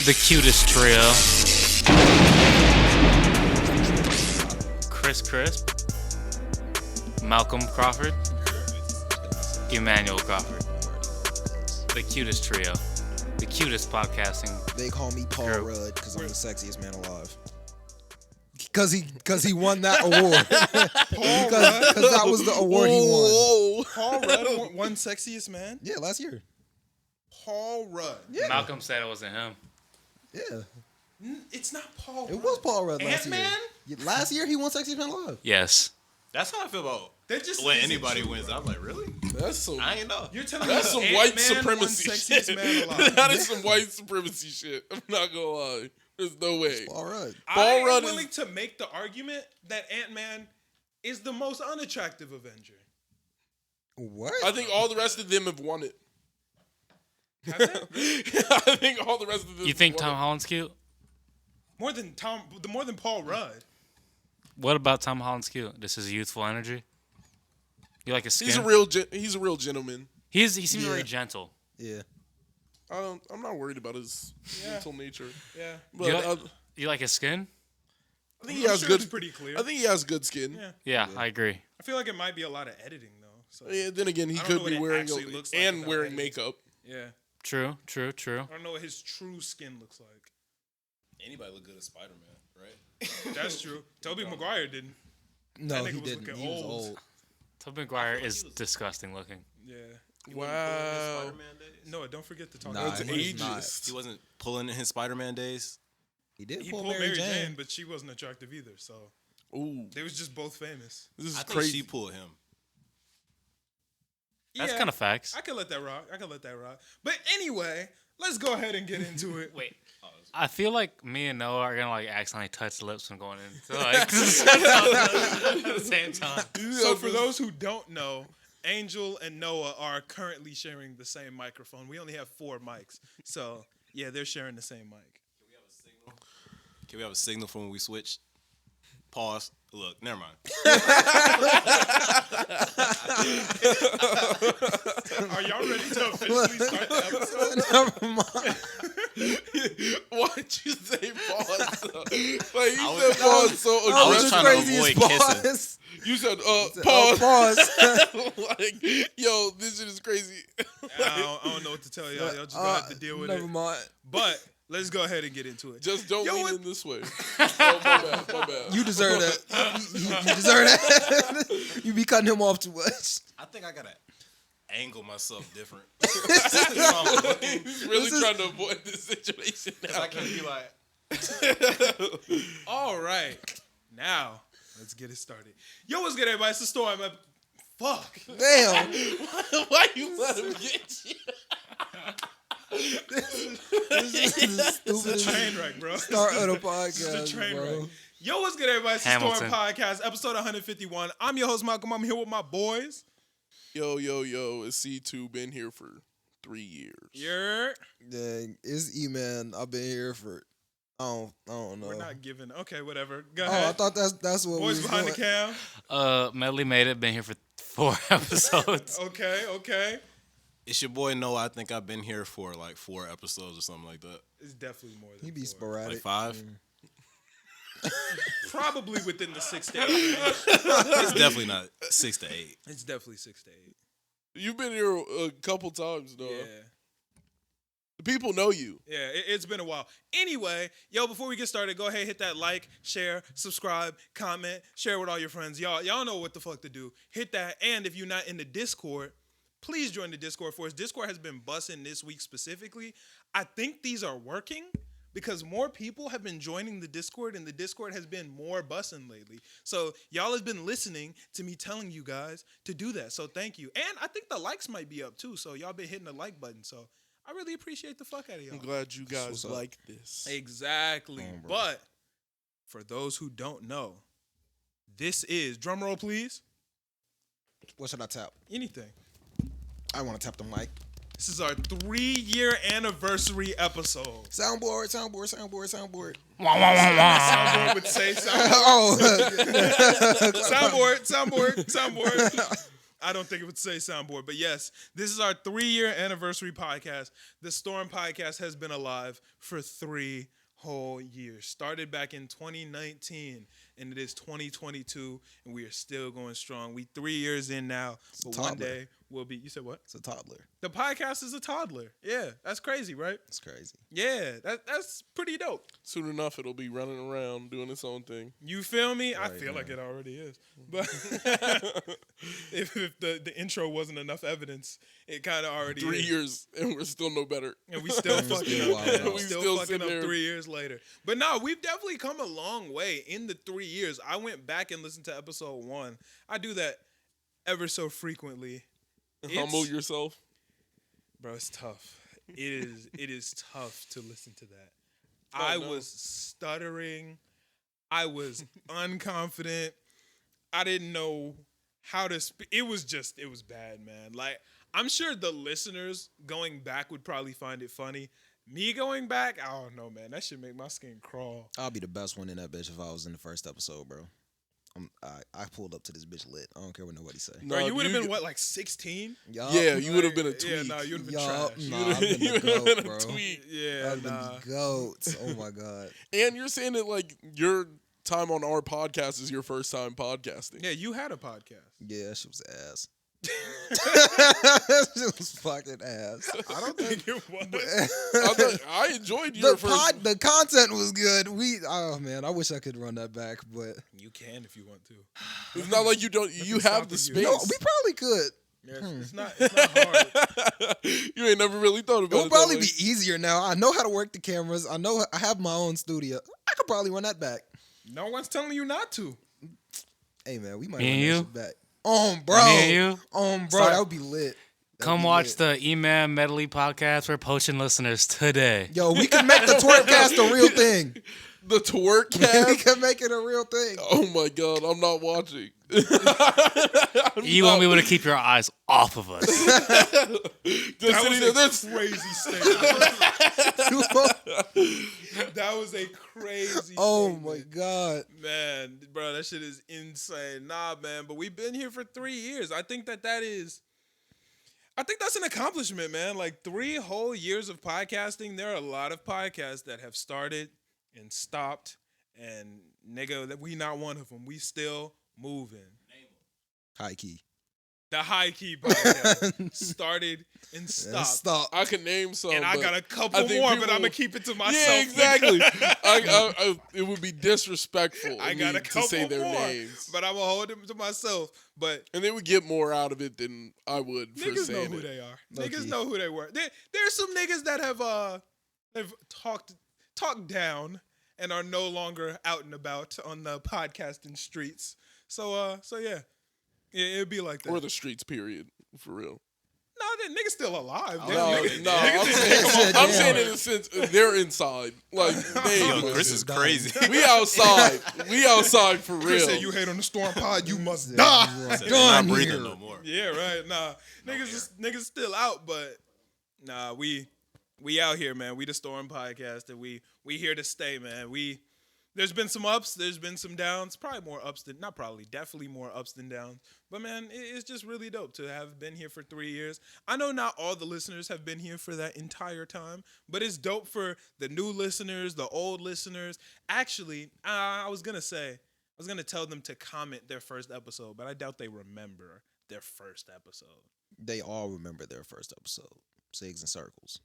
The cutest trio. Chris Crisp. Malcolm Crawford. Emmanuel Crawford. The cutest trio. The cutest podcasting. They call me Paul group. Rudd because I'm the sexiest man alive. Because he won that award. Because that was the award he won. Paul Rudd won Sexiest Man? Yeah, last year. Paul Rudd. Yeah. Malcolm said it wasn't him. Yeah. It's not Paul Rudd. It was Paul Rudd last year. Ant-Man? Yeah, last year he won Sexiest Man Alive. Yes. That's how I feel about That just when isn't anybody true, wins. bro. I'm like, really? That's some I ain't know. You're telling me that's some Ant-Man white won supremacy Sexiest shit. Man alive. That is some white supremacy shit. I'm not gonna lie. There's no way. Paul Rudd. I'm Rudd willing to make the argument that Ant-Man is the most unattractive Avenger. What? I think all the rest of them have won it. Have they? I think all the rest of them. You think have Tom won Holland's cute? More than Paul Rudd. What about Tom Holland's cute? This is youthful energy. You like his it. skin? He's a real gentleman. He seems Yeah. very gentle. Yeah. I'm not worried about his mental nature. Yeah. But You like his skin? I think I'm he has sure good. it's pretty clear. I think he has good skin. Yeah. Yeah, I agree. I feel like it might be a lot of editing though. So Yeah, then again, he I don't could know what be it wearing actually looks like and without wearing editing. makeup. yeah. True. I don't know what his true skin looks like. Anybody look good as Spider-Man, right? That's true. Tobey Maguire didn't. No, That nigga he was didn't. looking He was old. old. Tobey Maguire is disgusting looking. Yeah. Wow. Spider-Man days? No, don't forget to talk Nah, about That's he was not. ageist. He wasn't pulling in his Spider-Man days. He did He pull pulled Mary Jane. but she wasn't attractive either. So Ooh, they was just both famous. this is I think crazy. she pulled him. That's Yeah, kind of facts. I could let that rock. But anyway, let's go ahead and get into it. Wait. I feel like me and Noah are gonna like accidentally touch lips when going in. So, like, at the same time. So for those who don't know, Angel and Noah are currently sharing the same microphone. We only have 4 mics. So yeah, they're sharing the same mic. Can we have a signal from when we switch? Pause. Look, never mind. Are y'all ready to officially start the episode? Never mind. Why'd you say pause? Like you said was- pause so I was aggressive. trying to avoid kissing. pause. You said Pause. pause. Pause. Like, yo, this shit is crazy. I don't know what to tell y'all. Y'all just gonna have to deal with Never it. mind. But let's go ahead and get into it. Just don't Yo, lean what- in this way. Oh, my bad. You deserve that. You deserve that. You be cutting him off too much. I think I gotta angle myself different. He's really trying to avoid this situation now. I can't be like, All right, now let's get it started. Yo, what's good, everybody? It's the Storm. Fuck. Damn. Why you let him get you? This is the stupidest Train wreck, bro. start of the This is podcast, a train bro. wreck. Yo, what's good, everybody? It's the Storm Hamilton. Podcast, episode 151. I'm your host, Malcolm. I'm here with my boys. Yo, it's C2, been here for 3 years. You're. Dang, it's E-Man. I've been here for I don't know. We're not giving. Okay, whatever. Go Oh, ahead. I thought that's what Boys we was behind doing. the cam. Medley made it. Been here for 4 episodes. Okay. it's your boy Noah. I think I've been here for like 4 episodes or something like that. It's definitely more than He be 4. sporadic. Like 5. Probably within the 6 to 8 range. It's definitely not 6 to 8. It's definitely 6 to 8. You've been here a couple times, though. Yeah. The people know you. Yeah, it's been a while. Anyway, yo, before we get started, go ahead, hit that like, share, subscribe, comment, share with all your friends. Y'all know what the fuck to do. Hit that. And if you're not in the Discord, please join the Discord for us. Discord has been bussing this week specifically. I think these are working because more people have been joining the Discord and the Discord has been more bussing lately. So y'all have been listening to me telling you guys to do that. So thank you. And I think the likes might be up too. So y'all been hitting the like button. So I really appreciate the fuck out of y'all. I'm glad you guys what's up. like this. Exactly. Bro. But for those who don't know, this is, drum roll please, What should I tap? anything. I want to tap the mic. This is our 3-year anniversary episode. Soundboard. Soundboard would say soundboard. Oh. Soundboard. I don't think it would say soundboard, but yes, this is our 3-year anniversary podcast. The Storm podcast has been alive for 3 whole years. Started back in 2019, and it is 2022, and we are still going strong. We 3 years in now, but one day we'll be. You said what? It's a toddler. The podcast is a toddler. Yeah, that's crazy, right? It's crazy. Yeah, that's pretty dope. Soon enough, it'll be running around doing its own thing. You feel me? I Right, feel like man. it already is. But if the intro wasn't enough evidence, it kind of already 3 is. years, and we're still no better. And we still fucking still up. wild out. We still still fucking sitting up there. 3 years later. But no, we've definitely come a long way in the 3 years. I went back and listened to episode 1. I do that ever so frequently. Humble yourself. Bro, it's tough. It is tough to listen to that. Oh, I no. was stuttering. I was unconfident. I didn't know how to speak. It was bad, man. Like, I'm sure the listeners going back would probably find it funny. Me going back, I don't know, man. That should make my skin crawl. I'll be the best one in that bitch if I was in the first episode, bro. I pulled up to this bitch lit. I don't care what nobody say. No, Bro, you would have been, what, like 16? Yup. Yeah, you would have been a tweak. Yeah, no, you would have been Yup. trash. Nah, I've been You the would've been goat, a bro. tweak. Yeah, I've been nah. the goat. Oh my god. And you're saying that like your time on our podcast is your first time podcasting. Yeah, you had a podcast. Yeah, she was ass. She was fucking ass. I don't think it was. I enjoyed your first. The content was good. Oh man, I wish I could run that back, but You can if you want to. It's not like you don't. You have the stopping space. you. no, we probably could. Yeah, it's not hard. You ain't never really thought It about it. would probably that way. be easier now. I know how to work the cameras. I have my own studio. I could probably run that back. No one's telling you not to. Hey man, we might Me run and that you? shit back. Bro. Me and you? Bro, Start- that would be lit. That'd Come be watch lit. the Eman Medley podcast. We're poaching listeners today. Yo, we can make the twerkcast a real thing. The twerk We cast. can make it a real thing. Oh my god, I'm not watching. You won't be able to keep your eyes off of us. Just That sitting there, was that's- a crazy statement. That was a crazy Oh statement. my god. Man, bro, that shit is insane. Nah, man, but we've been here for 3 years. I think that's an accomplishment, man. Like 3 whole years of podcasting. There are a lot of podcasts that have started and stopped, and nigga, that we not one of them. We still moving. High key. The High Key podcast started and stopped. Stop. I can name some. And I but got a I couple think more, but people- I'm gonna keep it to myself. Yeah, nigga. exactly. It would be disrespectful I of got me a to couple say their more, names, but I'm gonna hold them to myself. But and they would get more out of it than I would for niggas know saying who it. they are. Low Niggas key. know who they were. There's some niggas that have talked down and are no longer out and about on the podcasting streets. So yeah, it'd be like that. Or the streets, period, for real. No, that nigga's still alive. No, Niggas- no, niggas I'm just saying, take 'em off. I'm saying in a sense they're inside. Like they Yo, ain't Chris is Done. crazy. we outside. We outside for Chris real. said, "You hate on the Storm Pod, you must Yeah, die." you are Said they're not done breathing here. no more. Yeah, right. Nah, niggas still out, but nah, we out here, man. We the Storm Podcast, and we here to stay, man. There's been some ups, there's been some downs. Probably more ups than not. Probably, definitely more ups than downs. But man, it's just really dope to have been here for 3 years. I know not all the listeners have been here for that entire time, but it's dope for the new listeners, the old listeners. Actually, I was gonna tell them to comment their first episode, but I doubt they remember their first episode. They all remember their first episode. Cigs and Circles.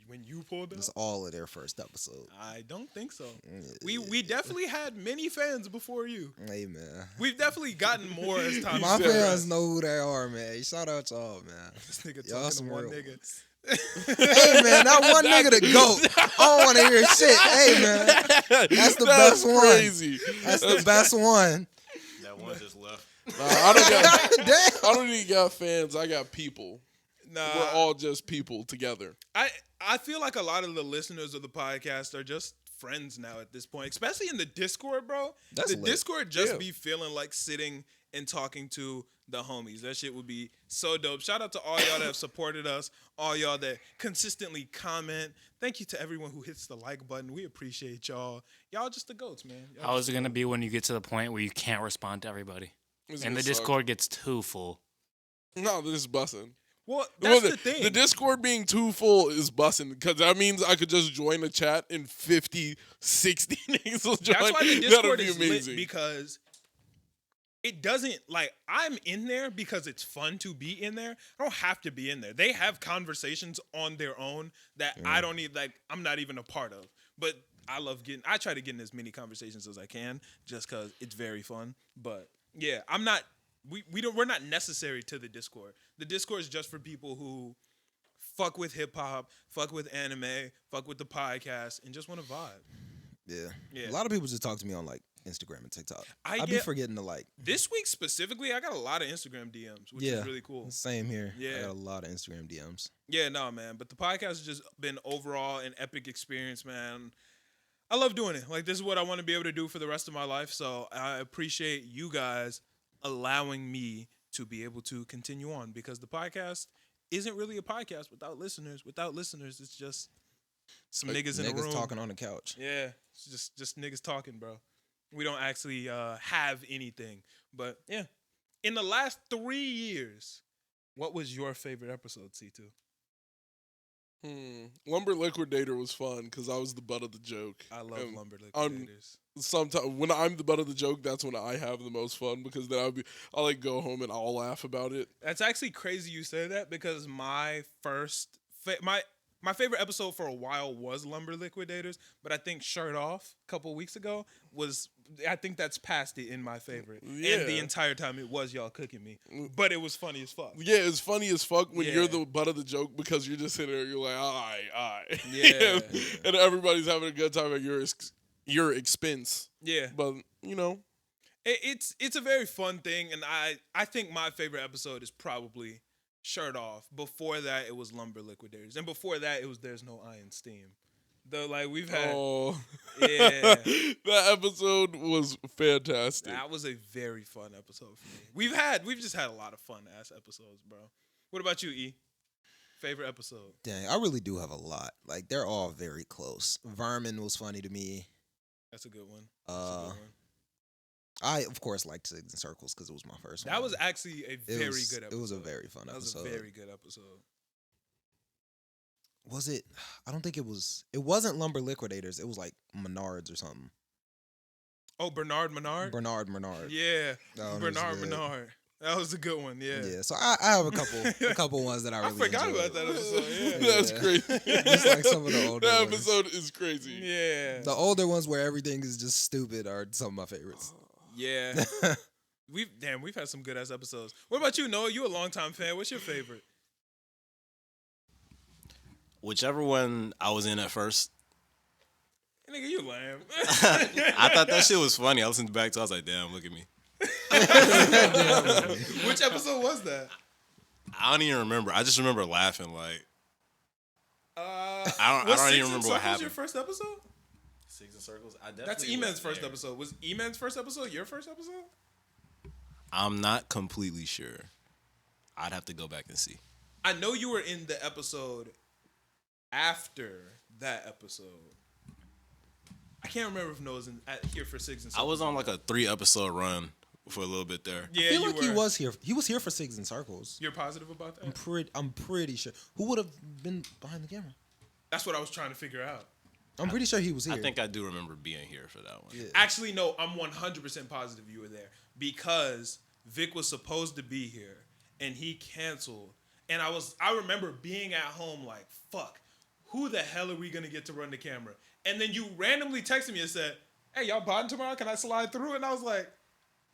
When you pulled up? It's all of their first episode. I don't think so. We definitely had many fans before you. Hey man. We've definitely gotten more as time My progressed. fans know who they are, man. Shout out to y'all, man. This nigga Y'all talking some to one real nigga. ones. Hey man, that one nigga the GOAT. I don't want to hear shit. Hey man, that's the best one. Crazy. That's the best one. That one just left. Nah, I Damn. don't even got fans. I got people. Nah, We're all just people together. I feel like a lot of the listeners of the podcast are just friends now at this point, especially in the Discord, bro. That's the lit. Discord just Yeah. be feeling like sitting and talking to the homies. That shit would be so dope. Shout out to all y'all that have supported us, all y'all that consistently comment. Thank you to everyone who hits the like button. We appreciate y'all. Y'all just the goats, man. Y'all How just is it going to be when you get to the point where you can't respond to everybody? It's And gonna the suck. Discord gets too full. No, this is busting. Well, that's the thing. The Discord being too full is busting because that means I could just join the chat and 50, 60 niggas will join. That's why the That'd Discord be is amazing. lit because it doesn't like I'm in there because it's fun to be in there. I don't have to be in there. They have conversations on their own that I don't need. Like I'm not even a part of. But I try to get in as many conversations as I can just because it's very fun. But yeah, I'm not. We're not necessary to the Discord. The Discord is just for people who fuck with hip hop, fuck with anime, fuck with the podcast, and just want to vibe. Yeah. A lot of people just talk to me on like Instagram and TikTok. I be get- forgetting to like. This week specifically, I got a lot of Instagram DMs, which is really cool. Same here. Yeah. I got a lot of Instagram DMs. Yeah, no, man. But the podcast has just been overall an epic experience, man. I love doing it. Like, this is what I want to be able to do for the rest of my life. So I appreciate you guys allowing me to be able to continue on because the podcast isn't really a podcast without listeners. Without listeners, it's just some niggas in the room. Niggas talking on the couch. Yeah, it's just niggas talking, bro. We don't actually have anything. But, yeah. In the last 3 years, what was your favorite episode, C2? Lumber Liquidator was fun because I was the butt of the joke. I love And Lumber Liquidators. Sometimes when I'm the butt of the joke, that's when I have the most fun because then I'll like go home and I'll laugh about it. That's actually crazy you say that because my first my favorite episode for a while was Lumber Liquidators, but I think Shirt Off a couple weeks ago I think that's past it in my favorite. Yeah. And the entire time it was y'all cooking me, but it was funny as fuck. Yeah, it's funny as fuck when Yeah. you're the butt of the joke because you're just sitting there, you're like, all right. Yeah. and everybody's having a good time at your expense. Yeah. But, you know. It's a very fun thing, and I think my favorite episode is probably Shirt Off. Before that, it was Lumber Liquidators, and before that, it was There's No Iron Steam. Though, like we've had, yeah, that episode was fantastic. that was a very fun episode for me. We've just had a lot of fun ass episodes, bro. What about you, E? Favorite episode? Dang, I really do have a lot. Like they're all very close. Vermin was funny to me. That's a good one. That's a good one. I of course liked Cigs and Circles because it was my first one. That was actually a very was- good episode. it was a very fun That was episode. a very good episode. Was it? I don't think it was. It wasn't Lumber Liquidators. It was like Menards or something. Oh, Bernard Menard? Bernard. Yeah, That one was Bernard good. Menard. That was a good one. Yeah. Yeah. So I have a couple ones that I I really forgot enjoyed. about that episode. Yeah. That's Yeah. crazy. Just like some of the older That ones. episode is crazy. Yeah. The older ones where everything is just stupid are some of my favorites. Yeah. We've had some good ass episodes. What about you, Noah? You a longtime fan. What's your favorite? Whichever one I was in at first, Nigga, you lame. I thought that shit was funny. I listened back to it, I was like, damn, look at me. Which episode was that? I don't even remember. I just remember laughing. Like, I Was don't Six even and remember what Circles happened. Your first episode? Six and Circles? I That's definitely Eman's was first there. episode. Was Eman's first episode your first episode? I'm not completely sure. I'd have to go back and see. I know you were in the episode after that episode. I can't remember if Noah's here for Six and I Circles. was on like a 3-episode run for a little bit there. Yeah, I feel you like were. he was here. He was here for Cigs and Circles. You're positive about that? I'm pretty sure. Who would have been behind the camera? That's what I was trying to figure out. I'm pretty sure he was here. I think I do remember being here for that one. Yeah. Actually, no, I'm 100% positive you were there because Vic was supposed to be here and he canceled. And I remember being at home like, fuck, who the hell are we gonna get to run the camera? And then you randomly texted me and said, hey, y'all podding tomorrow? Can I slide through? And I was like,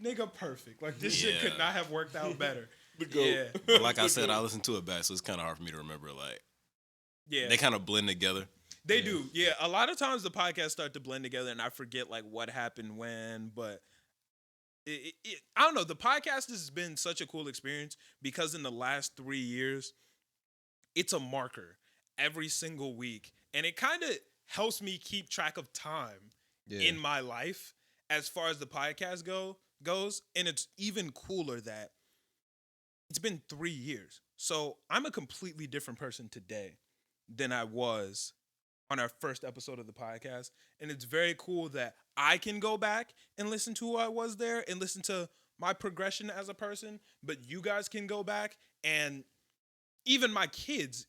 nigga, perfect. Like this shit could Yeah. not have worked out better. The GOAT. Yeah. But like I said, I listened to it back, so it's kind of hard for me to remember. Like, Yeah. they kind of blend together. They do. Yeah. A lot of times the podcasts start to blend together and I forget like what happened when, but I don't know. The podcast has been such a cool experience because in the last 3 years, it's a marker every single week. And it kind of helps me keep track of time in my life as far as the podcast goes. And it's even cooler that it's been 3 years. So I'm a completely different person today than I was on our first episode of the podcast. And it's very cool that I can go back and listen to who I was there and listen to my progression as a person, but you guys can go back, and even my kids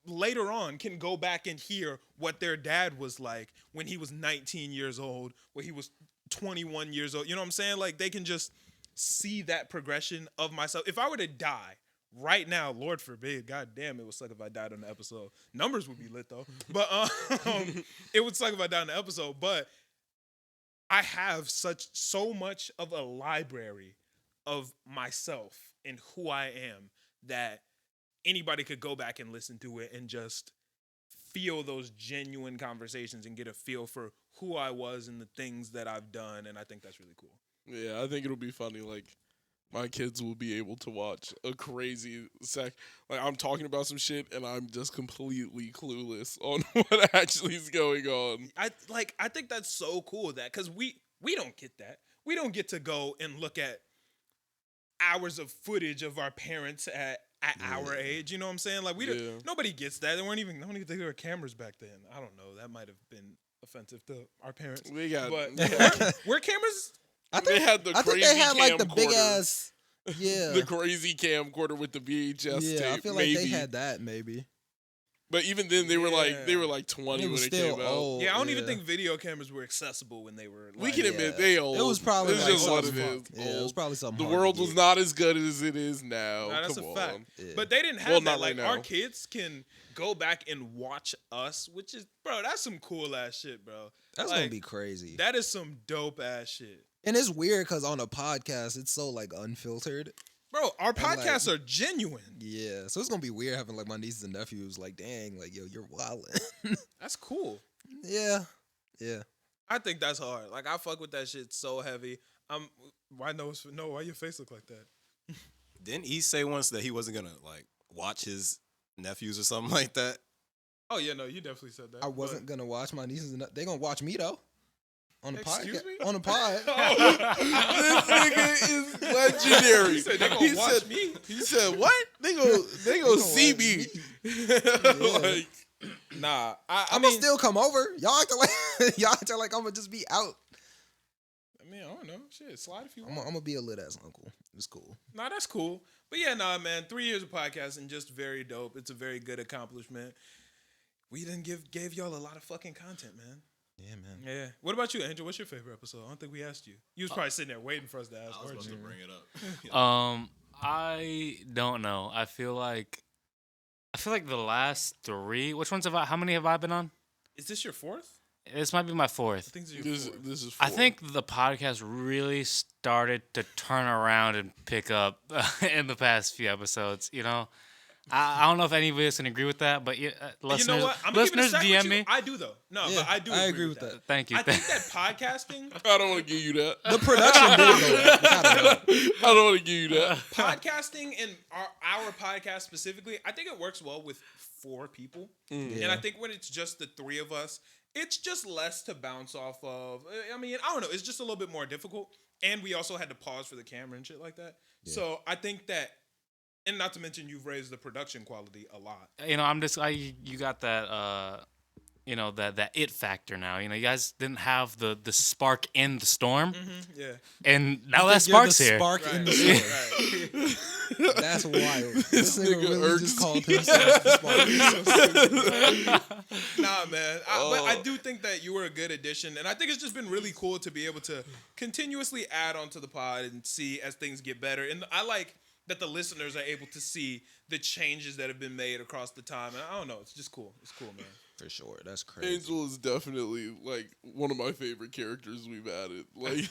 later on can go back and hear what their dad was like when he was 19 years old, when he was 21 years old. You know what I'm saying? Like, they can just see that progression of myself. If I were to die right now, Lord forbid, God damn, it would suck if I died on the episode. Numbers would be lit though, but it would suck if I died on the episode. But I have so much of a library of myself and who I am that anybody could go back and listen to it and just feel those genuine conversations and get a feel for who I was and the things that I've done. And I think that's really cool. Yeah, I think it'll be funny. Like, my kids will be able to watch a crazy like I'm talking about some shit and I'm just completely clueless on what actually is going on. I think that's so cool that because we don't get that. We don't get to go and look at hours of footage of our parents at our age. You know what I'm saying? Like nobody gets that. I don't even think there were cameras back then. I don't know. That might have been offensive to our parents. We got, were cameras? I think they had like the big ass, the crazy camcorder with the VHS tape. I feel like they had that maybe. But even then, they were like 20 when it came out. Old. Yeah, I don't even think video cameras were accessible when they were. We can admit they old. It was probably it's like just what it is. Yeah, it was probably something. The world was not as good as it is now. Nah, that's Come a on. fact. Yeah. But they didn't have that. Like Like our kids can go back and watch us, which is, bro, that's some cool ass shit, bro. That's gonna be crazy. That is some dope ass shit. And it's weird because on a podcast, it's so like unfiltered. Bro, our podcasts are genuine. Yeah, so it's gonna be weird having like my nieces and nephews like, dang, like yo, you're wildin'. That's cool. Yeah. I think that's hard. Like I fuck with that shit so heavy. Why your face look like that? Didn't he say once that he wasn't gonna like watch his nephews or something like that? Oh yeah, no, you definitely said that. I wasn't gonna watch my nieces and they gonna watch me though. On the podcast. Excuse me? On the pod. This nigga is legendary. He said they gonna watch me. He said, "What? They gonna see me." Like, Nah, I'm gonna still come over. Y'all acting like I'm gonna just be out. I mean, I don't know. Shit, slide if you I'm want. gonna be a lit ass uncle. It's cool. Nah, that's cool. But yeah, nah, man. 3 years of podcasting, just very dope. It's a very good accomplishment. We done gave y'all a lot of fucking content, man. Yeah, man. Yeah. What about you, Angel? What's your favorite episode? I don't think we asked you. You was probably sitting there waiting for us to ask. I was about to weren't you? bring it up. I don't know. I feel like the last three. Which ones how many have I been on? Is this your fourth? This might be my I fourth. think this is your fourth. this is. I think the podcast really started to turn around and pick up in the past few episodes. You know, I don't know if any of us can agree with that, but listeners, you know what? I'm gonna keep it a listeners stack with DM you. me. I do though. No, Yeah, but I do. I agree with that. Thank you. I think that podcasting, I don't want to give you that. The production did though. I don't want to give you that. podcasting and our podcast specifically, I think it works well with 4 people. And I think when it's just the 3 of us, it's just less to bounce off of. I mean, I don't know. It's just a little bit more difficult. And we also had to pause for the camera and shit like that. Yeah. So I think that, and not to mention you've raised the production quality a lot. You know, you got that, you know, that it factor now. You know, you guys didn't have the spark in the storm. Mm-hmm, yeah. And now that spark's here. Spark in the storm. Right. That's wild. This nigga really irks just me. called himself the spark. Nah, man. But I do think that you were a good addition. And I think it's just been really cool to be able to continuously add onto the pod and see as things get better. And I like that the listeners are able to see the changes that have been made across the time. And I don't know. It's just cool. It's cool, man. For sure. That's crazy. Angel is definitely like one of my favorite characters we've added. Like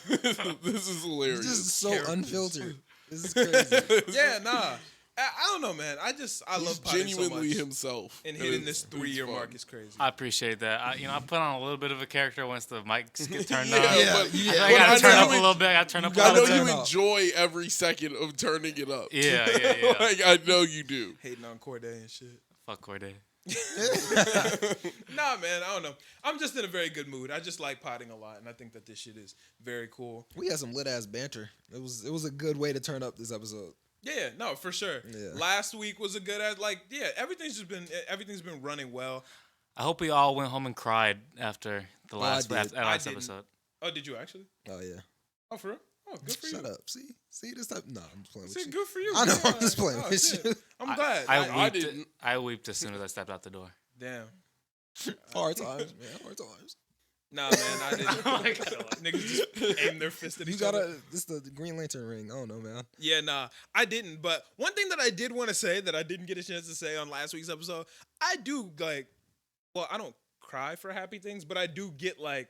this is hilarious. It's just so unfiltered. This is crazy. Yeah, nah. I don't know, man. I love potting genuinely so much. himself. And hitting this 3-year mark is crazy. I appreciate that. I put on a little bit of a character once the mics get turned on. Yeah, I gotta turn up a little bit. I gotta turn up a I know little bit. you enjoy every second of turning it up. Yeah. Like I know you do. Hating on Corday and shit. Fuck Corday. Nah, man, I don't know. I'm just in a very good mood. I just like potting a lot, and I think that this shit is very cool. We had some lit ass banter. It was a good way to turn up this episode. Yeah, no, for sure. Yeah. Last week was a good ass. Like, yeah, everything's been running well. I hope we all went home and cried after the last did. I last didn't. episode. Oh, did you actually? Oh yeah. Oh, for real? Oh, good for Shut you. up. See this type. No, I'm just playing I with said you. good for you. I know. Yeah. I'm just playing Oh, with shit. you. I'm glad. I didn't. I weeped as soon as I stepped out the door. Damn. Hard times, man. Hard times. Nah, man, I didn't. Oh my God. Niggas just aim their fist at You each other. gotta. This the Green Lantern ring. I don't know, man. Yeah, nah, I didn't. But one thing that I did want to say that I didn't get a chance to say on last week's episode, I do like. Well, I don't cry for happy things, but I do get like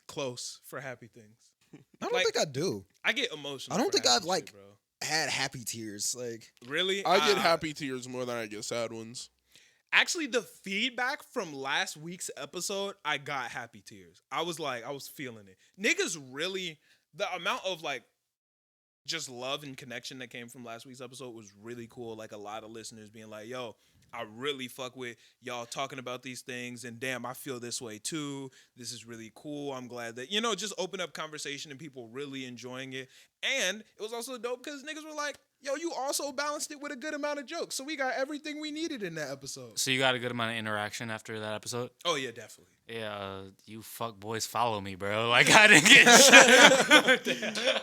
close for happy things. I don't Like, think I do. I get emotional. I don't for think happy I've, like, shit, bro. Had happy tears. Like, Really. I get happy tears more than I get sad ones. Actually, the feedback from last week's episode, I got happy tears. I was feeling it. Niggas really, the amount of like just love and connection that came from last week's episode was really cool. Like a lot of listeners being like, yo, I really fuck with y'all talking about these things, and damn, I feel this way too. This is really cool. I'm glad that, just open up conversation and people really enjoying it. And it was also dope because niggas were like, yo, you also balanced it with a good amount of jokes. So we got everything we needed in that episode. So you got a good amount of interaction after that episode? Oh, yeah, definitely. Yeah, you fuck boys follow me, bro. Like, I didn't get shit.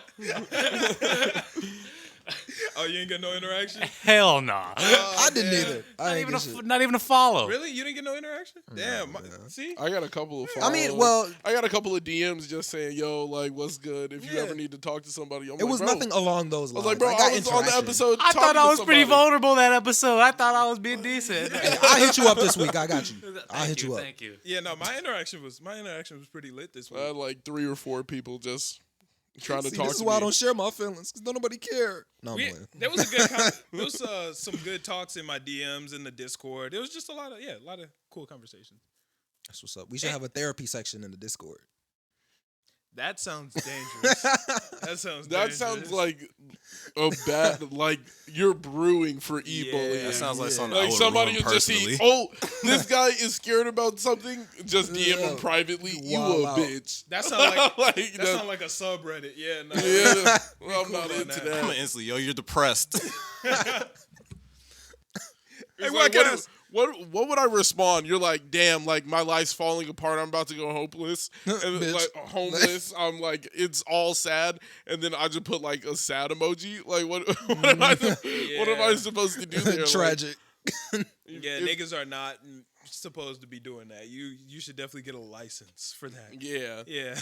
Oh, you ain't get no interaction? Hell nah. I didn't either. I Not ain't even, get shit. not even a follow. Really? You didn't get no interaction? Damn. No. See? I got a couple of I mean, follows. well, I got a couple of DMs just saying, yo, like, what's good? If you Yeah. ever need to talk to somebody, I'm it was like, bro. nothing along those I lines. was like, bro, got I was on the interaction. episode. I talking thought I to was pretty somebody. vulnerable that episode. I thought I was being decent. I'll hit you up this week. I got you. I'll hit you up. Thank you. Yeah, no, my interaction was pretty lit this I week. had like 3 or 4 people just trying to See, talk this is to why me. I don't share my feelings because don't nobody care. No, I'm We, playing. there was a good there was some good talks in my DMs in the Discord. It was just a lot of cool conversations. That's what's up. We should have a therapy section in the Discord. That sounds dangerous. That sounds like a bad, like you're brewing for Ebola. Yeah. That sounds like Yeah. something I Like would somebody ruin would just personally. see, oh, this guy is scared about something. Just DM Yeah. him privately. You Wild a out. bitch. that sound like Like, that sound like a subreddit. Yeah, no. yeah, well, I'm cool not on into that. that. I'm instantly, yo, you're depressed. Hey, It's what like, guys? what would I respond? You're like, damn, like my life's falling apart. I'm about to go hopeless and Bitch. like homeless. I'm like, it's all sad, and then I just put like a sad emoji. Like, what am I? What am I Yeah. supposed to do there? Like, Tragic. Yeah, if- niggas are not supposed to be doing that. You should definitely get a license for that. Yeah. Yeah,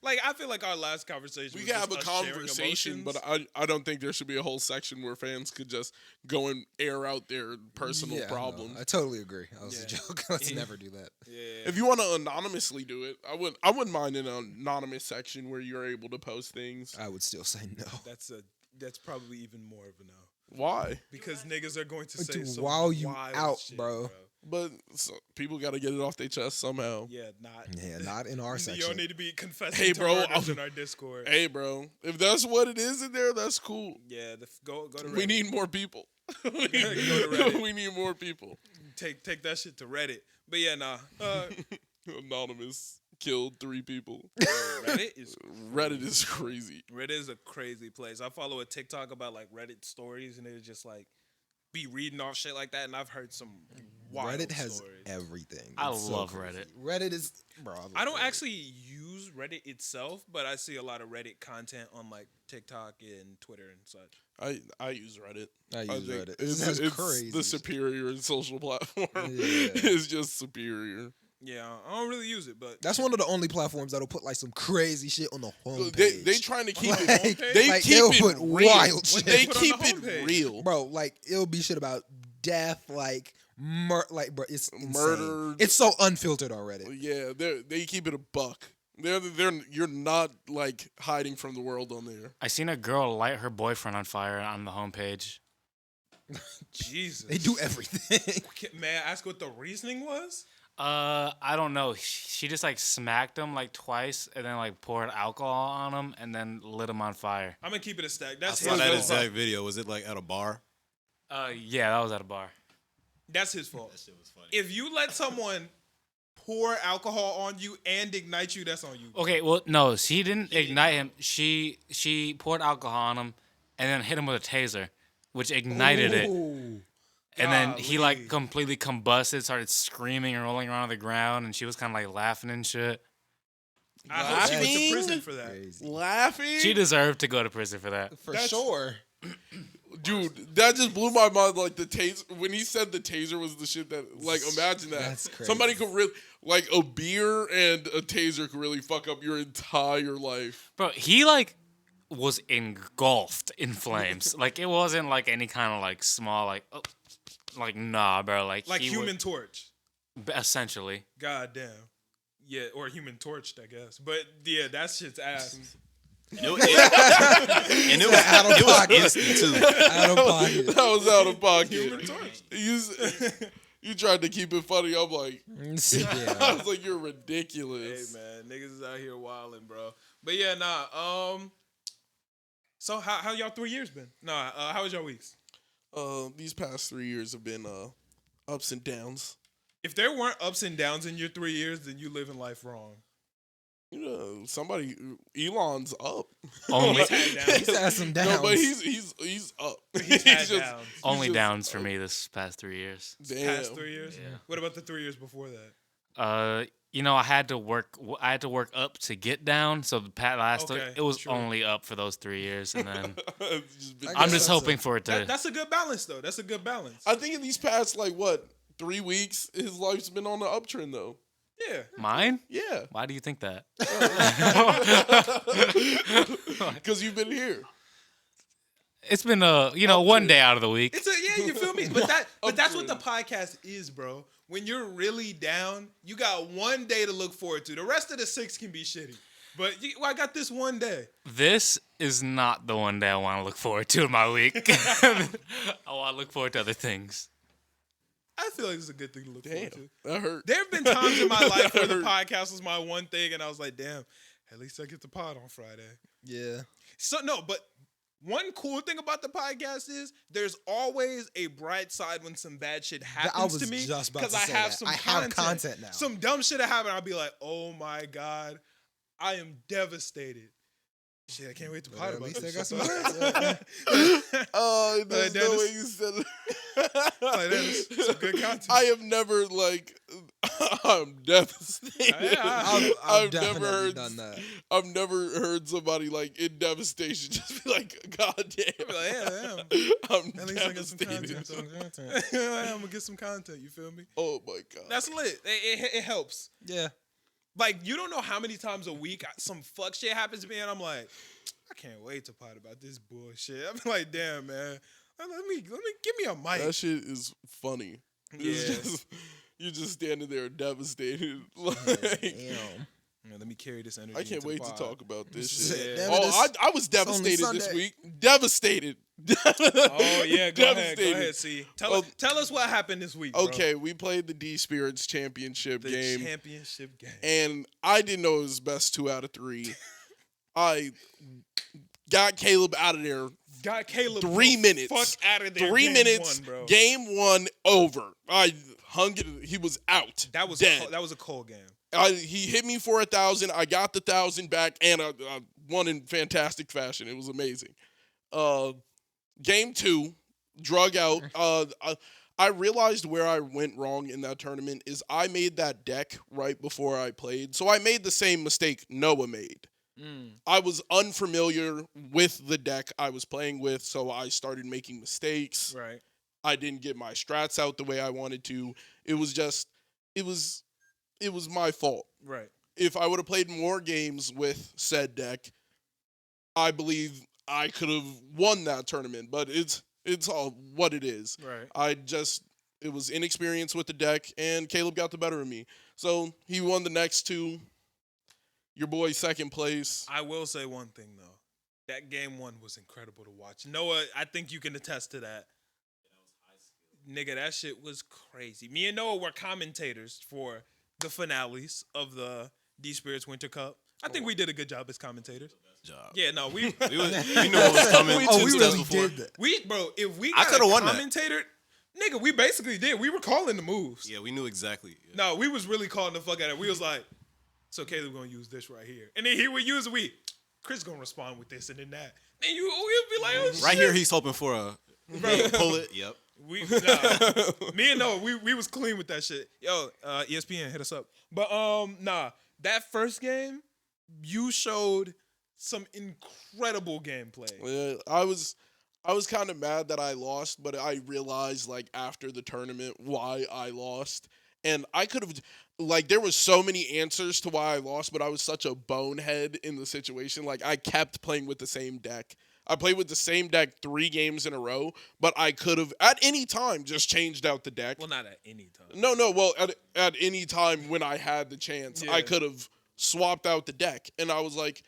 like I feel like our last conversation. We was can have a just us sharing conversation, emotions. but I don't think there should be a whole section where fans could just go and air out their personal Yeah, no, problems. I totally agree. That was a Yeah. joke. Let's Yeah. never do that. yeah, If you want to anonymously do it, I wouldn't mind an anonymous section where you're able to post things. I would still say no. that's probably even more of a no Why? because niggas are going to say To some wow you wild out, shit, bro. But people got to get it off their chest somehow. Yeah, not. Yeah, not in our You section. don't need to be confessing Hey, to bro, murders in our Discord. Hey, bro, if that's what it is in there, that's cool. Yeah, go to Reddit. We need more people. Go to Reddit. We need more people. take that shit to Reddit. But yeah, nah. Anonymous killed 3 people. Reddit is Reddit is crazy. Reddit is a crazy place. I follow a TikTok about like Reddit stories, and it's just like be reading off shit like that. And I've heard some wild Reddit has stories. everything. I It's so love crazy. Reddit. Reddit is, bro. I don't actually use Reddit itself, but I see a lot of Reddit content on like TikTok and Twitter and such. I use Reddit. I use think Reddit. It's, It's crazy. the superior social platform. Yeah. It's just superior. Yeah, I don't really use it, but That's one of the only platforms that'll put like some crazy shit on the homepage. They trying to keep Like, it. They like, keep they'll it put real. wild What shit. They put on keep the it homepage. real. bro. Like it'll be shit about death, like like bro, it's insane. Murder. It's so unfiltered already. Yeah, they keep it a buck. They're you're not like hiding from the world on there. I seen a girl light her boyfriend on fire on the homepage. Jesus. They do everything. May I ask what the reasoning was? I don't know. She just like smacked him like twice and then like poured alcohol on him and then lit him on fire. I'm gonna keep it a stack. I That's saw his that fault. exact video. Was it like at a bar? Yeah, that was at a bar. That's his fault. That shit was funny. If you let someone pour alcohol on you and ignite you, that's on you. Okay, well, no, she didn't ignite him. She poured alcohol on him and then hit him with a taser, which ignited it. Ooh. And then he like Golly. completely combusted, started screaming and rolling around on the ground, and she was kind of like laughing and shit. I hope she went to Laughing? prison for that. Crazy. Laughing? She deserved to go to prison for that. For sure. Dude, that just blew my mind. Like the taser, when he said the taser was the shit that, like, imagine that. That's crazy. Somebody could really, like, a beer and a taser could really fuck up your entire life. Bro, he like was engulfed in flames. Like it wasn't like any kind of like small like like nah, bro. Like he Human Torch. essentially. God damn. Yeah, or Human Torched, I guess. But yeah, that shit's ass. And it was Out of pocket. instant too. Out of pocket. That was out of pocket. Human Torch. You tried to keep it funny. I'm like, I Yeah. was like, you're Hey ridiculous. man, niggas is out here wilding, bro. But yeah, nah. So how y'all 3 years been? Nah. How was y'all weeks? These past 3 years have been ups and downs. If there weren't ups and downs in your 3 years, then you living life wrong. You know, Elon's up. Only He's had some downs. No, but he's up. He's had downs. only just downs for me this past 3 years. Damn. Past 3 years. Yeah. What about the 3 years before that? You know, I had to work up to get down. So the last Okay, it was true. only up for those 3 years, and then It's just been- I I'm guess just that's hoping for it to. That's a good balance, though. That's a good balance. I think in these past 3 weeks, his life's been on the uptrend though. Yeah. Mine? Yeah, Why do you think that? because you've been here. It's been one day out of the week. You feel me? But that's what the podcast is, bro. When you're really down, you got one day to look forward to. The rest of the 6 can be shitty. But I got this one day. This is not the one day I want to look forward to in my week. I want to look forward to other things. I feel like it's a good thing to look Damn, forward to. that hurt. There have been times in my life where the podcast was my one thing, and I was like, damn, at least I get the pod on Friday. Yeah. So, no, but one cool thing about the podcast is there's always a bright side when some bad shit happens was to me. just about to I say have that. some I have content now. Some dumb shit that happened, I'll be like, oh my God, I am devastated. Shit, I can't wait to pod At about least I this got shit, some though. content. Oh, there's no Dennis. way you said it. Like, that's some good content. I have never I'm devastated. Yeah, I've never definitely heard done that. I've never heard somebody like in devastation just be like, God damn. I'll be like, yeah, damn. I'm At least I get some devastated. content. I'm gonna get some content. You feel me? Oh my God. That's lit. It helps. Yeah. Like, you don't know how many times a week some fuck shit happens to me, and I'm like, I can't wait to pod about this bullshit. I'm like, damn, man. Let me give me a mic. That shit is funny. It's Yeah. just, you're just standing there devastated. Like, Damn. Yeah, let me carry this energy. I can't into the wait to pod. talk about this Shit, shit. damn it, Oh, it's- I was only devastated this Sunday. week. Devastated. Oh yeah, go ahead. Devastated. See, Oh, tell us what happened this week. Bro. Okay, we played the D Spirits Championship The game, championship game. and I didn't know it was best 2 out of 3. I got Caleb out of there. Got Caleb 3 the minutes. Fuck out of there. 3 game minutes. one, bro. Game 1 over. I hung it. He was out. That was dead. that was a cold game. He hit me for 1,000. I got the 1,000 back, and I won in fantastic fashion. It was amazing. Game 2, drug out. I realized where I went wrong in that tournament is I made that deck right before I played. So I made the same mistake Noah made. I was unfamiliar with the deck I was playing with, so I started making mistakes. Right. I didn't get my strats out the way I wanted to. It was my fault. Right. If I would have played more games with said deck, I believe I could have won that tournament, but it's all what it is. Right. It was inexperience with the deck, and Caleb got the better of me. So he won the next 2. Your boy second place. I will say one thing though. That game 1 was incredible to watch. Noah, I think you can attest to that. Nigga, that shit was crazy. Me and Noah were commentators for the finales of the D Spirits Winter Cup. I think we did a good job as commentators. Job. Yeah, no, we We knew what was coming. Oh, 2 we steps really before. did that. if we I got coulda a won that. commentator, nigga, we basically did. We were calling the moves. Yeah, we knew exactly. Yeah. No, we was really calling the fuck out of it. We was like, so Caleb gonna use this right here. And then he would use Chris gonna respond with this and then that. And we'd be like, oh, Right shit. here, he's hoping for a pull it. Yep. Me and Noah, we was clean with that shit. Yo, ESPN, hit us up. But that first game, you showed some incredible gameplay. Yeah, I was kind of mad that I lost, but I realized like after the tournament why I lost. And I could have like there was so many answers to why I lost, but I was such a bonehead in the situation. Like I kept playing with the same deck. I played with the same deck 3 games in a row, but I could have at any time just changed out the deck. Well, not at any time. No, well, at any time when I had the chance, I could have swapped out the deck. And I was like,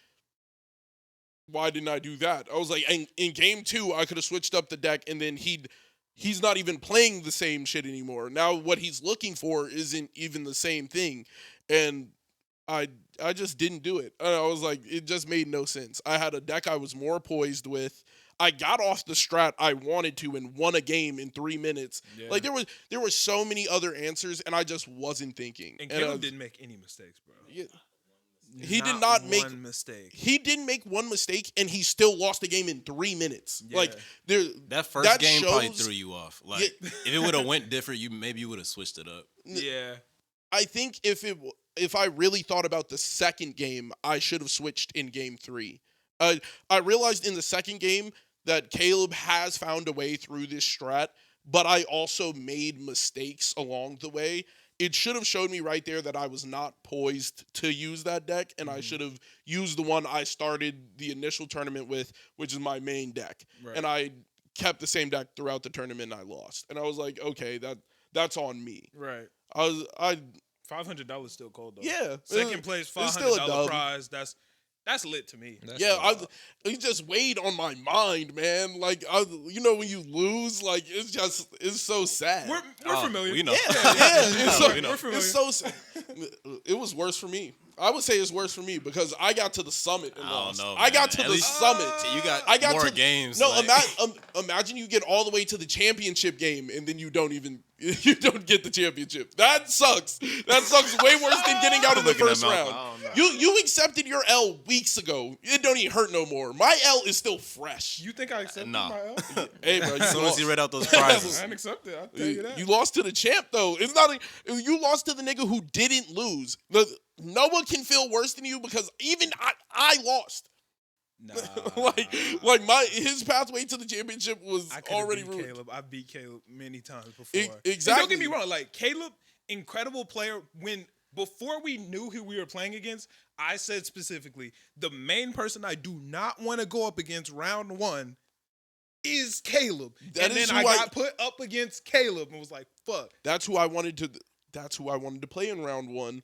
why didn't I do that? I was like, in game 2, I could have switched up the deck, and then he's not even playing the same shit anymore. Now what he's looking for isn't even the same thing. And I just didn't do it. I was like, it just made no sense. I had a deck I was more poised with. I got off the strat I wanted to and won a game in 3 minutes. Yeah. Like there were so many other answers, and I just wasn't thinking. And Caleb didn't make any mistakes, bro. Yeah, he did not make one mistake. He didn't make one mistake, and he still lost the game in 3 minutes. Yeah. Like that first game probably threw you off. Like if it would have went different, maybe you would have switched it up. Yeah, I think if I really thought about the second game, I should have switched in game 3. I realized in the second game that Caleb has found a way through this strat, but I also made mistakes along the way. It should have showed me right there that I was not poised to use that deck, and I should have used the one I started the initial tournament with, which is my main deck. Right. And I kept the same deck throughout the tournament, and I lost. And I was like, okay, that's on me. Right. I $500 still cold though. Yeah. Second place, $500 prize. That's lit to me. It just weighed on my mind, man. Like, when you lose, like, it's so sad. We're familiar. We know. We're familiar. It's so sad. It was worse for me. I would say it's worse for me because I got to the summit and lost. I got to the summit. You got more games. No, imagine you get all the way to the championship game and then you don't get the championship. That sucks. That sucks way worse than getting out of the first round. You accepted your L weeks ago. It don't even hurt no more. My L is still fresh. You think I accepted my L? Hey, bro. As soon as you read out those prizes. I didn't accept it. I'll tell you that. You lost to the champ, though. It's not you lost to the nigga who didn't lose. No one can feel worse than you because even I lost. Nah. His pathway to the championship was already ruined. Caleb. I beat Caleb many times before. Exactly. And don't get me wrong. Like Caleb, incredible player. Before we knew who we were playing against, I said specifically, the main person I do not want to go up against round 1 is Caleb. And then I got put up against Caleb and was like, fuck. That's who I wanted to play in round 1.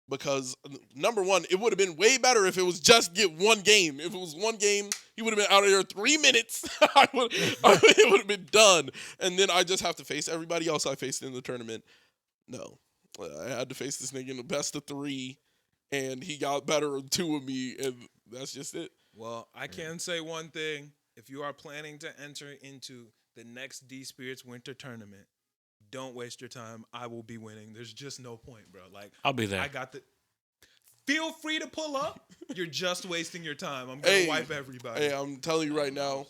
Because, number one, it would have been way better if it was just get one game. If it was one game, he would have been out of here 3 minutes. It would have been done. And then I just have to face everybody else I faced in the tournament. No. I had to face this nigga in the best of 3, and he got better than 2 of me, and that's just it. Well, I can say one thing. If you are planning to enter into the next D-Spirits Winter Tournament, don't waste your time. I will be winning. There's just no point, bro. Like I'll be there. I got the. Feel free to pull up. You're just wasting your time. I'm gonna wipe everybody. Hey, I'm telling you right now,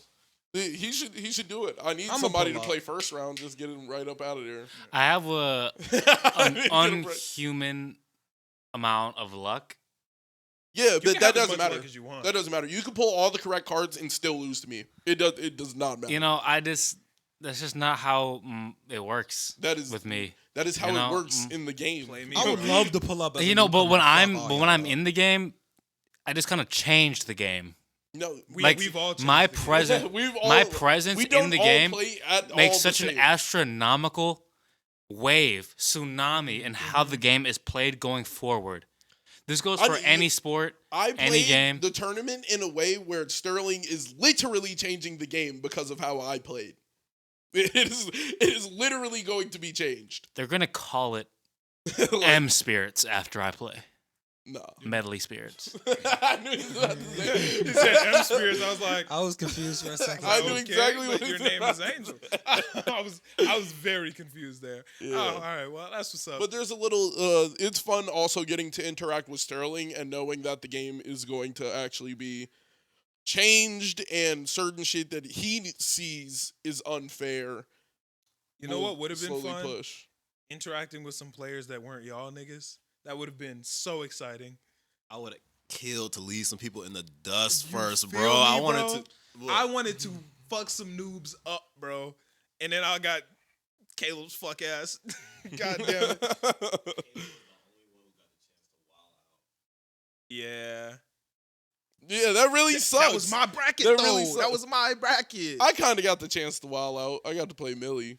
he should do it. I need somebody to play first round. Just get him right up out of there. I have an unhuman amount of luck. Yeah, but that doesn't matter. That doesn't matter. You can pull all the correct cards and still lose to me. It does not matter. That's just not how it works. With me. That is how it works in the game. I would love to pull up. But when I'm in the game, I just kind of changed the game. No, we've all changed my presence in the game makes such an astronomical wave, tsunami, in how the game is played going forward. This goes for any sport, any game. I played the tournament in a way where Sterling is literally changing the game because of how I played. It is literally going to be changed. They're going to call it M Spirits after I play. No. Medley Spirits. I knew he was about to say He said M Spirits. I was like... I was confused for a second. I knew exactly what your name is Angel. I was very confused there. Yeah. Oh, all right. Well, that's what's up. But there's a little... it's fun also getting to interact with Sterling and knowing that the game is going to actually be changed and certain shit that he sees is unfair. You know what would have been fun? Push. Interacting with some players that weren't y'all niggas. That would have been so exciting. I would have killed to leave some people in the dust first, feel bro. me, I wanted bro? to. Look, I wanted to fuck some noobs up, bro. And then I got Caleb's fuck ass. God damn it. Yeah. Yeah, that really sucks. That was my bracket, That though. really sucks. That was my bracket. I kind of got the chance to wild out. I got to play Millie.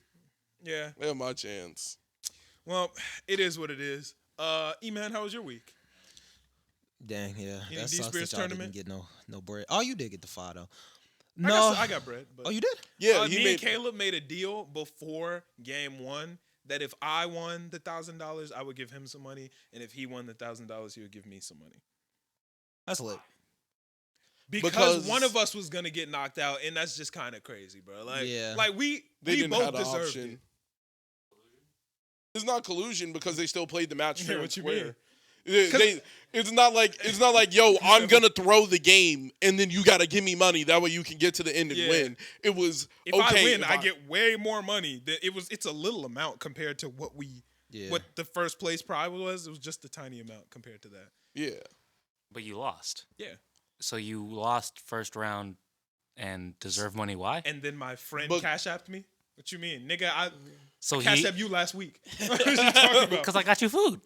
Yeah. I had my chance. Well, it is what it is. Eman, how was your week? Dang, yeah. Any That D sucks Spears that y'all tournament? didn't get no bread. Oh, you did get the FA though. I No. got bread. But, Oh, you did? Yeah, me and Caleb made a deal before game 1 that if I won the $1,000, I would give him some money, and if he won the $1,000, he would give me some money. That's lit. Because one of us was gonna get knocked out, and that's just kind of crazy, bro. Like, Yeah. like we didn't both have the deserved option. it. It's not collusion because they still played the match Yeah, fair what and you square. mean? It's not like yo, I'm gonna throw the game and then you gotta give me money that way you can get to the end and Yeah. win. It was If okay. I win, I get way more money. It's a little amount compared to what the first place prize was. It was just a tiny amount compared to that. yeah. But you lost. Yeah. So you lost first round and deserve money. Why? And then my friend But- cash apped me. What you mean, nigga? I So cash he apped you last week. What are you talking about? because I got you food.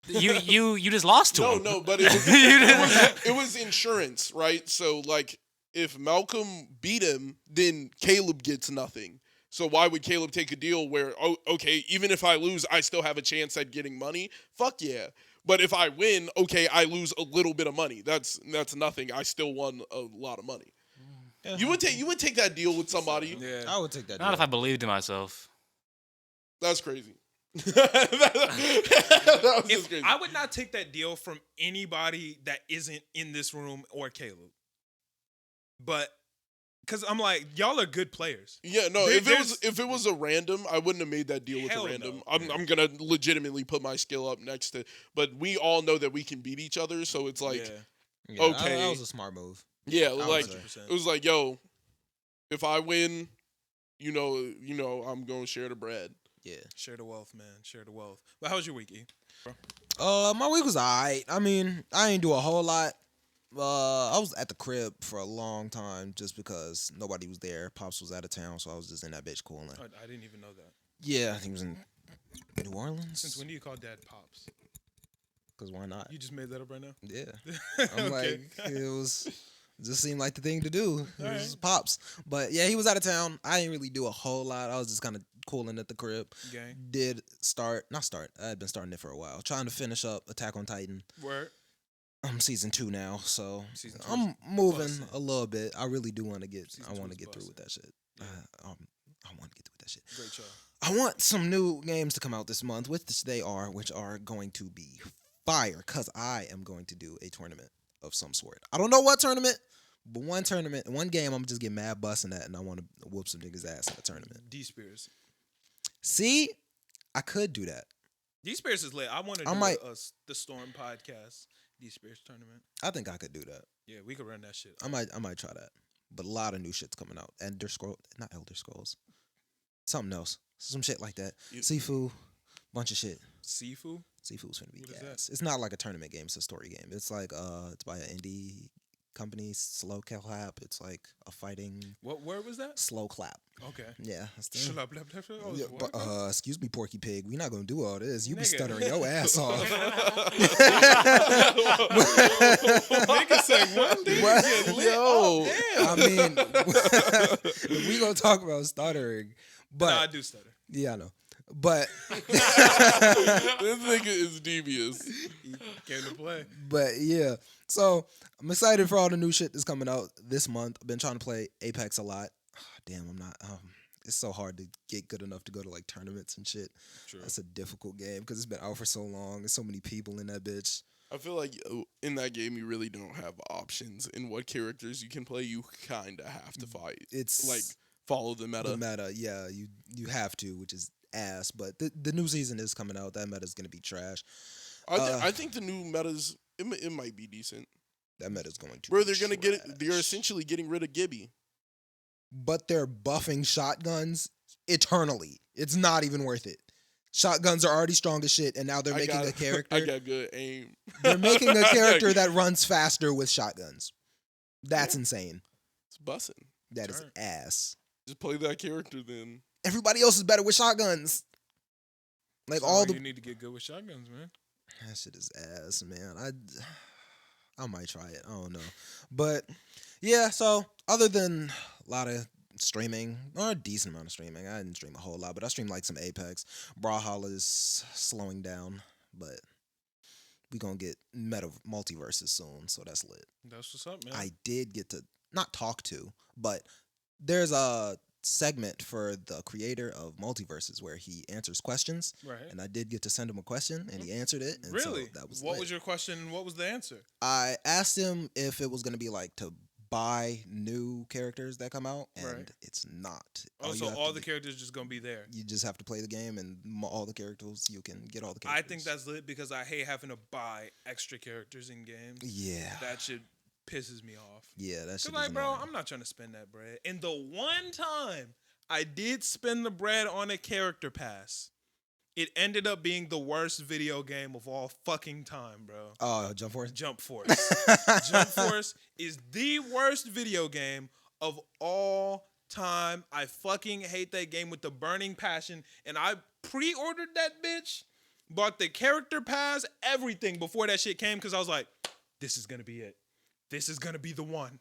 You just lost to him. No, but it was insurance, right? So like if Malcolm beat him, then Caleb gets nothing. So why would Caleb take a deal where okay, even if I lose, I still have a chance at getting money? Fuck yeah. But if I win, okay, I lose a little bit of money. That's nothing. I still won a lot of money. You would take that deal with somebody. Yeah. I would take that. Not if I believed in myself. That's crazy. that was just crazy. I would not take that deal from anybody that isn't in this room or Caleb. But because I'm like, y'all are good players. Yeah, no. There- If it was a random, I wouldn't have made that deal with Hell a random. no. I'm gonna legitimately put my skill up next to. But we all know that we can beat each other, so it's like, Yeah, okay. that was a smart move. yeah, would like say. it was like, yo, if I win, you know, I'm gonna share the bread. Yeah. Share the wealth, man. Share the wealth. But how was your week, E? My week was alright. I mean, I ain't do a whole lot. I was at the crib for a long time just because nobody was there. Pops was out of town, so I was just in that bitch cooling. I didn't even know that. Yeah, I think it was in New Orleans. Since when do you call dad Pops? Because why not? You just made that up right now? Yeah. I'm Okay. like, it just seemed like the thing to do. It was Alright. Pops. But yeah, he was out of town. I didn't really do a whole lot. I was just kind of cooling at the crib. Gang. I had been starting it for a while. Trying to finish up Attack on Titan. Word. I'm season 2 now, so Season 2 I'm is moving bussin'. a little bit. I really do want to get. Season I 2 want to is get through bussin'. with that shit. Yeah. I want to get through with that shit. Great show. I want some new games to come out this month, which are going to be fire, because I am going to do a tournament of some sort. I don't know what tournament, but one game I'm just getting mad busting at, and I want to whoop some niggas' ass in a tournament. D Spears. See, I could do that. D Spears is lit. I want to do the Storm podcast D Spears tournament. I think I could do that. Yeah, we could run that shit. I might try that. But a lot of new shit's coming out. Not Elder Scrolls. Something else. Some shit like that. Sifu, bunch of shit. Sifu? Sifu's finna be What is gas. It's not like a tournament game, it's a story game. It's like it's by an indie company, Slow Clap. It's like a fighting What word was that? slow clap. Okay. Yeah. That's the Blah, blah, blah, blah. yeah, What? but, excuse me, Porky Pig. We not gonna do all this. You be Nigga. stuttering your ass off. Nigga said one day. What? Get lit. Yo. Oh, damn. I mean, we gonna talk about stuttering, but Nah, I do stutter. yeah, I know. But This nigga is devious. He came to play. but yeah, so I'm excited for all the new shit that's coming out this month. I've been trying to play Apex a lot. Damn, I'm not. It's so hard to get good enough to go to like tournaments and shit. True. That's a difficult game because it's been out for so long. There's so many people in that bitch. I feel like in that game you really don't have options in what characters you can play. You kind of have to fight. It's like follow the meta. The meta, yeah, you have to, which is ass. But the new season is coming out. That meta's gonna be trash. I think the new metas it might be decent. That meta's going to. Bro, be they're gonna get it. They're trash. essentially getting rid of Gibby. But they're buffing shotguns eternally. It's not even worth it. Shotguns are already strong as shit, and now they're making a character. I got good aim. They're making a character that runs faster with shotguns. That's insane. It's bussin'. That is ass. Just play that character then. Everybody else is better with shotguns. Like you need to get good with shotguns, man. That shit is ass, man. I might try it. I don't know. But yeah, so other than a lot of streaming, or a decent amount of streaming, I didn't stream a whole lot, but I streamed like some Apex. Brawlhalla is slowing down, but we gonna get multiverses soon, so that's lit. That's what's up, man. I did get to not talk to, but there's a segment for the creator of Multiverses where he answers questions. Right. And I did get to send him a question and he answered it. And really? So that was what lit. was your question and what was the answer? I asked him if it was going to be like to buy new characters that come out, and it's not. Oh, so all the characters just going to be there. You just have to play the game, and all the characters, you can get all the characters. I think that's lit because I hate having to buy extra characters in games. Yeah. That shit pisses me off. Yeah, that shit. Like, bro, I'm not trying to spend that bread. And the one time I did spend the bread on a character pass, it ended up being the worst video game of all fucking time, bro. Oh, Jump Force? Jump Force. Jump Force is the worst video game of all time. I fucking hate that game with the burning passion. And I pre-ordered that bitch, bought the character pass, everything before that shit came because I was like, this is going to be it. This is going to be the one.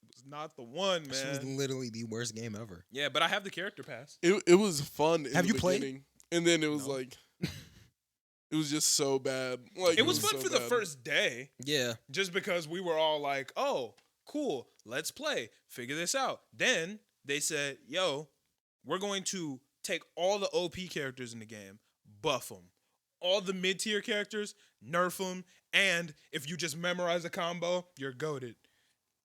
It was not the one, man. This was literally the worst game ever. Yeah, but I have the character pass. It was fun in Have the you played? beginning. And then it was like, it was just so bad. Like It was fun so for the bad. first day. Yeah. Just because we were all like, oh, cool, let's play, figure this out. Then they said, yo, we're going to take all the OP characters in the game, buff them. All the mid-tier characters, nerf them. And if you just memorize a combo, you're goated.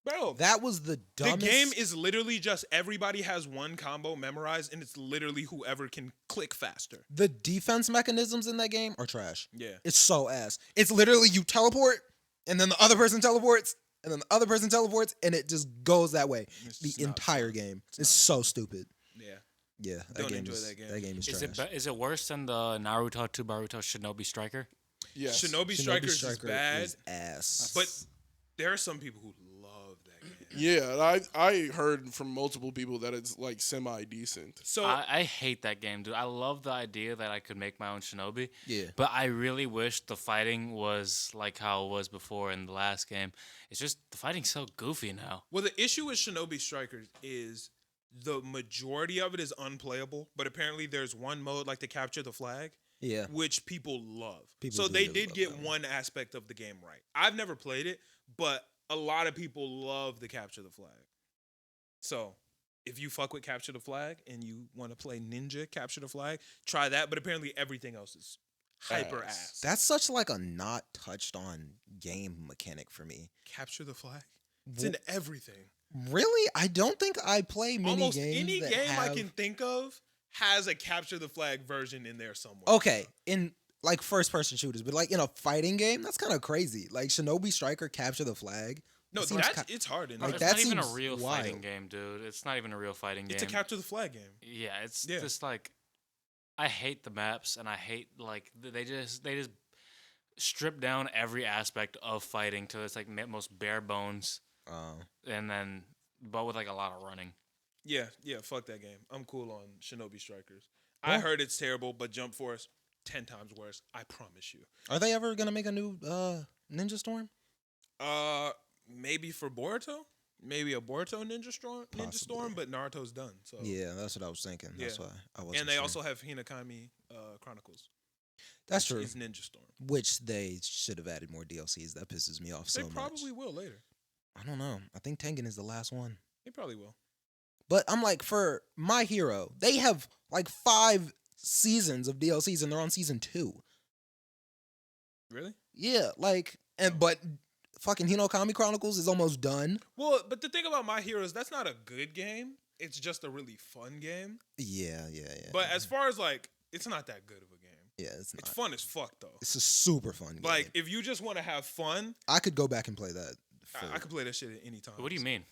Bro, that was the dumbest. The game is literally just everybody has one combo memorized, and it's literally whoever can click faster. The defense mechanisms in that game are trash. Yeah. It's so ass. It's literally you teleport, and then the other person teleports, and then the other person teleports, and it just goes that way. The entire game. It's so stupid. Yeah. Yeah. Don't enjoy that game. That game is trash. Is it worse than the Naruto to Boruto Shinobi Striker? Yes. Shinobi Strikers is bad. Is ass. But there are some people who love that game. Yeah, I heard from multiple people that it's like semi-decent. So I hate that game, dude. I love the idea that I could make my own Shinobi. Yeah. But I really wish the fighting was like how it was before in the last game. It's just the fighting's so goofy now. Well, the issue with Shinobi Strikers is the majority of it is unplayable, but apparently there's one mode like to capture the flag. Yeah. Which people love. People so do they really did love get that one. one aspect of the game right. I've never played it, but a lot of people love the capture the flag. So if you fuck with capture the flag and you want to play ninja capture the flag, try that. But apparently everything else is hyper ass. That's such like a not touched on game mechanic for me. Capture the flag. It's in everything. Really? I don't think I play mini Almost games. any that game I have... can think of has a capture the flag version in there somewhere. Okay, in like first person shooters, but like in a fighting game, that's kind of crazy. Like Shinobi Striker capture the flag. No, it's hard in like, there. It's that not even a seems real wild. fighting game, dude. It's not even a real fighting game. It's a capture the flag game. Yeah, it's just like I hate the maps and I hate like they just strip down every aspect of fighting to its like most bare bones. And then but with like a lot of running. Yeah, fuck that game. I'm cool on Shinobi Strikers. I heard it's terrible, but Jump Force 10 times worse. I promise you. Are they ever gonna make a new Ninja Storm? Maybe for Boruto. Maybe a Boruto Ninja Storm, but Naruto's done. So yeah, that's what I was thinking. That's why I wasn't. And they sure. also have Hinakami Chronicles. That's true. It's Ninja Storm, which they should have added more DLCs. That pisses me off so much. They probably will later. I don't know. I think Tengen is the last one. They probably will. But I'm like, for My Hero, they have like 5 seasons of DLCs and they're on season 2. Really? Yeah, like, but fucking Hinokami Chronicles is almost done. Well, but the thing about My Hero is that's not a good game. It's just a really fun game. Yeah. But as far as like, it's not that good of a game. Yeah, it's not. It's fun as fuck though. It's a super fun game. Like, if you just want to have fun, I could go back and play that. I could play that shit at any time. What do you mean?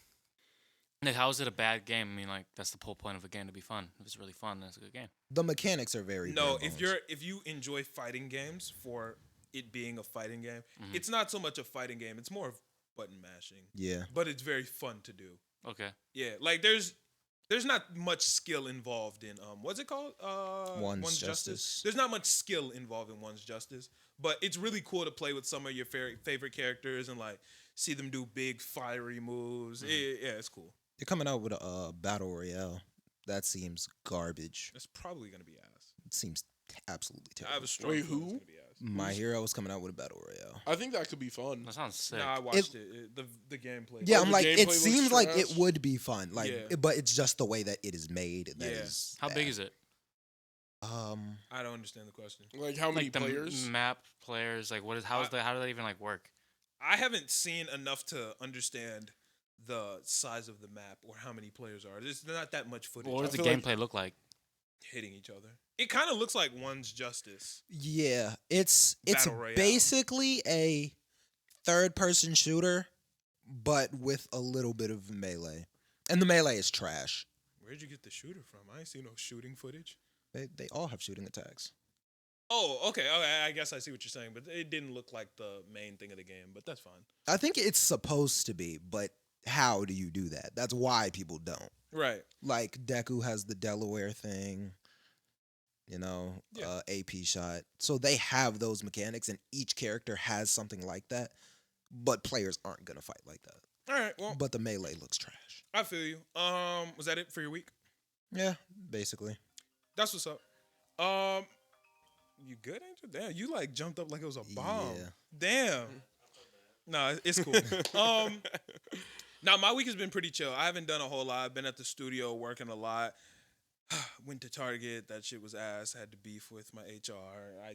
Like, how is it a bad game? I mean, like, that's the whole point of a game to be fun. If it's really fun, then it's a good game. The mechanics are very No, bare bones. if you enjoy fighting games for it being a fighting game, it's not so much a fighting game. It's more of button mashing. Yeah. But it's very fun to do. Okay. Yeah, like there's not much skill involved in what's it called? One's Justice. There's not much skill involved in One's Justice, but it's really cool to play with some of your favorite characters and like see them do big fiery moves. Yeah, it's cool. They're coming out with a battle royale. That seems garbage. It's probably gonna be ass. It seems absolutely I have terrible. a strong Wait, feeling who? it's gonna be ass. My Hero is coming out with a battle royale. I think that could be fun. That sounds sick. Nah, I watched it. The gameplay. Yeah, Oh, I'm the like, gameplay it looks seems like it trash? would be fun. Like, Yeah. but it's just the way that it is made. That Yeah. is How big is it? I don't understand the question. Like how many Like the players? map players. Like, how does that even like work? I haven't seen enough to understand the size of the map or how many players are. There's not that much footage. What does the feel like- gameplay look like? Hitting each other. It kind of looks like One's Justice. Yeah, it's Battle Royale. basically a third-person shooter, but with a little bit of melee, and the melee is trash. Where'd you get the shooter from? I ain't seen no shooting footage. They all have shooting attacks. Oh, okay. I guess I see what you're saying, but it didn't look like the main thing of the game. But that's fine. I think it's supposed to be, but how do you do that? That's why people don't. Right. Like Deku has the Delaware thing, Yeah. AP shot. So they have those mechanics, and each character has something like that. But players aren't gonna fight like that. All right. Well, But the melee looks trash. I feel you. Was that it for your week? Yeah, basically. That's what's up. You good, Angel? Damn, you like jumped up like it was a bomb. Yeah. Damn. Nah, it's cool. Now my week has been pretty chill. I haven't done a whole lot. I've been at the studio working a lot. Went to Target. That shit was ass. Had to beef with my HR. I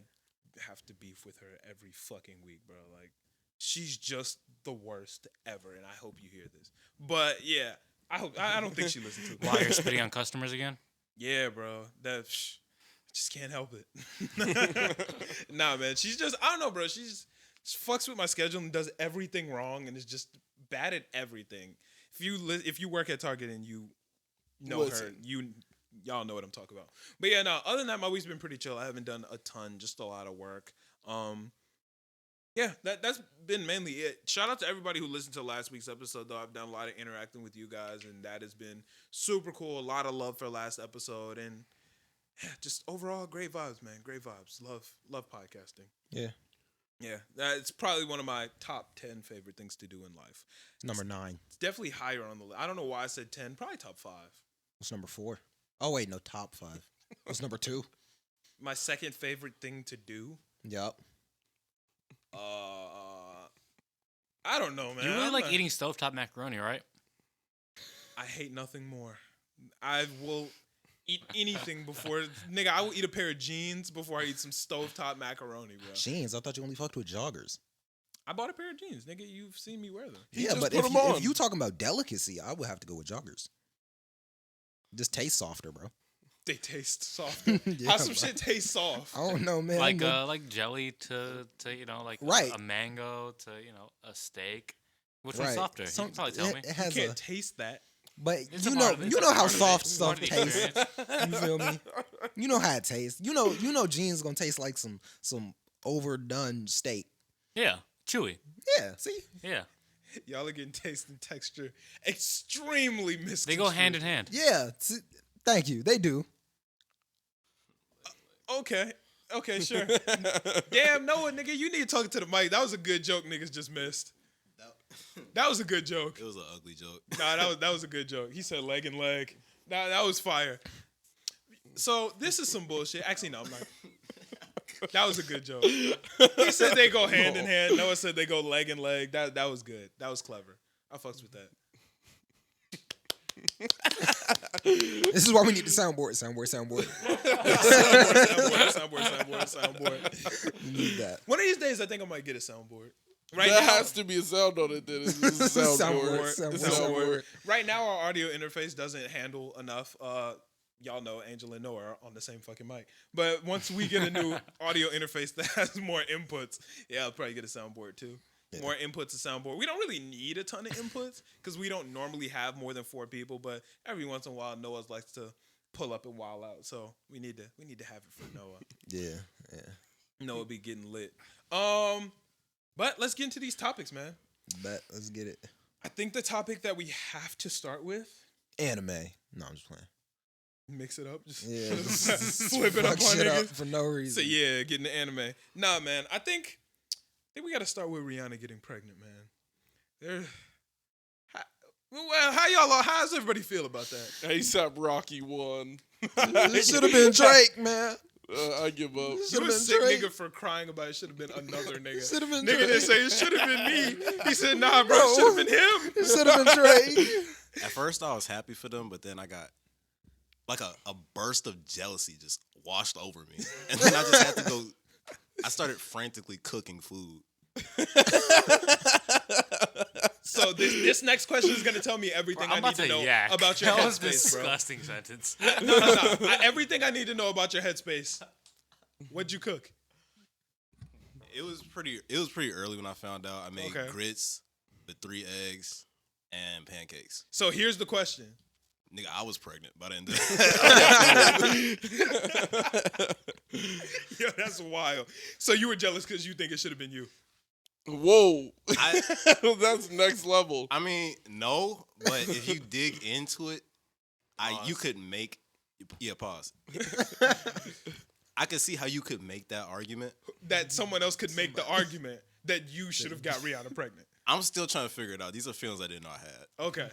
have to beef with her every fucking week, bro. Like, she's just the worst ever, and I hope you hear this. But yeah, I don't think she listens to it. Why you're spitting on customers again? Yeah, bro. That just can't help it. Nah, man. She's just, I don't know, bro. She fucks with my schedule and does everything wrong and is just bad at everything. If you work at Target and you know her, y'all know what I'm talking about. But yeah, no. Other than that, my week's been pretty chill. I haven't done a ton, just a lot of work. Yeah, that's been mainly it. Shout out to everybody who listened to last week's episode, though. I've done a lot of interacting with you guys, and that has been super cool. A lot of love for last episode, and yeah, just overall great vibes, man. Great vibes. Love podcasting. Yeah. Yeah, that's probably one of my top 10 favorite things to do in life. Number 9. It's definitely higher on the list. I don't know why I said 10. Probably top 5. What's number 4? Oh wait, no, top 5. What's number 2? My second favorite thing to do. Yep. I don't know, man. You really like eating stovetop macaroni, right? I hate nothing more. I will eat anything before, nigga. I will eat a pair of jeans before I eat some stovetop macaroni, bro. Jeans. I thought you only fucked with joggers. I bought a pair of jeans, nigga. You've seen me wear them. Yeah, just but put 'em on. if you talking about delicacy, I would have to go with joggers. Just taste softer, bro. They taste soft. How some bro. shit tastes soft? I don't know, man. Like jelly to like Right. a mango to a steak. Which Right. one's softer? You can probably tell me. It You has can't taste that. but It's a you part know, of it. you It's know a how part of it. soft It's stuff part of the tastes. experience. You feel me? You know how it tastes. You know, jeans gonna taste like some overdone steak. Yeah, chewy. Yeah, see, Yeah, Y'all are getting taste and texture extremely misconstrued. they go hand in hand. yeah. Thank you. They do. Okay, sure. Damn, Noah, nigga, you need to talk to the mic. That was a good joke niggas just missed. That was a good joke. It was an ugly joke. Nah, that was a good joke. He said leg and leg. Nah, that was fire. So this is some bullshit. Actually, no, I'm not. That was a good joke. He said they go hand in hand. Noah said they go leg and leg. That was good. That was clever. I fucks with that. This is why we need the soundboard. Soundboard. We need that. One of these days, I think I might get a soundboard. Right There now, has to be a sound on it. Then it's just a soundboard. Soundboard. Right now, our audio interface doesn't handle enough. Y'all know Angel and Noah are on the same fucking mic. But once we get a new audio interface that has more inputs, yeah, I'll probably get a soundboard too. more inputs to soundboard. We don't really need a ton of inputs because we don't normally have more than 4 people. But every once in a while, Noah likes to pull up and wild out. So we need to have it for Noah. Yeah. Noah be getting lit. But let's get into these topics, man. Let's get it. I think the topic that we have to start with, Anime. No, I'm just playing. mix it up, just flip it up on niggas for no reason. So yeah, getting the anime. Nah, man, I think we got to start with Rhianna getting pregnant, man. How does everybody feel about that? ASAP Rocky won. It should have been Drake, man. I give up. You a sick nigga for crying about it. Should have been another nigga. Should have been Nigga Drake. didn't say it should have been me. He said, nah, bro, it should have been him. It should have been Drake. At first, I was happy for them, but then I got like a burst of jealousy just washed over me. And then I just had to go. I started frantically cooking food. So this next question is gonna tell me everything I need to know about your headspace, headspace, bro. Disgusting sentence. No. Everything I need to know about your headspace. What'd you cook? It was pretty early when I found out. I made grits with 3 eggs and pancakes. So here's the question. Nigga, I was pregnant by the end of Yo, that's wild. So you were jealous because you think it should have been you. Whoa. That's next level. I mean, no, but if you dig into it, you could make... Yeah, pause. I could see how you could make that argument. That someone else could make the argument that you should have got Rhianna pregnant. I'm still trying to figure it out. These are feelings I didn't know I had. Okay.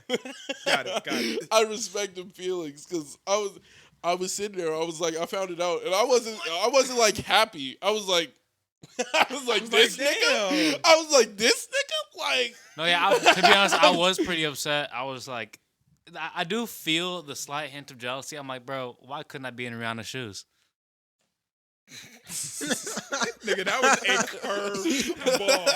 Got it. I respect the feelings because I was sitting there. I was like, I found it out, and I wasn't like happy. I was like, this nigga. I was like, this nigga. Like, no, yeah. To be honest, I was pretty upset. I was like, I do feel the slight hint of jealousy. I'm like, bro, why couldn't I be in Rihanna's shoes? Nigga, that was a curved ball.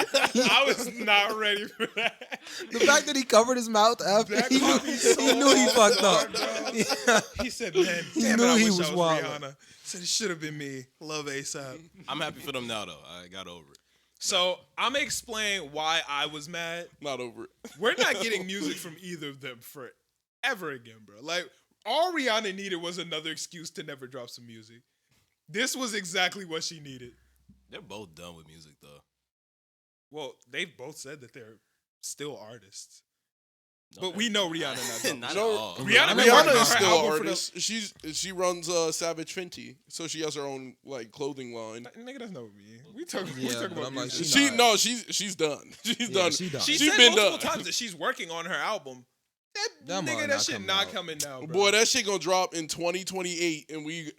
I was not ready for that. The fact that he covered his mouth after he knew he fucked up. Yeah. He said, "Man, damn knew it, I he wish was I was wild. Rihanna." Said it should have been me. Love ASAP. I'm happy for them now, though. I got over it. So I'm gonna explain why I was mad. not over it. We're not getting music from either of them forever again, bro. Like all Rihanna needed was another excuse to never drop some music. This was exactly what she needed. They're both done with music, though. Well, they've both said that they're still artists. But we know Rihanna Not not. at all. Rihanna is still an artist. She runs Savage Fenty, so she has her own like clothing line. Nigga, that's not what we mean. We talking about I'm like, music. She's done. She's Yeah, done. she done. She She's said been multiple done. times that she's working on her album. That Nigga, mother that shit not out. coming now, bro. Boy, that shit gonna drop in 2028, and we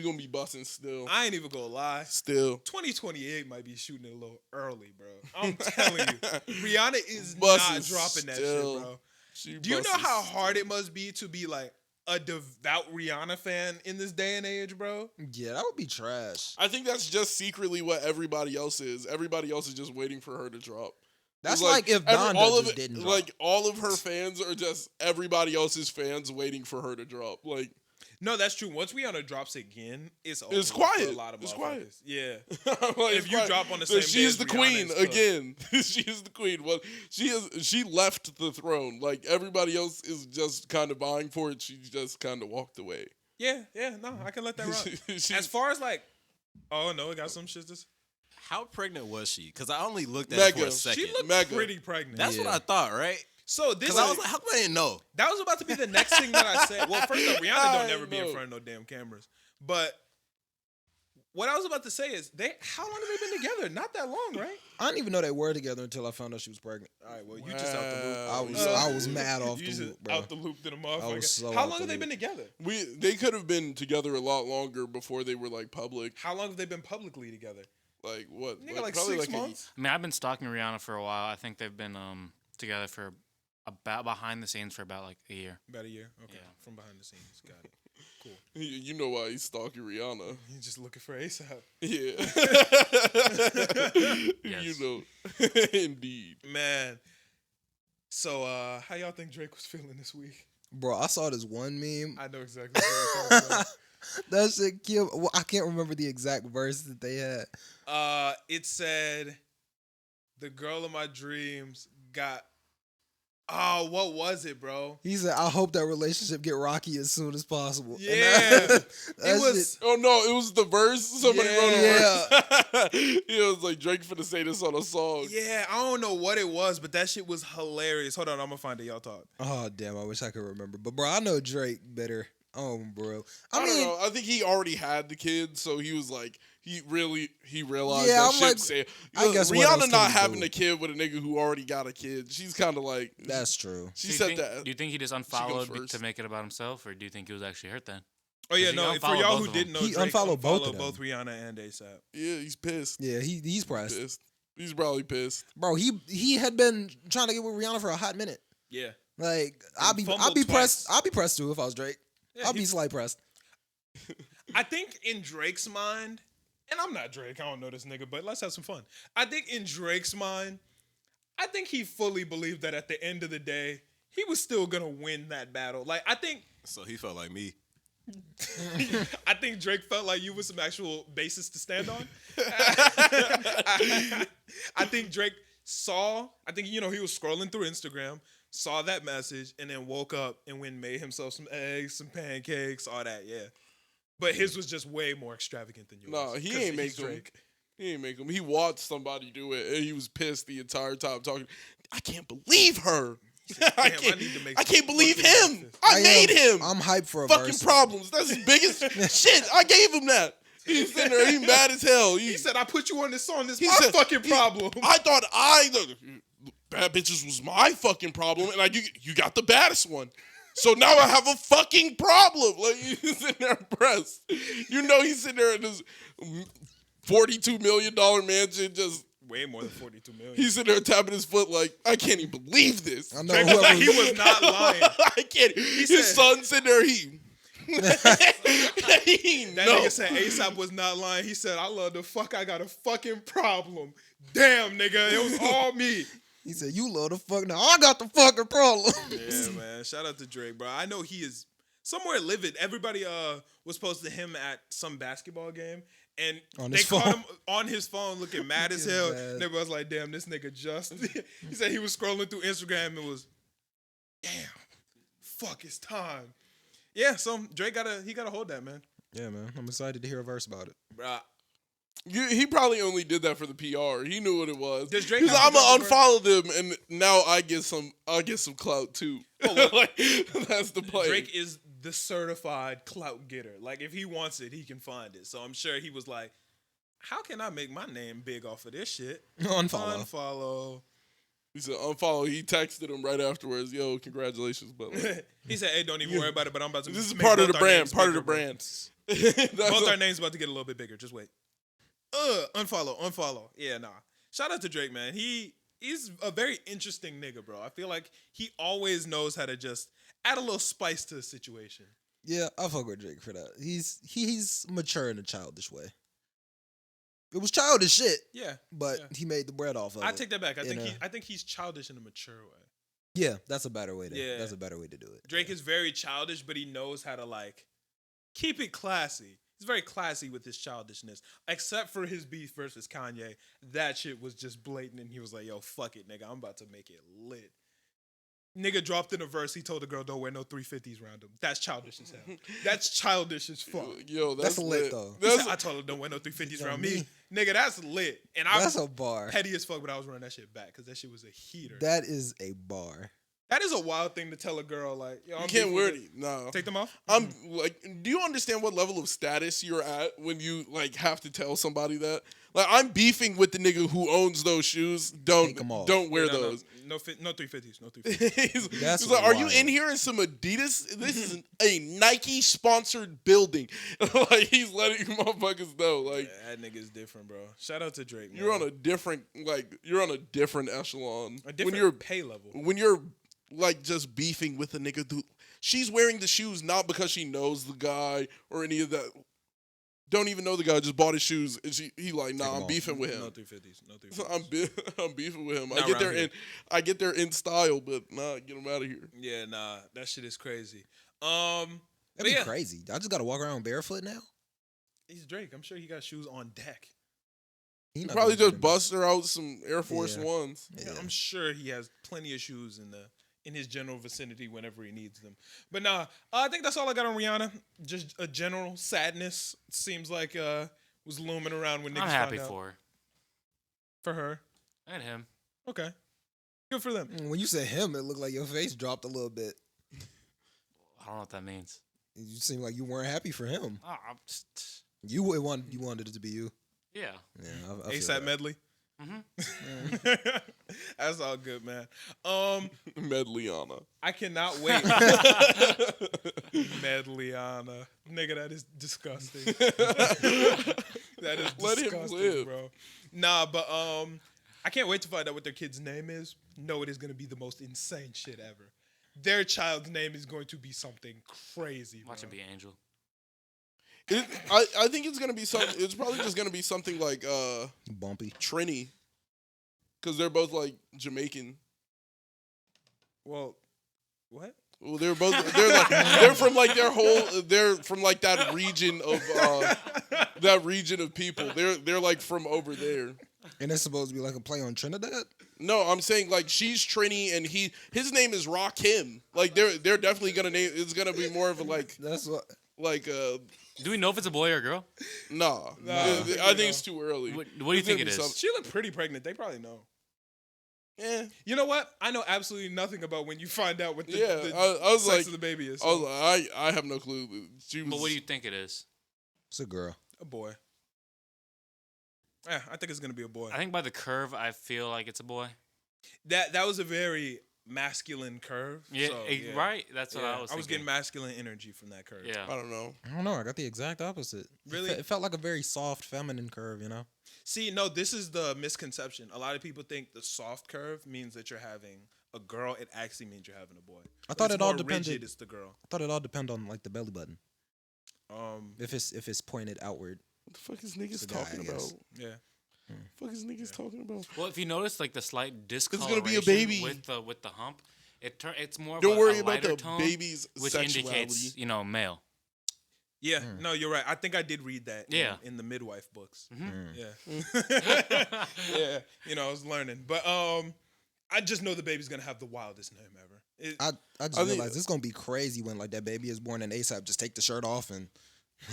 gonna be busting still. I ain't even gonna lie. Still. 2028 might be shooting it a little early, bro. I'm telling you. Rihanna is Bussin' not dropping that still. shit, bro. She Do you know busting how hard it must be to be like a devout Rihanna fan in this day and age, bro? Yeah, that would be trash. I think that's just secretly what everybody else is. Everybody else is just waiting for her to drop. That's It's like if Donda all of just it, didn't drop. like all of her fans are just everybody else's fans waiting for her to drop. Like No, that's true. Once Rihanna drops again, it's over It's for quiet. a lot of It's motherfuckers. quiet. Yeah. like, If you drop on the so same day she's as the Rihanna, queen it's cooked. again. She is the queen. Well, she left the throne. Like everybody else is just kind of vying for it. She just kind of walked away. Yeah, no, I can let that run. She- As far as like, oh no, it got some shit. How pregnant was she? Because I only looked at it for Mega. a second. She looked Mega. pretty pregnant. That's what I thought, right? So this Because I was like, how come I didn't know? that was about to be the next thing that I said. Well, first up, Rihanna I don't never be in know. front of no damn cameras. But what I was about to say is how long have they been together? Not that long, right? I didn't even know they were together until I found out she was pregnant. All right, well, you just out the loop. I was mad off You the just loop, bro. out the loop to the motherfucker. was so How out long the have they loop. been together? They could have been together a lot longer before they were like public. How long have they been publicly together? Like what? Nigga, like probably 6 months? I mean, I've been stalking Rihanna for a while. I think they've been together for about behind the scenes for about like a year. About a year. Okay, Yeah. from behind the scenes. Got it. Cool. You know why he's stalking Rihanna? He's just looking for ASAP. Yeah. Yes. You know. Indeed. Man. So, how y'all think Drake was feeling this week? Bro, I saw this one meme. I know exactly what you're talking about. That shit killed. Well, I can't remember the exact verse that they had. It said, the girl of my dreams got. Oh, what was it, bro? He said, "I hope that relationship get rocky as soon as possible." Yeah, it was. Shit, Oh no, it was the verse. Somebody wrote a verse. yeah. It was like Drake finna say this on a song. Yeah, I don't know what it was, but that shit was hilarious. Hold on, I'm gonna find it. Y'all talk. Oh damn, I wish I could remember. But bro, I know Drake better. Oh, bro. I mean, don't know. I think he already had the kid, so he was like, he realized Yeah, that I'm shit. like, Say, I guess what else Rihanna can not he having do? a kid with a nigga who already got a kid. She's kind of like That's true. She Do you said think- that. Do you think he just goes unfollowed first. to make it about himself, or do you think he was actually hurt then? Oh yeah, He no. For unfollowed y'all both who of didn't them. know, He Drake unfollowed both of both them. Rihanna and ASAP. Yeah, he's pissed. Yeah, he's pressed. Pissed. He's probably pissed. Bro, he had been trying to get with Rihanna for a hot minute. Yeah, Like I'd be fumbled pressed. twice. I'd be pressed too if I was Drake. Yeah, I'd be slight pressed. I think in Drake's mind, and I'm not Drake, I don't know this nigga, but let's have some fun. I think in Drake's mind, I think he fully believed that at the end of the day, he was still gonna win that battle. Like I think So he felt like me. I think Drake felt like you with some actual basis to stand on. I think Drake saw, I think, he was scrolling through Instagram, saw that message, and then woke up and went and made himself some eggs, some pancakes, all that, yeah. But his was just way more extravagant than yours. No, he 'cause ain't make he's them. Drake. He ain't make him. He watched somebody do it, and he was pissed the entire time talking. I can't believe her. I Damn, can't. need to make I can't some believe fucking him. breakfast. I made him. I'm hyped for a fucking verse. problems. That's his biggest shit. I gave him that. He's sitting there. He mad as hell. He said, I put you on this song. This He my said- fucking he- problem. I thought bad bitches was my fucking problem, and you got the baddest one. So now I have a fucking problem. Like he's sitting there impressed. He's sitting there in his $42 million mansion, just Way more than 42 million. he's sitting there tapping his foot like, I can't even believe this. I know Drake was whoever, like, he was not lying. I can't. His said- son's sitting there. He That nigga said ASAP was not lying. He said, I love the fuck. I got a fucking problem. Damn, nigga. It was all me. he said, "You love the fuck." Now I got the fucking problem. Yeah, man. Shout out to Drake, bro. I know he is somewhere livid. Everybody was posting him at some basketball game. And On they his caught phone. him on his phone looking mad as Looking hell. bad. And everybody was like, damn, this nigga just. He said he was scrolling through Instagram and was, damn, fuck, it's time. Yeah, so Drake gotta hold that, man. Yeah, man. I'm excited to hear a verse about it. Bruh. He probably only did that for the PR. He knew what it was. Does Drake He's like, have I'm to gonna unfollow them, and now I'll get some clout too. Like, that's the play. Drake is the certified clout getter. Like, if he wants it, he can find it. So I'm sure he was like, how can I make my name big off of this shit? Unfollow. He said unfollow. He texted him right afterwards. Yo, congratulations, but like, He said, hey, don't even worry about it, but I'm about to this is make part of both the our brand. names Part of the bigger, bro. brand. Both That's our names about to get a little bit bigger. Just wait. Unfollow. Yeah, nah. Shout out to Drake, man. He's a very interesting nigga, bro. I feel like he always knows how to just add a little spice to the situation. Yeah, I fuck with Drake for that. He's mature in a childish way. It was childish shit, Yeah, but yeah. he made the bread off of I it. take that back. I in think he's childish in a mature way. Yeah, that's a better way to. Yeah. That's a better way to do it. Drake is very childish, but he knows how to like keep it classy. He's very classy with his childishness, except for his beef versus Kanye. That shit was just blatant, and he was like, "Yo, fuck it, nigga, I'm about to make it lit." Nigga dropped in a verse. He told the girl, "Don't wear no 350s around him." That's childish as hell. That's childish as fuck. Yo, That's lit, though. He said, I told her, "Don't wear no 350s around me." Nigga, that's lit. And I That's was a bar. petty as fuck, but I was running that shit back because that shit was a heater. That is a bar. That is a wild thing to tell a girl, like, yo, you I'm can't beefing wear with it. No. Take them off? I'm like, do you understand what level of status you're at when you like have to tell somebody that? Like, I'm beefing with the nigga who owns those shoes. Take 'em off. Don't wear No, those. No 350s. No 350s. he's like, are you in here in some Adidas? This is a Nike sponsored building. Like, he's letting motherfuckers know. Like, That nigga's different, bro. Shout out to Drake, man. you're on a different echelon. A different when you're pay level. when you're like just beefing with a nigga who she's wearing the shoes not because she knows the guy or any of that. Don't even know the guy, just bought his shoes and he like, nah, Take 'em I'm off. beefing with him. No 350s. No 350s. I'm beefing with him. Not I get around there here. I get there in style, but nah, get him out of here. Yeah, nah. That shit is crazy. That'd But be yeah, crazy. I just gotta walk around barefoot now. he's Drake. I'm sure he got shoes on deck. He He not probably gonna just get him. bust her out some Air Force Yeah. Ones. Yeah, I'm sure he has plenty of shoes in his general vicinity whenever he needs them. But nah, I think that's all I got on Rihanna. Just a general sadness. Seems like was looming around when niggas I'm happy found out. for her. For her. And him. Okay. Good for them. When you said him, it looked like your face dropped a little bit. I don't know what that means. You seemed like you weren't happy for him. I'm just, You wanted it to be you. yeah. Yeah, I feel ASAP that. medley. Mm-hmm. That's all good, man. Medliana. I cannot wait. Medliana. Nigga, that is disgusting. That is Let him disgusting, live. bro. Nah, but I can't wait to find out what their kid's name is. No, it is going to be the most insane shit ever. Their child's name is going to be something crazy, bro. Watch it be Angel. I think it's gonna be something. It's probably just gonna be something like Bumpy. Trini, because they're both like Jamaican. Well, what? Well, they're from like their whole. They're from like that region of people. They're like from over there. And it's supposed to be like a play on Trinidad? No, I'm saying like she's Trini and his name is Rakim. Like they're definitely gonna name. It's gonna be more of a like That's what. Do we know if it's a boy or a girl? Nah. I think it's too early. What do you think it is? She looked pretty pregnant. They probably know. Yeah. You know what? I know absolutely nothing about when you find out what the, I was sex like, of the baby is. I was like, I have no clue. She was, But what do you think it is? It's a girl. A boy. Yeah, I think it's gonna be a boy. I think by the curve, I feel like it's a boy. That was a very masculine curve. Yeah, so, right? That's what Yeah, I was I was thinking. getting masculine energy from that curve. Yeah. I don't know. I don't know. I got the exact opposite. Really? It felt like a very soft, feminine curve, you know? See, no, this is the misconception. A lot of people think the soft curve means that you're having a girl. It actually means you're having a boy. I thought it all more depended. rigid, it's the girl. I thought it all depended on like the belly button. If it's pointed outward. What the fuck is It's niggas a guy, talking I about? guess. Yeah. Fuck is niggas talking about? Well, if you notice, like the slight discoloration gonna be a baby. with the hump, it's more. Don't of worry a about lighter the tone, baby's which sexuality. indicates male. Yeah, no, you're right. I think I did read that in the midwife books. Yeah. Yeah. I was learning. But I just know the baby's gonna have the wildest name ever. I just realized it's gonna be crazy when like that baby is born and ASAP just take the shirt off and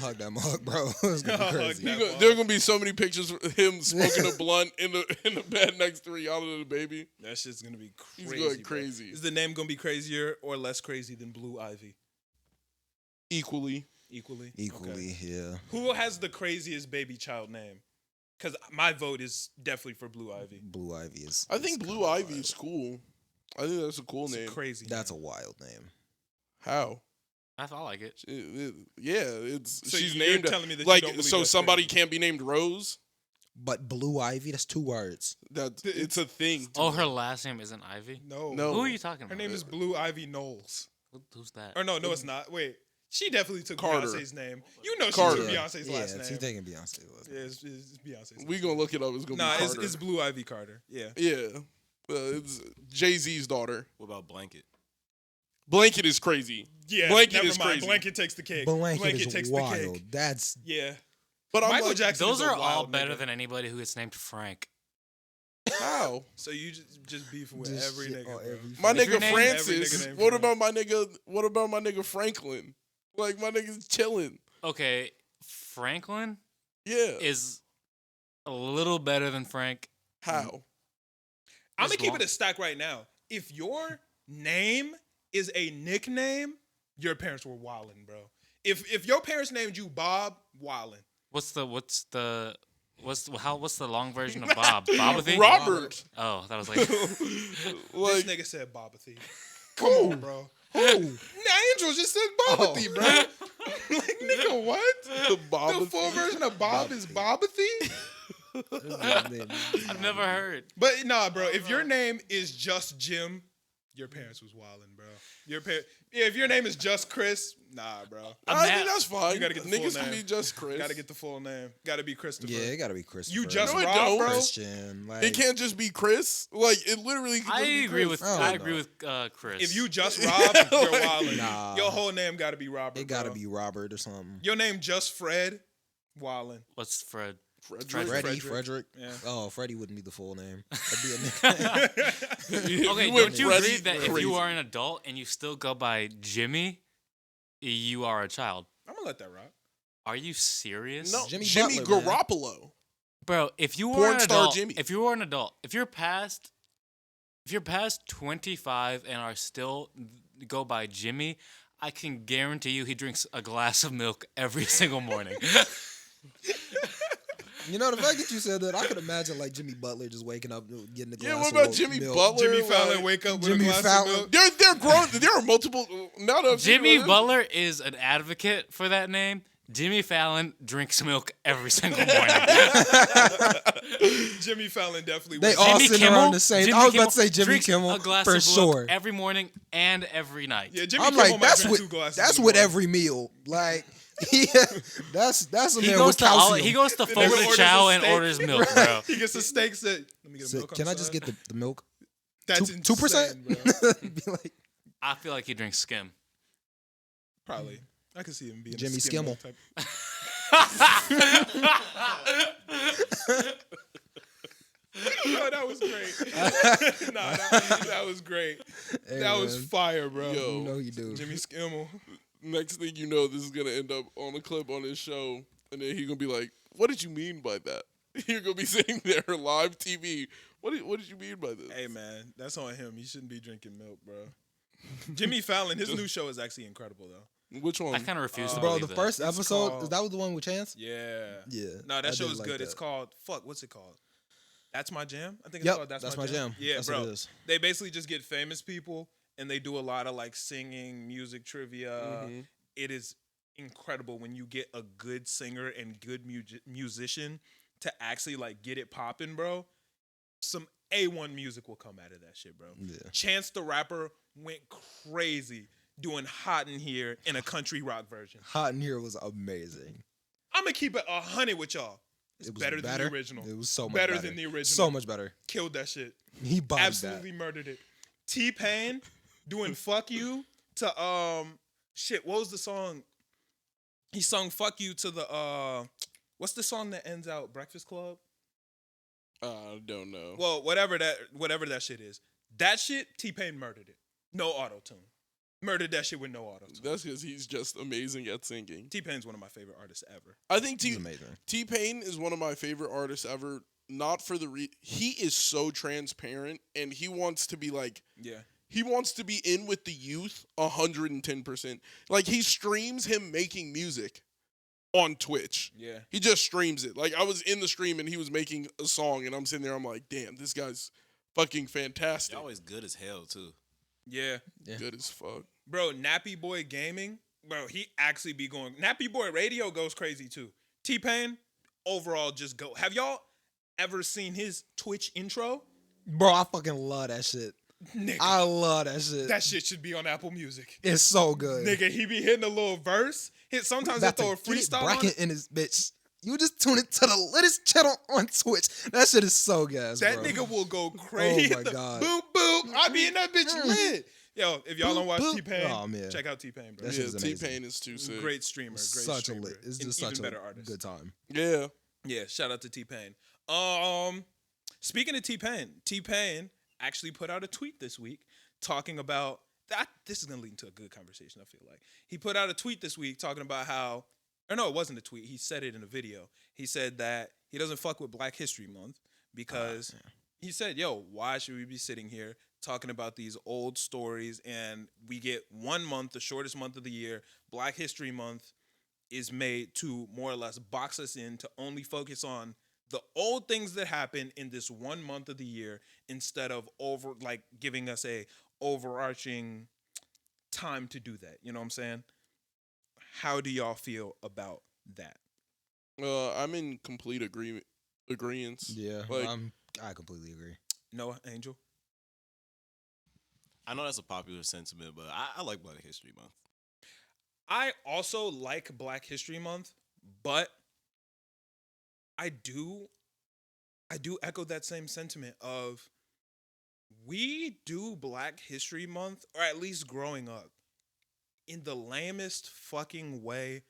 hug that mug, bro. It's gonna be crazy. There are gonna be so many pictures of him smoking a blunt in the bed next to Rihanna and the baby. That shit's gonna be crazy. He's going bro. crazy. Is the name gonna be crazier or less crazy than Blue Ivy? Equally. Equally, Equally, yeah. Who has the craziest baby child name? Because my vote is definitely for Blue Ivy. Blue Ivy is. I think Blue Ivy is cool. I think that's a cool It's name. crazy. That's name. a wild name. How? I like it. She's you're named telling me that you like don't believe so that's somebody crazy. can't be named Rose. But Blue Ivy, that's 2 words. It's a thing. Oh, her last name isn't Ivy. No. No. Who are you talking Her about? name is Blue Ivy Knowles. Who's that? Or no, it's not. Wait. She definitely took Carter. Beyonce's name. You know she Carter. took Beyonce's last name. she's taking Beyonce's last name. Yeah, it's Beyonce's. We gonna look it up. It's gonna Nah, be it's Carter. Blue Ivy Carter. Yeah. Yeah. It's Jay-Z's daughter. What about Blanket? Blanket is crazy. Yeah. Blanket never is mind. crazy. Blanket takes the cake. Blanket is takes wild. the cake. That's Yeah. But I'm Michael like, Jackson. Those is a are all wild better nigga. than anybody who gets named Frank. how? So you just beefing with just every shit nigga, on bro. every My If your nigga name- every Francis. nigga named What Frank. about my nigga Franklin? Like my nigga's chilling. Okay, Franklin Yeah. is a little better than Frank. How? I'm Just gonna keep long. it a stack right now. If your name is a nickname, your parents were wildin', bro. If your parents named you Bob, wildin'. What's the long version of Bob? Bobathy? Robert. Oh, that was like This nigga said Bobathy. Come Who? on, bro. Who? Angel just said Bobathy, bro. Like, nigga, what? The Bob. The full version of Bob is Bobathy? I've never heard. But nah, bro. If your name is just Jim, your parents was wildin', bro. If your name is just Chris, nah, bro. I think that's fine. You gotta get the full Niggas can name. be just Chris. Gotta get the full name. Gotta be Christopher. Yeah, it gotta be Christopher. You just No, it Rob, don't. bro. Christian. Like, It can't just be Chris. Like it literally. Can I just be agree Chris. with Oh, I no. agree with Chris. If you just Rob, you're wildin'. Nah. Your whole name gotta be Robert. It gotta bro. be Robert or something. Your name just Fred, wildin'. What's Fred? Frederick. Yeah. Oh, Freddie wouldn't be the full name. That'd be a nickname. Okay, don't you agree that if you are an adult and you still go by Jimmy, you are a child? I'm gonna let that rock. Are you serious? No, Jimmy Jimmy Butler, man. Garoppolo. Bro, if you were Porn an star adult, Jimmy. if you were an adult, if you're past 25 and are still go by Jimmy, I can guarantee you he drinks a glass of milk every single morning. You know, the fact that you said that, I could imagine like Jimmy Butler just waking up, getting a glass Yeah, what of about Jimmy milk. Butler? Jimmy Fallon like, wake up with Jimmy a glass Fallon. of milk. They're grown. There are multiple. Now that I'm Jimmy thinking about Butler is an advocate for that name. Jimmy Fallon drinks milk every single morning. Jimmy Fallon definitely. They was. all Jimmy sit Kimmel, around the same. Jimmy I was about Kimmel to say Jimmy drinks Kimmel a glass for of milk sure. every morning and every night. Yeah, Jimmy I'm Kimmel like, might that's drink with 2 glasses that's in the with morning. every meal. Like, yeah, that's a He man goes with to all, calcium. he goes to nigga Fogo de orders Chao a and steak. orders milk, bro. He gets a steak. Said, "Let me get a So, milk." on can the I just side." get the milk? That's 2%? insane, bro. Be like I feel like he drinks skim. Probably. I can see him being Jimmy a skim Skimmel. type. Yo, that was great. Nah, that was great. Hey, that was man. fire, bro. Yo. you know you do. Jimmy Skimmel. next thing you know, this is gonna end up on a clip on his show, and then he's gonna be like, "What did you mean by that?" You're gonna be sitting there live TV. What did you mean by this? Hey, man, that's on him. He shouldn't be drinking milk, bro. Jimmy Fallon, his new show is actually incredible, though. Which one? I kind of refuse to Bro, believe the that. first It's episode, called- is that the one with Chance? Yeah. Yeah. No, I that show did is like good. that. It's called, what's it called? That's My Jam? I think it's Yep, called That's My Jam. Yeah, That's bro. what it is. They basically just get famous people and they do a lot of like singing, music trivia. Mhm. It is incredible when you get a good singer and good musician to actually like get it popping, bro. Some A1 music will come out of that shit, bro. Yeah. Chance the Rapper went crazy doing Hot in Here in a country rock version. Hot in Here was amazing. I'm going to keep it 100 with y'all. It's It was better than the original. It was so much Better better. than the original. So much better. Killed that shit. He bodied Absolutely murdered it. T-Pain doing Fuck You to shit, what was the song? He sung Fuck You to the what's the song that ends out Breakfast Club? I don't know. Well, whatever that shit is. That shit, T-Pain murdered it. No auto-tune. Murdered that shit with no auto-tune. That's because he's just amazing at singing. T-Pain's one of my favorite artists ever. I think that. He's amazing. T-Pain is one of my favorite artists ever. Not for the he is so transparent, and he wants to be like, Yeah. he wants to be in with the youth 110%. Like, he streams him making music on Twitch. Yeah. He just streams it. Like, I was in the stream and he was making a song, and I'm sitting there, I'm like, damn, this guy's fucking fantastic. You're always good as hell too. Yeah. Yeah. Good as fuck. Bro, Nappy Boy Gaming, bro, he actually be going. Nappy Boy Radio goes crazy too. T-Pain, overall, just go. Have y'all ever seen his Twitch intro? Bro, I fucking love that shit. Nigga, I love that shit. that shit should be on Apple Music. It's so good. Nigga, he be hitting a little verse. Sometimes they About throw a to get it freestyle on bracket it. in his bitch. You just tune it to the latest channel on Twitch. That shit is so gas, That bro. nigga will go crazy. Oh my God. Boop, boop. I be in that bitch lit. Yo, if y'all don't watch Boop, boop. T-Pain, Oh, man. check out T-Pain, bro. That Yeah, shit's amazing. T-Pain is too sick. Great streamer, great such streamer. a lit. It's and just even such better a artist. good time. Yeah. Yeah, shout out to T-Pain. Speaking of T-Pain actually put out a tweet this week talking about that. This is gonna lead into a good conversation, I feel like. He put out a tweet this week talking about how, or no, it wasn't a tweet. He said it in a video. He said that he doesn't fuck with Black History Month because he said, yo, why should we be sitting here talking about these old stories and we get 1 month, the shortest month of the year, Black History Month is made to more or less box us in to only focus on the old things that happen in this 1 month of the year instead of giving us a overarching time to do that. You know what I'm saying? How do y'all feel about that? I'm in complete agreement. Yeah, Like- I completely agree. Noah, Angel? I know that's a popular sentiment, but I like Black History Month. I also like Black History Month, but I do echo that same sentiment of we do Black History Month, or at least growing up, in the lamest fucking way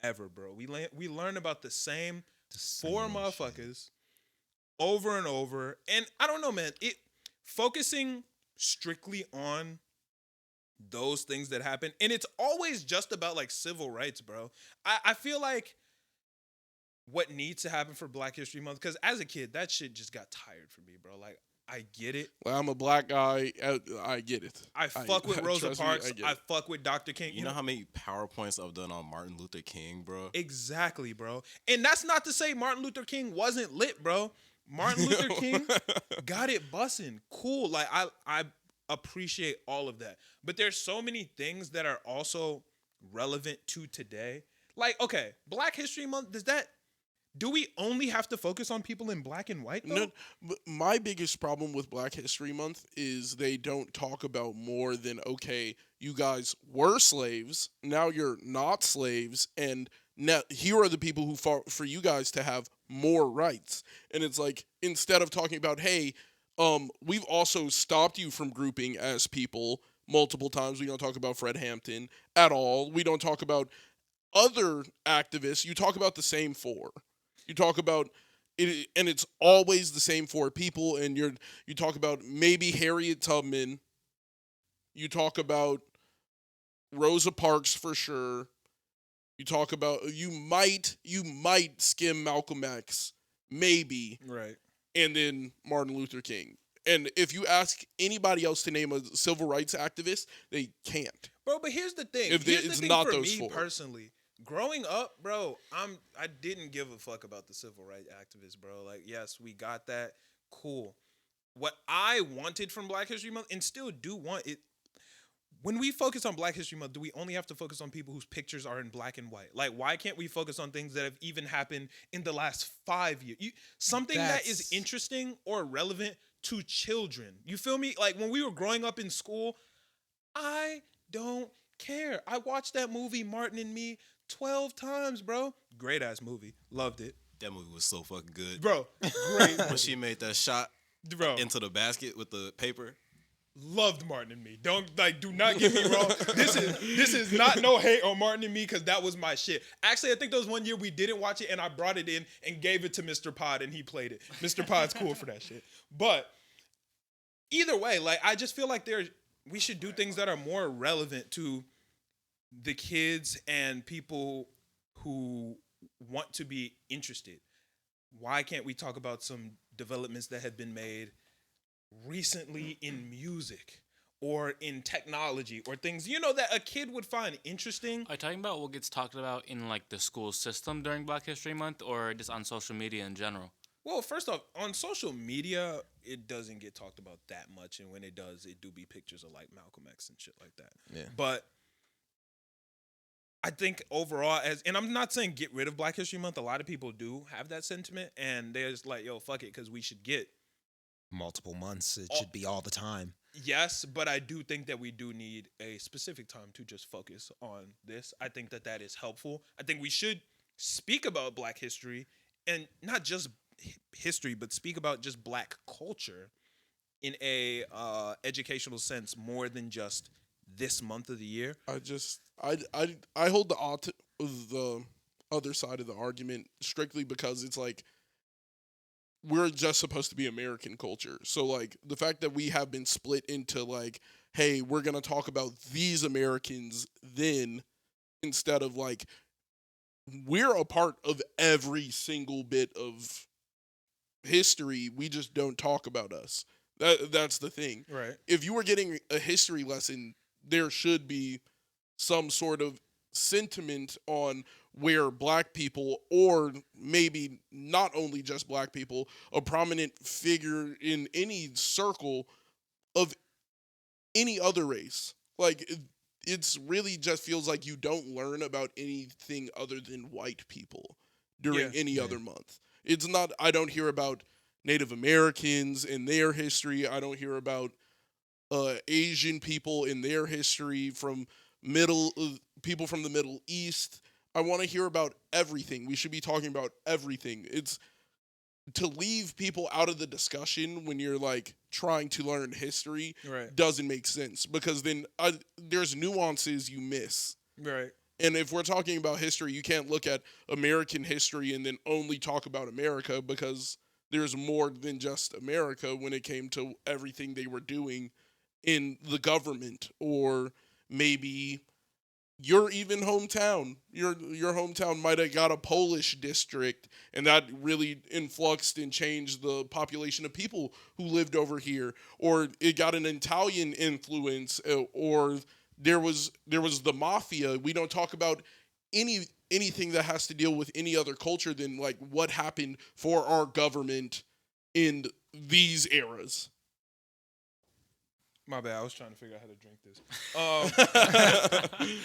ever, bro. We learn about the same for motherfuckers over and over. And I don't know, man. It focusing strictly on those things that happen, and it's always just about like civil rights, bro. I feel like what needs to happen for Black History Month, because as a kid, that shit just got tired for me, bro. Like, I get it. Well, I'm a black guy. I get it. I fuck with Rosa Parks. I fuck with Dr. King. You know how many PowerPoints I've done on Martin Luther King, bro? Exactly, bro. And that's not to say Martin Luther King wasn't lit, bro. Martin Luther King got it bussin'. Cool. Like, I appreciate all of that. But there's so many things that are also relevant to today. Like, okay, Black History Month, do we only have to focus on people in black and white, though? No, but my biggest problem with Black History Month is they don't talk about more than, okay, you guys were slaves, now you're not slaves, and now here are the people who fought for you guys to have more rights. And it's like, instead of talking about, hey, we've also stopped you from grouping as people multiple times. We don't talk about Fred Hampton at all. We don't talk about other activists. You talk about the same four. You talk about it, and it's always the same four people. And you talk about maybe Harriet Tubman. You talk about Rosa Parks for sure. You talk about you might skim Malcolm X, maybe, right, and then Martin Luther King. And if you ask anybody else to name a civil rights activist, they can't. Bro, but here's the thing. It's not for those me four. Personally, growing up, bro, I didn't give a fuck about the civil rights activists, bro. Like, yes, we got that. Cool. What I wanted from Black History Month, and still do want it, when we focus on Black History Month, do we only have to focus on people whose pictures are in black and white? Like, why can't we focus on things that have even happened in the last 5 years? Something that is interesting or relevant to children. You feel me? Like, when we were growing up in school, I don't care. I watched that movie, Martin and Me, 12 times, bro. Great ass movie. Loved it. That movie was so fucking good. Bro, great. When she made that shot Bro, into the basket with the paper. loved Martin and Me. Do not get me wrong. This is not no hate on Martin and Me, because that was my shit. Actually, I think there was one year we didn't watch it and I brought it in and gave it to Mr. Pod and he played it. Mr. Pod's cool for that shit. But either way, like, I just feel like we should do things that are more relevant to the kids and people who want to be interested. Why can't we talk about some developments that have been made recently in music or in technology or things, that a kid would find interesting? Are you talking about what gets talked about in like the school system during Black History Month, or just on social media in general? Well, first off, on social media, it doesn't get talked about that much, and when it does, it do be pictures of like Malcolm X and shit like that. Yeah. But I think overall, and I'm not saying get rid of Black History Month. A lot of people do have that sentiment, and they're just like, yo, fuck it, because we should get multiple months. It should be all the time. Yes, but I do think that we do need a specific time to just focus on this. I think that is helpful. I think we should speak about Black history, and not just history, but speak about just Black culture in a educational sense more than just this month of the year. I hold the other side of the argument strictly because it's like we're just supposed to be American culture. So like the fact that we have been split into like, hey, we're gonna talk about these Americans then, instead of like we're a part of every single bit of history. We just don't talk about us. That's the thing. Right. If you were getting a history lesson, there should be some sort of sentiment on where Black people, or maybe not only just Black people, a prominent figure in any circle of any other race. Like, it's really just feels like you don't learn about anything other than white people during any other month. It's not, I don't hear about Native Americans and their history. I don't hear about Asian people in their history, from people from the Middle East. I want to hear about everything. We should be talking about everything. It's to leave people out of the discussion when you're like trying to learn history Right. doesn't make sense, because then there's nuances you miss. Right. And if we're talking about history, you can't look at American history and then only talk about America, because there's more than just America when it came to everything they were doing in the government, or maybe your even hometown. Your hometown might have got a Polish district, and that really influxed and changed the population of people who lived over here, or it got an Italian influence, or there was the mafia. We don't talk about anything that has to deal with any other culture than like what happened for our government in these eras. My bad. I was trying to figure out how to drink this.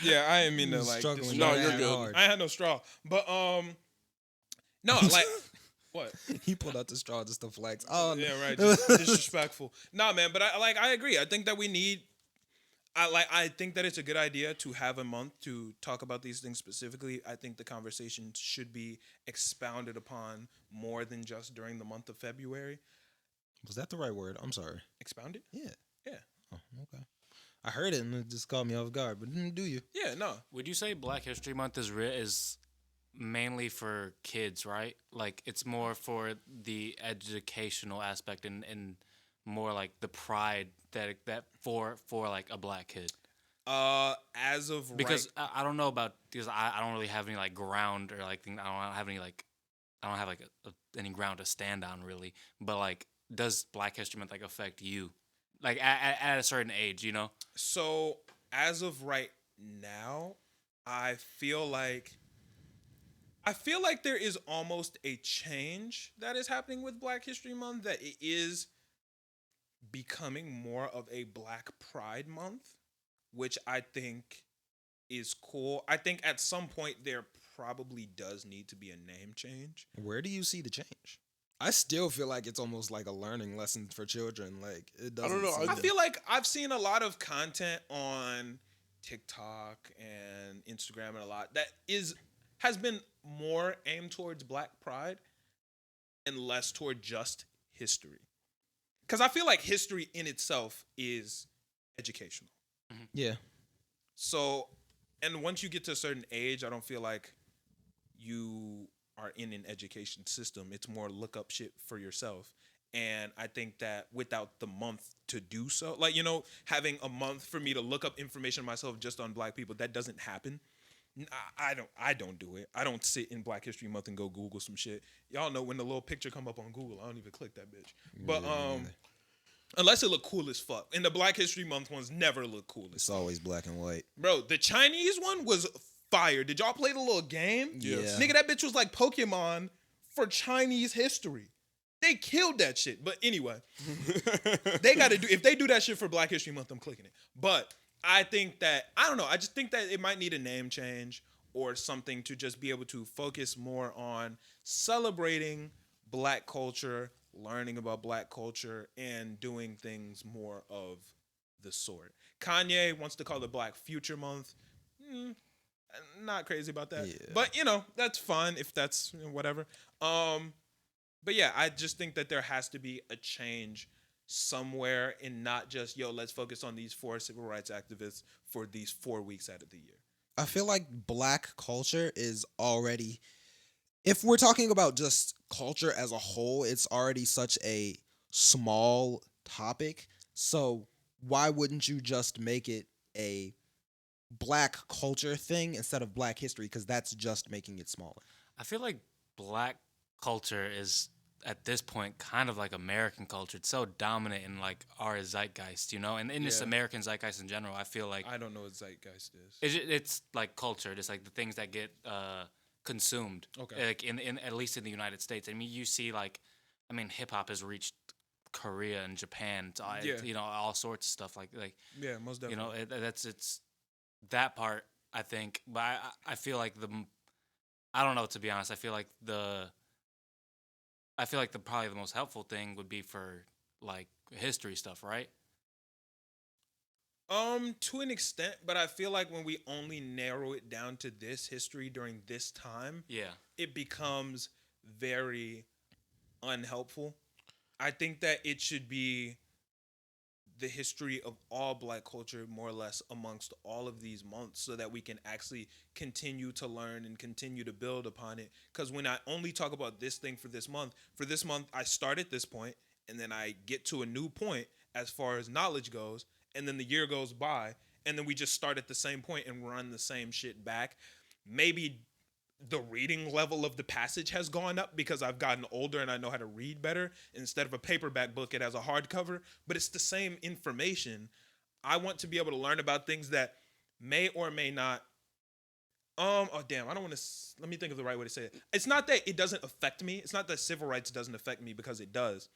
Yeah, I didn't mean to like. Struggling. No, you're good. Hard. I had no straw, but no, like what? He pulled out the straw just to flex. Oh, Yeah, right. Just disrespectful. Nah, man, but I agree. I think that we need. I think that it's a good idea to have a month to talk about these things specifically. I think the conversation should be expounded upon more than just during the month of February. Was that the right word? I'm sorry. Expounded? Yeah. Yeah. Oh, okay. I heard it and it just caught me off guard, but do you? Yeah, no. Would you say Black History Month is mainly for kids, right? Like it's more for the educational aspect and more like the pride that for like a black kid. As of because right, I don't know about because I don't really have any like ground or like I don't have any like I don't have like any ground to stand on really. But like, does Black History Month like affect you, like at a certain age, you know? So as of right now, I feel like there is almost a change that is happening with Black History Month, that it is becoming more of a Black Pride Month, which I think is cool. I think at some point there probably does need to be a name change. Where do you see the change? I still feel like it's almost like a learning lesson for children. Like it doesn't. I don't know. I feel like I've seen a lot of content on TikTok and Instagram and a lot that has been more aimed towards Black pride and less toward just history. Because I feel like history in itself is educational. Yeah. So, and once you get to a certain age, I don't feel like you are in an education system. It's more look up shit for yourself. And I think that without the month to do so, like, you know, having a month for me to look up information myself just on Black people, that doesn't happen. I don't do it. I don't sit in Black History Month and go Google some shit. Y'all know when the little picture come up on Google, I don't even click that bitch. But unless it look cool as fuck. And the Black History Month ones never look cool as It's fuck. always black and white. Bro, the Chinese one was fire. Did y'all play the little game? Yes. Nigga, that bitch was like Pokemon for Chinese history. They killed that shit. But anyway, they got to do, if they do that shit for Black History Month, I'm clicking it. But I think that, I don't know, I just think that it might need a name change or something to just be able to focus more on celebrating Black culture, learning about Black culture, and doing things more of the sort. Kanye wants to call it Black Future Month. Not crazy about that. Yeah. But, you know, that's fine if that's whatever. But yeah, I just think that there has to be a change somewhere and not just, yo, let's focus on these 4 civil rights activists for these 4 weeks out of the year. I feel like black culture is already, if we're talking about just culture as a whole, it's already such a small topic. So why wouldn't you just make it a black culture thing instead of black history? Because that's just making it smaller. I feel like Black culture is at this point kind of like American culture. It's so dominant in like our zeitgeist, you know, and in just American zeitgeist in general. I feel like I don't know what zeitgeist is. it's like culture. It's like the things that get consumed. Okay. Like in at least in the United States. I mean, you see like, I mean, hip hop has reached Korea and Japan. You know, all sorts of stuff like Yeah, most definitely. you know, it's that part I think. But I feel like I don't know, to be honest. I feel like probably the most helpful thing would be for like history stuff, right? To an extent, but I feel like when we only narrow it down to this history during this time, it becomes very unhelpful. I think that it should be the history of all Black culture more or less amongst all of these months so that we can actually continue to learn and continue to build upon it. Because when I only talk about this thing for this month I start at this point and then I get to a new point as far as knowledge goes, and then the year goes by and then we just start at the same point and run the same shit back. Maybe the reading level of the passage has gone up because I've gotten older and I know how to read better. Instead of a paperback book, it has a hardcover, but it's the same information. I want to be able to learn about things that may or may not. I don't want to. Let me think of the right way to say it. It's not that it doesn't affect me. It's not that civil rights doesn't affect me, because it does.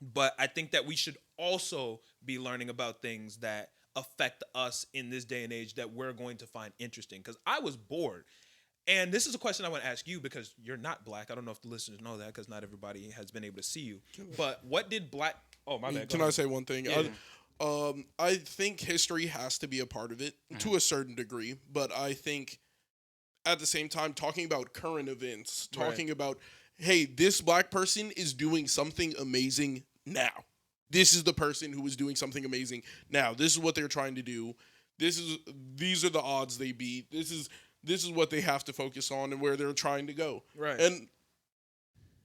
But I think that we should also be learning about things that affect us in this day and age that we're going to find interesting. Because I was bored. And this is a question I want to ask you because you're not Black. I don't know if the listeners know that because not everybody has been able to see you. But what did Black... Oh, my bad. Can I say one thing? Yeah. I think history has to be a part of it to a certain degree. But I think at the same time, talking about current events, talking about, hey, this Black person is doing something amazing now. This is the person who is doing something amazing now. This is what they're trying to do. These are the odds they beat. This is what they have to focus on and where they're trying to go. Right. And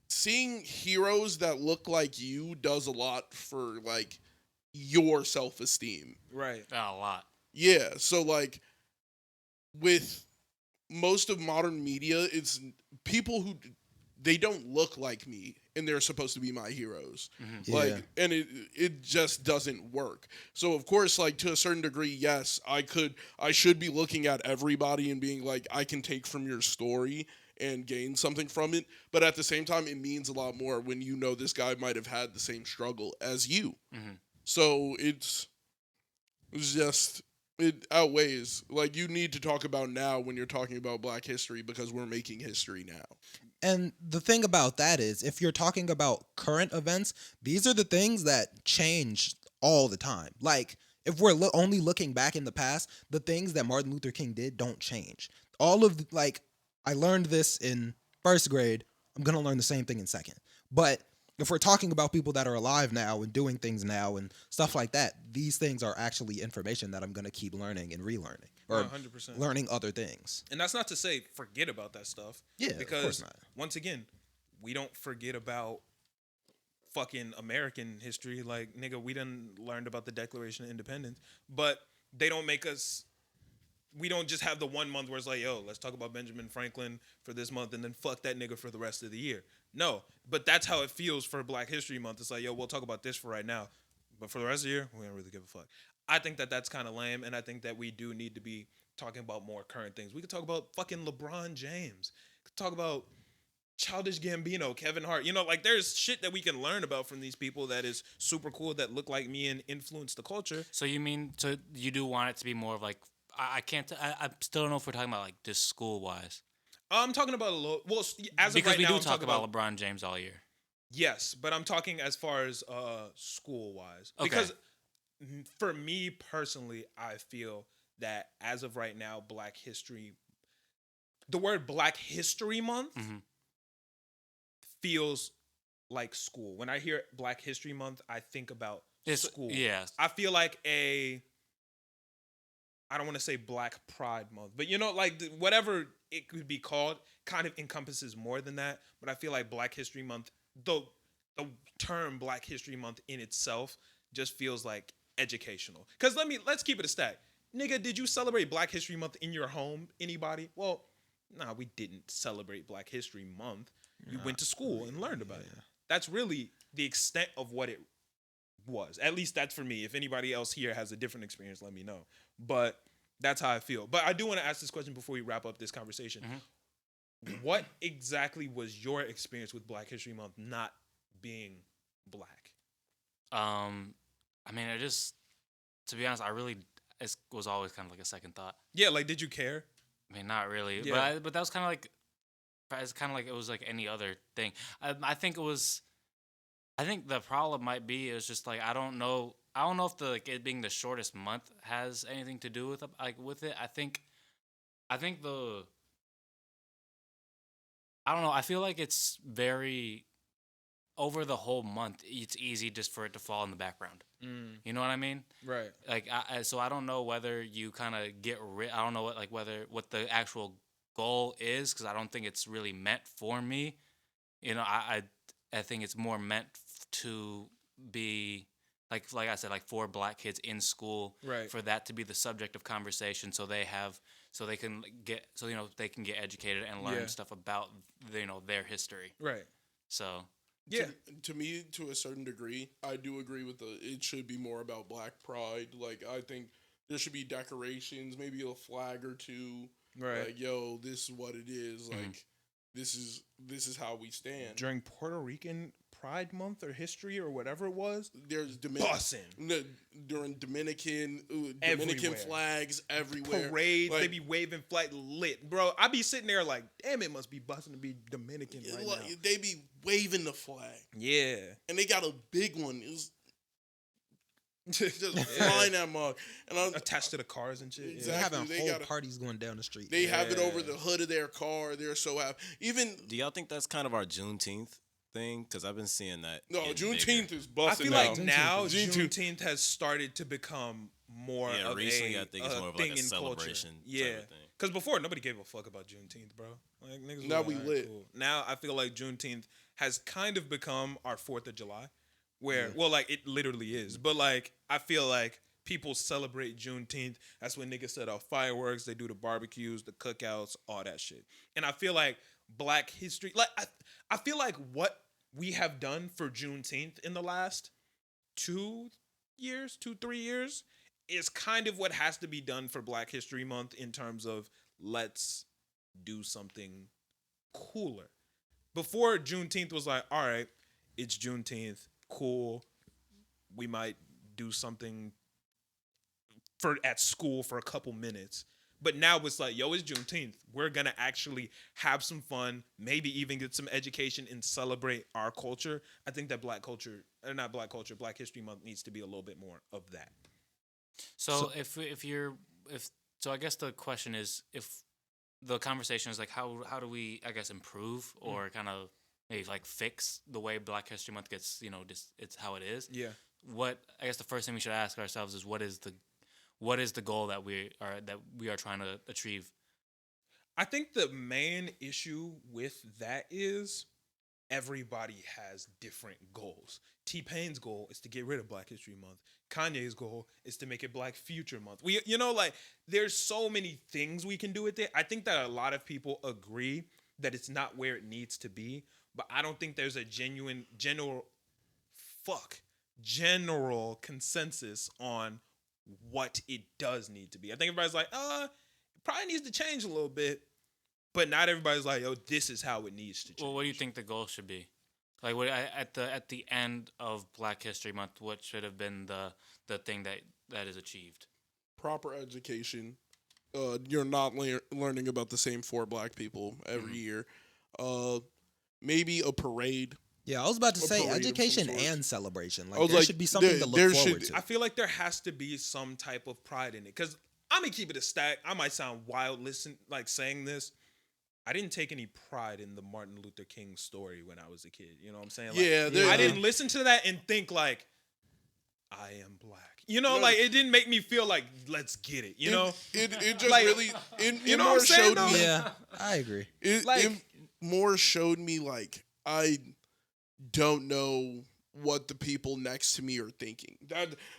seeing heroes that look like you does a lot for, like, your self-esteem. Right. A lot. Yeah. So, like, with most of modern media, it's people who... They don't look like me, and they're supposed to be my heroes. Like, and it just doesn't work. So, of course, like, to a certain degree, yes, I should be looking at everybody and being like, I can take from your story and gain something from it. But at the same time, it means a lot more when you know this guy might have had the same struggle as you. So it's just... It outweighs. Like, you need to talk about now when you're talking about Black history because we're making history now. And the thing about that is, if you're talking about current events, these are the things that change all the time. Like, if we're only looking back in the past, the things that Martin Luther King did don't change. I learned this in first grade. I'm going to learn the same thing in second. But if we're talking about people that are alive now and doing things now and stuff like that, these things are actually information that I'm going to keep learning and relearning. Or 100%. Learning other things. And that's not to say forget about that stuff. Yeah, because, of course not. Once again, we don't forget about fucking American history. Like, nigga, we done learned about the Declaration of Independence. But they don't make us... We don't just have the 1 month where it's like, yo, let's talk about Benjamin Franklin for this month and then fuck that nigga for the rest of the year. No, but that's how it feels for Black History Month. It's like, yo, we'll talk about this for right now. But for the rest of the year, we don't really give a fuck. I think that that's kind of lame, and I think that we do need to be talking about more current things. We could talk about fucking LeBron James. We could talk about Childish Gambino, Kevin Hart. You know, like, there's shit that we can learn about from these people that is super cool, that look like me and influence the culture. So you do want it to be more of like... I still don't know if we're talking about, like, just school-wise. I'm talking about as of because right now, because we do talk about LeBron James all year. Yes, but I'm talking as far as school-wise. Okay. Because for me personally, I feel that as of right now, the word Black History Month feels like school. When I hear Black History Month, I think about school. Yeah. I feel like I don't want to say Black Pride Month, but you know, like, whatever it could be called kind of encompasses more than that. But I feel like Black History Month, the term Black History Month in itself just feels like educational. Because let's keep it a stack. Nigga, did you celebrate Black History Month in your home? Anybody? Well, nah, we didn't celebrate Black History Month. You went to school and learned about it. That's really the extent of what it was. At least that's for me. If anybody else here has a different experience, let me know. But that's how I feel. But I do want to ask this question before we wrap up this conversation. What exactly was your experience with Black History Month not being Black? I mean, to be honest, it was always kind of like a second thought. Yeah, like, did you care? I mean, not really. Yeah. But that was kind of like, it was like any other thing. I think the problem might be, it was just like, I don't know if it being the shortest month has anything to do with it. I think I don't know. I feel like it's very over the whole month, it's easy just for it to fall in the background. You know what I mean? Right. Like, so I don't know whether you kind of get rid. I don't know what the actual goal is, because I don't think it's really meant for me. You know, I think it's more meant to be like I said, like for black kids in school, right, for that to be the subject of conversation, so they can get educated and learn stuff about their history. Right. So yeah, to me, to a certain degree, I do agree with it should be more about Black pride. Like, I think there should be decorations, maybe a flag or two. Right. Like, yo, this is what it is. Like, this is how we stand. During Puerto Rican Pride Month or history or whatever it was, there's during Dominican flags everywhere. Parades, like, they be waving flag lit. Bro, I be sitting there like, damn, it must be busting to be Dominican right now. They be waving the flag. Yeah. And they got a big one. It was just flying that mug. And I'm attached to the cars and shit. Exactly. They having whole parties going down the street. They have it over the hood of their car. They're so happy. Do y'all think that's kind of our Juneteenth thing? Because I've been seeing that. No, Juneteenth is busting. I feel like now Juneteenth has started to become more of recently, I think it's more of like a celebration. Yeah, because before nobody gave a fuck about Juneteenth, bro. Like, niggas now we lit. Cool. Now I feel like Juneteenth has kind of become our 4th of July, where well, like it literally is. But like I feel like people celebrate Juneteenth. That's when niggas set off fireworks. They do the barbecues, the cookouts, all that shit. And I feel like Black history, like I feel like what we have done for Juneteenth in the last 3 years, is kind of what has to be done for Black History Month in terms of let's do something cooler. Before Juneteenth was like, all right, it's Juneteenth, cool. We might do something at school for a couple minutes. But now it's like, yo, it's Juneteenth. We're going to actually have some fun, maybe even get some education and celebrate our culture. I think that Black History Month needs to be a little bit more of that. So I guess the question is, if the conversation is like, how do we, I guess, improve or kind of maybe like fix the way Black History Month gets, just it's how it is. Yeah. I guess the first thing we should ask ourselves is, what is the goal that we are trying to achieve? I think the main issue with that is everybody has different goals. T-Pain's goal is to get rid of Black History Month. Kanye's goal is to make it Black Future Month. There's so many things we can do with it. I think that a lot of people agree that it's not where it needs to be, but I don't think there's a general consensus on what it does need to be. I think everybody's like, it probably needs to change a little bit, but not everybody's like, yo, this is how it needs to change. Well, what do you think the goal should be? Like, at the end of Black History Month, what should have been the thing that is achieved? Proper education. You're not learning about the same 4 Black people every year. Maybe a parade. Yeah, I was about to say education and celebration. Like, there should be something to look forward to. I feel like there has to be some type of pride in it. Because I'm going to keep it a stack. I might sound wild saying this. I didn't take any pride in the Martin Luther King story when I was a kid. You know what I'm saying? Like, I didn't listen to that and think like, I am Black. It didn't make me feel like, let's get it. It just really, it more showed me. Yeah, I agree. It more showed me like, I don't know what the people next to me are thinking.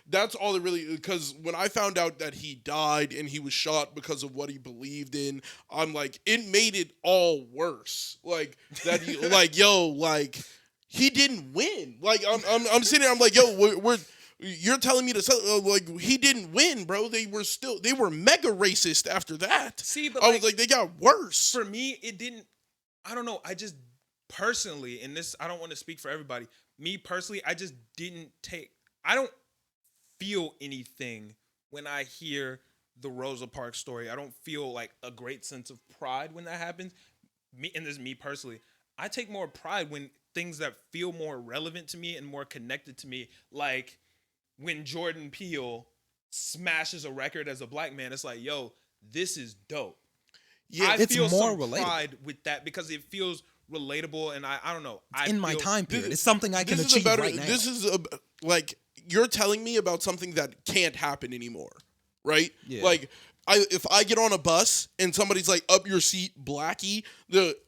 That's all it really, because when I found out that he died and he was shot because of what he believed in, I'm like, it made it all worse. Like that he he didn't win. Like I'm sitting there, I'm like, yo, you're telling me to he didn't win, bro. They were mega racist after that. See, but I was like, they got worse. For me, it didn't. I don't know. I just personally, and this, I don't want to speak for everybody. Me personally, I just I don't feel anything when I hear the Rosa Parks story. I don't feel like a great sense of pride when that happens. And this is me personally. I take more pride when things that feel more relevant to me and more connected to me, like when Jordan Peele smashes a record as a Black man. It's like, yo, this is dope. Yeah, I feel more some relatable. pride with that because it feels relatable, and I don't know. In my time period, it's something I can achieve right now. This is like you're telling me about something that can't happen anymore, right? Yeah. Like if I get on a bus and somebody's like, "Up your seat, Blackie,"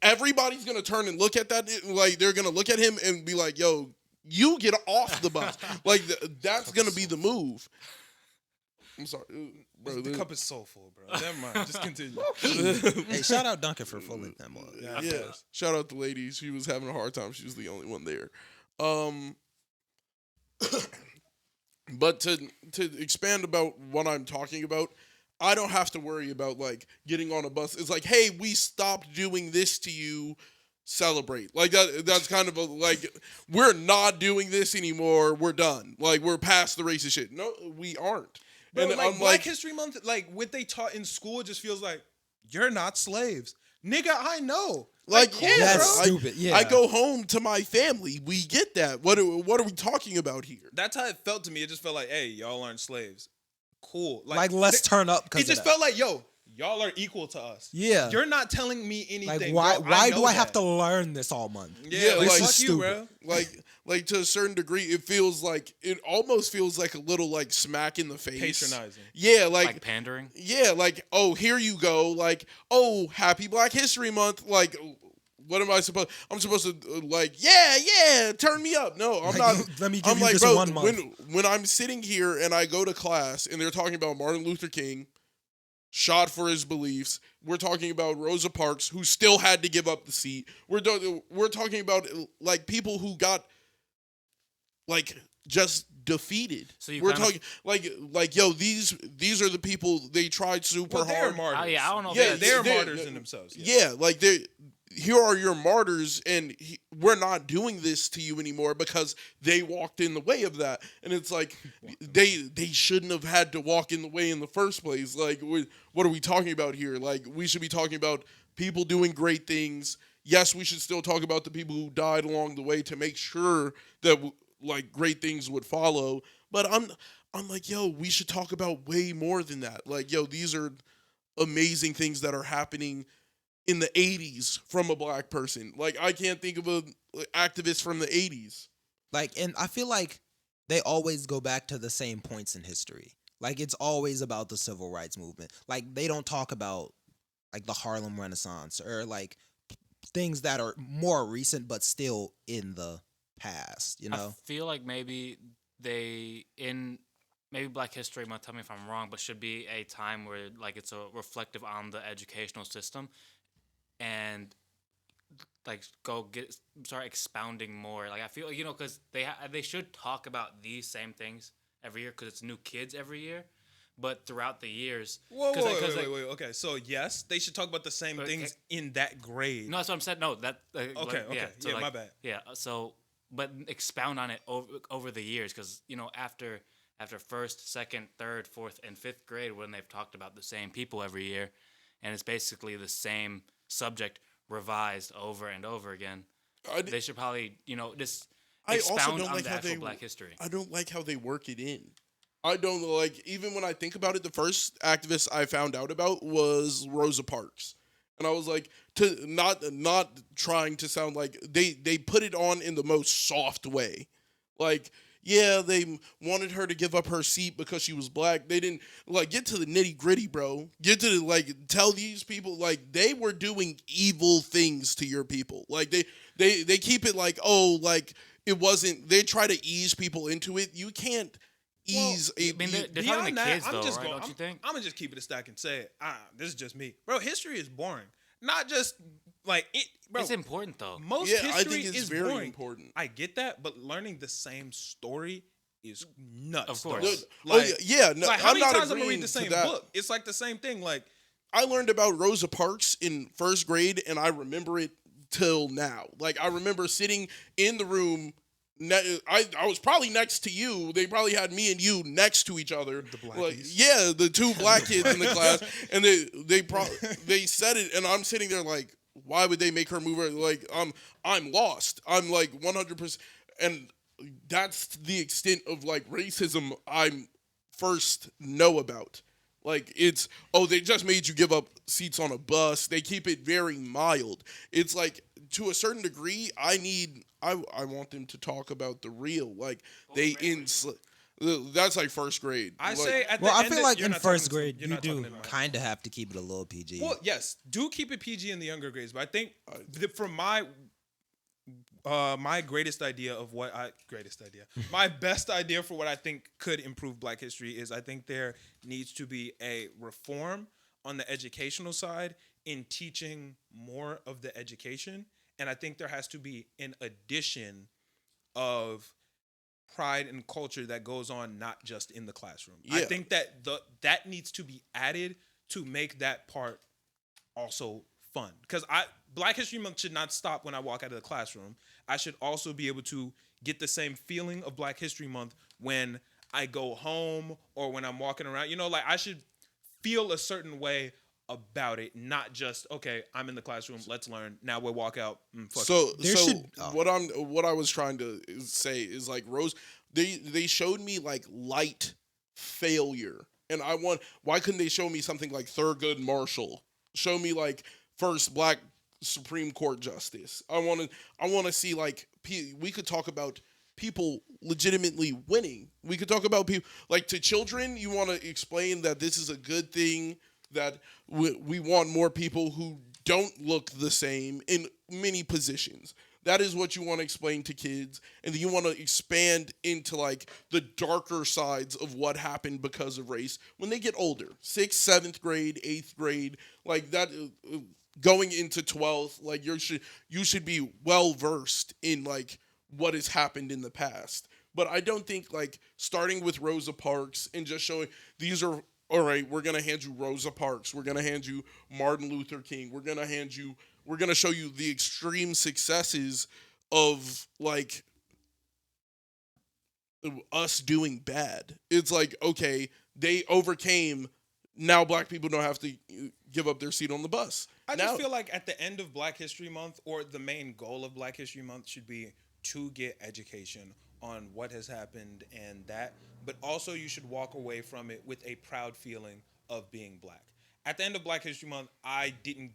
everybody's gonna turn and look at that. Like they're gonna look at him and be like, "Yo, you get off the bus." Like that's gonna be the move. I'm sorry, bro. The cup is so full, bro. Never mind. Just continue. Hey, shout out Duncan for filling them up. Yeah. Shout out the lady. She was having a hard time. She was the only one there. But to expand about what I'm talking about, I don't have to worry about like getting on a bus. It's like, hey, we stopped doing this to you. Celebrate. Like that's kind of like we're not doing this anymore. We're done. Like we're past the racist shit. No, we aren't. Bro, And like Black History Month, like what they taught in school, it just feels like you're not slaves, nigga. I know. Like cool, yeah, That's bro. stupid. Yeah. I go home to my family. We get that. What are we talking about here? That's how it felt to me. It just felt like, hey, y'all aren't slaves. Cool. Like let's turn up. It just felt like, yo, y'all are equal to us. Yeah. You're not telling me anything. Like bro. why know do I have that. to learn this all month? Yeah, like this fuck is you, stupid. bro. Like to a certain degree, it almost feels like a little like smack in the face. Patronizing. Yeah, Like pandering. yeah, like, oh, here you go. Like, oh, happy Black History Month. Like, what am I supposed? I'm supposed to like, yeah, turn me up. No, I'm Like, not. let me give I'm you like, this bro, 1 month. when I'm sitting here and I go to class and they're talking about Martin Luther King, shot for his beliefs. We're talking about Rosa Parks, who still had to give up the seat. We're talking about like people who got like just defeated. So you we're kind of- talking like yo, these are the people they tried super Well, they're hard. martyrs. Oh yeah, I don't know. Yeah, if They're they're- martyrs in themselves. Yeah. Yeah, like here are your martyrs, and we're not doing this to you anymore because they walked in the way of that. And it's like they shouldn't have had to walk in the way in the first place. Like, what are we talking about here? Like, we should be talking about people doing great things. Yes, we should still talk about the people who died along the way to make sure that like great things would follow. But I'm like, yo, we should talk about way more than that. Like, yo, these are amazing things that are happening in the 80s from a black person. Like, I can't think of a activist from the 80s. Like, and I feel like they always go back to the same points in history. Like, it's always about the civil rights movement. Like, they don't talk about like the Harlem Renaissance or like things that are more recent but still in the past, you know? I feel like maybe maybe Black History Month, tell me if I'm wrong, but should be a time where like it's a reflective on the educational system and like start expounding more. Like I feel like, you know, because they should talk about these same things every year because it's new kids every year. But throughout the years, Wait. Okay, so yes, they should talk about the same things in that grade. No, that's what I'm saying. No, that Okay. Yeah, my bad. Yeah, so but expound on it over the years because you know after first, second, third, fourth, and fifth grade when they've talked about the same people every year, and it's basically the same subject revised over and over again. They should probably just expound on the actual Black history. I don't like how they work it in. I don't like, even when I think about it, the first activist I found out about was Rosa Parks. And I was like, to not trying to sound like they put it on in the most soft way. Like, yeah, they wanted her to give up her seat because she was black. They didn't like get to the nitty gritty, bro. Get to the, like, tell these people like they were doing evil things to your people. Like they keep it like, oh, like it wasn't. They try to ease people into it. You can't ease. I mean, they're talking to kids, though, right? Don't you think? I'm gonna just keep it a stack and say it. This is just me, bro. History is boring. Not just like it, bro. It's important though. Most Yeah, history I think it's is very boring. important. I get that, but learning the same story is nuts. Of course. No, yeah. No, Like how I'm many not times I'm gonna agreeing read the to same that. book? It's like the same thing. Like I learned about Rosa Parks in first grade, and I remember it till now. Like, I remember sitting in the room. I was probably next to you. They probably had me and you next to each other. The blackies. Like, yeah, the two black kids in the class, and they said it, and I'm sitting there like, why would they make her move her? Like, I'm lost. I'm like 100%, and that's the extent of like racism I first know about. Like, it's, they just made you give up seats on a bus. They keep it very mild. It's like, to a certain degree, I want them to talk about the real. Like, that's like first grade. I like, say at the Well, I end feel of- like you're in not first talking to- grade, you're you not talking do to Mike. kind of have to keep it a little PG. Well, yes, do keep it PG in the younger grades, but I think from my greatest idea of my best idea for what I think could improve Black history is I think there needs to be a reform on the educational side in teaching more of the education, and I think there has to be an addition of pride and culture that goes on not just in the classroom. Yeah. I think that that needs to be added to make that part also fun. Because Black History Month should not stop when I walk out of the classroom. I should also be able to get the same feeling of Black History Month when I go home or when I'm walking around. You know, like I should feel a certain way about it, not just okay, I'm in the classroom, let's learn. Now we'll walk out. What I was trying to say is like Rose, they showed me like light failure, and why couldn't they show me something like Thurgood Marshall? Show me like first Black Supreme Court justice. I want to see like we could talk about people legitimately winning. We could talk about people like to children. You want to explain that this is a good thing, that we want more people who don't look the same in many positions. That is what you want to explain to kids. And then you want to expand into like the darker sides of what happened because of race when they get older. 6th, 7th grade, 8th grade, like that, going into 12th, like you should be well versed in like what has happened in the past. But I don't think like starting with Rosa Parks and just showing these are, all right, we're going to hand you Rosa Parks. We're going to hand you Martin Luther King. We're going to show you the extreme successes of like us doing bad. It's like, okay, they overcame. Now Black people don't have to give up their seat on the bus. I just feel like at the end of Black History Month, or the main goal of Black History Month should be to get education on what has happened and that, but also you should walk away from it with a proud feeling of being Black. At the end of Black History Month, I didn't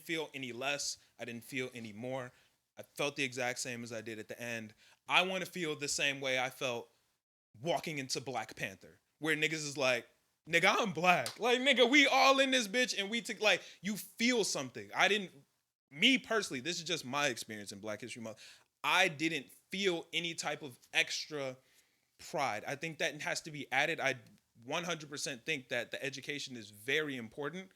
feel any less. I didn't feel any more. I felt the exact same as I did at the end. I want to feel the same way I felt walking into Black Panther, where niggas is like, nigga, I'm Black. Like, nigga, we all in this bitch, and we took, like, you feel something. Me personally, this is just my experience in Black History Month. I didn't feel any type of extra pride. I think that has to be added. I 100% think that the education is very important,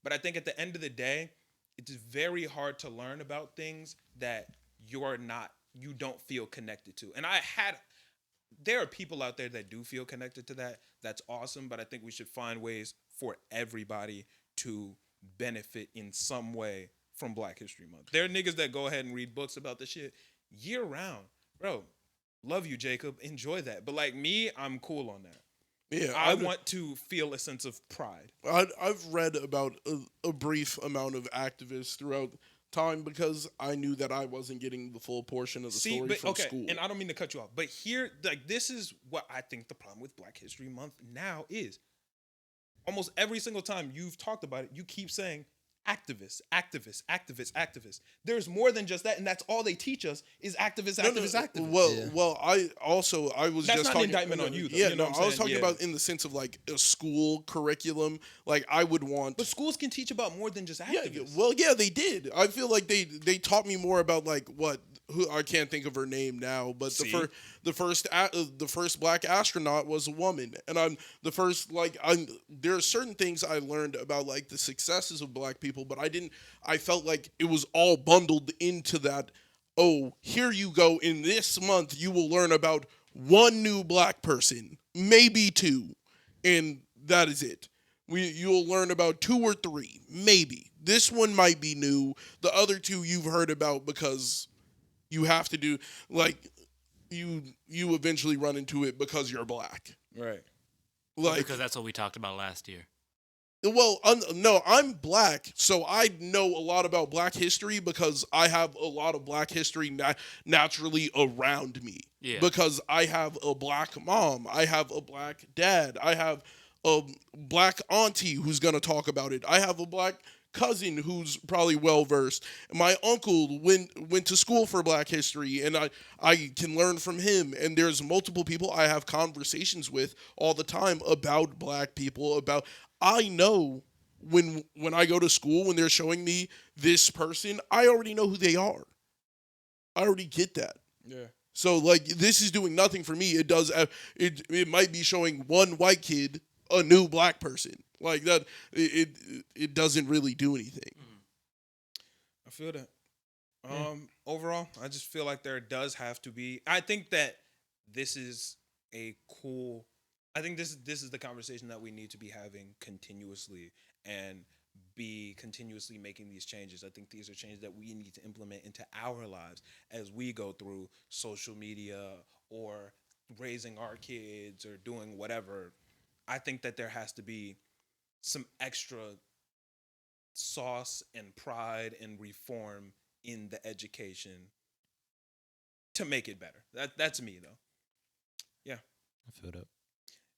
but I think at the end of the day, it's very hard to learn about things that you don't feel connected to. And there are people out there that do feel connected to that. That's awesome, but I think we should find ways for everybody to benefit in some way from Black History Month. There are niggas that go ahead and read books about this shit year round. Bro, love you, Jacob. Enjoy that. But like me, I'm cool on that. Yeah, I want to feel a sense of pride. I've read about a brief amount of activists throughout time because I knew that I wasn't getting the full portion of the story from school. And I don't mean to cut you off, but here, like, this is what I think the problem with Black History Month now is. Almost every single time you've talked about it, you keep saying activists, activists, activists, activists. There's more than just that, and that's all they teach us is activists, activists, activists. Well, I was that's just not talking, an indictment on you, though. Yeah, you know I was talking about in the sense of like a school curriculum. Like I would want, but schools can teach about more than just activists. Yeah, they did. I feel like they taught me more about like who I can't think of her name now, but the first Black astronaut was a woman, and there are certain things I learned about like the successes of Black people, but I felt like it was all bundled into that. Oh, here you go. In this month, you will learn about one new Black person, maybe two, and that is it. You'll learn about 2 or 3, maybe. This one might be new. The other 2 you've heard about because you have to do, like, you eventually run into it because you're Black. Right. Like, because that's what we talked about last year. Well, no, I'm Black, so I know a lot about Black history because I have a lot of Black history naturally around me. Yeah. Because I have a Black mom, I have a Black dad, I have a black auntie who's gonna talk about it. I have a black cousin who's probably well versed. My uncle went to school for Black History, and I can learn from him. And there's multiple people I have conversations with all the time about black people. I know when I go to school, when they're showing me this person, I already know who they are. I already get that. Yeah. So like this is doing nothing for me. It does. It might be showing one white kid a new black person. Like that, it doesn't really do anything. I feel that. Overall, I just feel like there does have to be. I think that this is a cool. I think this is the conversation that we need to be having continuously and be continuously making these changes. I think these are changes that we need to implement into our lives as we go through social media or raising our kids or doing whatever. I think that there has to be some extra sauce and pride and reform in the education to make it better. That's me though. Yeah. I feel that.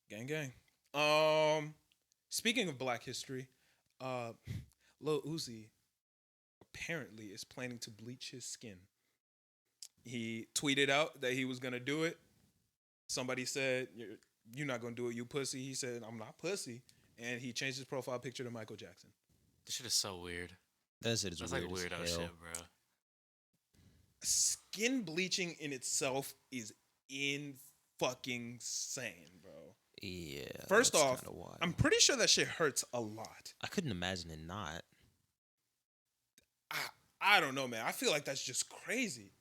Gang gang. Speaking of Black history, Lil Uzi apparently is planning to bleach his skin. He tweeted out that he was gonna do it. Somebody said, "You're not gonna do it, you pussy." He said, "I'm not pussy," and he changed his profile picture to Michael Jackson. This shit is so weird. That shit is That's weird. like weirdo as hell. shit, bro. Skin bleaching in itself is in fucking sane, bro. Yeah. First that's off, kinda wild. I'm pretty sure that shit hurts a lot. I couldn't imagine it not. I don't know, man. I feel like that's just crazy.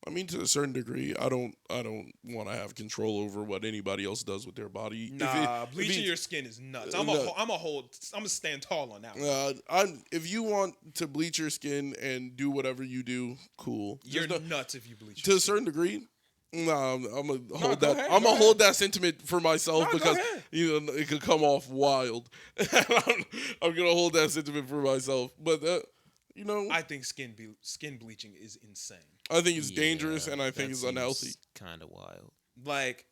I mean, to a certain degree, I don't want to have control over what anybody else does with their body. Nah, bleaching your skin is nuts. I'm gonna stand tall on that one. If you want to bleach your skin and do whatever you do, cool. You're nuts if you bleach. To a certain degree. Nah, I'm gonna hold go that. ahead, I'm go gonna hold that sentiment for myself No, because go ahead. it could come off wild. I'm gonna hold that sentiment for myself, but I think skin bleaching is insane. I think it's dangerous and I think it's unhealthy. Kind of wild. Like,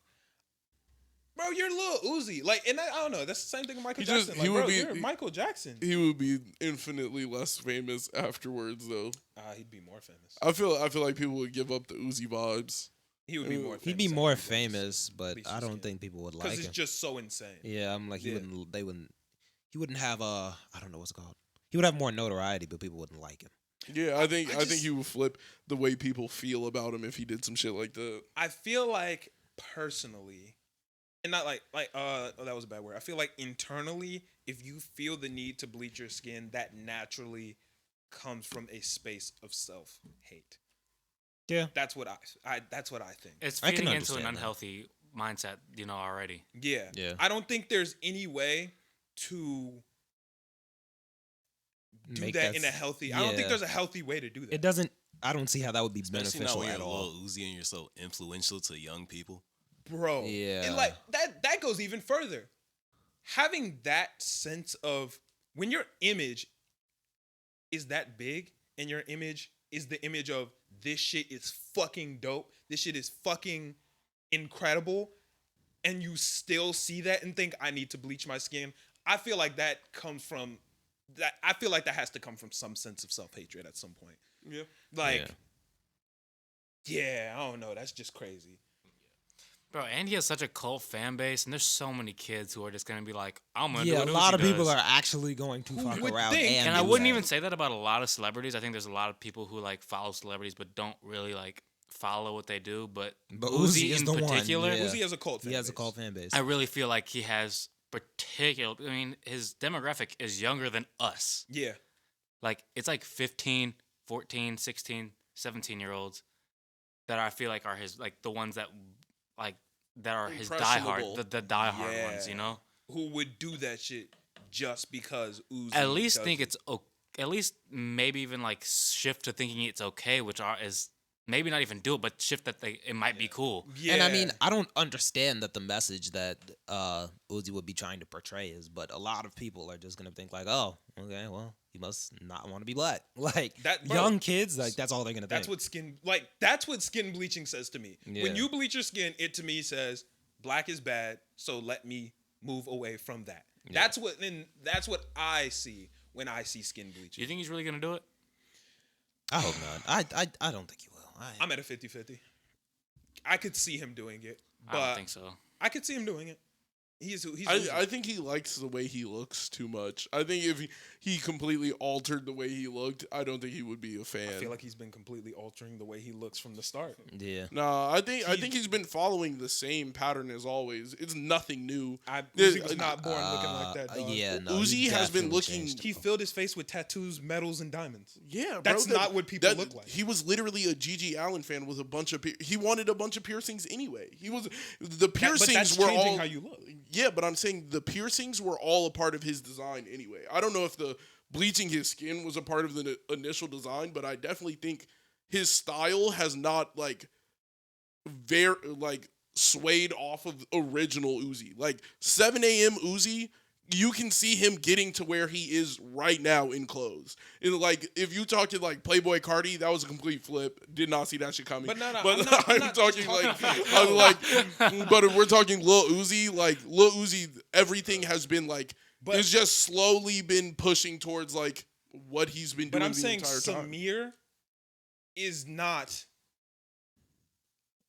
bro, you're Lil Uzi. Like, and I don't know. That's the same thing with Michael Jackson. You're Michael Jackson. He would be infinitely less famous afterwards, though. He'd be more famous. I feel like people would give up the Uzi vibes. He would be more famous. He'd be more famous, but I don't skin. think people would like Because him. it's just so insane. Yeah, I'm like he wouldn't have I don't know what's it called. He would have more notoriety, but people wouldn't like him. Yeah, I think he would flip the way people feel about him if he did some shit like that. I feel like personally, and not like that was a bad word. I feel like internally, if you feel the need to bleach your skin, that naturally comes from a space of self-hate. Yeah, that's what I think. It's feeding into an unhealthy mindset, already. Yeah. I don't think there's any way to do that in a healthy. Yeah. I don't think there's a healthy way to do that. It doesn't. I don't see how that would be Especially beneficial not when at you're all. Lil Uzi and you're so influential to young people, bro. Yeah, and like that goes even further. Having that sense of when your image is that big and your image is the image of this shit is fucking dope. This shit is fucking incredible. And you still see that and think I need to bleach my skin. I feel like that comes from that. I feel like that has to come from some sense of self-hatred at some point. Yeah. Like, yeah, I don't know. That's just crazy. Bro, and he has such a cult fan base, and there's so many kids who are just gonna be like, "I'm gonna do what a lot Uzi of people does. are actually going to fuck around, and I wouldn't even say that about a lot of celebrities. I think there's a lot of people who like follow celebrities but don't really like follow what they do. But Uzi is in the particular, one. Yeah. Uzi has a cult fan base. He has a cult fan base. I really feel like he has particular. I mean, his demographic is younger than us. Yeah, like it's like 15, 14, 16, 17-year-olds that I feel like are his like the ones that like. That are his diehard, the diehard ones, who would do that shit just because Uzi. At least think it's at least maybe even like shift to thinking it's okay, which is maybe not even do it, but shift that it might be cool. Yeah, and I mean, I don't understand that the message that Uzi would be trying to portray is, but a lot of people are just gonna think like, oh, okay, well, he must not want to be black. Like that, young kids, like that's all they're gonna think. That's what skin bleaching says to me. Yeah. When you bleach your skin, it to me says black is bad, so let me move away from that. Yeah. That's what I see when I see skin bleaching. You think he's really gonna do it? I hope not. I don't think he will. I'm at a 50-50. I could see him doing it, but I don't think so. I could see him doing it. I think he likes the way he looks too much. I think if he completely altered the way he looked, I don't think he would be a fan. I feel like he's been completely altering the way he looks from the start. Yeah. No, I think he's been following the same pattern as always. It's nothing new. Uzi was not born looking like that, dog. Yeah, no. Uzi has been looking. He filled his face with tattoos, medals, and diamonds. Yeah, that's not what people look like. He was literally a Gigi Allen fan with a bunch of. He wanted a bunch of piercings anyway. He was the piercings but that's were changing all how you look. Yeah, but I'm saying the piercings were all a part of his design anyway. I don't know if the bleaching his skin was a part of the initial design, but I definitely think his style has not swayed off of original Uzi. Like 7 a.m. Uzi, you can see him getting to where he is right now in clothes. And like if you talk to like Playboy Cardi, that was a complete flip. Did not see that shit coming. But no, but I'm not talking but if we're talking Lil Uzi, like Lil Uzi, everything has been like it's just slowly been pushing towards like what he's been doing the entire time. But I'm saying Samir is not.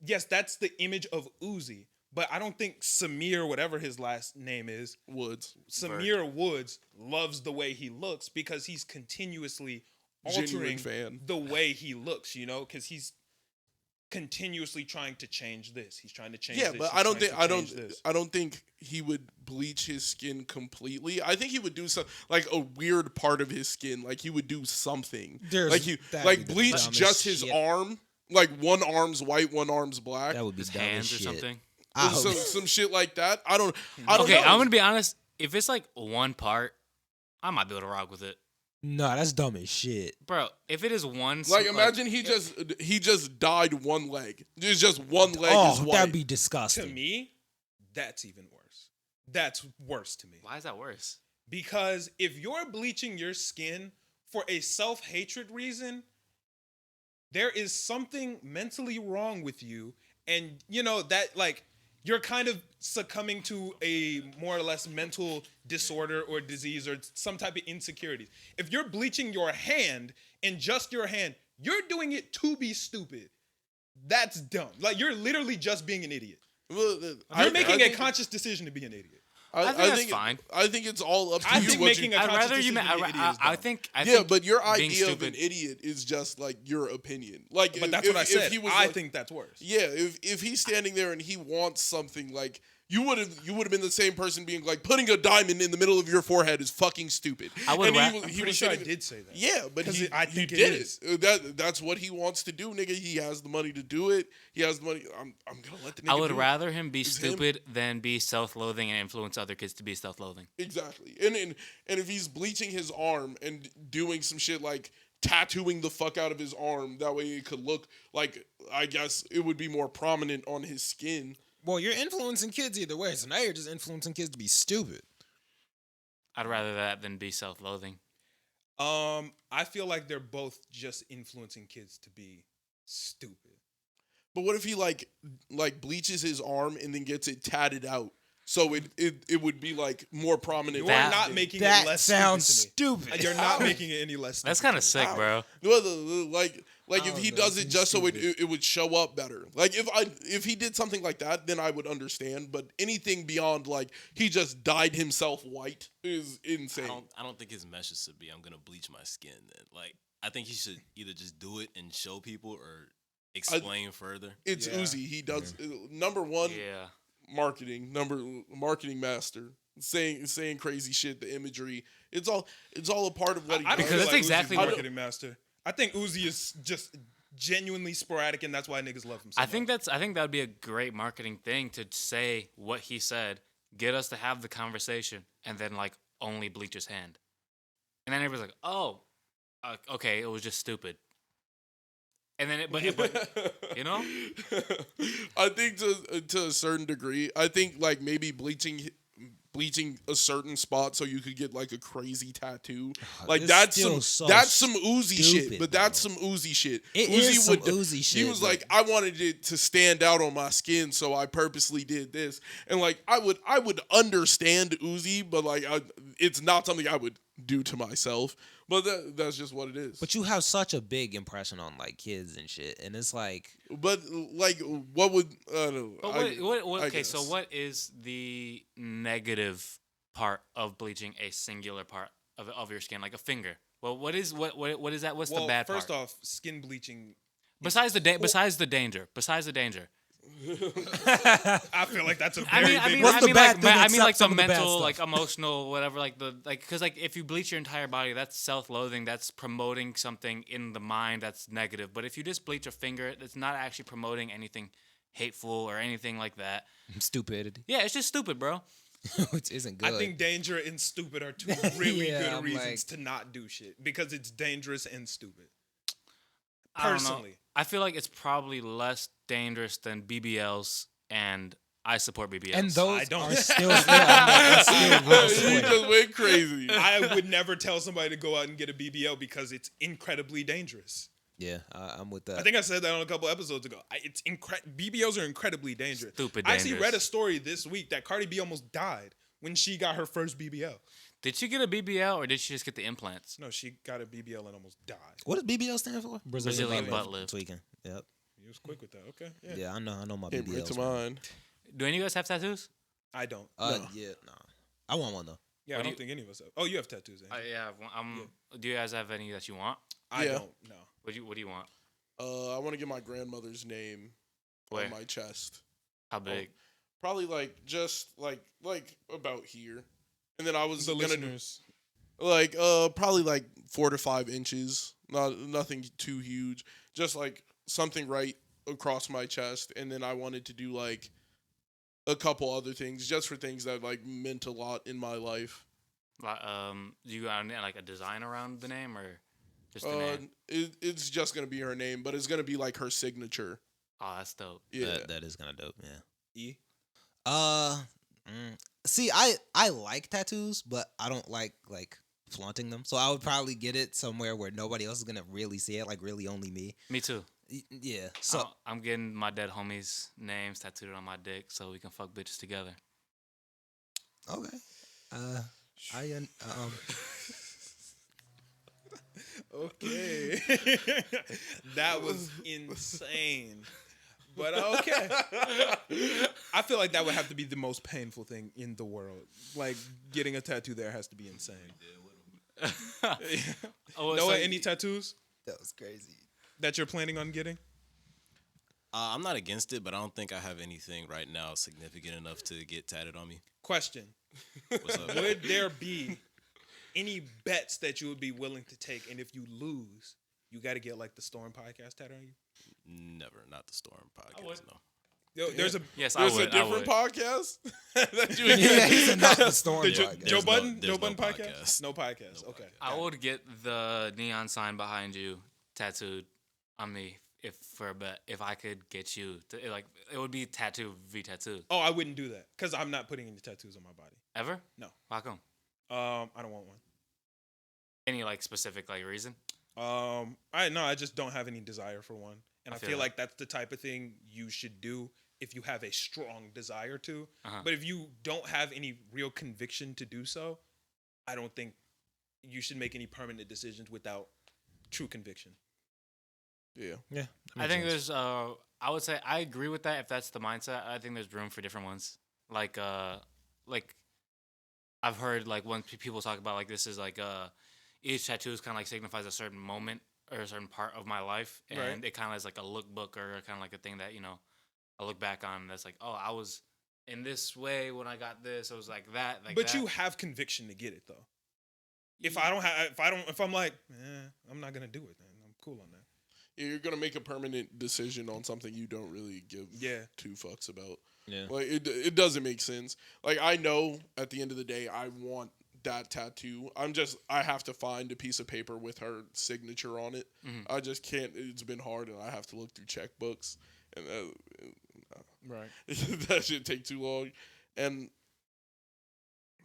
Yes, that's the image of Uzi. But I don't think Samir, whatever his last name is, Samir Woods loves the way he looks because he's continuously altering the way he looks, because he's continuously trying to change this. He's trying to change this. Yeah, but I don't think he would bleach his skin completely. I think he would do some like a weird part of his skin, like he would do something. Bleach just his arm, like one arm's white, one arm's black. That would be his hands or something. Some shit like that. I don't okay, know. I'm gonna be honest. If it's like one part, I might be able to rock with it. No, that's dumb as shit, bro. If it is one, imagine he just dyed one leg. There's just one leg. Oh, is white. that'd be disgusting. To me, that's even worse. That's worse to me. Why is that worse? Because if you're bleaching your skin for a self-hatred reason, there is something mentally wrong with you, and that like. You're kind of succumbing to a more or less mental disorder or disease or some type of insecurities. If you're bleaching your hand and just your hand, you're doing it to be stupid. That's dumb. Like, you're literally just being an idiot. You're making a conscious decision to be an idiot. I think that's fine. I think it's all up to you. I think but your idea of an idiot is just like your opinion. Like, but that's what I said. I think that's worse. Yeah, if he's standing there and he wants something, like you would have been the same person being like, putting a diamond in the middle of your forehead is fucking stupid. I'm pretty sure I did say that. Yeah, but I think he did it. That's what he wants to do, nigga. He has the money to do it. He has the money. I'm gonna let the nigga I would rather him be stupid than be self-loathing and influence other kids to be self-loathing. Exactly. And if he's bleaching his arm and doing some shit like tattooing the fuck out of his arm, that way it could look like, I guess it would be more prominent on his skin. Well, you're influencing kids either way, so now you're just influencing kids to be stupid. I'd rather that than be self-loathing. I feel like they're both just influencing kids to be stupid. But what if he like bleaches his arm and then gets it tatted out? So it would be like more prominent. You're not making it less sounds stupid. You're not making it any less stupid. That's kind of sick, bro. Like if he does it just so it would show up better. Like if he did something like that, then I would understand. But anything beyond like he just dyed himself white is insane. I don't think his message should be, I'm gonna bleach my skin. Then like I think he should either just do it and show people or explain further. It's Uzi. He does number one. Yeah. Marketing master, saying crazy shit, the imagery. It's all a part of what he does. Because that's exactly what marketing master. I think Uzi is just genuinely sporadic, and that's why niggas love him so much. I think that would be a great marketing thing to say what he said, get us to have the conversation, and then like only bleach his hand, and then everybody's like, oh, okay, it was just stupid. And then but you know, I think to a certain degree, I think like maybe bleaching bleaching a certain spot so you could get like a crazy tattoo. Like It's that's still some so that's some Uzi shit, stupid, but that's bro. some Uzi shit. It Uzi is some Uzi shit. He was but- like, I wanted it to stand out on my skin, so I purposely did this. And like I would understand Uzi, but like it's not something I would do to myself. But that's just what it is. But you have such a big impression on like kids and shit, and it's like, But like, what would I don't know? But I okay, so guess. what is the negative part of bleaching a singular part of your skin, like a finger? Well, what is that? What's the bad part? First off, skin bleaching. Besides the danger. I feel like that's a very big. What's the bad thing I mean, except like the some of the bad mental, stuff? like emotional, whatever, like because like if you bleach your entire body, that's self-loathing. That's promoting something in the mind that's negative. But if you just bleach a finger, it's not actually promoting anything hateful or anything like that. stupidity, Yeah, it's just stupid, bro. which isn't good. I think danger and stupid are two really Yeah, good I'm reasons like- to not do shit because it's dangerous and stupid. I don't know. Personally, I feel like it's probably less dangerous than BBLs, and I support BBLs. and those I don't. are still, yeah, I'm like, still real He sweet. just went crazy. I would never tell somebody to go out and get a BBL because it's incredibly dangerous. Yeah, I'm with that. I think I said that on a couple episodes ago. BBLs are incredibly dangerous. Stupid I actually dangerous. read a story this week that Cardi B almost died when she got her first BBL. Did she get a BBL or did she just get the implants? No, she got a BBL and almost died. What does BBL stand for? Brazilian butt lift. Tweaking. Yep. He was quick with that. Okay, yeah. Yeah, I know my Came right BBLs. to man. mind. Do any of you guys have tattoos? I don't. No. Yeah, no. I want one though. Yeah, What I do don't think any of us have. Oh, you have tattoos. Eh? Yeah. Do you guys have any that you want? I Yeah. don't. No. What do you want? I want to get my grandmother's name Where? on my chest. How big? Probably like just like about here. And then I was The gonna listeners. like probably like 4 to 5 inches. Nothing too huge. Just like something right across my chest. And then I wanted to do like a couple other things just for things that like meant a lot in my life. Do you got like a design around the name or just the name? It's just gonna be her name, but it's gonna be like her signature. Oh, that's dope. Yeah. That is kind of dope. Yeah. E. See, I like tattoos, but I don't like flaunting them. So I would probably get it somewhere where nobody else is gonna really see it, like really only me. Me too. Yeah. So I'm getting my dead homies' names tattooed on my dick so we can fuck bitches together. okay. Okay. That was insane. But okay. I feel like that would have to be the most painful thing in the world. Like getting a tattoo there has to be insane. Oh, Noah, any tattoos that was crazy. that you're planning on getting? I'm not against it, but I don't think I have anything right now significant enough to get tatted on me. Question. What's up? Would there be any bets that you would be willing to take? And if you lose, you got to get like the Storm podcast tattoo on you? Never, not the Storm I would. podcast. No. Yo, there's a Yes, There's I would. a different podcast that you Yeah, he said not the storm. the podcast. Joe no- Budden? there's Joe Budden no podcast? podcast. No podcast. No Okay. podcast. I would get the neon sign behind you tattooed on me for a bet. If I could get you to, it would be tattoo v tattoo. Oh, I wouldn't do that because I'm not putting any tattoos on my body. Ever? No. How come? I don't want one. Any specific reason? I just don't have any desire for one, and I I feel feel that. like that's the type of thing you should do if you have a strong desire to. Uh-huh. But if you don't have any real conviction to do so, I don't think you should make any permanent decisions without true conviction. Yeah. Yeah. I think there's. I would say I agree with that. If that's the mindset, I think there's room for different ones. Like I've heard when people talk about this is each tattoo is kind of signifies a certain moment or a certain part of my life, and Right. it kind of is like a lookbook or kind of like a thing that I look back on. That's like, oh, I was in this way when I got this. I was like that. But you have conviction to get it though. If I'm like, I'm not gonna do it, then I'm cool on that. Yeah, you're gonna make a permanent decision on something you don't really give Yeah. two fucks about. Yeah. Like it doesn't make sense. Like I know at the end of the day I want that tattoo. I have to find a piece of paper with her signature on it. Mhm. I just can't. It's been hard, and I have to look through checkbooks, and Right. that should take too long. And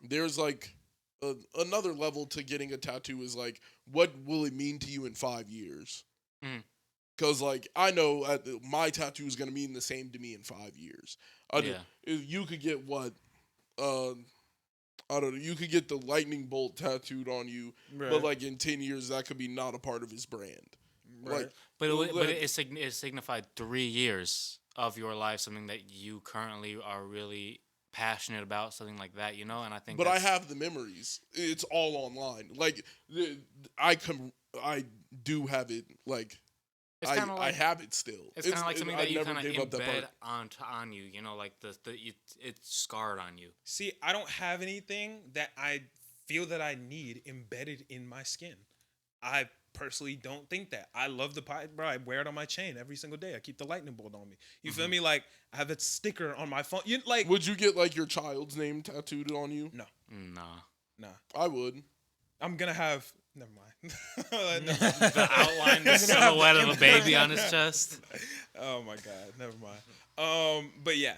there's like another level to getting a tattoo is like, what will it mean to you in 5 years? Because like I know my tattoo is gonna mean the same to me in 5 years. You could get what. I don't know. You could get the lightning bolt tattooed on you, but like in 10 years, that could be not a part of his brand. Right. Like, but it signified 3 years of your life, something that you currently are really passionate about, something like that, and I think. But I have the memories. It's all online. Like I do have it. Like. I have it still. It's kind of like something that you kind of embed on you, like it's scarred on you. See, I don't have anything that I feel that I need embedded in my skin. I personally don't think that. I love the pie, bro. I wear it on my chain every single day. I keep the lightning bolt on me. You feel me? Like I have a sticker on my phone. Would you get like your child's name tattooed on you? No. Nah. I would. I'm gonna have. Never mind. The outline, the silhouette of a baby on his chest. Oh my god, never mind. But yeah,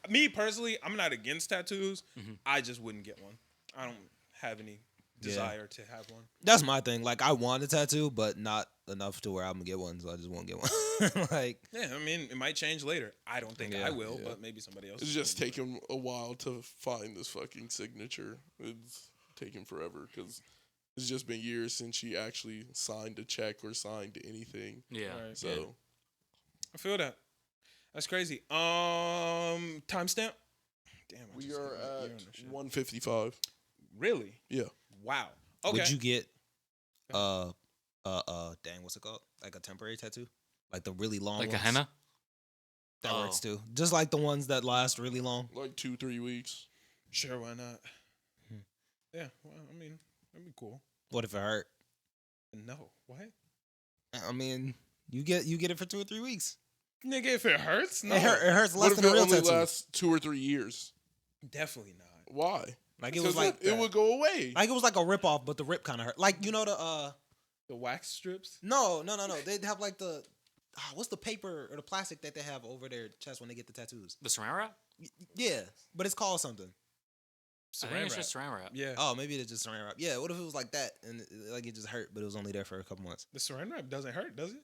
me personally, I'm not against tattoos. I just wouldn't get one. I don't have any desire to have one. That's my thing. Like I want a tattoo, but not enough to where I'm gonna get one, so I just won't get one. Like, yeah, I mean, it might change later. I don't think I will, but maybe somebody else. It's just taking a while to find this fucking signature. It's taking forever because. It's just been years since she actually signed a check or signed anything. Yeah. Right. So, I feel that. That's crazy. Timestamp. Damn. We are at 1:55. Really? Yeah. Wow. Okay. would you get dang, what's it called? Like a temporary tattoo, like the really long, like ones? a henna. That works too. Just like the ones that last really long. Like 2-3 weeks. Sure, why not? Yeah. Well, I mean, that'd be cool. What if it hurt? No. What? I mean, you get it for 2 or 3 weeks. Nigga, if it hurts, no. It hurts less What if than a it real only tattoo. lasts 2 or 3 years? Definitely not. Why? Like it was like it would go away. Like it was like a rip off, but the rip kind of hurt. Like The wax strips? No. They'd have like the what's the paper or the plastic that they have over their chest when they get the tattoos? The saran wrap. Yeah, but it's called something. I think it's just saran wrap. Yeah. Oh, maybe it's just saran wrap. Yeah, what if it was like that and like it just hurt, but it was only there for a couple months? The saran wrap doesn't hurt, does it?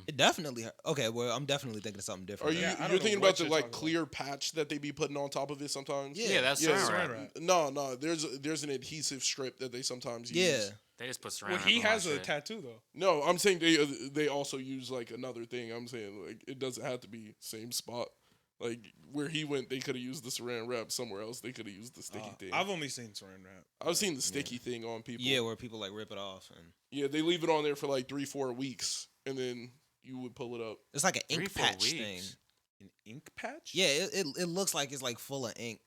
It definitely hurt. Okay, well, I'm definitely thinking of something different. Are you? Yeah, I don't You're know thinking what about the you're like talking clear patch that they be putting on top of it sometimes? Yeah, that's Yeah, saran wrap. No. There's an adhesive strip that they sometimes use. Yeah. They just put saran Well, wrap. he on has that a shit. tattoo though. No, I'm saying they also use like another thing. I'm saying like it doesn't have to be same spot. Like where he went, they could have used the saran wrap somewhere else. They could have used the sticky thing. I've only seen saran wrap. I've seen the sticky thing on people. Yeah, where people like rip it off and Yeah, they leave it on there for like 3-4 weeks, and then you would pull it up. it's like an ink 3-4 patch weeks. thing. An ink patch? Yeah, it looks like it's like full of ink.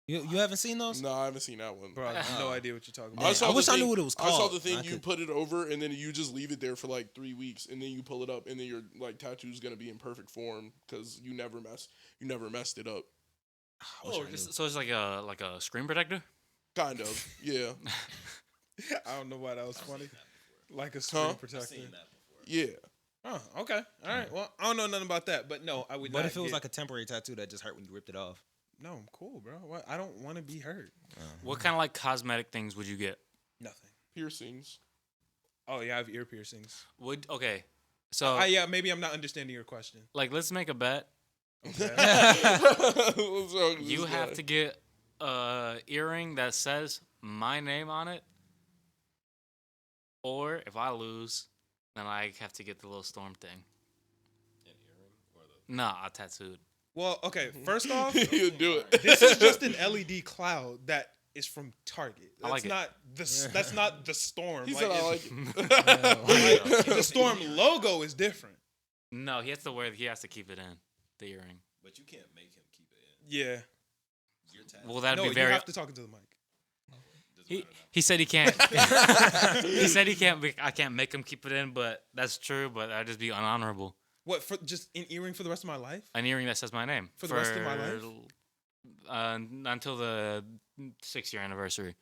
You haven't seen those? No, I haven't seen that one. Bro, I have no idea what you're talking Damn, about. I wish I knew what it was I saw called. the thing I you could- put it over, and then you just leave it there for like 3 weeks, and then you pull it up, and then your like tattoo's gonna be in perfect form because you never messed it up. So it's like a screen protector. Kind of, yeah, I don't know why that was funny. Like a screen protector. yeah. Oh, okay. All right. Well, I don't know nothing about that, but no, I would not. But if it was get- like a temporary tattoo that just hurt when you ripped it off. No, I'm cool, bro. What? I don't want to be hurt. What kind of like cosmetic things would you get? Nothing. Piercings. Oh, yeah, I have ear piercings. So Yeah, maybe I'm not understanding your question. like let's make a bet. Okay. What's wrong with You this have guy? to get a earring that says my name on it, or if I lose, then I have to get the little storm thing. An earring or Nah, I tattooed. Well, okay. First off, You do it. this is just an LED cloud that is from Target. I like That's it. not the. That's not the storm. He Like, said I it's- like it. the storm logo is different. No, he has to wear. He has to keep it in the earring. But you can't make him keep it in. Yeah. Your tattoo. Well, that'd No, be you very. have to talk into the mic. He said he can't. He said he can't. I can't make him keep it in, but that's true. But that'd just be unhonorable. What, for just an earring for the rest of my life? An earring that says my name For the rest of my life? until the 6-year anniversary.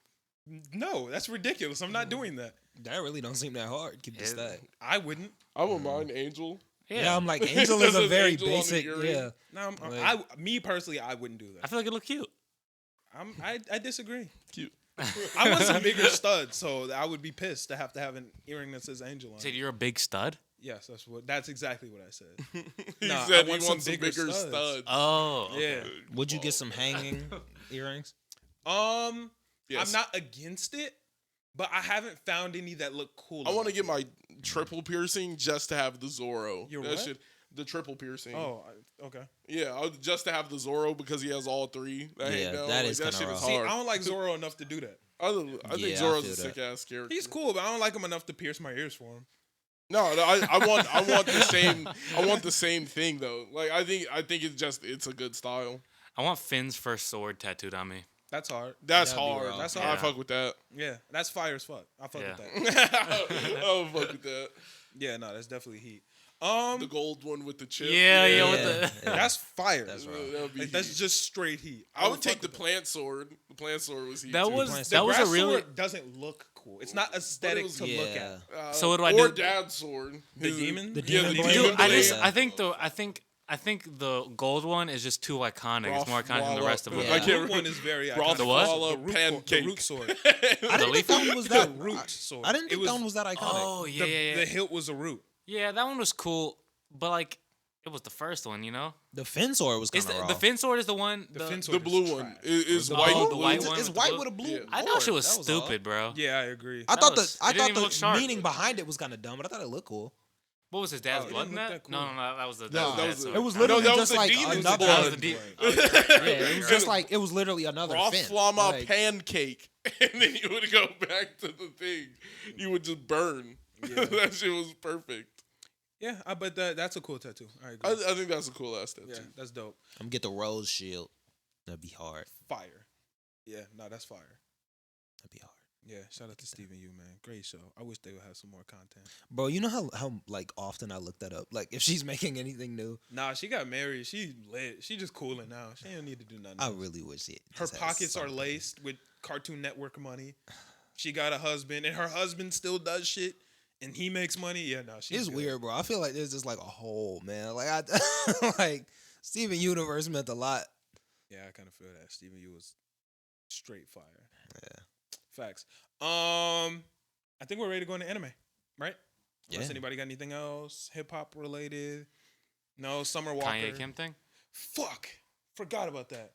No, that's ridiculous. I'm not doing that. That really don't seem that hard. Keep the stack. I wouldn't. I wouldn't mind Angel. Yeah, I'm like Angel is a There's very Angel on the basic. earring. Yeah, No, Like- me personally, I wouldn't do I that. feel like it look cute. I disagree. Cute. I want some bigger studs, so I would be pissed to have an earring that says angel on You said it. you're a big stud? Yes, that's exactly what I said. He Nah, said I want he wants some bigger studs. Oh, okay. Yeah. Would you get some hanging earrings? Yes. I'm not against it, but I haven't found any that look cool. I want to enough get my triple piercing just to have the Zorro. Your That what? The triple piercing. Oh, okay. Yeah, just to have the Zorro because he has all three. Yeah, that that is that kinda shit rough. is See, hard. I don't like Zorro enough to do that. I think Yeah, I Zorro's feel a sick ass character. He's cool, but I don't like him enough to pierce my ears for him. No, I want the same. I want the same thing though. Like I think it's a good style. I want Finn's first sword tattooed on me. That's hard. That's That'd be hard. rough. That's I hard. fuck with that. Yeah, that's fire as fuck. I fuck Yeah. with that. I fuck with that. Yeah, no, that's definitely heat. The gold one with the chip. Yeah, with the. That's fire. That's Like, rough. That would be that's heat. just straight heat. I would fuck take the with plant sword. The plant sword was heat. That too. was The that was a grass really. sword doesn't look cool. It's not aesthetic was- to look at. So what do I or do? dad's sword. The demon? The Yeah, demon the blade? demon Dude, I blade. just I think the gold one is just too iconic. It's more iconic than the rest of them. Yeah. The can't root one is very Broth iconic. The what? Swallow The root, pancake. the root sword. I didn't think that one was that The root sword. I didn't It think was- that one was that iconic. Oh yeah, The, yeah, yeah. the hilt was a root. Yeah, that one was cool, but like it was the first one, you know. The Fin sword was kind It's of the Fin sword is the one. The Fin The sword blue is one trash. is Oh, white. the with blue. white It's, one it's with the white blue- with a blue. Yeah. I board. thought it was That all. stupid, bro. Yeah, I agree. I thought was- the I it didn't thought even look the sharp. meaning behind it was kind of dumb, but I thought it looked cool. What was his dad's Oh, it blood in didn't look that? that cool. No, that was the. No, That that was was the a- It was No, literally that was just the like demon's another. That was blood. the Yeah, it was just like it was literally another Fin. Rothflama Like, pancake, and then you would go back to the thing. You would just burn. Yeah. That shit was perfect. Yeah, but that's a cool tattoo. I agree. I think that's a cool ass tattoo. Yeah, that's dope. I'm get the rose shield. That'd be hard. Fire. Yeah, no, that's fire. That'd be hard. Yeah, shout out to Stephen Yu, man. Great show. I wish they would have some more content. Bro, you know how like often I look that up? Like if she's making anything new, Nah, she got married. She lit. She just cooling now. She don't need to do nothing. I else. really wish it. Her just has pockets are something. laced with Cartoon Network money. She got a husband, and her husband still does shit, and he makes money. Yeah, no, she's It's good. weird, bro. I feel like there's just like a hole, man. Like I like Steven Universe meant a lot. Yeah, I kind of feel that. Stephen Yu was straight fire. Yeah. Facts. I think we're ready to go into anime, right? Unless Yeah. anybody got anything else hip hop related. No, Summer Walker. Kanye Kim thing. Fuck, forgot about that.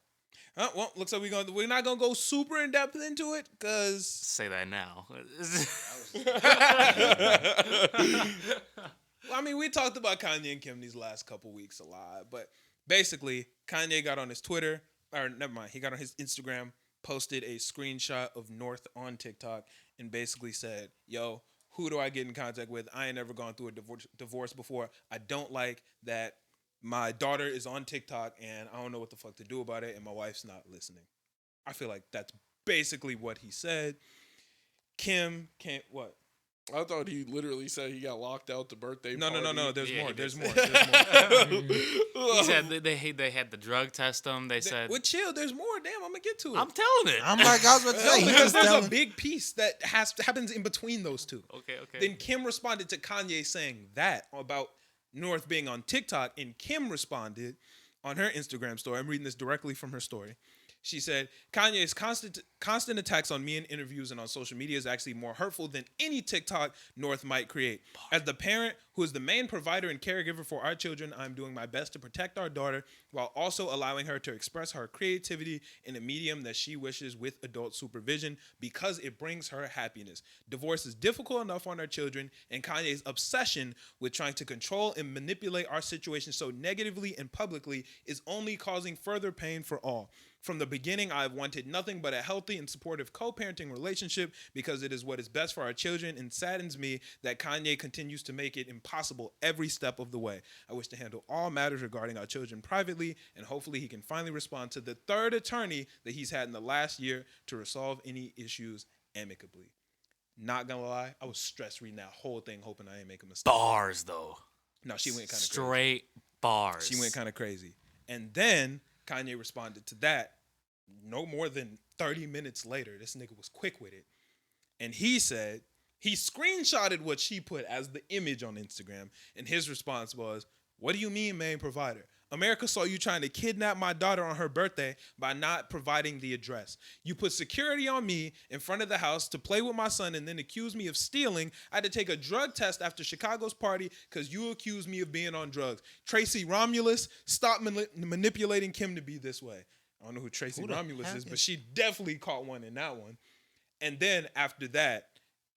Well, looks like we're not gonna go super in depth into it, cause Say that now. I mean we talked about Kanye and Kim these last couple weeks a lot, but basically Kanye got on his Twitter, or never mind, he got on his Instagram, posted a screenshot of North on TikTok, and basically said, "Yo, who do I get in contact with? I ain't never gone through a divorce before. I don't like that my daughter is on TikTok and I don't know what the fuck to do about it, and my wife's not listening." I feel like that's basically what he said. Kim can't what? I thought he literally said he got locked out the birthday No. party. There's Yeah, more. he There's did. more. There's more. He said they had the drug test him. They said, Well, chill. There's more. Damn, I'm gonna get to it. "I'm telling it." I'm like I was about to say, he because just there's a telling. big piece that happens in between those two. Okay. Then Kim responded to Kanye saying that about North being on TikTok, and Kim responded on her Instagram story. I'm reading this directly from her story. She said, Kanye's constant attacks on me in interviews and on social media is actually more hurtful than any TikTok North might create. As the parent who is the main provider and caregiver for our children, I'm doing my best to protect our daughter while also allowing her to express her creativity in a medium that she wishes with adult supervision because it brings her happiness. Divorce is difficult enough on our children, and Kanye's obsession with trying to control and manipulate our situation so negatively and publicly is only causing further pain for all. From the beginning, I've wanted nothing but a healthy and supportive co-parenting relationship because it is what is best for our children, and saddens me that Kanye continues to make it impossible every step of the way. I wish to handle all matters regarding our children privately, and hopefully he can finally respond to the third attorney that he's had in the last year to resolve any issues amicably. Not gonna lie, I was stressed reading that whole thing, hoping I ain't make a mistake. Bars though. No, she went kind of crazy. Straight bars. She went kind of crazy. And then Kanye responded to that no more than 30 minutes later. This nigga was quick with it. And he said, he screenshotted what she put as the image on Instagram. And his response was, "What do you mean, main provider? America saw you trying to kidnap my daughter on her birthday by not providing the address. You put security on me in front of the house to play with my son and then accuse me of stealing. I had to take a drug test after Chicago's party because you accused me of being on drugs. Tracy Romulus, stop manipulating Kim to be this way. I don't know who Tracy Romulus is, but she definitely caught one in that one. And then after that,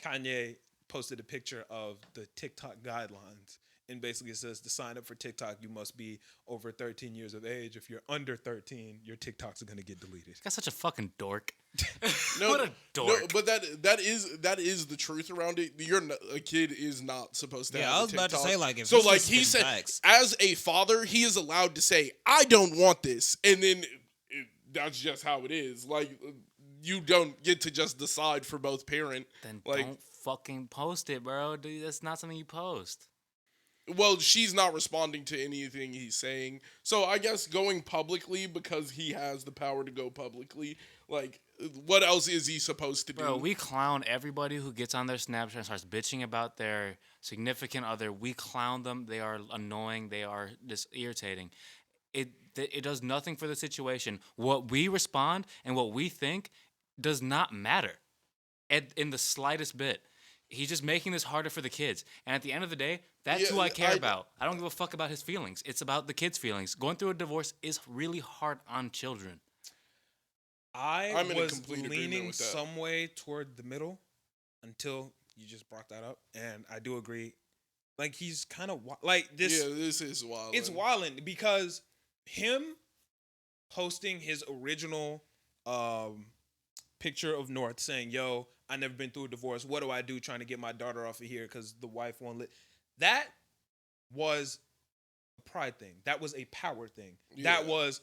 Kanye posted a picture of the TikTok guidelines. And basically it says to sign up for TikTok, you must be over 13 years of age. If you're under 13, your TikToks are going to get deleted. That's such a fucking dork. No, what a dork. No, but that is the truth around it. A kid is not supposed to have I was TikTok. about to say, like, if so like he said, as a father, he is allowed to say, I don't want this. And then that's just how it is. Like, you don't get to just decide for both parent. Then like, don't fucking post it, bro. Dude, that's not something you post. Well, she's not responding to anything he's saying. So I guess going publicly because he has the power to go publicly, like, what else is he supposed to do? Bro, we clown everybody who gets on their Snapchat and starts bitching about their significant other. We clown them. They are annoying. They are just irritating. It does nothing for the situation. What we respond and what we think does not matter in the slightest bit. He's just making this harder for the kids. And at the end of the day, that's who I care about. I don't give a fuck about his feelings. It's about the kids' feelings. Going through a divorce is really hard on children. I was leaning some way toward the middle until you just brought that up. And I do agree. Like, he's kind of like this. Yeah, this is wild. It's wilding because him posting his original picture of North saying, yo, I never been through a divorce. What do I do trying to get my daughter off of here because the wife won't let? That was a pride thing. That was a power thing. Yeah. That was,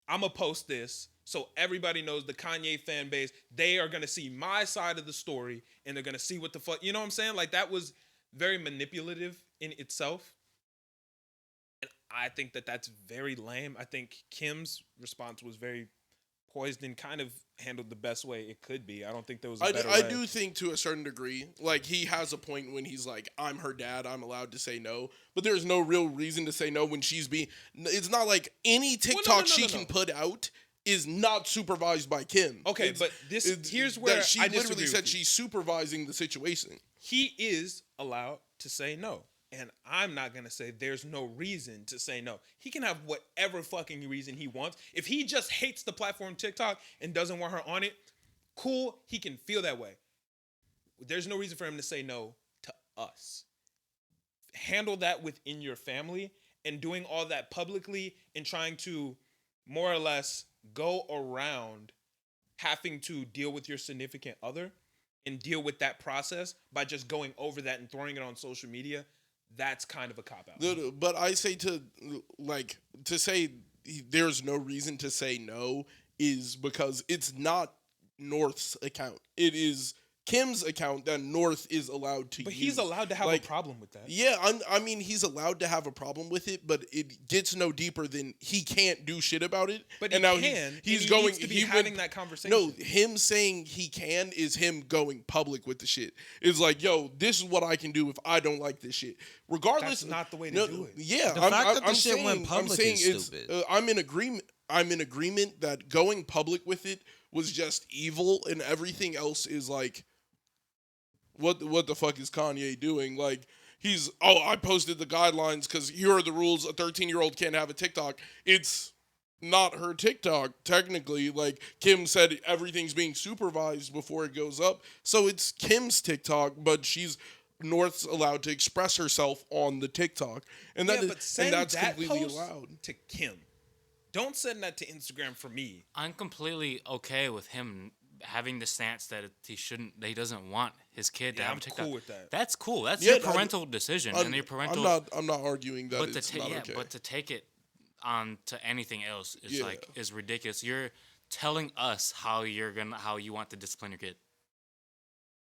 I'm going to post this so everybody knows the Kanye fan base. They are going to see my side of the story and they're going to see what the fuck. You know what I'm saying? Like, that was very manipulative in itself. And I think that that's very lame. I think Kim's response was very poised and kind of handled the best way it could be. I don't think there was a better way. I do think to a certain degree, like, he has a point when he's like, I'm her dad, I'm allowed to say no. But there's no real reason to say no when she's being... It's not like any TikTok she can put out is not supervised by Kim. Okay, but here's where she literally said she's supervising the situation. He is allowed to say no. And I'm not going to say there's no reason to say no. He can have whatever fucking reason he wants. If he just hates the platform TikTok and doesn't want her on it, cool, he can feel that way. There's no reason for him to say no to us. Handle that within your family, and doing all that publicly and trying to more or less go around having to deal with your significant other and deal with that process by just going over that and throwing it on social media. That's kind of a cop-out. But I say to say there's no reason to say no is because it's not North's account. It is Kim's account that North is allowed to use. But he's allowed to have a problem with that. Yeah, I mean, he's allowed to have a problem with it, but it gets no deeper than he can't do shit about it. But and he now can. He's going to be having that conversation. No, him saying he can is him going public with the shit. It's like, yo, this is what I can do if I don't like this shit. Regardless, that's not the way to do it. Yeah, the fact that the shit went public is stupid. I'm in agreement. I'm in agreement that going public with it was just evil, and everything else is like, what the fuck is Kanye doing? Like, I posted the guidelines because here are the rules. A 13-year-old can't have a TikTok. It's not her TikTok, technically. Like, Kim said everything's being supervised before it goes up. So it's Kim's TikTok, but North's allowed to express herself on the TikTok. And that's completely allowed. To Kim. Don't send that to Instagram for me. I'm completely okay with him having the stance that he doesn't want his kid to have a TikTok. Cool with that. That's cool. That's your parental decision and your parental. I'm not arguing that it's not okay. But to take it on to anything else is ridiculous. You're telling us how you want to discipline your kid.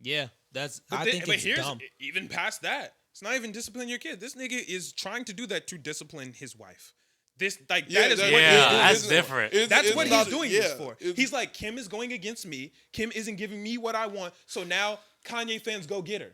Yeah, I think it's dumb. Even past that, it's not even discipline your kid. This nigga is trying to do that to discipline his wife. That's different. That's what he's doing this for. He's like, Kim is going against me. Kim isn't giving me what I want. So now Kanye fans go get her.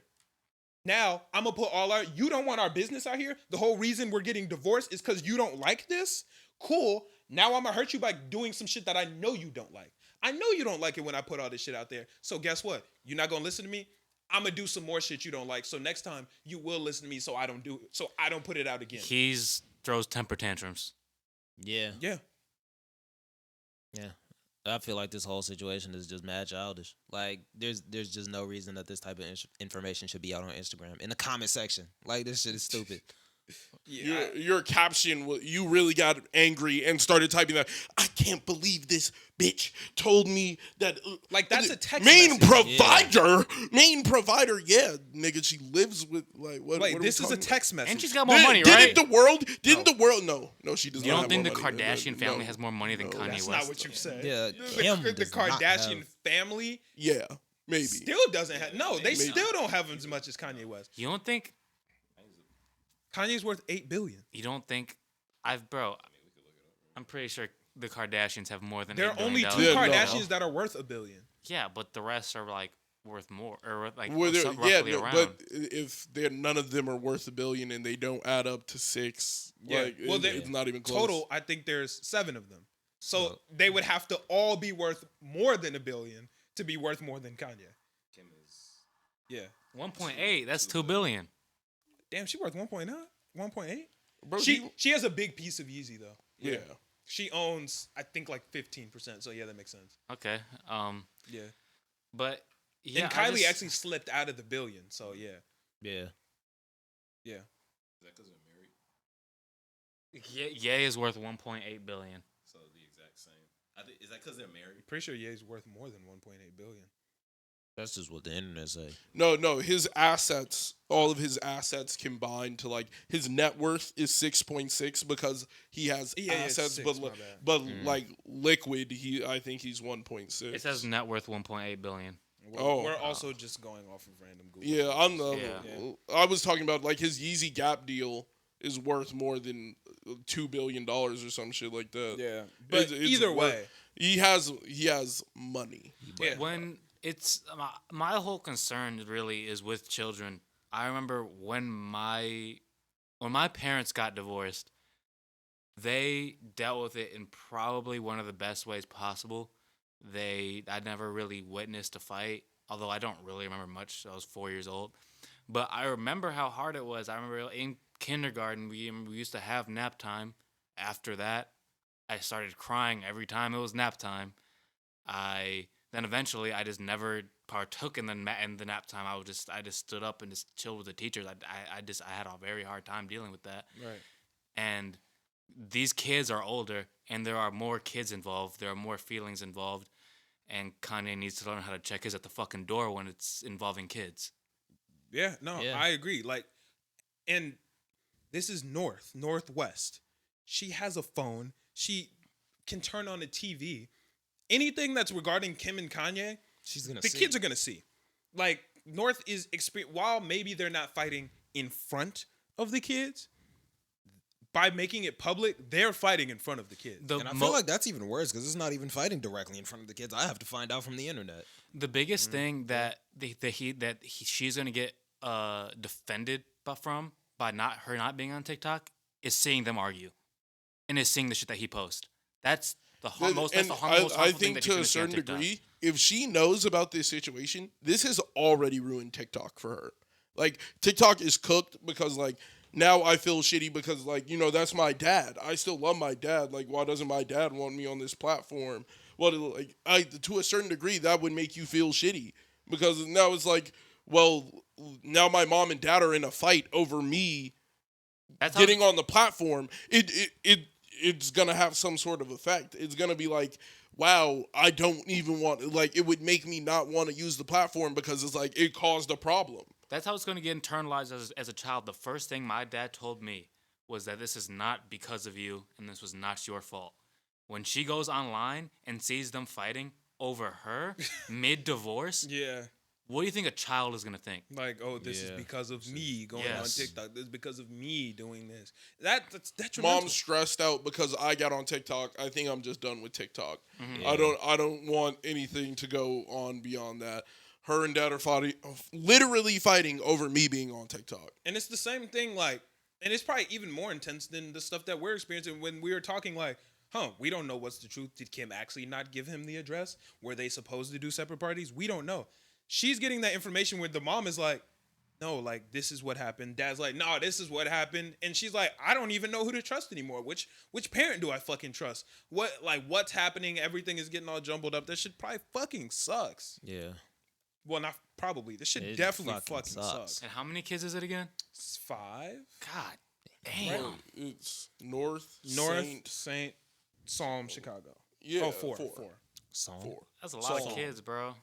Now I'm gonna put you don't want our business out here. The whole reason we're getting divorced is because you don't like this. Cool. Now I'm gonna hurt you by doing some shit that I know you don't like. I know you don't like it when I put all this shit out there. So guess what? You're not gonna listen to me. I'm gonna do some more shit you don't like. So next time you will listen to me. So I don't put it out again. He's throws temper tantrums. Yeah. Yeah. Yeah. I feel like this whole situation is just mad childish. Like, there's just no reason that this type of information should be out on Instagram in the comment section. Like, this shit is stupid. Yeah. Your caption, you really got angry and started typing that. I can't believe this bitch told me that. Like, that's a text main message. main provider. Yeah, nigga, she lives with like what? Wait, what this is a text message. And she's got more money, right? Didn't the world? No, she does You not. don't think the have more money. Kardashian family has more money than Kanye That's West? not what you said. Yeah, the Kim does not Kardashian have- family Yeah, maybe. still doesn't have. No, they still don't have as much as Kanye West. You don't think? Kanye's worth $8 billion. You don't think? I'm pretty sure the Kardashians have more than. There $8 are only billion. two Yeah, no. Kardashians that are worth $1 billion. Yeah, but the rest are like worth more, or like Well, roughly around. but if none of them are worth $1 billion and they don't add up to 6, Yeah. like Well, it's not even close. Total, I think there's 7 of them. So they would have to all be worth more than $1 billion to be worth more than Kanye. Kim is 1.8. That's $2 billion. Damn, she worth 1.9, 1.8. Bro, She has a big piece of Yeezy though. yeah. She owns, I think, like 15%. So yeah, that makes sense. Okay. Yeah. But yeah, And Kylie actually slipped out of the billion. So yeah. Yeah. Yeah. Is that because they're married? Ye is worth 1.8 billion. So the exact same. Is that because they're married? Pretty sure Ye's worth more than 1.8 billion. That's just what the internet say. No, his assets, all of his assets combined to like his net worth is 6.6 because he has assets, 6, but like liquid, I think he's 1.6. It says net worth 1.8 billion. We're also just going off of random Google. Yeah, I was talking about like his Yeezy Gap deal is worth more than $2 billion or some shit like that. Yeah, but either way, he has money. Yeah. When it's my whole concern really is with children. I remember when my parents got divorced, they dealt with it in probably one of the best ways possible. I never really witnessed a fight, although I don't really remember much. I was 4 years old, but I remember how hard it was. I remember in kindergarten we used to have nap time. After that, I started crying every time it was nap time. Then eventually I just never partook in the nap time. I just stood up and just chilled with the teachers. I had a very hard time dealing with that. right. And these kids are older, and there are more kids involved. There are more feelings involved, and Kanye needs to learn how to check his at the fucking door when it's involving kids. Yeah, no, Yeah. I agree. Like, and this is Northwest. She has a phone. She can turn on a TV. Anything that's regarding Kim and Kanye, the kids are gonna see. Like, North is while maybe they're not fighting in front of the kids, by making it public, they're fighting in front of the kids. And I feel like that's even worse because it's not even fighting directly in front of the kids. I have to find out from the internet. The biggest thing that she's gonna get defended by not being on TikTok is seeing them argue, and is seeing the shit that he posts. That's the most. That's the most harmful I thing think that to you're a gonna see on certain TikTok. degree, if she knows about this situation, this has already ruined TikTok for her. Like, TikTok is cooked because, like, now I feel shitty because, like, you know, that's my dad. I still love my dad. Like, why doesn't my dad want me on this platform? Well, like, to a certain degree, that would make you feel shitty because now it's like, well, now my mom and dad are in a fight over me getting on the platform. It's gonna have some sort of effect. It's gonna be like, wow, I don't even want, like, it would make me not want to use the platform because it's like it caused a problem. That's how it's going to get internalized as a child. The first thing my dad told me was that this is not because of you and this was not your fault. When she goes online and sees them fighting over her mid-divorce, yeah, what do you think a child is going to think? like, oh, this is because of me going on Yes. TikTok. This is because of me doing this. That's detrimental. Mom's stressed out because I got on TikTok. I think I'm just done with TikTok. Mm-hmm. I don't want anything to go on beyond that. her and dad are literally fighting over me being on TikTok. And it's the same thing, like, and it's probably even more intense than the stuff that we're experiencing when we were talking, like, we don't know what's the truth. Did Kim actually not give him the address? Were they supposed to do separate parties? We don't know. She's getting that information where the mom is like, no, like, this is what happened. Dad's like, no, this is what happened. And she's like, I don't even know who to trust anymore. Which parent do I fucking trust? What's happening? Everything is getting all jumbled up. This shit probably fucking sucks. Yeah. Well, not probably. This shit definitely fucking sucks. And how many kids is it again? It's 5. God damn. Bro, it's North, Saint, Psalm, Chicago. Yeah. Oh, 4. Song. 4. That's a lot of kids, bro.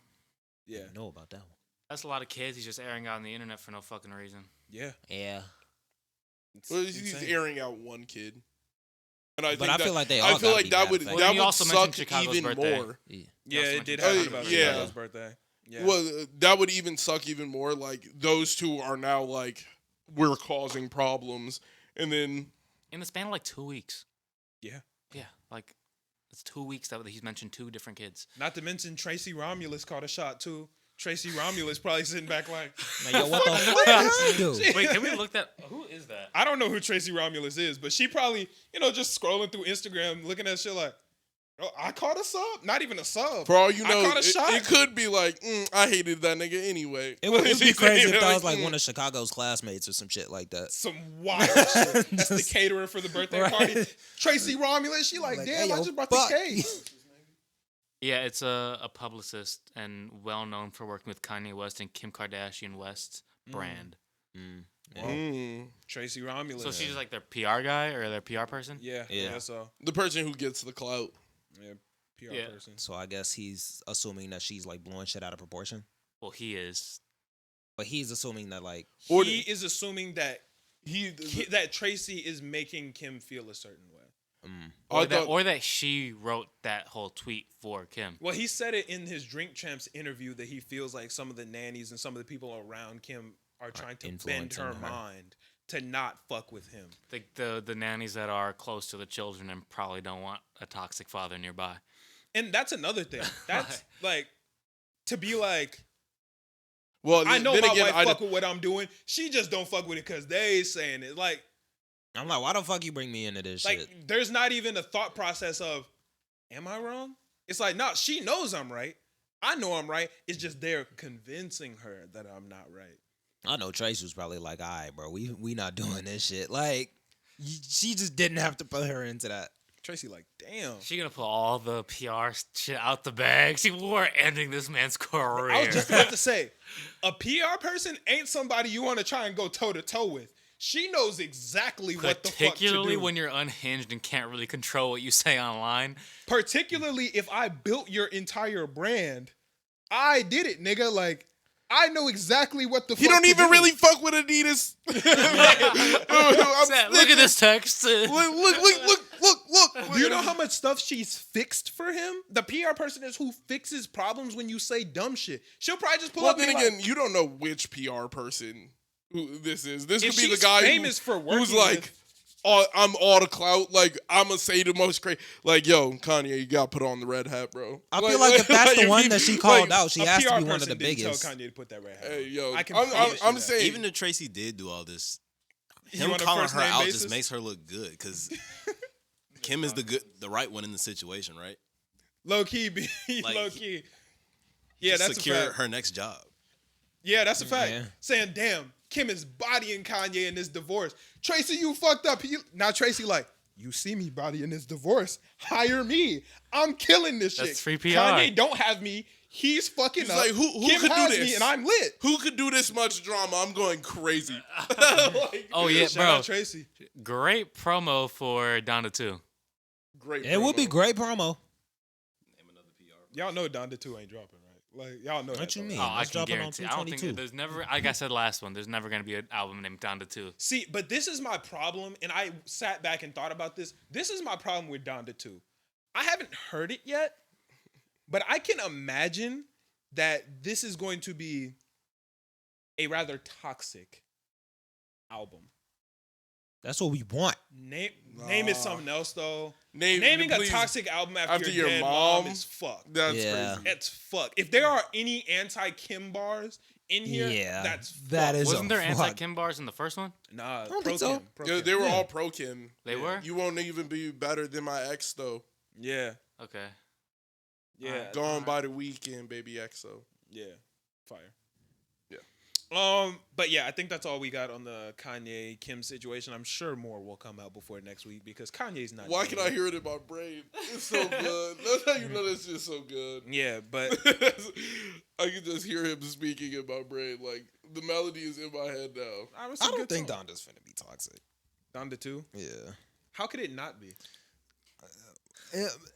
Yeah. I know about that one. That's a lot of kids he's just airing out on the internet for no fucking reason. Yeah. Yeah. Well, he's airing out one kid. And I feel like they all. I feel like that would Well, that would suck Chicago's even birthday. more. Yeah, it did happen about Chicago's birthday. Yeah. Well, that would even suck even more. Like, those two are now like, we're causing problems, and then in the span of like 2 weeks. Yeah. Yeah, like it's 2 weeks that he's mentioned 2 different kids. Not to mention Tracy Romulus caught a shot too. Tracy Romulus probably sitting back like, yo, what the fuck do? Wait, can we look that? Who is that? I don't know who Tracy Romulus is, but she probably, just scrolling through Instagram, looking at shit like, oh, I caught a sub. Not even a sub. For all you I know, caught a shot. it could be like, I hated that nigga anyway. It would be crazy if that was like one of Chicago's classmates or some shit like that. Some wild shit. That's the caterer for the birthday party. Tracy Romulus, she like, damn, hey, I yo, just brought fuck. the cake. Yeah, it's a publicist and well known for working with Kanye West and Kim Kardashian West's brand. Tracy Romulus. So she's like their PR guy or their PR person? Yeah. So The person who gets the clout. yeah, PR person. So I guess he's assuming that she's like blowing shit out of proportion. Well, he is. But he's assuming that like He is assuming that that Tracy is making Kim feel a certain way. Or that she wrote that whole tweet for Kim. Well, he said it in his Drink Champs interview that he feels like some of the nannies and some of the people around Kim are trying to bend her mind to not fuck with him. The nannies that are close to the children and probably don't want a toxic father nearby. And that's another thing. That's like, to be like, well, I know my wife fuck with what I'm doing. She just don't fuck with it because they saying it. Like, I'm like, why the fuck you bring me into this like, shit? there's not even a thought process of, am I wrong? It's like, no, she knows I'm right. I know I'm right. It's just they're convincing her that I'm not right. I know Tracy was probably like, all right, bro, we not doing this shit. Like, she just didn't have to put her into that. Tracy like, damn. She gonna put all the PR shit out the bag. We're ending this man's career. I was just about to say, a PR person ain't somebody you want to try and go toe to toe with. She knows exactly what the fuck to do. Particularly when you're unhinged and can't really control what you say online. Particularly if I built your entire brand. I did it, nigga. Like, I know exactly what the fuck He don't to even do. really fuck with Adidas. Look at this text. Look. Do you know how much stuff she's fixed for him? The PR person is who fixes problems when you say dumb shit. She'll probably just pull up and then be again, like, you don't know which PR person who this is. This if could be the she's guy famous for who's working like, with- I'm all the clout. Like, I'm going to say the most crazy. Like, yo, Kanye, you got to put on the red hat, bro. I feel like if that's the one that she called out, she a has to PR be one of person the didn't biggest. Tell Kanye to put that red hat. Hey, yo, I can I'm saying. Even if Tracy did do all this, You him on a calling first her name out basis? just makes her look good because Kim is the right one in the situation, right? Low key, Like, low key. Yeah, that's secure a fact. her next job. Yeah, that's a fact. Yeah. Saying, damn, Kim is bodying Kanye in this divorce. Tracy, you fucked up. Now Tracy like, you see me bodying this divorce. Hire me. I'm killing this shit. That's free PR. Kanye don't have me. He's fucking He's up. like, who Kim could do has this? me and I'm lit. Who could do this much drama? I'm going crazy. Oh yeah, Shout bro. out Tracy. Great promo for Donda 2. Great. It would be promo. great promo. Y'all know Donda 2 ain't dropping, right? Like, y'all know What that. you though. mean? Oh, I Let's can drop it on guarantee. I don't think 222. there's never, like I said last one, there's never gonna be an album named Donda 2. See, but this is my problem, and I sat back and thought about this. This is my problem with Donda 2. I haven't heard it yet, but I can imagine that this is going to be a rather toxic album. That's what we want. Name it something else, though. Naming a toxic album after your dead mom is fucked. That's crazy. It's fucked. If there are any anti-Kim bars in here, that's that is. Wasn't there anti-Kim bars in the first one? Nah, I don't think so. Yeah, they were all pro Kim. They were? You won't even be better than my ex though. Yeah. Okay. Yeah. Gone by the weekend, baby XO. Yeah. Fire. Yeah. But yeah, I think that's all we got on the Kanye Kim situation. I'm sure more will come out before next week because Kanye's not. Why can I hear it in my brain? It's so good. That's how you know this shit's so good. Yeah, but I can just hear him speaking in my brain. Like the melody is in my head now. I don't think Donda's finna be toxic. Donda too? Yeah. How could it not be?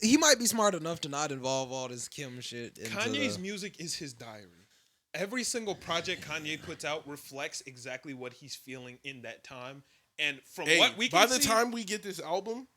He might be smart enough to not involve all this Kim shit. Kanye's music is his diary. Every single project Kanye puts out reflects exactly what he's feeling in that time. And from what we can see, by the time we get this album,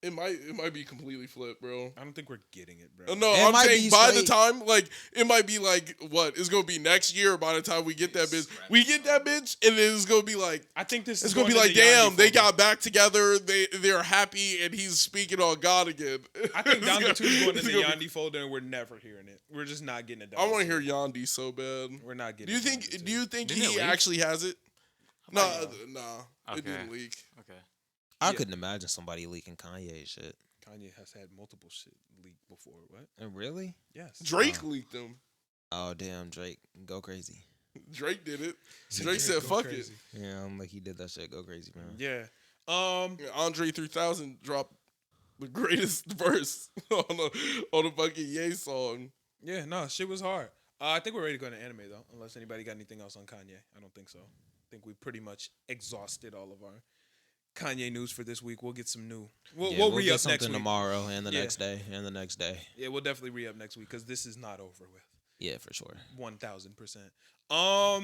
it might be completely flipped, bro. I don't think we're getting it, bro. No, I'm saying by the time, like, it might be like, what? It's going to be next year by the time we get that bitch. We get that bitch, and then it's going to be like, I think this it's going to be like, damn, they got back together. They're happy, and he's speaking on God again. I think Donda 2 is going in the Yandi folder, and we're never hearing it. We're just not getting it done. I want to hear Yandi so bad. We're not getting it. Do you think he actually has it? Nah. Okay. It didn't leak. Okay. I couldn't imagine somebody leaking Kanye shit. Kanye has had multiple shit leaked before. What? And really? Yes. Drake leaked them. Oh damn, Drake, go crazy. Drake did it. Drake said, "Fuck it." Yeah, I'm like he did that shit. Go crazy, man. Yeah. Andre 3000 dropped the greatest verse on a fucking Ye song. Yeah, no, shit was hard. I think we're ready to go to anime though, unless anybody got anything else on Kanye. I don't think so. I think we pretty much exhausted all of our Kanye news for this week. We'll get some new. We'll re-up next week. Tomorrow and the next day and the next day. Yeah, we'll definitely re-up next week because this is not over with. Yeah, for sure. 1000%. Not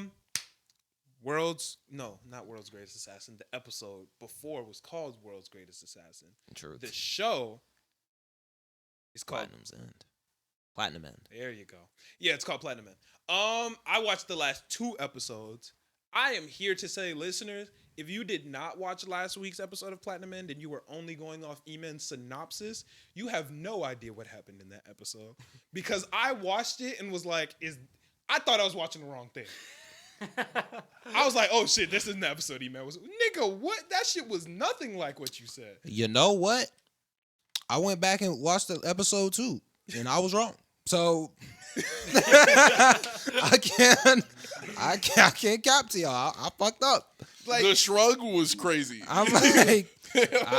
World's Greatest Assassin. The episode before was called World's Greatest Assassin. True. The show is called Platinum End. There you go. Yeah, it's called Platinum End. I watched the last 2 episodes. I am here to say, listeners, if you did not watch last week's episode of Platinum End and you were only going off Eman's synopsis, you have no idea what happened in that episode. Because I watched it and was like, I thought I was watching the wrong thing. I was like, oh shit, this isn't the episode Eman was. Nigga, what? That shit was nothing like what you said. You know what? I went back and watched the episode too, and I was wrong. So I can't cap to y'all. I fucked up. Like, the shrug was crazy. I'm like,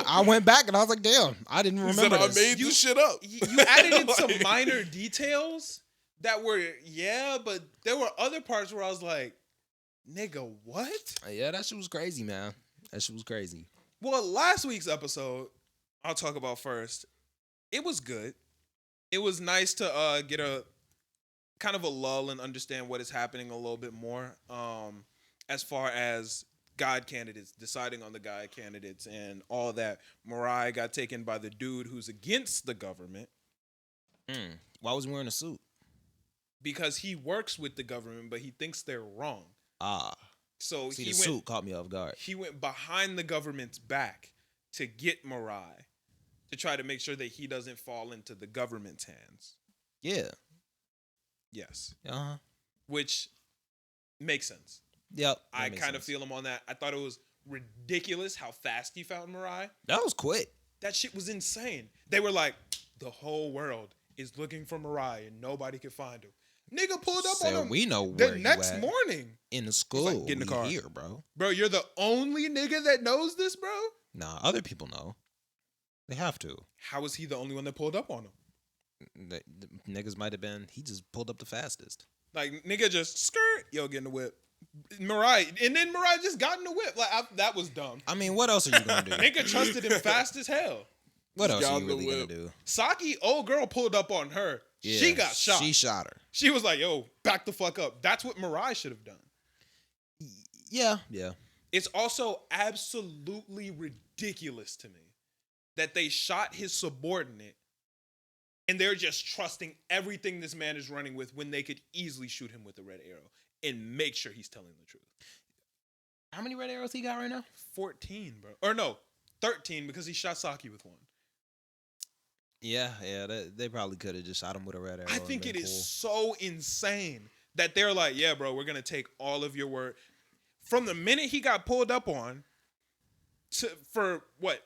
I went back and I was like, damn, I didn't remember this. I made this shit up. You added in some minor details that were, but there were other parts where I was like, nigga, what? Yeah, that shit was crazy, man. That shit was crazy. Well, last week's episode, I'll talk about first. It was good. It was nice to get a kind of a lull and understand what is happening a little bit more as far as God candidates, deciding on the God candidates and all that. Mirai got taken by the dude who's against the government. Why was he wearing a suit? Because he works with the government, but he thinks they're wrong. So the suit caught me off guard. He went behind the government's back to get Mirai to try to make sure that he doesn't fall into the government's hands. Yeah. Yes. Which makes sense. Yep. I kind of feel him on that. I thought it was ridiculous how fast he found Mirai. That was quick. That shit was insane. They were like, the whole world is looking for Mirai and nobody can find him. Nigga pulled up on him. We know where the next morning. In the school. Like, get in the car. Here, bro. Bro, you're the only nigga that knows this, bro? Nah, other people know. They have to. How is he the only one that pulled up on him? The niggas might have been, he just pulled up the fastest. Like, nigga just skirt, get in the whip. Mirai, and then Mirai just got in the whip. Like, that was dumb. I mean, what else are you gonna do? Nigga trusted him fast as hell. What else are you really gonna do? Saki, old girl pulled up on her. Yeah, she got shot. She shot her. She was like, yo, back the fuck up. That's what Mirai should have done. Yeah. It's also absolutely ridiculous to me that they shot his subordinate and they're just trusting everything this man is running with when they could easily shoot him with a red arrow and make sure he's telling the truth. How many red arrows he got right now? 14, bro. Or no, 13 because he shot Saki with one. Yeah, they probably could have just shot him with a red arrow. I think it is so insane that they're like, yeah, bro, we're gonna take all of your word from the minute he got pulled up on for what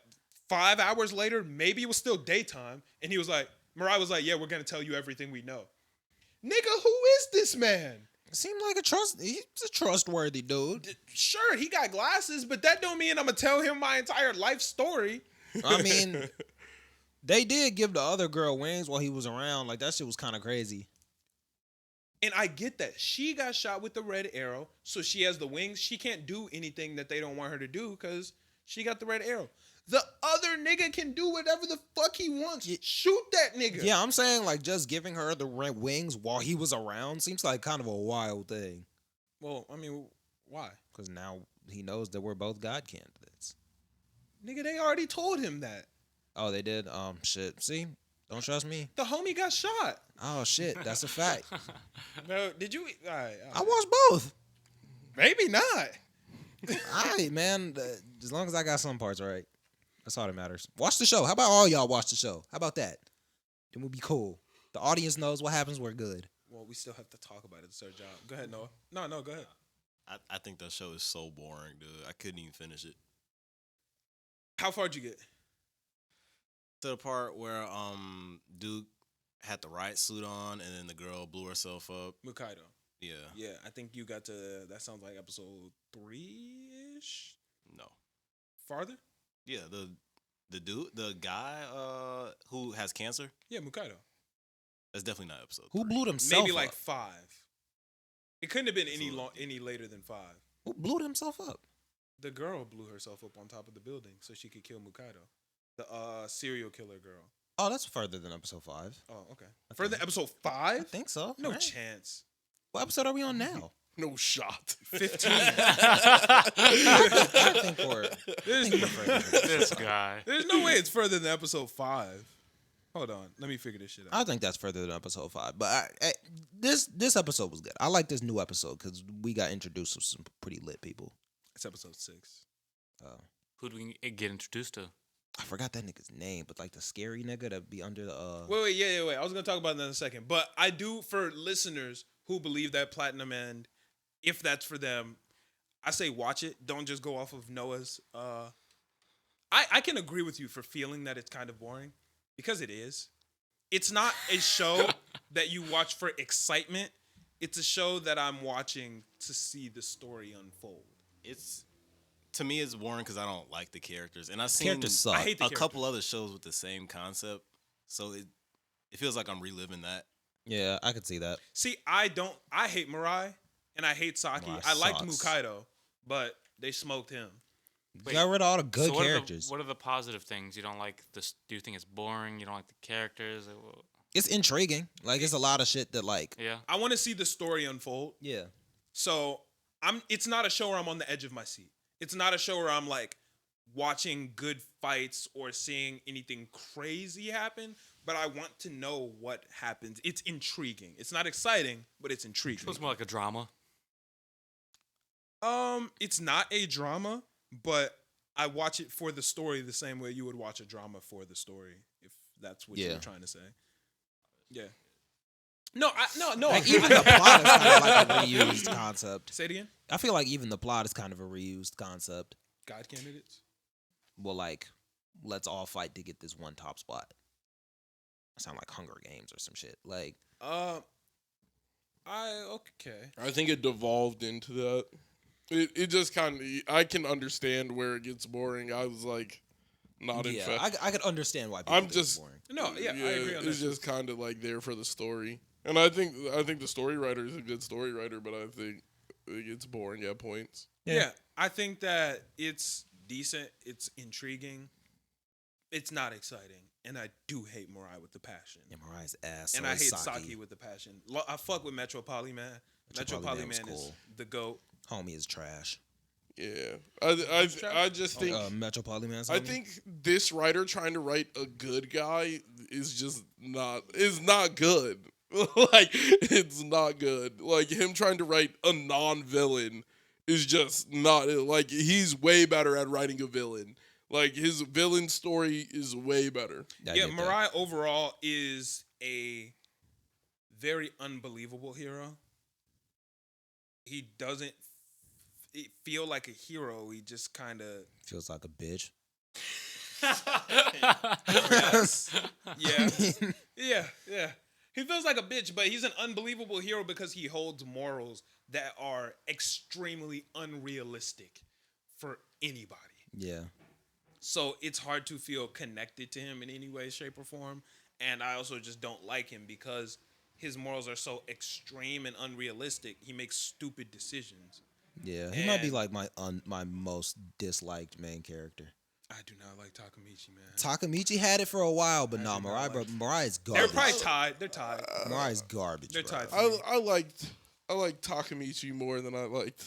5 hours later, maybe it was still daytime, and he was like, Mirai was like, yeah, we're gonna tell you everything we know. Nigga, who is this man? Seemed like he's a trustworthy dude. Sure, he got glasses, but that don't mean I'm gonna tell him my entire life story. I mean, they did give the other girl wings while he was around. Like, that shit was kind of crazy. And I get that. She got shot with the red arrow, so she has the wings. She can't do anything that they don't want her to do because she got the red arrow. The other nigga can do whatever the fuck he wants. Shoot that nigga. Yeah, I'm saying, like, just giving her the red wings while he was around seems like kind of a wild thing. Well, I mean, why? Because now he knows that we're both God candidates. Nigga, they already told him that. Oh, they did? Shit. See? Don't trust me. The homie got shot. Oh, shit. That's a fact. No, did you? All right. I watched both. Maybe not. All right, man. As long as I got some parts right. That's all that matters. Watch the show. How about all y'all watch the show? How about that? Then we'll be cool. The audience knows what happens. We're good. Well, we still have to talk about it. It's our job. Go ahead, Noah. No, go ahead. I think that show is so boring, dude. I couldn't even finish it. How far'd you get? To the part where dude had the riot suit on and then the girl blew herself up. Mukaido. Yeah. Yeah, I think you got to, that sounds like episode 3-ish? No. Farther? Yeah, the dude, the guy who has cancer. Yeah, Mukaido. That's definitely not episode. Who 3. blew himself Maybe up? like 5. It couldn't have been any later than 5. Who blew himself up? The girl blew herself up on top of the building so she could kill Mukaido. The serial killer girl. Oh, that's further than episode 5. Oh, okay. Further episode 5? I think so. No right? chance. What episode are we on now? No shot. 15. I think we're This guy. There's no way it's further than episode 5. Hold on. Let me figure this shit out. I think that's further than episode 5. But this episode was good. I like this new episode because we got introduced to some pretty lit people. It's episode 6. Who do we get introduced to? I forgot that nigga's name, but like the scary nigga that be under the. Wait. I was gonna talk about that in a second, but I do for listeners who believe that Platinum End, if that's for them, I say watch it. Don't just go off of Noah's. I can agree with you for feeling that it's kind of boring because it is. It's not a show that you watch for excitement. It's a show that I'm watching to see the story unfold. To me, it's boring because I don't like the characters, and I've seen suck. I hate the a couple other shows with the same concept, so it feels like I'm reliving that. Yeah, I could see that. See, I hate Mirai and I hate Saki. Mirai I liked sucks. Mukaido, but they smoked him. Wait, Got rid of all the good so characters. What are the positive things? You don't like this? Do you think it's boring? You don't like the characters? It's intriguing. Like, it's a lot of shit that, like. Yeah. I want to see the story unfold. Yeah. So it's not a show where I'm on the edge of my seat. It's not a show where I'm like watching good fights or seeing anything crazy happen, but I want to know what happens. It's intriguing. It's not exciting, but it's intriguing. So it's more like a drama. It's not a drama, but I watch it for the story the same way you would watch a drama for the story, if that's what you're trying to say. Yeah. No. Like, even the plot is kind of like a reused concept. Say it again. I feel like even the plot is kind of a reused concept. God candidates. Well, like, let's all fight to get this one top spot. I sound like Hunger Games or some shit. Like, Okay. I think it devolved into that. It just kind of, I can understand where it gets boring. I was like, not in fact. I could understand why people I'm think just it's boring. No, yeah, I agree on that. It's just kind of like there for the story. And I think the story writer is a good story writer, but I think it gets boring at points. Yeah, I think that it's decent. It's intriguing. It's not exciting. And I do hate Mirai with the passion. Yeah, Mirai's ass. And I hate Saki with the passion. I fuck with Metro Poly Man. Metro Poly Man is the GOAT. Homie is trash. Yeah. I just think Metro Poly Man. I think this writer trying to write a good guy is not good. Like, it's not good. Like, him trying to write a non-villain is just not, like, he's way better at writing a villain. Like, his villain story is way better. Yeah, Mirai overall is a very unbelievable hero. He doesn't feel like a hero. He just kind of feels like a bitch. Yes. Yeah. Yeah. He feels like a bitch, but he's an unbelievable hero because he holds morals that are extremely unrealistic for anybody. Yeah. So it's hard to feel connected to him in any way, shape, or form. And I also just don't like him because his morals are so extreme and unrealistic. He makes stupid decisions. Yeah, he might be like my most disliked main character. I do not like Takamichi, man. Takamichi had it for a while, but Mirai is garbage. They're probably tied. They're tied. Mirai's garbage. They're tied. I liked Takamichi more than I liked.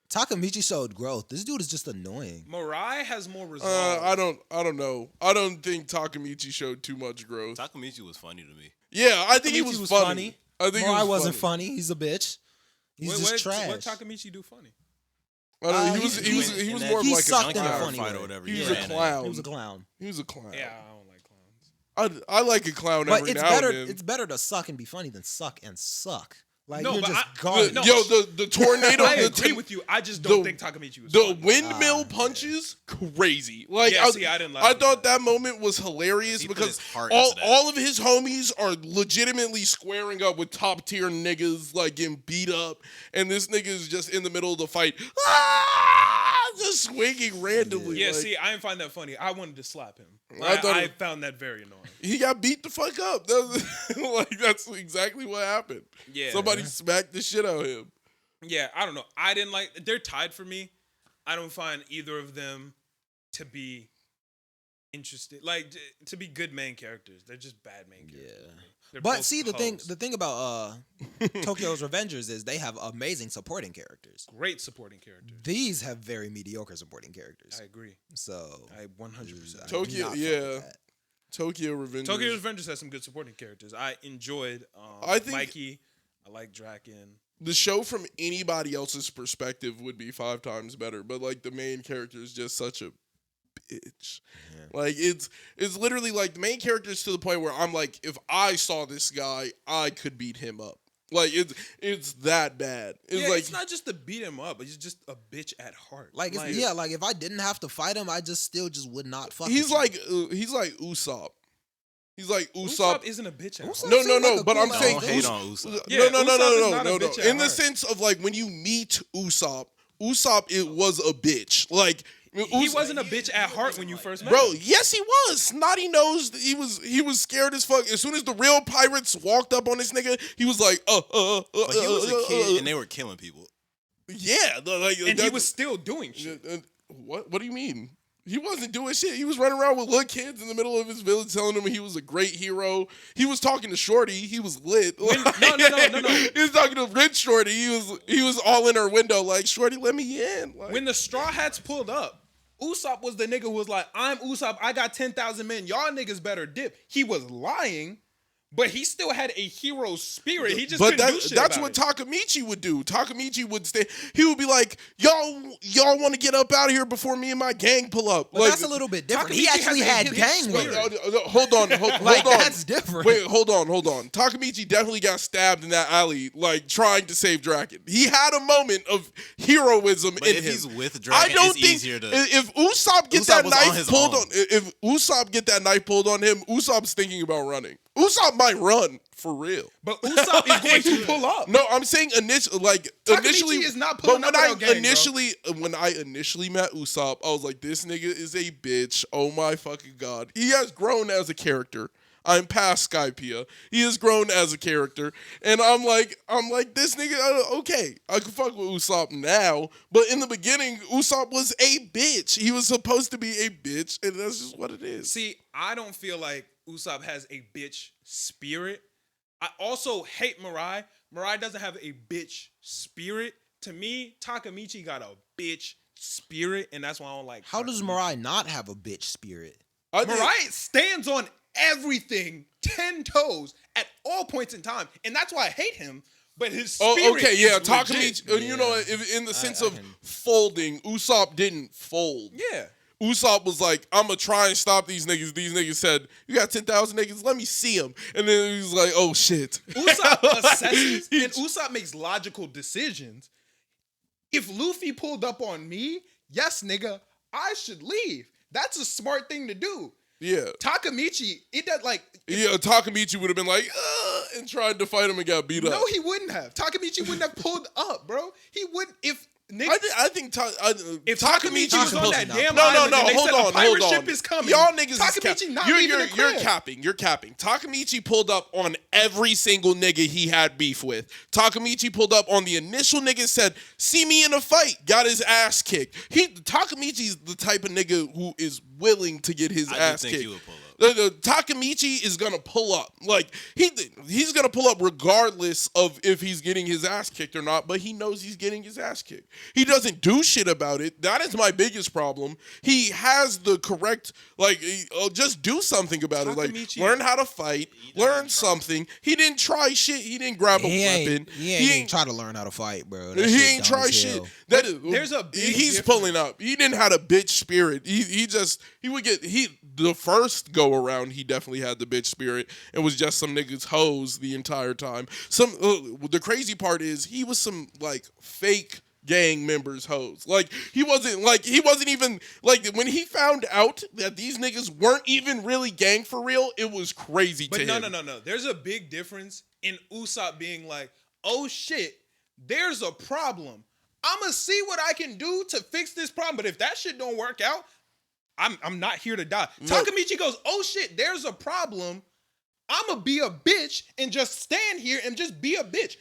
Takamichi showed growth. This dude is just annoying. Mirai has more resolve. I don't know. I don't think Takamichi showed too much growth. Takamichi was funny to me. Yeah, I think he was funny. I think Mirai wasn't funny. He's a bitch. He's just trash. What Takamichi do funny? I don't know, he was more of like sucked a in a clown. funny way. Or whatever. He was a clown. He was a clown. He was a clown. Yeah, I don't like clowns. I like a clown But every it's now better. and then. It's better to suck and be funny than suck and suck. Like, No, you're but just I- garbage. no. Yo, the tornado. I the agree with you. I just don't think Takamichi was funny. The windmill punches, crazy. Like, Yeah, I didn't like I it. thought that moment was hilarious He put because his heart into that. all of his homies are legitimately squaring up with top tier niggas, like getting beat up, and this nigga is just in the middle of the fight, just swinging randomly. Yeah, like, see, I didn't find that funny. I wanted to slap him. I thought I found that very annoying. he got beat the fuck up. That's exactly what happened. Yeah. Somebody smacked the shit out of him. Yeah, I don't know. I didn't like. They're tied for me. I don't find either of them to be interesting. Like to be good main characters. They're just bad main characters. Yeah. They're But both see, the hoes. thing about Tokyo's Revengers is they have amazing supporting characters. Great supporting characters. These have very mediocre supporting characters. I agree. So I 100%. I do Tokyo, not fuck yeah. with that. Tokyo Revengers. Tokyo Revengers has some good supporting characters. I enjoyed I think- Mikey. I like Draken. The show from anybody else's perspective would be 5 times better, but like the main character is just such a bitch. Yeah. Like it's literally like the main character is to the point where I'm like, if I saw this guy, I could beat him up. Like it's that bad. It's not just to beat him up. He's just a bitch at heart. Like if I didn't have to fight him, I just would not fuck. He's with him. like Ussop. He's like Usopp Ussop. isn't a bitch at Usopp heart. No, seems like a but I'm cool saying ass Don't hate Usopp. on Ussop. Yeah, No. Usopp is not a bitch at In the heart. sense of like when you meet Ussop, it was a bitch. Like He wasn't a bitch at heart when you first met Bro, him. yes he was. Snotty nosed. He was scared as fuck. As soon as the real pirates walked up on this nigga, he was like, But he was a kid and they were killing people. yeah, like, And he was still doing shit. What do you mean? He wasn't doing shit. He was running around with little kids in the middle of his village telling them he was a great hero. He was talking to Shorty. He was lit. No. He was talking to Rich Shorty. He was all in her window like, Shorty, let me in. Like, When the Straw Hats pulled up, Usopp was the nigga who was like, I'm Usopp, I got 10,000 men, y'all niggas better dip. He was lying, but he still had a hero spirit. He just couldn't do shit that's about what it. Takamichi would do. Takamichi would stay. He would be like, y'all want to get up out of here before me and my gang pull up. But Like, that's a little bit different. He Takamichi actually has had his gang spirit. with him. hold on. Like, that's different. Wait, hold on. Takamichi definitely got stabbed in that alley, like trying to save Draken. He had a moment of heroism But in if him. he's with Draken, I don't it's think easier to. if Usopp gets Usopp that was on knife his pulled own. on, if Usopp get that knife pulled on him, Usopp's thinking about running. Usopp might run for real. But Usopp is going to pull up. No, I'm saying initially is not pulling but up without gang, when I initially met Usopp, I was like, this nigga is a bitch. Oh my fucking god. He has grown as a character. I'm past Skypea. He has grown as a character. And I'm like, this nigga, okay, I can fuck with Usopp now. But in the beginning, Usopp was a bitch. He was supposed to be a bitch, and that's just what it is. See, I don't feel like Usopp has a bitch spirit. I also hate Mirai. Mirai doesn't have a bitch spirit. To me, Takamichi got a bitch spirit, and that's why I don't like How does Takamichi. Mirai not have a bitch spirit? I think- Mirai stands on everything 10 toes at all points in time, and that's why I hate him. But his spirit okay, yeah, is Takamichi. legit. You know, if, in the sense I of can- folding, Usopp didn't fold. Yeah. Ussop was like, I'm going to try and stop these niggas. These niggas said, you got 10,000 niggas? Let me see them. And then he was like, oh, shit. Ussop assesses and Ussop makes logical decisions. If Luffy pulled up on me, yes, nigga, I should leave. That's a smart thing to do. Yeah. Takamichi, it does like... Takamichi would have been like, and tried to fight him and got beat up. No, he wouldn't have. Takamichi wouldn't have pulled up, bro. He wouldn't... I think if Takamichi was on that damn no, island and they hold said on, a pirate hold ship on. is coming, y'all niggas Takamichi is not leaving the crib. You're capping. Takamichi pulled up on every single nigga he had beef with. Takamichi pulled up on the initial nigga, said, see me in a fight, got his ass kicked. Takamichi's the type of nigga who is willing to get his ass kicked. He would pull up. Takamichi is gonna pull up. Like he's gonna pull up regardless of if he's getting his ass kicked or not, but he knows he's getting his ass kicked. He doesn't do shit about it. That is my biggest problem. He has the correct, just do something about it. Like, learn how to fight, learn something. He didn't try shit. He didn't grab a weapon. He ain't try to learn how to fight, bro. He ain't try shit. There's a big he's difference. pulling up. He didn't have a bitch spirit. The first go around, he definitely had the bitch spirit and was just some niggas hoes the entire time. The crazy part is he was some fake gang members hoes. He wasn't even when he found out that these niggas weren't even really gang for real, it was crazy to him. No. There's a big difference in Ussop being like, oh shit, there's a problem. I'ma see what I can do to fix this problem. But if that shit don't work out, I'm not here to die. Takamichi goes, oh shit, there's a problem. I'ma be a bitch and just stand here and just be a bitch.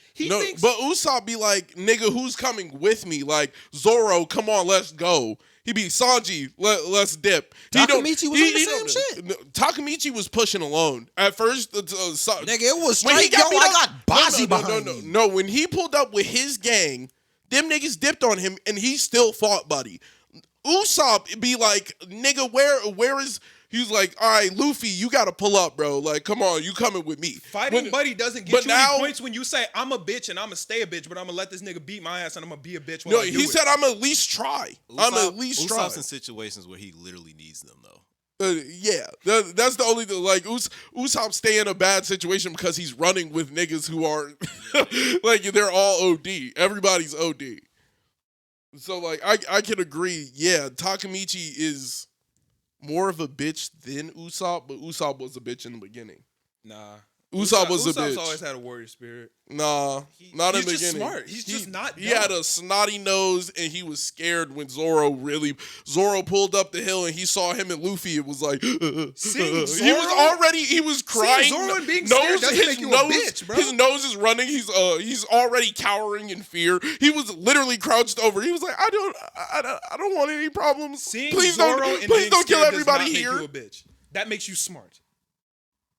But Ussop be like, nigga, who's coming with me? Like, Zoro, come on, let's go. He be Sanji, let's dip. Takamichi was on the same shit. Takamichi was pushing alone. At first, nigga, it was straight, I got Bozzy behind me. No, when he pulled up with his gang, them niggas dipped on him and he still fought Buddy. Ussop be like, nigga, where is... He's like, all right, Luffy, you got to pull up, bro. Like, come on, you coming with me. Fighting Buddy doesn't get you any points when you say, I'm a bitch and I'm going to stay a bitch, but I'm going to let this nigga beat my ass and I'm going to be a bitch while I do it. He said, I'm at least try. Usopp's in situations where he literally needs them, though. That's the only thing. Like, Ussop stay in a bad situation because he's running with niggas who are, they're all OD. Everybody's OD. So, I can agree. Yeah, Takamichi is more of a bitch than Ussop, but Ussop was a bitch in the beginning. Nah. Ussop was a bitch. Usopp's always had a warrior spirit. Nah, not in the beginning. He's just smart. He's just not dumb. He had a snotty nose, and he was scared when Zoro pulled up the hill, and he saw him and Luffy. It was like, he was crying. Zoro and being scared doesn't make you a bitch, bro. His nose is running. He's already cowering in fear. He was literally crouched over. He was like, I don't want any problems. Please don't kill everybody here. Make you a bitch. That makes you smart.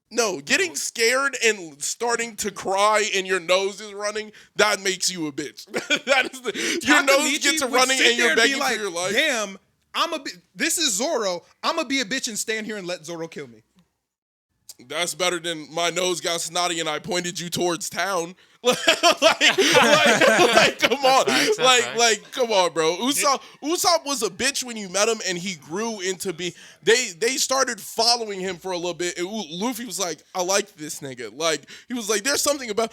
No, getting scared and starting to cry and your nose is running, that makes you a bitch. That is your nose gets to running and you're begging for your life. Damn, this is Zoro. I'm going to be a bitch and stand here and let Zoro kill me. That's better than my nose got snotty and I pointed you towards town. Come on. Come on, bro. Ussop was a bitch when you met him and he grew into they started following him for a little bit and Luffy was like, I like this nigga. He was like, there's something about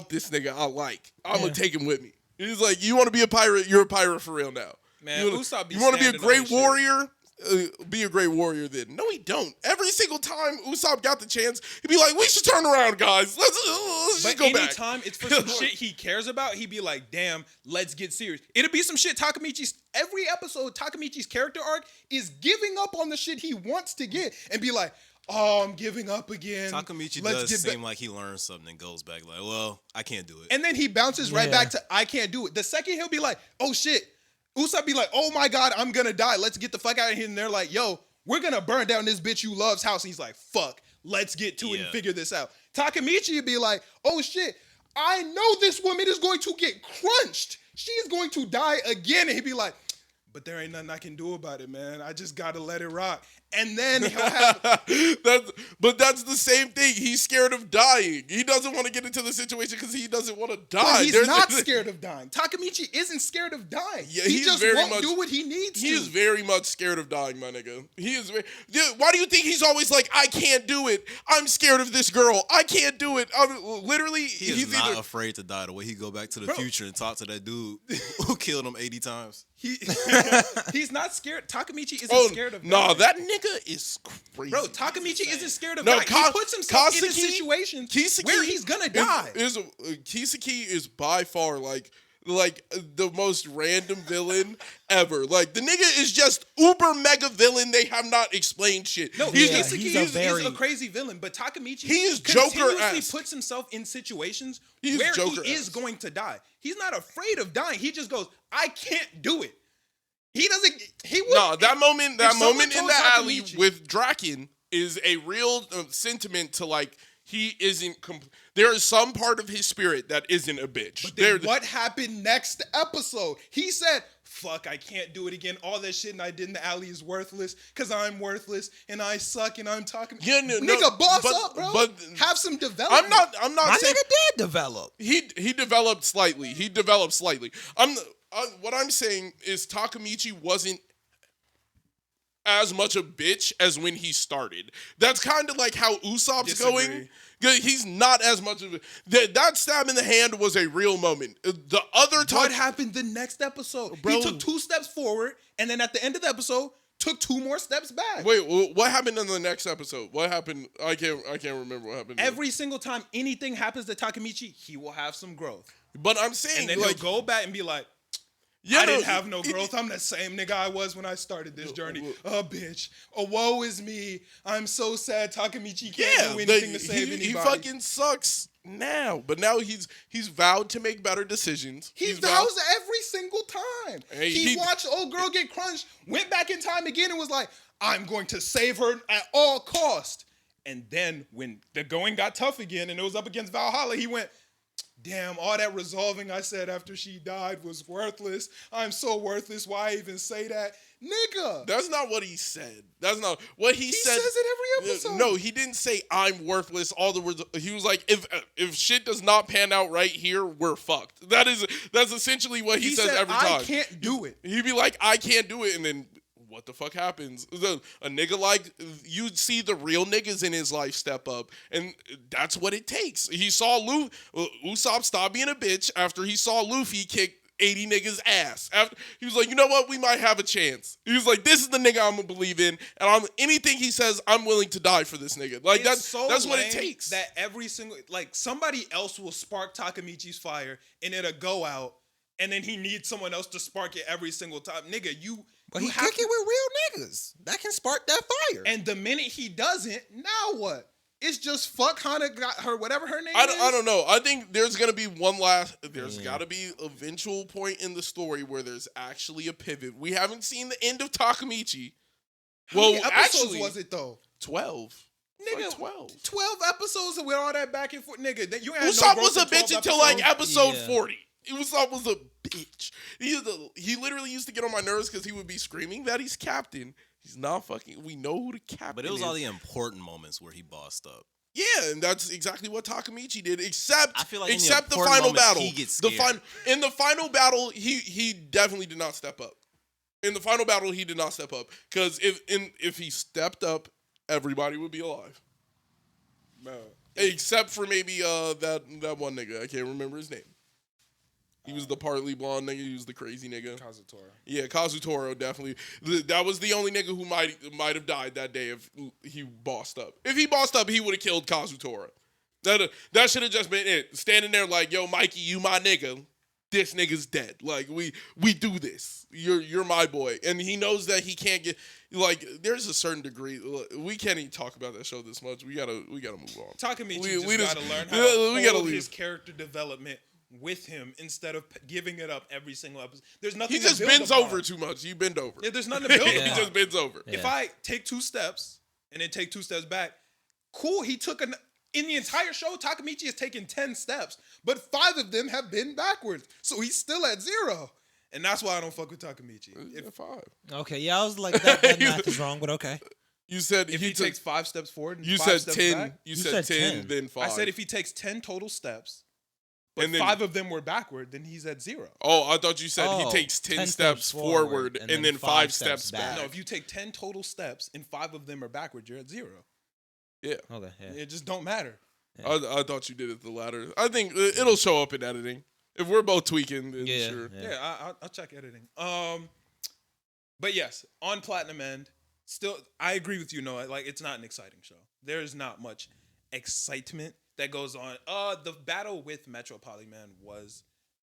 this nigga I like. I'm gonna take him with me. He's like, you want to be a pirate? You're a pirate for real now. Man, you want to be a great warrior? Be a great warrior then. No, he don't. Every single time Ussop got the chance, he'd be like, we should turn around, guys. Let's just go back. Anytime it's for some shit he cares about, he'd be like, damn, let's get serious. It'll be some shit every episode, Takamichi's character arc is giving up on the shit he wants to get and be like, oh, I'm giving up again. Takamichi does seem like he learns something and goes back like, well, I can't do it. And then he bounces right back to, I can't do it. The second he'll be like, oh shit, Ussop be like, oh my God, I'm gonna die. Let's get the fuck out of here. And they're like, yo, we're gonna burn down this bitch you love's house. And he's like, fuck, let's get to it and figure this out. Takamichi would be like, oh shit, I know this woman is going to get crunched. She is going to die again. And he'd be like, but there ain't nothing I can do about it, man. I just gotta let it rock. and then he'll have. But that's the same thing. He's scared of dying. He doesn't want to get into the situation because he doesn't want to die. But he's not scared of dying. Takamichi isn't scared of dying. Yeah, he just won't do what he needs to. He is very much scared of dying, my nigga. He is. Why do you think he's always like, I can't do it. I'm scared of this girl. I can't do it. He's not afraid to die. The way he go back to the future and talk to that dude who killed him 80 times. He's not scared. Takamichi isn't scared of dying. No, that nigga is crazy. Bro, Takamichi isn't scared of dying. He puts himself in situations where he's gonna die. Kiseki is by far like the most random villain ever. Like, the nigga is just uber mega villain. They have not explained shit. No, he's a crazy villain, but Takamichi continuously puts himself in situations where he is going to die. He's not afraid of dying. He just goes, I can't do it. He doesn't. He would. No, that moment in the alley with Draken is a real sentiment to like. He isn't. There is some part of his spirit that isn't a bitch. But then what happened next episode? He said, "Fuck, I can't do it again. All that shit I did in the alley is worthless because I'm worthless and I suck and I'm talking." Yeah, nigga, boss up, bro. But have some development. I'm not My saying nigga did develop. He developed slightly. What I'm saying is Takamichi wasn't as much a bitch as when he started. That's kind of like how Usopp's going. He's not as much of a... That stab in the hand was a real moment. The other time... What happened the next episode? Bro. He took 2 steps forward, and then at the end of the episode, took 2 more steps back. Wait, what happened in the next episode? What happened? I can't remember what happened. Every single time anything happens to Takamichi, he will have some growth. But I'm saying... And then he'll go back and be like... I didn't have no growth. I'm the same nigga I was when I started this journey. Oh, bitch. Oh, woe is me. I'm so sad Takamichi can't do anything to save anybody. He fucking sucks now. But now he's vowed to make better decisions. He vows every single time. He watched old girl get crunched, went back in time again and was like, I'm going to save her at all cost. And then when the going got tough again and it was up against Valhalla, he went... Damn, all that resolving I said after she died was worthless. I'm so worthless. Why even say that? Nigga. That's not what he said. That's not what he said. He says it every episode. No, he didn't say I'm worthless. All the words. He was like, if shit does not pan out right here, we're fucked. That's essentially what he says every time. I can't do it. He'd be like, I can't do it. And then what the fuck happens? A nigga like, you'd see the real niggas in his life step up, and that's what it takes. He saw Usopp stop being a bitch after he saw Luffy kick 80 niggas' ass. After he was like, you know what? We might have a chance. He was like, this is the nigga I'm gonna believe in, and anything he says, I'm willing to die for this nigga. Like that's what it takes. That every single somebody else will spark Takamichi's fire, and it'll go out, and then he needs someone else to spark it every single time. Nigga, But he kick it with real niggas. That can spark that fire. And the minute he doesn't, now what? It's just fuck Hana got her, whatever her name is. I don't know. I think there's going to be there's got to be eventual point in the story where there's actually a pivot. We haven't seen the end of Takamichi. How many episodes was it though? 12. Nigga, like 12. 12 episodes with all that back and forth. Nigga, you ain't Usopp was a bitch until like episode 40. Usopp was a bitch. He literally used to get on my nerves because he would be screaming that he's captain. He's not fucking. We know who the captain is. But it was all the important moments where he bossed up. Yeah, and that's exactly what Takamichi did. Except the final battle. He gets scared. In the final battle, he definitely did not step up. In the final battle, he did not step up because if he stepped up, everybody would be alive. No. Except for maybe that one nigga. I can't remember his name. He was the partly blonde nigga. He was the crazy nigga. Kazutora. Yeah, Kazutora, definitely. That was the only nigga who might have died that day if he bossed up. If he bossed up, he would have killed Kazutora. That should have just been it. Standing there like, yo, Mikey, you my nigga. This nigga's dead. Like, we do this. You're my boy. And he knows that he can't get... Like, there's a certain degree... We can't even talk about that show this much. We gotta move on. Takamichi just gotta learn how to hold his character development with him instead of giving it up every single episode. There's nothing. He just bends over too much. You bend over. Yeah, there's nothing to build. He just bends over. Yeah. If I take 2 steps and then take 2 steps back, cool. He took in the entire show, Takamichi has taken 10 steps, but 5 of them have been backwards. So he's still at 0. And that's why I don't fuck with Takamichi. 5. Okay, yeah, I was like, that math is wrong, but okay. You said if he takes 5 steps forward and you 5 said steps 10. back. You said 10, then 5. I said if he takes 10 total steps, but And then- 5 of them were backward, then he's at 0. Oh, I thought you said he takes 10 steps forward and then 5 steps back. No, if you take 10 total steps and 5 of them are backward, you're at 0. Yeah. Okay. Yeah. It just don't matter. Yeah. I thought you did it the latter. I think it'll show up in editing. If we're both tweaking, then sure. Yeah, I'll check editing. But yes, on Platinum End, still, I agree with you, Noah. Like, it's not an exciting show. There is not much excitement that goes on. The battle with Metro Polyman was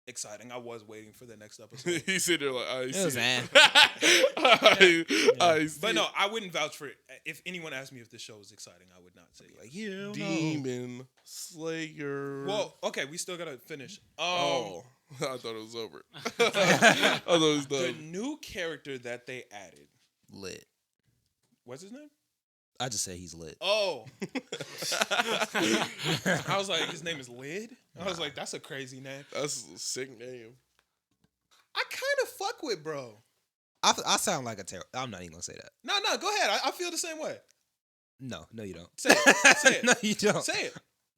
exciting. I was waiting for the next episode. He's sitting there like, I see was I see But no, I wouldn't vouch for it. If anyone asked me if this show was exciting, I would not say Like, yeah, Demon Slayer. Well, okay, we still gotta finish. I thought it was over. I thought it was The done. new character that they added. lit. What's his name? I just say he's lit. Oh. I was like, his name is Lid? I was like, that's a crazy name. That's a sick name. I kind of fuck with bro. I sound like a terror. I'm not even gonna say that. No, go ahead. I feel the same way. No, you don't. Say it. Say it. No, you don't. Say it.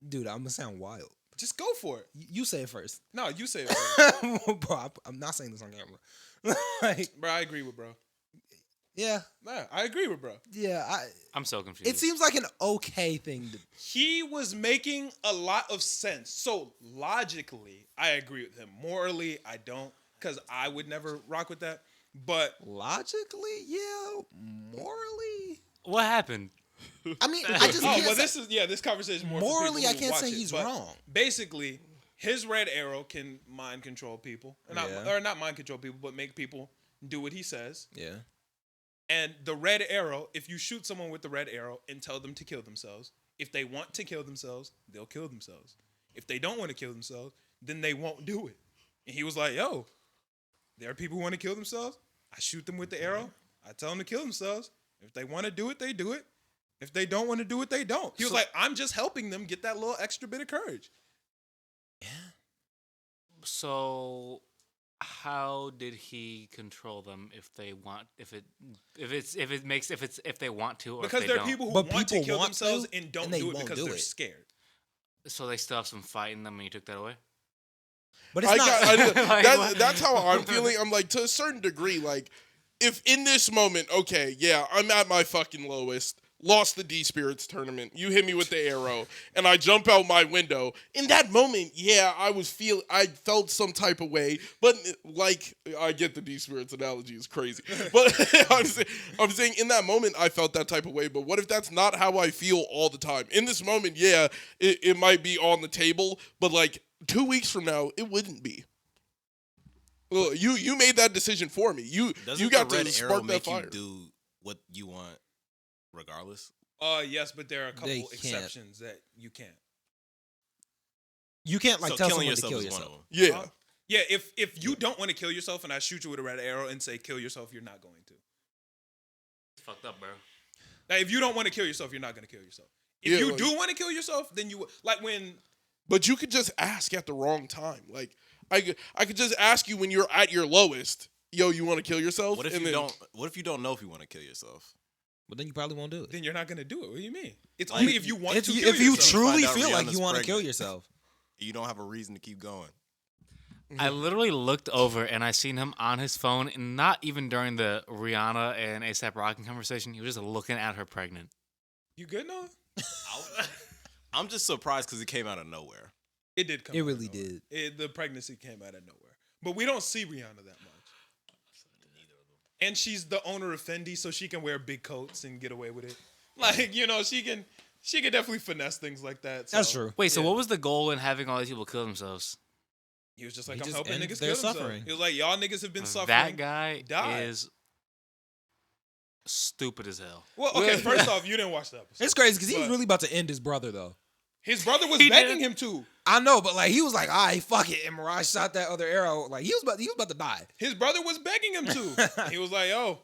Dude, I'm gonna sound wild. Just go for it. You say it first. No, you say it first. Bro, I'm not saying this on camera. Like, Bro, I agree with bro. yeah, Nah, I agree with bro. yeah. I'm so confused. It seems like an okay thing to. He was making a lot of sense. So logically, I agree with him. Morally, I don't, because I would never rock with that. But Logically, yeah. Morally, What happened? I mean, I just can't. well, say, this conversation is more morally, for I people who can't watch say it, he's but wrong. Basically, his red arrow can mind control people, Yeah. or not mind control people, but make people do what he says. Yeah. And the red arrow, if you shoot someone with the red arrow and tell them to kill themselves, if they want to kill themselves, they'll kill themselves. If they don't want to kill themselves, then they won't do it. And he was like, yo, there are people who want to kill themselves. I shoot them with the arrow. I tell them to kill themselves. If they want to do it, they do it. If they don't want to do it, they don't. He was like, I'm just helping them get that little extra bit of courage. So, how did he control them if they want? If they want to, or Because if they there are don't? people who But want to people kill want themselves to, and don't and they do it won't because do they're it. scared. So they still have some fight in them, and you took that away. But it's not. Like, That's how I'm feeling. I'm like, to a certain degree, like, if in this moment, okay, yeah, I'm at my fucking lowest, lost the D-Spirits tournament, you hit me with the arrow, and I jump out my window. In that moment, yeah, I felt some type of way, but, like, I get the D-Spirits analogy is crazy. But I'm saying in that moment, I felt that type of way, but what if that's not how I feel all the time? In this moment, yeah, it might be on the table, but, like, 2 weeks from now, it wouldn't be. Well, you made that decision for me. You got the red to arrow spark that make fire. you do what you want, regardless? Yes, but there are a couple They can't. exceptions that you can't. You can't like So tell killing someone to yourself kill is one of yourself. them. Yeah. Yeah, if you don't want to kill yourself and I shoot you with a red arrow and say kill yourself, you're not going to. It's fucked up, bro. Now, if you don't want to kill yourself, you're not going to kill yourself. If Yeah, you like- do want to kill yourself, then you like when. But you could just ask at the wrong time. Like I could just ask you when you're at your lowest. Yo, you want to kill yourself? What if And you then- don't? What if you don't know if you want to kill yourself? But then you probably won't do it. Then you're not going to do it. What do you mean? It's Like, only if you want If to you, kill if you yourself. truly Find out feel like Rihanna's you want to kill pregnant. yourself, You don't have a reason to keep going. I literally looked over and I seen him on his phone, and not even during the Rihanna and A$AP Rocky conversation. He was just looking at her pregnant. You good, Noah? I'm just surprised because it came out of nowhere. It did come. it out of really nowhere. did. The pregnancy came out of nowhere, but we don't see Rihanna that much. And she's the owner of Fendi, so she can wear big coats and get away with it. Like, you know, she can definitely finesse things like that. So, That's true. Wait, so yeah. what was the goal in having all these people kill themselves? He was just like, He I'm just helping ended niggas their kill themselves. suffering. He was like, y'all niggas have been suffering. That guy Die. is stupid as hell. Well, okay, first off, you didn't watch the episode. It's crazy because he was But- really about to end his brother though. His brother was He begging did. him to. I know, but like he was like, all right, fuck it. And Mirai shot that other arrow. Like he was about to die. His brother was begging him to. He was like, yo,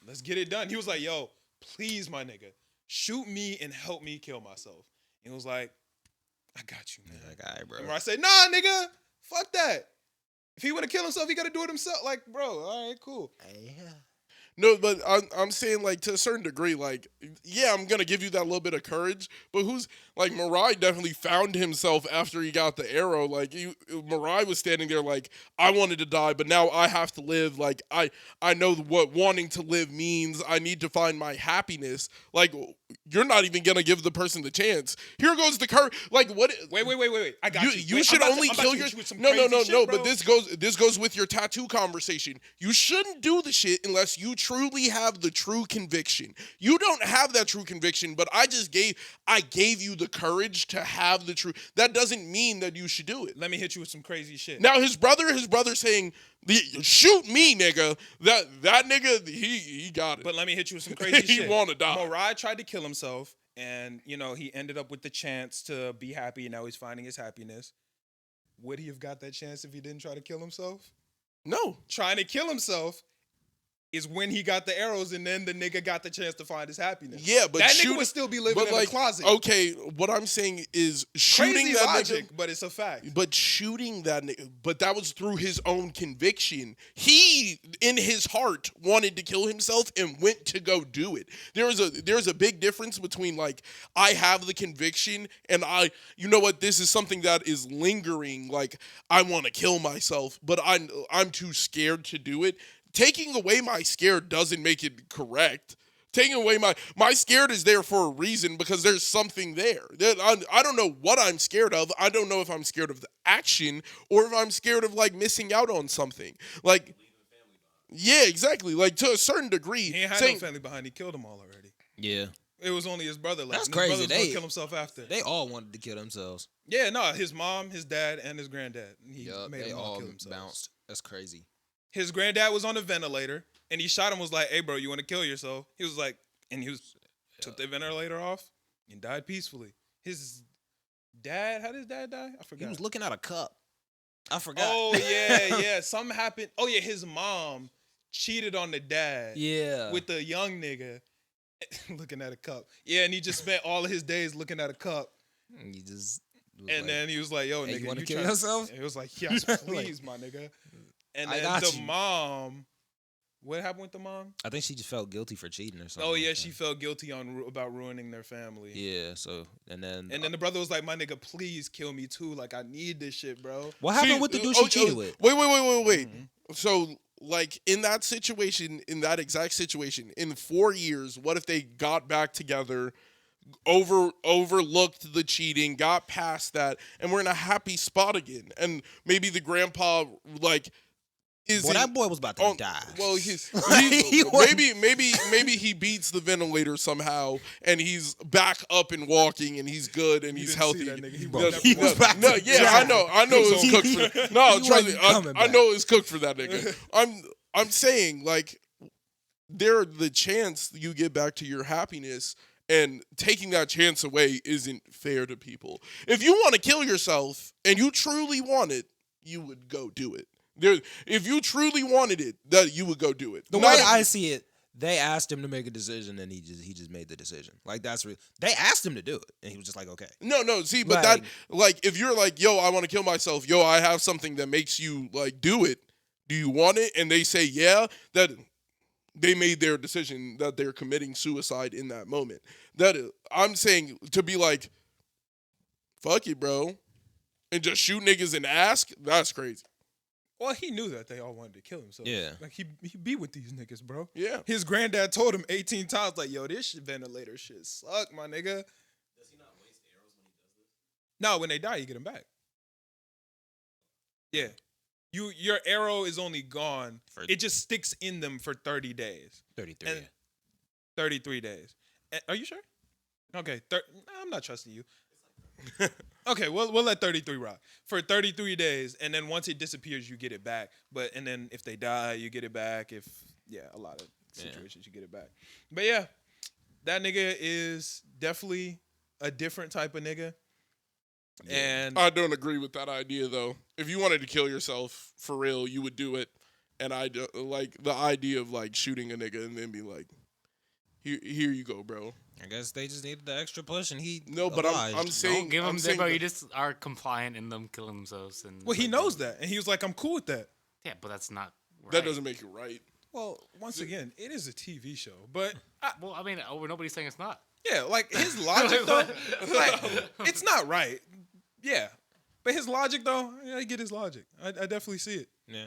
let's get it done. He was like, yo, please, my nigga, shoot me and help me kill myself. He was like, I got you, man. Like, all right, bro. And I said, nah, nigga, fuck that. If he want to kill himself, he got to do it himself. Like, bro, all right, cool. No, but I'm saying, like, to a certain degree, like, yeah, I'm going to give you that little bit of courage, but like, Mirai definitely found himself after he got the arrow. Like, Mirai was standing there like, I wanted to die, but now I have to live. Like, I know what wanting to live means. I need to find my happiness. Like, you're not even going to give the person the chance. Here goes the courage. Like, what? Wait. I got you. You should only kill your... No, but this goes with your tattoo conversation. You shouldn't do the shit unless you truly have the true conviction. You don't have that true conviction, but I gave you the courage to have the true. That doesn't mean that you should do it. Let me hit you with some crazy shit. Now his brother saying, shoot me, nigga. That nigga, he got it. But let me hit you with some crazy shit. He wanna die. Mirai tried to kill himself, and he ended up with the chance to be happy, and now he's finding his happiness. Would he have got that chance if he didn't try to kill himself? No. Trying to kill himself is when he got the arrows, and then the nigga got the chance to find his happiness. Yeah, but that nigga would still be living in the closet. Okay, what I'm saying is shooting crazy that logic, nigga, but it's a fact. But shooting that nigga, but that was through his own conviction. He, in his heart, wanted to kill himself and went to go do it. There's a big difference between, like, I have the conviction and you know what, this is something that is lingering, like, I want to kill myself, but I'm too scared to do it. Taking away my scare doesn't make it correct. Taking away my scared is there for a reason, because there's something there. I don't know what I'm scared of. I don't know if I'm scared of the action or if I'm scared of, like, missing out on something. Like, yeah, exactly. Like, to a certain degree. He ain't had no family behind. He killed them all already. Yeah. It was only his brother left. That's crazy. His brother was gonna kill himself after. They all wanted to kill themselves. Yeah, no, his mom, his dad, and his granddad. They all kill themselves. Bounced. That's crazy. His granddad was on a ventilator, and he shot him. Was like, "Hey, bro, you want to kill yourself?" He was like, and took the ventilator off and died peacefully. His dad, how did his dad die? I forgot. He was looking at a cup. I forgot. Oh yeah. Something happened. Oh yeah, his mom cheated on the dad. Yeah. With the young nigga looking at a cup. Yeah, and he just spent all of his days looking at a cup. Then he was like, "Yo, nigga, you want to kill yourself?" And he was like, "Yes, please, my nigga." And then mom, what happened with the mom? I think she just felt guilty for cheating or something. Oh yeah, she felt guilty about ruining their family. Yeah. So and then the brother was like, "My nigga, please kill me too. Like, I need this shit, bro." What happened with the dude she cheated with? Wait. Mm-hmm. So, like, in that situation, in that exact situation, in 4 years, what if they got back together, overlooked the cheating, got past that, and we're in a happy spot again? And maybe the grandpa, like, that boy was about to die. Well, maybe he beats the ventilator somehow, and he's back up and walking, and he's good, and he's healthy. I know it was cooked for. No, trust me, I know it's cooked for that nigga. I'm saying, like, the chance you get back to your happiness, and taking that chance away isn't fair to people. If you want to kill yourself and you truly want it, you would go do it. If you truly wanted it, that you would go do it. The way I see it, they asked him to make a decision, and he just made the decision. Like, that's real. They asked him to do it, and he was just like, okay. No. See, but that, like, if you're like, yo, I want to kill myself. Yo, I have something that makes you, like, do it. Do you want it? And they say, yeah. That they made their decision that they're committing suicide in that moment. I'm saying, to be like, fuck it, bro, and just shoot niggas and ask. That's crazy. Well, he knew that they all wanted to kill himself. Yeah. Like, he be with these niggas, bro. Yeah. His granddad told him 18 times, like, yo, this ventilator shit suck, my nigga. Does he not waste arrows when he does this? No, when they die, you get them back. Yeah. Your arrow is only gone. It just sticks in them for 30 days. 33. 33 days. Are you sure? Okay. I'm not trusting you. Okay, we'll let 33 rock for 33 days, and then once it disappears, you get it back. And then if they die, you get it back. A lot of situations you get it back. But yeah, that nigga is definitely a different type of nigga. Yeah. And I don't agree with that idea, though. If you wanted to kill yourself for real, you would do it. And I like the idea of, like, shooting a nigga and then be like, here you go, bro. I guess they just needed the extra push, and he but I'm saying, don't give them that, bro. You just are compliant in them killing themselves. And he knows that, and he was like, "I'm cool with that." Yeah, but that's not right. That doesn't make it right. Well, once again, it is a TV show, but nobody's saying it's not. yeah, like his logic though, like it's not right. Yeah, but his logic though, I get his logic. I definitely see it. Yeah.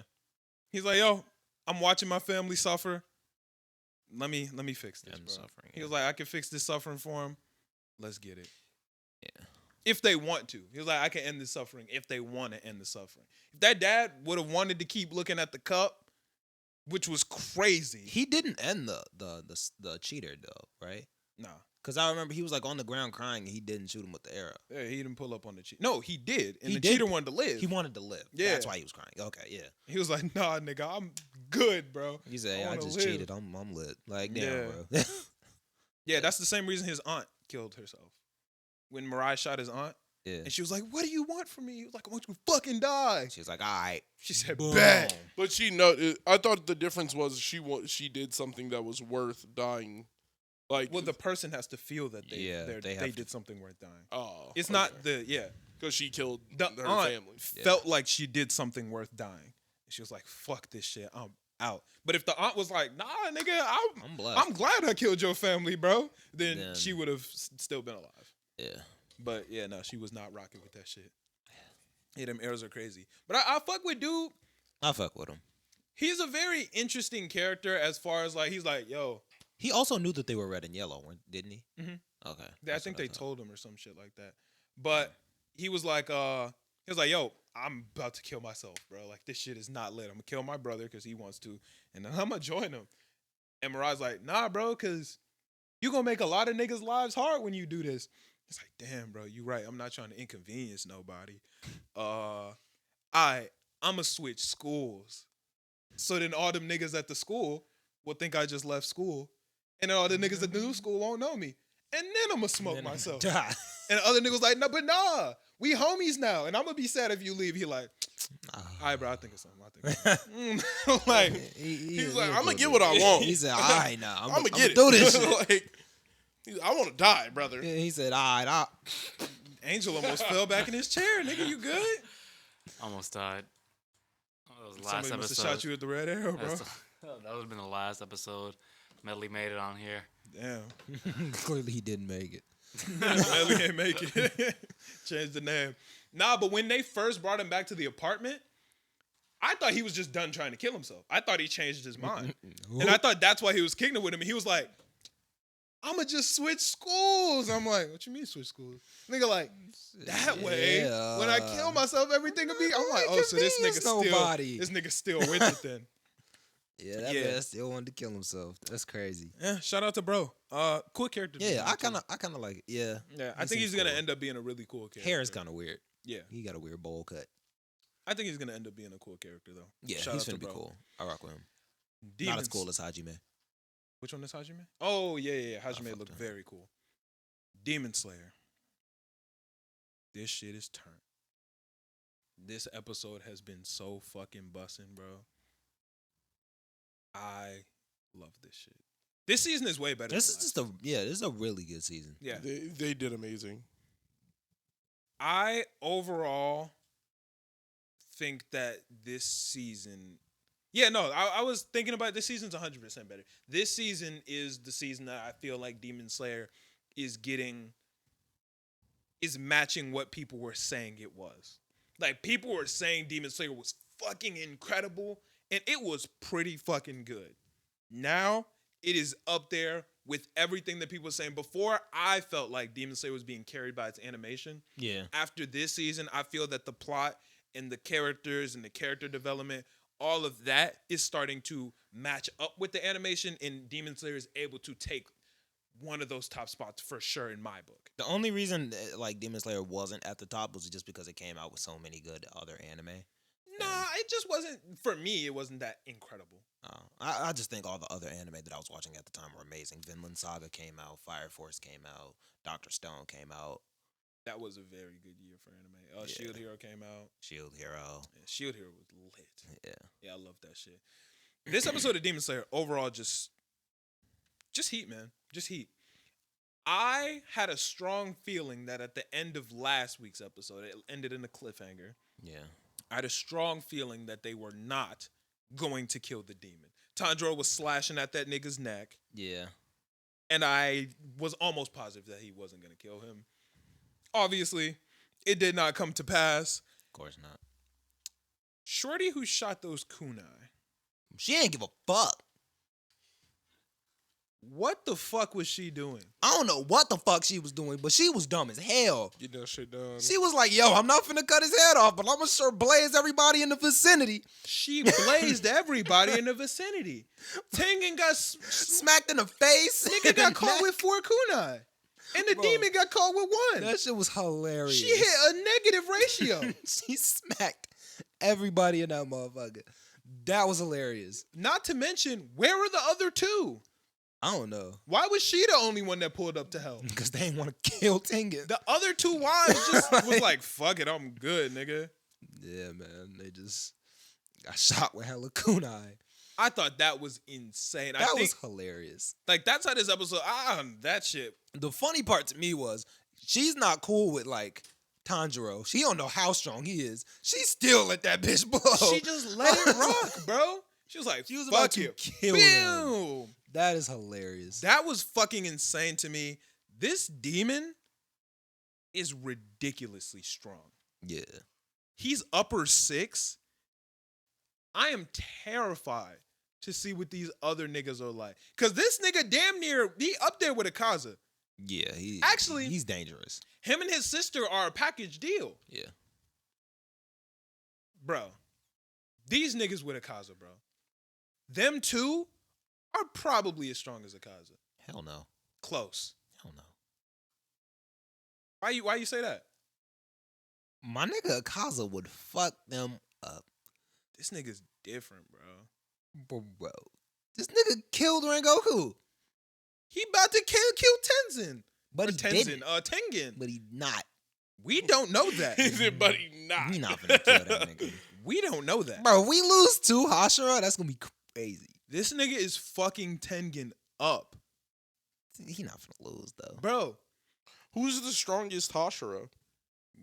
He's like, yo, I'm watching my family suffer. Let me fix this, End bro. suffering, He yeah. was like, I can fix this suffering for him. Let's get it. Yeah. If they want to. He was like, I can end the suffering if they want to end the suffering. If that dad would have wanted to keep looking at the cup, which was crazy. He didn't end the cheater though, right? Nah. Because I remember he was like on the ground crying. And he didn't shoot him with the arrow. Yeah, he didn't pull up on the cheater. No, he did. And He the did. cheater wanted to live. He wanted to live. Yeah. That's why he was crying. Okay, yeah. He was like, nah, nigga, I'm good, bro. He said, I I wanna just live. cheated. I'm lit. Like, damn, Yeah. bro. Yeah, that's the same reason his aunt killed herself. When Mirai shot his aunt, Yeah. and she was like, what do you want from me? He was like, I want you to fucking die. She was like, all right. She said, Boom. bet. But I thought the difference was she did something that was worth dying. Like, Well, the person has to feel that they they did something worth dying. oh, It's not because she killed the her aunt family. felt like she did something worth dying. She was like, fuck this shit, I'm out. But if the aunt was like, nah, nigga, I'm blessed. I'm glad I killed your family, bro, then she would have still been alive. Yeah. But yeah, no, she was not rocking with that shit. Yeah, them arrows are crazy. But I fuck with dude. I fuck with him. He's a very interesting character as far as like, he's like, yo. He also knew that they were red and yellow, didn't he? Mm-hmm. Okay. I think they told him or some shit like that. But he was like, yo, I'm about to kill myself, bro. Like, this shit is not lit. I'm gonna kill my brother because he wants to, and then I'm gonna join him. And Mirai's like, nah, bro, because you gonna make a lot of niggas' lives hard when you do this. It's like, damn, bro, you right. I'm not trying to inconvenience nobody. I'm gonna switch schools. So then all them niggas at the school will think I just left school. And then all the niggas at the new school won't know me. And then I'm gonna smoke myself. And the other niggas like, no, but nah, we homies now. And I'm gonna be sad if you leave. He like, all right, bro, I think of something. Like, he's like, I'm gonna get what I want. He said, all right, now. I'm gonna gonna get do it. this shit. Like, I want to die, brother. Yeah, he said, all right, Angel almost fell back in his chair. Nigga, you good? Almost died. That was the last Somebody must episode. have shot you with the red arrow, bro. That would have been the last episode. Medley made it on here. Damn. Clearly he didn't make it. Medley ain't make it. Changed the name. Nah, but when they first brought him back to the apartment, I thought he was just done trying to kill himself. I thought he changed his mind. And I thought that's why he was kicking it with him. And he was like, I'm going to just switch schools. I'm like, what you mean switch schools? Nigga like, that way, when I kill myself, everything will be. I'm like, oh, so this nigga still with it then. Yeah, that man still wanted to kill himself. That's crazy. Yeah, shout out to bro. Cool character. Yeah, I kind of like it. Yeah. Yeah, I think he's going to end up being a really cool character. Hair is kind of weird. Yeah. He got a weird bowl cut. I think he's going to end up being a cool character, though. Yeah, shout he's out to going to be bro. cool. I rock with him. Demons. Not as cool as Hajime. Which one is Hajime? Oh, yeah. Hajime looked very cool. Demon Slayer. This shit is turned. This episode has been so fucking bussin', bro. I love this shit. This season is way better. This is a really good season. Yeah. They did amazing. I overall think that this season. Yeah, no, I was thinking about this season's 100% better. This season is the season that I feel like Demon Slayer is matching what people were saying it was. Like, people were saying Demon Slayer was fucking incredible, and it was pretty fucking good. Now, it is up there with everything that people were saying. Before, I felt like Demon Slayer was being carried by its animation. Yeah. After this season, I feel that the plot and the characters and the character development, all of that is starting to match up with the animation, and Demon Slayer is able to take one of those top spots for sure in my book. The only reason like Demon Slayer wasn't at the top was just because it came out with so many good other anime. Nah, it just wasn't, for me, it wasn't that incredible. I just think all the other anime that I was watching at the time were amazing. Vinland Saga came out, Fire Force came out, Dr. Stone came out. That was a very good year for anime. Shield Hero came out. Shield Hero. Yeah, Shield Hero was lit. Yeah. Yeah, I love that shit. This episode of Demon Slayer, overall, just heat, man. Just heat. I had a strong feeling that at the end of last week's episode, it ended in a cliffhanger. Yeah. I had a strong feeling that they were not going to kill the demon. Tanjiro was slashing at that nigga's neck. Yeah. And I was almost positive that he wasn't going to kill him. Obviously, it did not come to pass. Of course not. Shorty who shot those kunai. She ain't give a fuck. What the fuck was she doing? I don't know what the fuck she was doing, but she was dumb as hell. Get that shit done. She was like, yo, I'm not finna cut his head off, but I'm gonna sure blaze everybody in the vicinity. She blazed everybody in the vicinity. Tengen got Smacked in the face. Nigga got caught with 4 kunai. And the demon got caught with 1. That shit was hilarious. She hit a negative ratio. She smacked everybody in that motherfucker. That was hilarious. Not to mention, where are the other 2? I don't know. Why was she the only one that pulled up to help? Because they didn't want to kill Tengen. The other 2 wives just was like, fuck it, I'm good, nigga. Yeah, man. They just got shot with hella kunai. I thought that was insane. That was hilarious. Like, that's how this episode, that shit. The funny part to me was, she's not cool with, like, Tanjiro. She don't know how strong he is. She still let that bitch blow. She just let it rock, bro. She was like, She was fuck about to you. kill Pew! him. That is hilarious. That was fucking insane to me. This demon is ridiculously strong. Yeah. He's upper 6. I am terrified to see what these other niggas are like. Because this nigga damn near, he up there with Akaza. Yeah, he's dangerous. Him and his sister are a package deal. Yeah. Bro, these niggas with Akaza, bro. Them 2 are probably as strong as Akaza. Hell no. Close. Hell no. Why you say that? My nigga Akaza would fuck them up. This nigga's different, bro. Bro. This nigga killed Rengoku. He about to kill Tenzin. But he didn't. Tengen. But he not. We don't know that. He said, but he not. He not gonna kill that nigga. We don't know that. Bro, if we lose to Hashira, that's gonna be crazy. This nigga is fucking Tengen up. He not gonna lose though. Bro, Who's the strongest Hashira?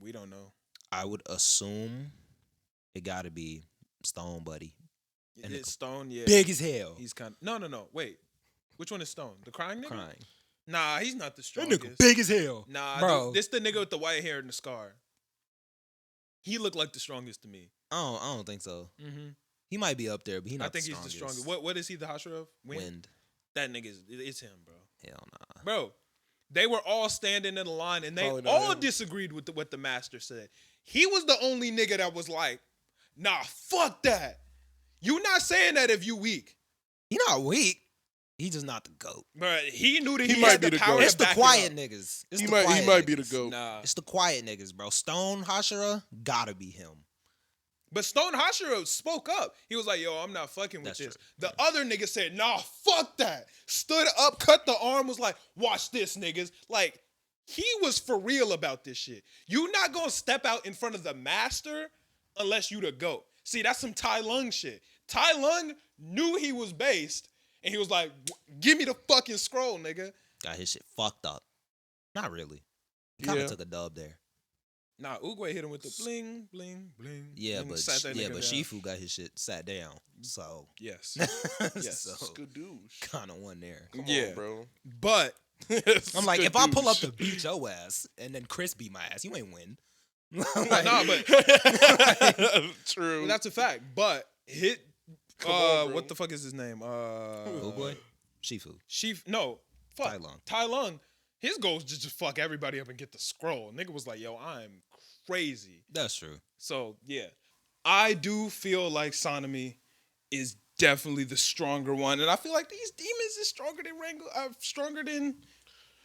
we don't know. I would assume it gotta be Stone Buddy. And It's Stone, yeah. Big as hell. He's kind of... No. Wait. Which one is Stone? The crying nigga? Crying. Nah, he's not the That strongest. nigga big as hell. Nah, bro. This the nigga with the white hair and the scar. He looked like the strongest to me. I don't think so. Mm-hmm. He might be up there, but he not I think the he's the strongest. strongest. What is he the Hashira of? Wind. That nigga, it's him, bro. Hell nah. Bro, they were all standing in a line, and they Probably not all him. disagreed with what the master said. He was the only nigga that was like, nah, fuck that. You not saying that if you weak. He not weak. He just not the GOAT. But he knew that He he might had be the the power GOAT. to It's the back it quiet up. niggas. It's He the might quiet be the niggas. GOAT. Nah. It's the quiet niggas, bro. Stone Hashira gotta be him. But Stone Hashira spoke up. He was like, yo, I'm not fucking with That's this. true. The other nigga said, nah, fuck that. Stood up, cut the arm, was like, watch this, niggas. Like, he was for real about this shit. You not gonna step out in front of the master unless you the GOAT. See, that's some Tai Lung shit. Tai Lung knew he was based, and he was like, give me the fucking scroll, nigga. Got his shit fucked up. Not really. He kind of Yeah. took a dub there. Nah, Oogway hit him with the bling, bling, bling. Yeah, bling, but sat that nigga down. Shifu got his shit sat down. So Yes. yes, so Skadoosh. kind of one there. Come Yeah. on, bro. But I'm like, if I pull up to beat your ass and then Chris beat my ass, you ain't win. Like, nah, but True. that's a fact. But hit Come on, bro. what the fuck is his name? Oogway? Shifu. No, fuck. Tai Lung. Tai Lung. His goal is just to fuck everybody up and get the scroll. Nigga was like, yo, I'm crazy. That's true. So yeah. I do feel like Sanemi is definitely the stronger one. And I feel like these demons is stronger than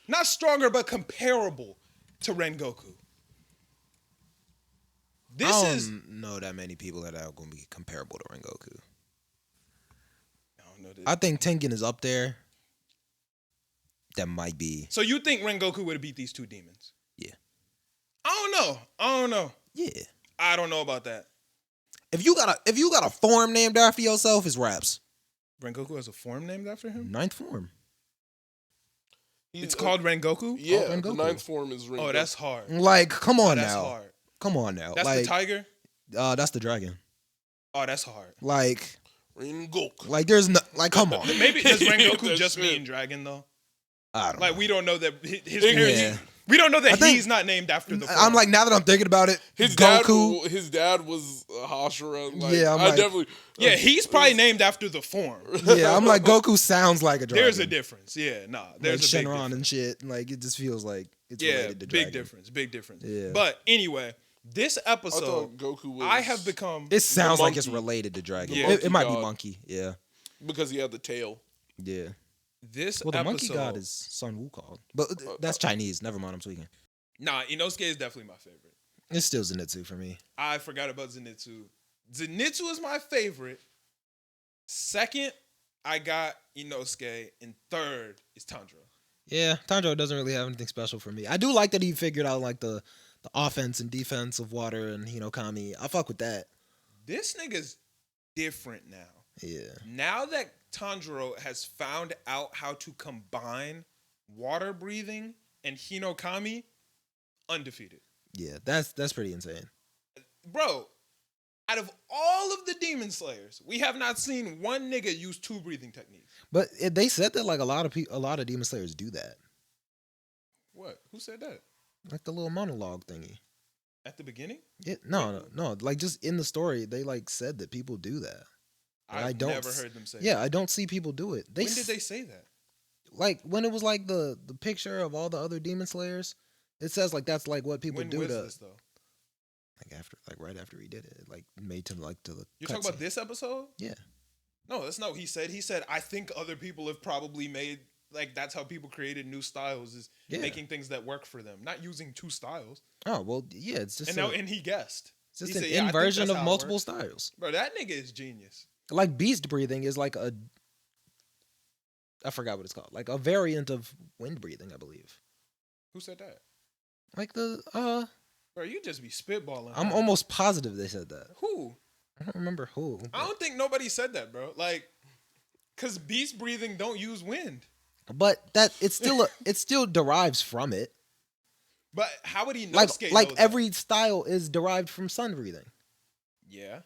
not stronger, but comparable to Rengoku. I don't know that many people that are going to be comparable to Rengoku. I don't know this. I think Tengen is up there. That might be. So you think Rengoku would have beat these 2 demons? Yeah. I don't know. Yeah. I don't know about that. If you got a form named after yourself, it's Raps. Rengoku has a form named after him? Ninth form. It's called Rengoku? Yeah, Rengoku. the 9th form is Rengoku. Oh, that's hard. Like, come on That's now. hard. Come on now. That's like, the tiger? that's the dragon. Oh, that's hard. Like, Rengoku. Like, there's no, like, come on. Maybe does Rengoku That just shit. mean dragon though? I don't Like know. we don't know that his parents. Yeah. We don't know that I think- he's not named after the. I'm form. like, now that I'm thinking about it, His Goku. dad was Hashira. Like, Yeah, I'm I like- definitely. Yeah, he's probably named after the form. Yeah, I'm like, Goku sounds like a dragon. There's a difference. Yeah, nah. There's like a big Shenron difference. and shit. Like, it just feels like it's Yeah, related to big dragon. difference. Big difference. Yeah. But anyway, this I episode, thought Goku was. I have become. It sounds like it's monkey. related to dragon. Yeah. It might be God. monkey. Yeah. because he had the tail. Yeah. This Well, the episode, monkey god is Sun Wukong. But that's Chinese. Never mind, I'm tweaking. Nah, Inosuke is definitely my favorite. It's still Zenitsu for me. I forgot about Zenitsu. Zenitsu is my favorite. Second, I got Inosuke, and third is Tanjiro. Yeah, Tanjiro doesn't really have anything special for me. I do like that he figured out like the offense and defense of water and Hinokami. I fuck with that. This nigga's different now. Yeah. Now that Tanjiro has found out how to combine water breathing and Hinokami, undefeated. Yeah, that's pretty insane. Bro, out of all of the Demon Slayers, we have not seen one nigga use two breathing techniques. But they said that like a lot of Demon Slayers do that. What? Who said that? Like the little monologue thingy. At the beginning? No. Like just in the story, they like said that people do that. And I've never heard them say Yeah, that. I don't see people do it. When did they say that? Like when it was like the picture of all the other Demon Slayers, it says like that's like what people When do was to this though? like right after he did it, like made to like to the. You're talking about this episode? Yeah. No, that's not what he said. He said, I think other people have probably made, like, that's how people created new styles, is making things that work for them, not using two styles. Oh well, yeah, it's just And he guessed. it's just he an said, "Yeah, I think inversion that's of how it multiple works." styles. Bro, that nigga is genius. Like beast breathing is like I forgot what it's called, like a variant of wind breathing, I believe. Who said that? Like the Bro, you just be spitballing. I'm almost positive they said that. Who? I don't remember who. I don't think nobody said that, bro. Like, cause beast breathing don't use wind. But that it still derives from it. But how would he know? Like every style is derived from sun breathing. Yeah.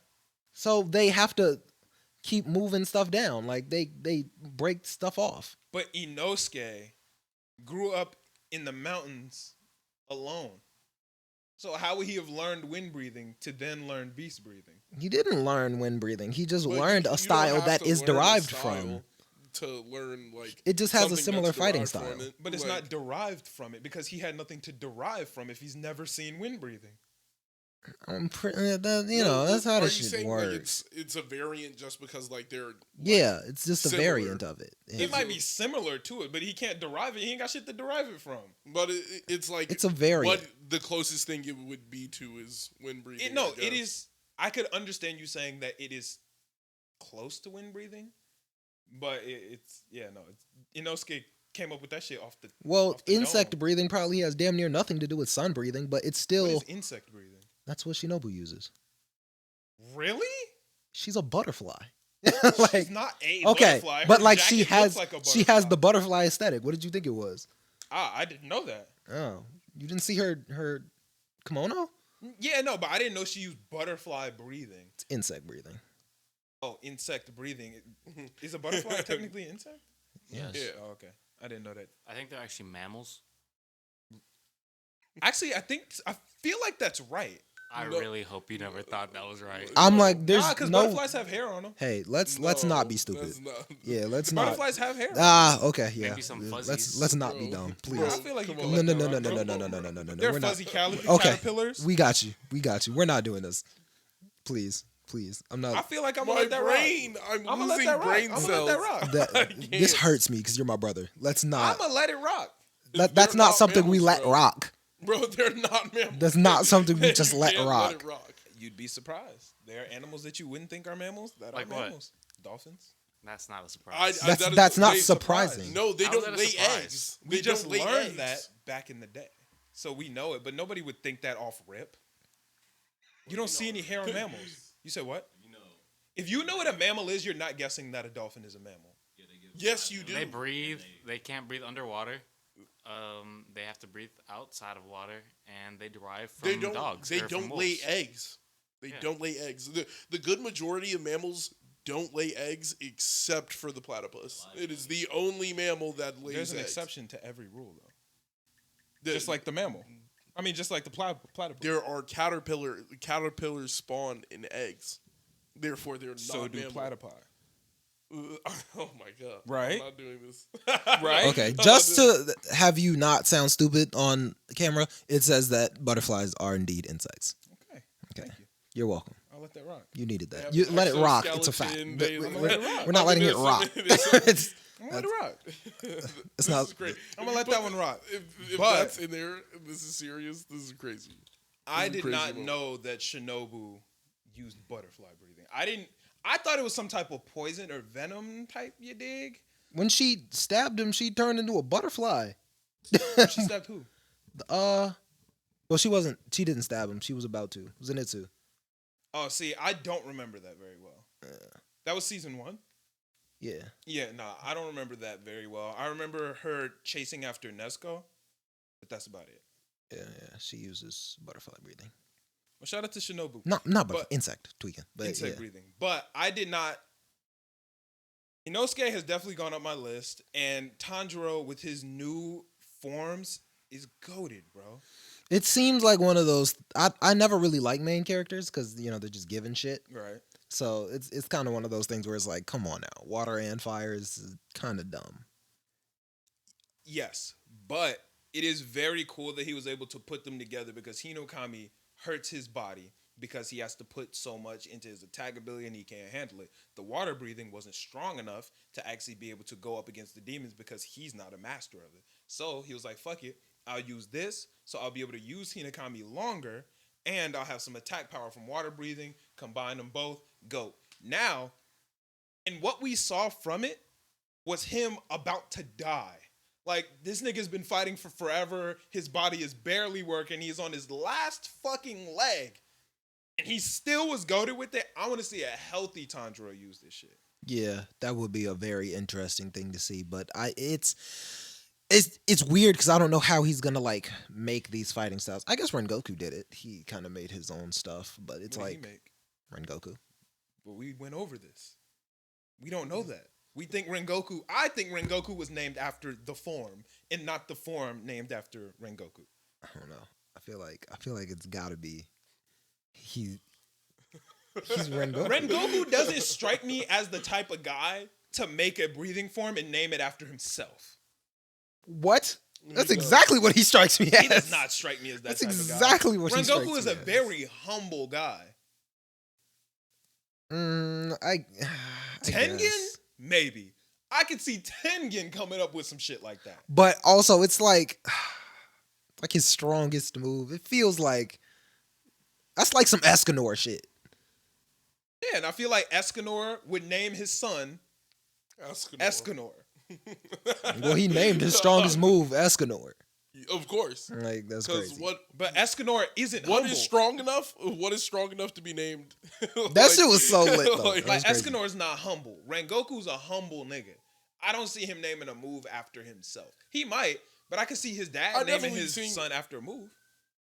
So they have to keep moving stuff down. Like they break stuff off. But Inosuke grew up in the mountains alone. So how would he have learned wind breathing to then learn beast breathing? He didn't learn wind breathing. He just But learned you a don't style have that to is learn a derived style from. to learn like It just has a something similar that's fighting derived style. from it. But it's Like, not derived from it because he had nothing to derive from if he's never seen wind breathing. I'm pretty, that's how are this you shit saying, works. Like, it's a variant just because like they're Yeah, it's just a similar. variant of it. It Yeah. might be similar to it, but he can't derive it. He ain't got shit to derive it from. But it's like It's a variant. What the closest thing it would be to is wind breathing. No, I it guess. is. I could understand you saying that it is close to wind breathing, but it's Inosuke came up with that shit off the. Well, off the insect dome. breathing probably has damn near nothing to do with sun breathing, but it's What still is insect breathing? that's what Shinobu uses. Really? She's a butterfly. She's not a Okay, butterfly. but Her like jacket she looks has like a she has butterfly. the butterfly aesthetic. What did you think it was? I didn't know that. Oh, you didn't see her kimono? Yeah, no, but I didn't know she used butterfly breathing. It's insect breathing. Oh, insect breathing. Is a butterfly technically an insect? Yes. Yeah. Oh, okay. I didn't know that. I think they're actually mammals. Actually, I feel like that's right. I No. really hope you never thought that was right. I'm like, there's Because no. butterflies have hair on them. Hey, let's not be stupid. That's not- Yeah, let's not. Butterflies have hair. Okay, yeah. Maybe some Let's fuzzies. not be Bro. dumb, Bro, I please. feel like you Come can on. No, let no, that no, rock. no, no, no, no, no, no, no. They're We're not. fuzzy caterpillars. Okay, we got you. We're not doing this. Please. I'm I not. feel like I'm My gonna let that brain. rock. I'm I'm gonna let losing that rock. brain I'm cells. gonna let that rock. This hurts me because you're my brother. Let's I'm not. gonna let it rock. That's They're not not something we mammals, let bro. rock. Bro, they're not mammals. That's not something we You just let can't rock. it rock. You'd be surprised. There are animals that you wouldn't think are mammals that Like are what? mammals. Dolphins. That's not a surprise. That's not they- surprising. No, they How is don't that a lay surprise? eggs. We They just don't lay learned eggs. that back in the day, so we know it. But nobody would think that off rip. You don't see any hair on mammals. You said what? If you know what a mammal is, you're not guessing that a dolphin is a mammal. Yes, you do. They breathe. They can't breathe underwater. They have to breathe outside of water, and they derive from They don't. dogs. They or from don't lay wolves. eggs. They Yeah. don't lay eggs. The good majority of mammals don't lay eggs except for the platypus. It is the only mammal that lays eggs. There's an exception to every rule, though. Just like the mammal. I mean, just like the platypus. There are caterpillars spawn in eggs. Therefore, they're not so do mammal. platypi. Oh my god! Right? I'm not doing this. Right? Okay, just to have you not sound stupid on camera, it says that butterflies are indeed insects. Okay. Okay, Thank you. You're welcome. I'll let that rock. You needed that. Yeah, You let it rock. It's a fact. exoskeleton, We're not letting it rock. It's I'm gonna let it rock. it's not. This is great. I'm gonna let that one rock. If But- that's in there, this is serious. This is crazy. I This is did crazy not moment. know that Shinobu used butterfly breathing. I thought it was some type of poison or venom type, you dig? When she stabbed him, she turned into a butterfly. She stabbed who? Well, she wasn't. She didn't stab him. She was about to. It was Zenitsu. Oh, see, I don't remember that very well. That was season 1? Yeah. Yeah, nah, I don't remember that very well. I remember her chasing after Nezuko, but that's about it. Yeah. She uses butterfly breathing. Well, shout out to Shinobu. Not But- insect tweaking. But Insect yeah. breathing. But I did not. Inosuke has definitely gone up my list, and Tanjiro with his new forms is goated, bro. It seems like one of those. I never really like main characters because they're just giving shit. Right. So it's kind of one of those things where it's like, come on now, water and fire is kind of dumb. Yes, but it is very cool that he was able to put them together because Hinokami hurts his body because he has to put so much into his attack ability and he can't handle it. The water breathing wasn't strong enough to actually be able to go up against the demons because he's not a master of it. So he was like, fuck it, I'll use this so I'll be able to use Hinokami longer and I'll have some attack power from water breathing, combine them both, go. Now, and what we saw from it was him about to die. Like, this nigga's been fighting for forever. His body is barely working. He's on his last fucking leg. And he still was goated with it. I want to see a healthy Tanjiro use this shit. Yeah, that would be a very interesting thing to see. But it's weird because I don't know how he's gonna like make these fighting styles. I guess Rengoku did it. He kind of made his own stuff, but it's What like did he make? Rengoku. But we went over this. We don't know that. I think Rengoku was named after the form and not the form named after Rengoku. I don't know. I feel like it's gotta be he's Rengoku. Rengoku doesn't strike me as the type of guy to make a breathing form and name it after himself. What? That's exactly what he strikes me as. He does not strike me as that That's type of guy. exactly what he strikes Rengoku is me a as. very humble guy. I Tengen? guess. Maybe. I could see Tengen coming up with some shit like that. But also, it's like his strongest move. It feels like that's like some Escanor shit. Yeah, and I feel like Escanor would name his son Escanor. Well, he named his strongest move Escanor. Of course. Like that's Because crazy. But Escanor isn't what humble. is strong enough? What is strong enough to be named? That shit was so lit, though. like, That Like, was crazy. Escanor's not humble. Rengoku's a humble nigga. I don't see him naming a move after himself. He might, but I could see his dad naming definitely his see- son after a move.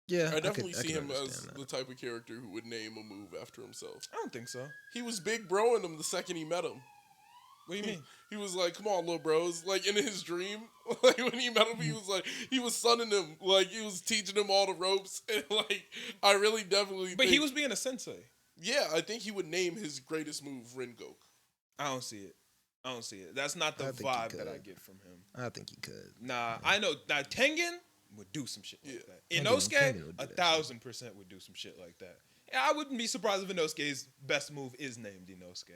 Yeah, I definitely see him as understand the type of character who would name a move after himself. I don't think so. He was big broing him the second he met him. What do you mean? He was like, "Come on, little bros!" Like in his dream, like when he met him, he was like, he was sunning him, like he was teaching him all the ropes, and like I really definitely. But think, he was being a sensei. Yeah, I think he would name his greatest move Rengoku. I don't see it. That's not the I think he vibe that I could. get from him. I think he could. Nah, I know. Now Tengen would do some shit like that. Tengen Inosuke, would do that 1,000% would do some shit like that. Yeah, I wouldn't be surprised if Inosuke's best move is named Inosuke.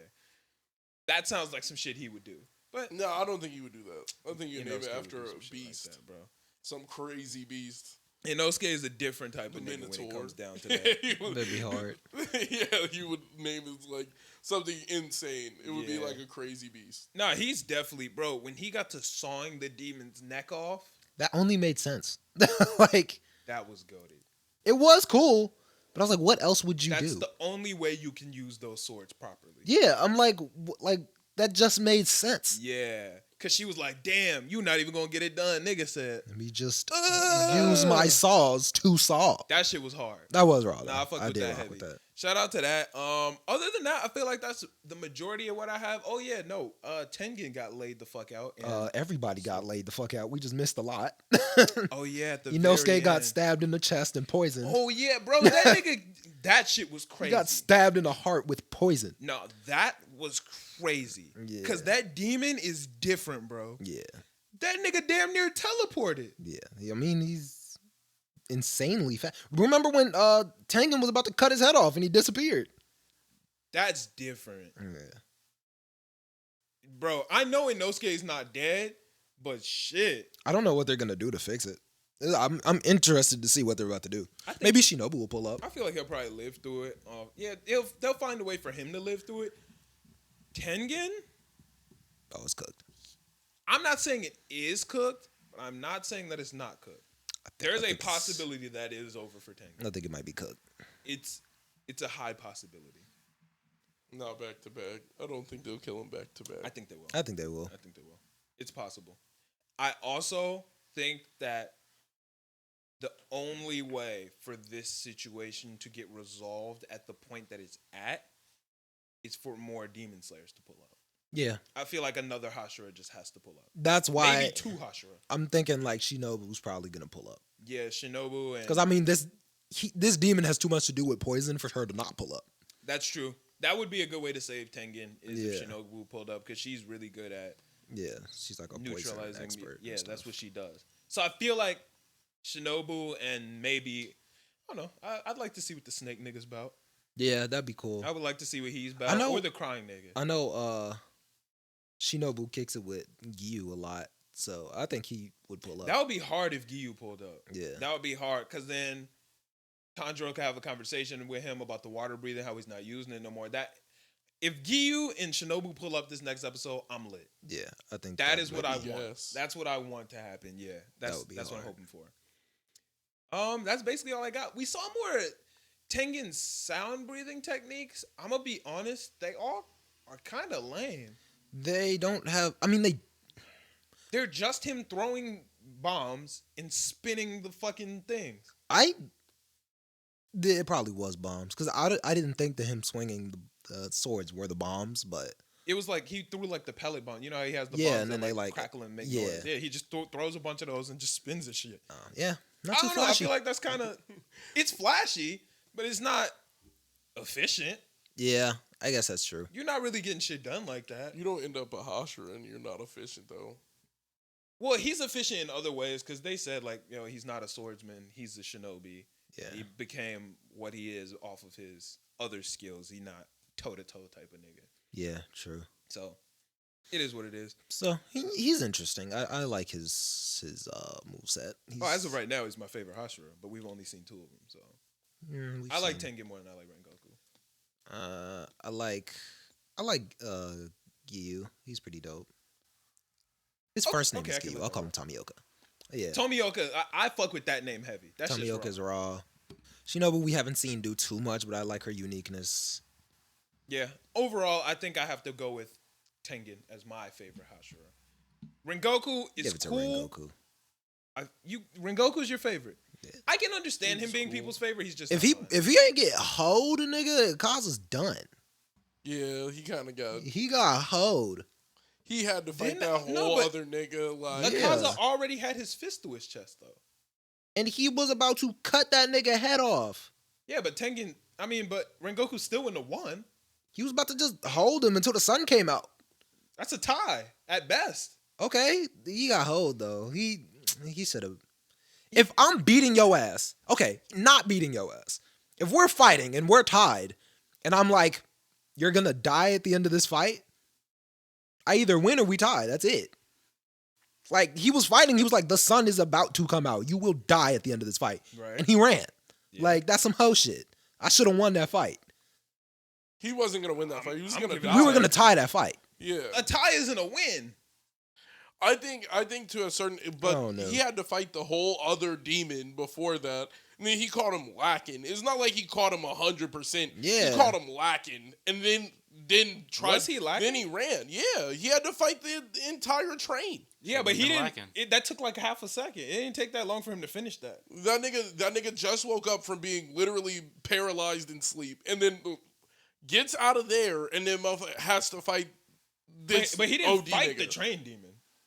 That sounds like some shit he would do. But No, I don't think he would do that. I think he'd name it Inosuke would after do a some shit like beast, that, bro. some crazy beast. Inosuke is a different type The of nigga when it Minotaur. comes down to that. He would- That'd be hard. Yeah, you would name it like something insane. It would be Yeah. like a crazy beast. Nah, he's definitely, bro, when he got to sawing the demon's neck off, That only made sense. Like that was goated. it was cool, but I was like, what else would you That's do? the only way you can use those swords properly. Yeah, I'm like that just made sense. Yeah. Cause she was like, damn, you not even gonna get it done, nigga said. Let me just use my saws to saw. That shit was hard. That was raw. Nah, I Though. fuck with did that rock heavy. with that. Shout out to that. Other than that, I feel like that's the majority of what I have. Oh yeah, no. Tengen got laid the fuck out. Everybody got laid the fuck out. We just missed a lot. Oh yeah, at the Inosuke got stabbed in the chest and poisoned. Oh yeah, bro, that nigga, that shit was crazy. He got stabbed in the heart with poison. No, that was crazy. Yeah. Cause that demon is different, bro. Yeah. That nigga damn near teleported. Yeah. I mean, he's insanely fast. Remember when Tengen was about to cut his head off and he disappeared? That's different. Yeah. Bro, I know Inosuke is not dead, but shit. I don't know what they're gonna do to fix it. I'm interested to see what they're about to do. Maybe Shinobu will pull up. I feel like he'll probably live through it. Yeah, they'll find a way for him to live through it. Tengen? Oh, it's cooked. I'm not saying it is cooked, but I'm not saying that it's not cooked. There's a possibility that is over for Tengen. I think it might be cooked. It's a high possibility. Not back to back. I don't think they'll kill him back to back. I think they will. I think they will. It's possible. I also think that the only way for this situation to get resolved at the point that it's at is for more Demon Slayers to pull up. Yeah. I feel like another Hashira just has to pull up. That's why. Maybe two Hashira. I'm thinking like Shinobu's probably going to pull up. Yeah, Shinobu. Because, I mean, this demon has too much to do with poison for her to not pull up. That's true. That would be a good way to save Tengen is if Shinobu pulled up because she's really good at she's like a neutralizing poison expert. Yeah, that's what she does. So I feel like Shinobu and maybe, I don't know, I'd like to see what the snake nigga's about. Yeah, that'd be cool. I would like to see what he's about. Or the crying nigga. I know Shinobu kicks it with Gyu a lot, so I think he would pull up. That would be hard if Gyu pulled up. Yeah. That would be hard because then Tanjiro could have a conversation with him about the water breathing, how he's not using it no more. That if Gyu and Shinobu pull up this next episode, I'm lit. Yeah, I think that is what I want. Yes. That's what I want to happen. Yeah, that's what I'm hoping for. That's basically all I got. We saw more Tengen sound breathing techniques. I'm gonna be honest, they all are kind of lame. They don't have. I mean, they're just him throwing bombs and spinning the fucking things. It probably was bombs because I didn't think that him swinging the swords were the bombs, but it was like he threw like the pellet bomb. You know how he has the bombs and then that they like crackle and make noise. Yeah, he just throws a bunch of those and just spins the shit. Yeah, not I too don't know. flashy. I feel like that's kind of it's flashy, but it's not efficient. Yeah, I guess that's true. You're not really getting shit done like that. You don't end up a Hashira and you're not efficient though. Well, he's efficient in other ways because they said like he's not a swordsman, he's a shinobi. Yeah, he became what he is off of his other skills. He's not toe-to-toe type of nigga. Yeah, true. So it is what it is. So he's interesting. I like his moveset. As of right now, he's my favorite Hashira, but we've only seen two of them. So I like Tengen more than I like Rengoku. I like Gyu. He's pretty dope. His first name is Gyu. I'll call him Tomioka. Yeah, Tomioka. I fuck with that name heavy. That's Tomioka's raw. Shinobu we haven't seen do too much, but I like her uniqueness. Yeah. Overall, I think I have to go with Tengen as my favorite Hashira. Rengoku is Give it to cool. Rengoku. Rengoku's your favorite. Yeah. I can understand him being people's favorite. He's just if he ain't get hoed, nigga, Kazu's done. Yeah, he kind of got. He got hoed. He had to fight that whole other nigga. Like Akaza already had his fist through his chest though, and he was about to cut that nigga head off. Yeah, but but Rengoku still wouldn't have won. He was about to just hold him until the sun came out. That's a tie at best. Okay, he got hold though. He should have. If I'm beating your ass, okay, not beating your ass. If we're fighting and we're tied, and I'm like, you're gonna die at the end of this fight. I either win or we tie. That's it. Like, he was fighting. He was like, the sun is about to come out. You will die at the end of this fight. Right. And he ran. Yeah. Like, that's some hoe shit. I should have won that fight. He wasn't going to win that fight. He was going to die. We were going to tie that fight. Yeah. A tie isn't a win. I think to a certain... But he had to fight the whole other demon before that. And then he caught him lacking. It's not like he caught him 100%. Yeah. He caught him lacking. And then then tried. Was he lacking? Then he ran. Yeah, he had to fight the entire train. Yeah, but he didn't. lacking. That took like half a second. It didn't take that long for him to finish that. That nigga just woke up from being literally paralyzed in sleep, and then gets out of there, and then has to fight this. But he didn't OD fight nigga. the train demon.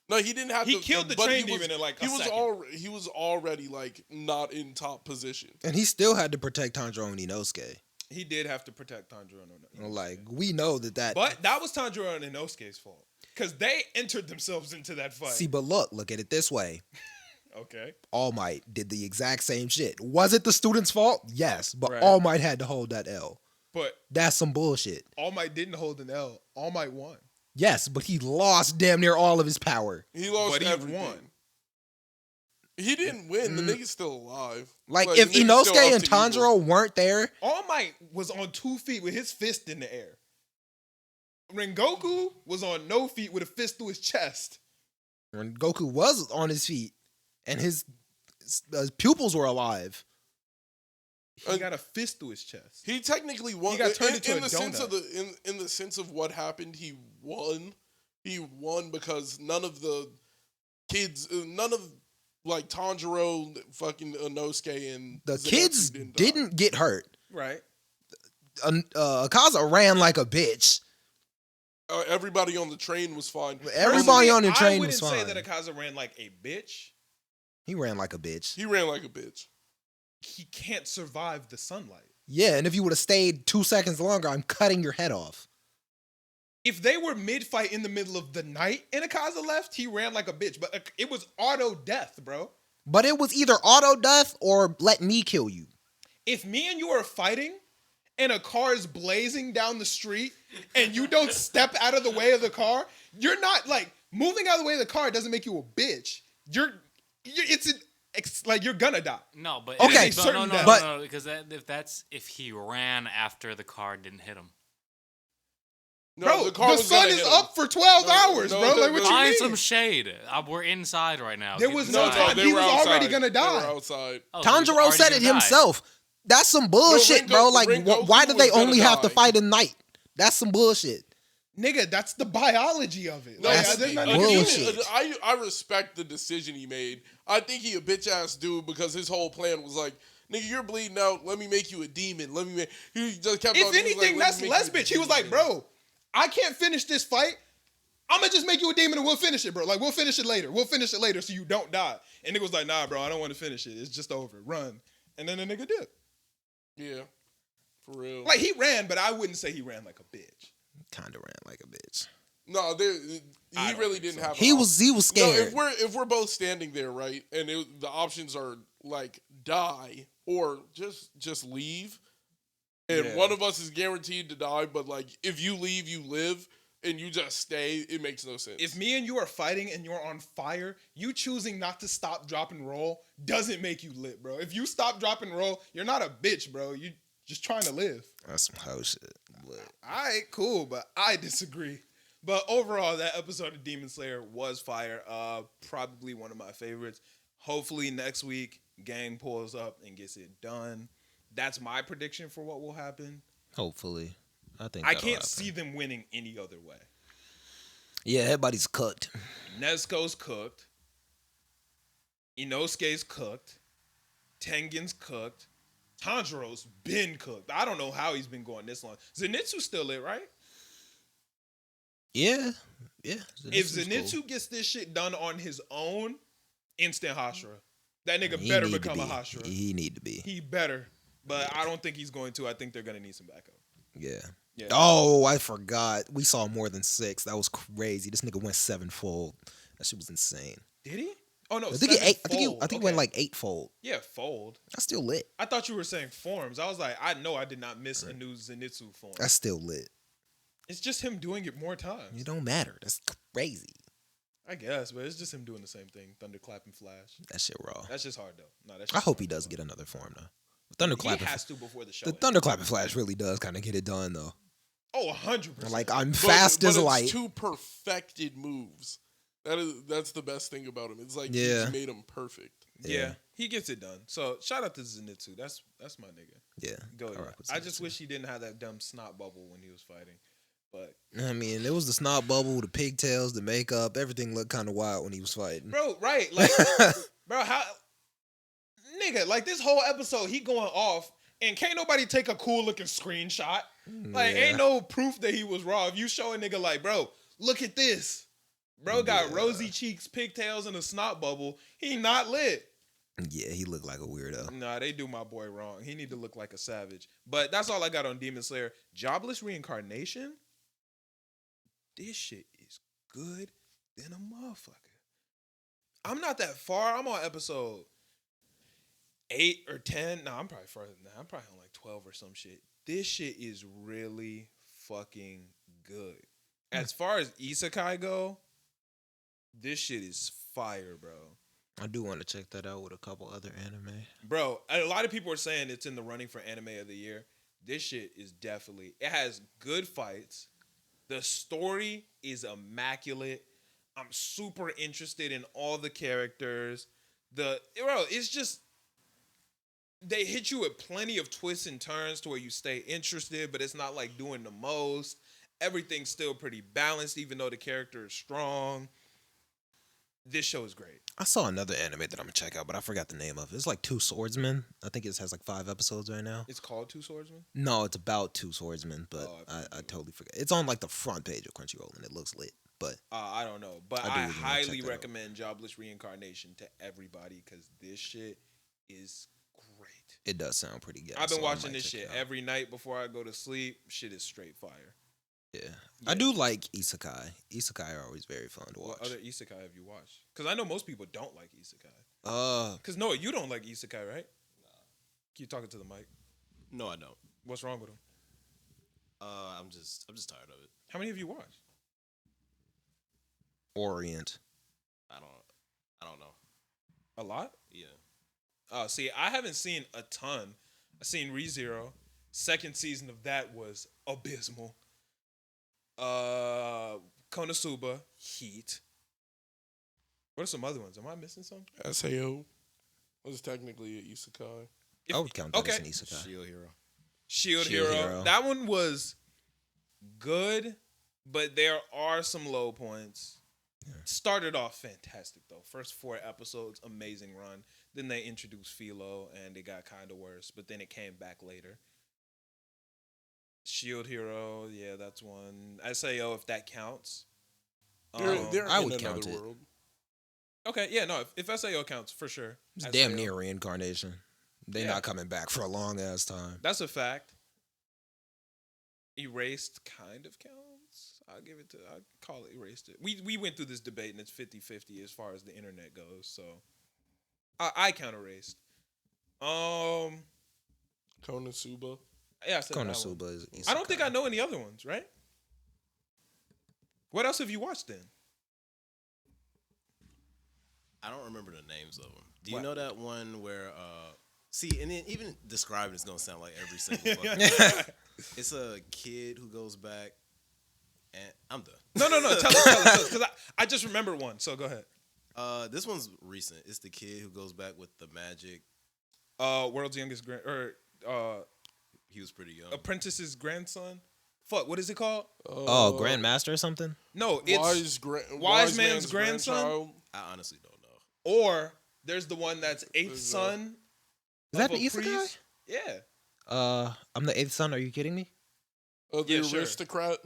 No, he didn't have to. He killed the but train demon in like a second. He was already like not in top position. And he still had to protect Tanjiro and Inosuke. He did have to protect Tanjiro and Inosuke. Like, we know that. But that was Tanjiro and Inosuke's fault. Because they entered themselves into that fight. See, but look at it this way. Okay. All Might did the exact same shit. Was it the student's fault? Yes, but Right. All Might had to hold that L. But That's some bullshit. All Might didn't hold an L. All Might won. Yes, but he lost damn near all of his power. He lost But he everything. won. He didn't win. The nigga's still alive. Like, the if nigga's still Inosuke up and to evil. Tanjiro weren't there, All Might was on 2 feet with his fist in the air. Rengoku was on no feet with a fist through his chest. when Goku was on his feet and his pupils were alive. He got a fist through his chest. He technically won. He got turned into a the sense donut. of in the sense of what happened. He won. He won because none of the kids, none of like Tanjiro, fucking Inosuke, and The Zenitsu kids didn't didn't get hurt. Right. Akaza ran like a bitch. Everybody on the train was fine. Everybody on the I train wouldn't was say fine. that Akaza ran like a bitch. He ran like a bitch. He ran like a bitch. He can't survive the sunlight. Yeah, and if you would have stayed 2 seconds longer, I'm cutting your head off. If they were mid-fight in the middle of the night and Akaza left, he ran like a bitch. But it was auto death, bro. But it was either auto death or let me kill you. If me and you are fighting and a car is blazing down the street and you don't step out of the way of the car, you're not like moving out of the way of the car doesn't make you a bitch. It's like you're gonna die. No, but Okay, no, because if he ran after the car didn't hit him. No, Bro, the, car the was sun gonna is hit him. up for 12 No, hours, no, bro. no, Like, what no. you Find mean? some shade. We're inside right now. There Get was no inside. time. They He were was outside. already gonna They were die. outside. Oh, so he's Tanjiro already said gonna it die. himself. That's some bullshit, bro. Like, why do they was gonna only have to die. fight at night? That's some bullshit. Nigga, that's the biology of it. No, Like, That's there's nothing bullshit. you can do. I respect the decision he made. I think he a bitch ass dude because his whole plan was like, nigga, you're bleeding out. Let me make you a demon. Let me make. He just kept. If on, he was anything, like, that's "Let me make less you a bitch. He was demon." like, bro, I can't finish this fight. I'm gonna just make you a demon and we'll finish it, bro. Like, we'll finish it later. We'll finish it later so you don't die. And nigga was like, nah, bro, I don't want to finish it. It's just over. Run. And then the nigga did. Yeah, for real. Like, he ran, but I wouldn't say he ran like a bitch. Kind of ran like a bitch. No, he don't really think didn't so. have. He was scared. No, if we're both standing there, right, and the options are like die or just leave, and Yeah. one of us is guaranteed to die, but like if you leave, you live, and you just stay, it makes no sense. If me and you are fighting and you're on fire, you choosing not to stop, drop, and roll doesn't make you lit, bro. If you stop, drop, and roll, you're not a bitch, bro. You just trying to live. That's some hoe shit. All right, cool, but I disagree. But overall, that episode of Demon Slayer was fire. Probably one of my favorites. Hopefully next week, gang pulls up and gets it done. That's my prediction for what will happen. Hopefully. I think I that'll can't happen. see them winning any other way. Yeah, everybody's cooked. Nezuko's cooked. Inosuke's cooked. Tengen's cooked. Tanjiro's been cooked. I don't know how he's been going this long. Zenitsu's still lit, right? Yeah. Yeah. If Zenitsu's Zenitsu cool. gets this shit done on his own, instant Hashira. That nigga He better need to become a be. Hashira. He need to be. He better. But I don't think he's going to. I think they're going to need some backup. Yeah. Yeah. Oh, I forgot. We saw more than 6. That was crazy. This nigga went 7-fold. That shit was insane. Did he? Oh, no. I think he sevenfold. he went like 8-fold. Yeah, fold. That's still lit. I thought you were saying forms. I was like, I know I did not miss a new Zenitsu form. That's still lit. It's just him doing it more times. It don't matter. That's crazy. I guess, but it's just him doing the same thing. Thunderclap and Flash. That shit raw. That's just hard, though. No, that's I just hope hard, he does though. get another form though. Thunderclap. He has to before the show. The ends. Thunderclap and Flash really does kind of get it done though. Oh, 100%. Like I'm But- fast but as it's light. 2 perfected moves. That's the best thing about him. It's like Yeah. he's made him perfect. Yeah, he gets it done. So shout out to Zenitsu. That's my nigga. Yeah. Go I ahead. rock with I just Zenitsu. wish he didn't have that dumb snot bubble when he was fighting. But I mean, it was the snot bubble, the pigtails, the makeup. Everything looked kind of wild when he was fighting. bro, right? Like, bro, how, nigga? Like this whole episode, he going off, and can't nobody take a cool looking screenshot. Like, ain't no proof that he was raw. If you show a nigga like, bro, look at this. Bro got rosy cheeks, pigtails, and a snot bubble. He not lit. Yeah, he looked like a weirdo. Nah, they do my boy wrong. He need to look like a savage. But that's all I got on Demon Slayer. Jobless Reincarnation. This shit is good than a motherfucker. I'm not that far. I'm on episode 8 or 10. Nah, I'm probably further than that. I'm probably on like 12 or some shit. This shit is really fucking good. As far as isekai go, this shit is fire, bro. I do want to check that out with a couple other anime. Bro, a lot of people are saying it's in the running for anime of the year. This shit is definitely, it has good fights. The story is immaculate. I'm super interested in all the characters. It's just, they hit you with plenty of twists and turns to where you stay interested, but it's not like doing the most. Everything's still pretty balanced, even though the character is strong. This show is great. I saw another anime that I'm gonna check out, but I forgot the name of it. It's like Two Swordsmen. I think it has like 5 episodes right now. It's called Two Swordsmen? No, it's about 2 swordsmen, but I totally forget. It's on like the front page of Crunchyroll, and it looks lit. But I don't know. But I I really wanna highly check that recommend Jobless Reincarnation to everybody because this shit is great. it does sound pretty good. I've been so I watching might this check shit it out. every night before I go to sleep. Shit is straight fire. Yeah. I do like isekai. Isekai are always very fun to watch. What other isekai have you watched? Because I know most people don't like isekai. Because Noah, you don't like isekai, right? No. Keep talking to the mic. No, I don't. What's wrong with them? I'm just tired of it. How many have you watched? Orient. I don't know. A lot? Yeah. See, I haven't seen a ton. I seen ReZero. Second season of that was abysmal. Konosuba, Heat. What are some other ones? Am I missing something? SAO was technically an isekai. I would count that as an isekai. Shield Hero. Shield Hero. That one was good, but there are some low points. Yeah. Started off fantastic though. First 4 episodes, amazing run. Then they introduced Philo and it got kind of worse, but then it came back later. Shield Hero, yeah, that's one. SAO, if that counts. They're I in would count another it. world. Okay, yeah, no, if SAO counts, for sure. It's SAO. damn near reincarnation. They're not coming back for a long ass time. That's a fact. Erased kind of counts. I'll call it Erased. We went through this debate and it's 50-50 as far as the internet goes, so I count Erased. Konosuba. Yeah, I said Konosuba is isekai. I don't think I know any other ones, right? What else have you watched then? I don't remember the names of them. Do you know that one where see, and then even describing it's gonna sound like every single fucking it's a kid who goes back and I'm done. No. Tell us, because I just remember one. So go ahead. This one's recent. It's the kid who goes back with the magic. World's youngest He was pretty young. Apprentice's grandson. Fuck, what is it called? Grandmaster or something? No, it's Wise Man's grandson. I honestly don't know. Or there's the one that's eighth son. Is that the isekai? Priest. Yeah. I'm the 8th son. Are you kidding me? The aristocrat.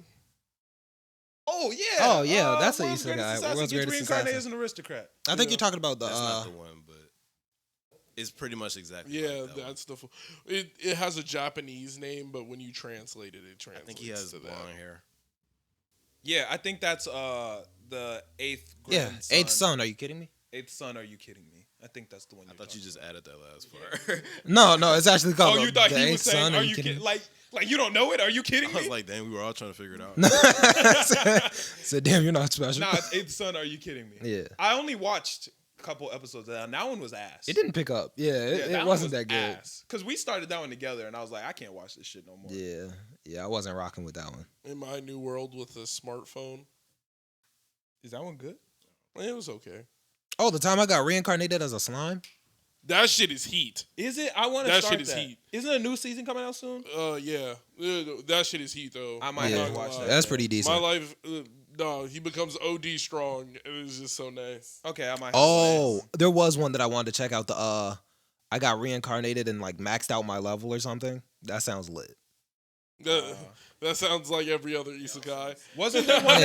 Oh yeah. Oh yeah, that's an World's Greatest isekai. Assassin World's gets Greatest reincarnated Assassin. as an aristocrat. I think you're talking about the. That's not the one, but it's pretty much exactly. Yeah, like that that's the. It has a Japanese name, but when you translate it, it translates. I think he has to blonde that. hair. Yeah, I think that's the eighth. Yeah, 8th son. Are you kidding me? Eighth son. Are you kidding me? I think that's the one. I thought you just added that last part. No, it's actually called. Oh, you thought the he 8th was saying, son. "Are you kidding?" Like you don't know it? Are you kidding I me? was like, damn, we were all trying to figure it out. Said, damn, you're not special. Nah, it's eighth son. Are you kidding me? Yeah. I only watched a couple episodes of that. And that one was ass. It didn't pick up. Yeah, it wasn't that good. Because we started that one together, and I was like, I can't watch this shit no more. Yeah, I wasn't rocking with that one. In my new world with a smartphone, Is that one good? it was okay. Oh, the time I got reincarnated as a slime? That shit is heat. Is it? I want to That start shit is heat. Isn't a new season coming out soon? Yeah. That shit is heat though. I might have to watch that. That's pretty decent. My life, no, he becomes OD strong. It was just so nice. Okay, I might. There was one that I wanted to check out. I got reincarnated and like maxed out my level or something. That sounds lit. That sounds like every other isekai. Wasn't there one?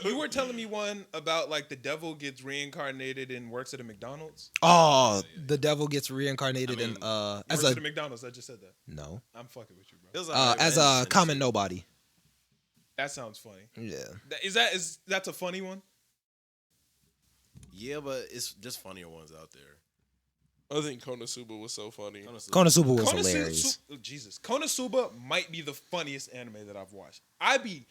You were telling me one about like the devil gets reincarnated and works at a McDonald's. Oh, the devil gets reincarnated in as a McDonald's. I just said that. No, I'm fucking with you, bro. As a common nobody. That sounds funny. Yeah. That's a funny one? Yeah, but it's just funnier ones out there. I think Konosuba was so funny. Konosuba was hilarious. Jesus. Konosuba might be the funniest anime that I've watched. I'd be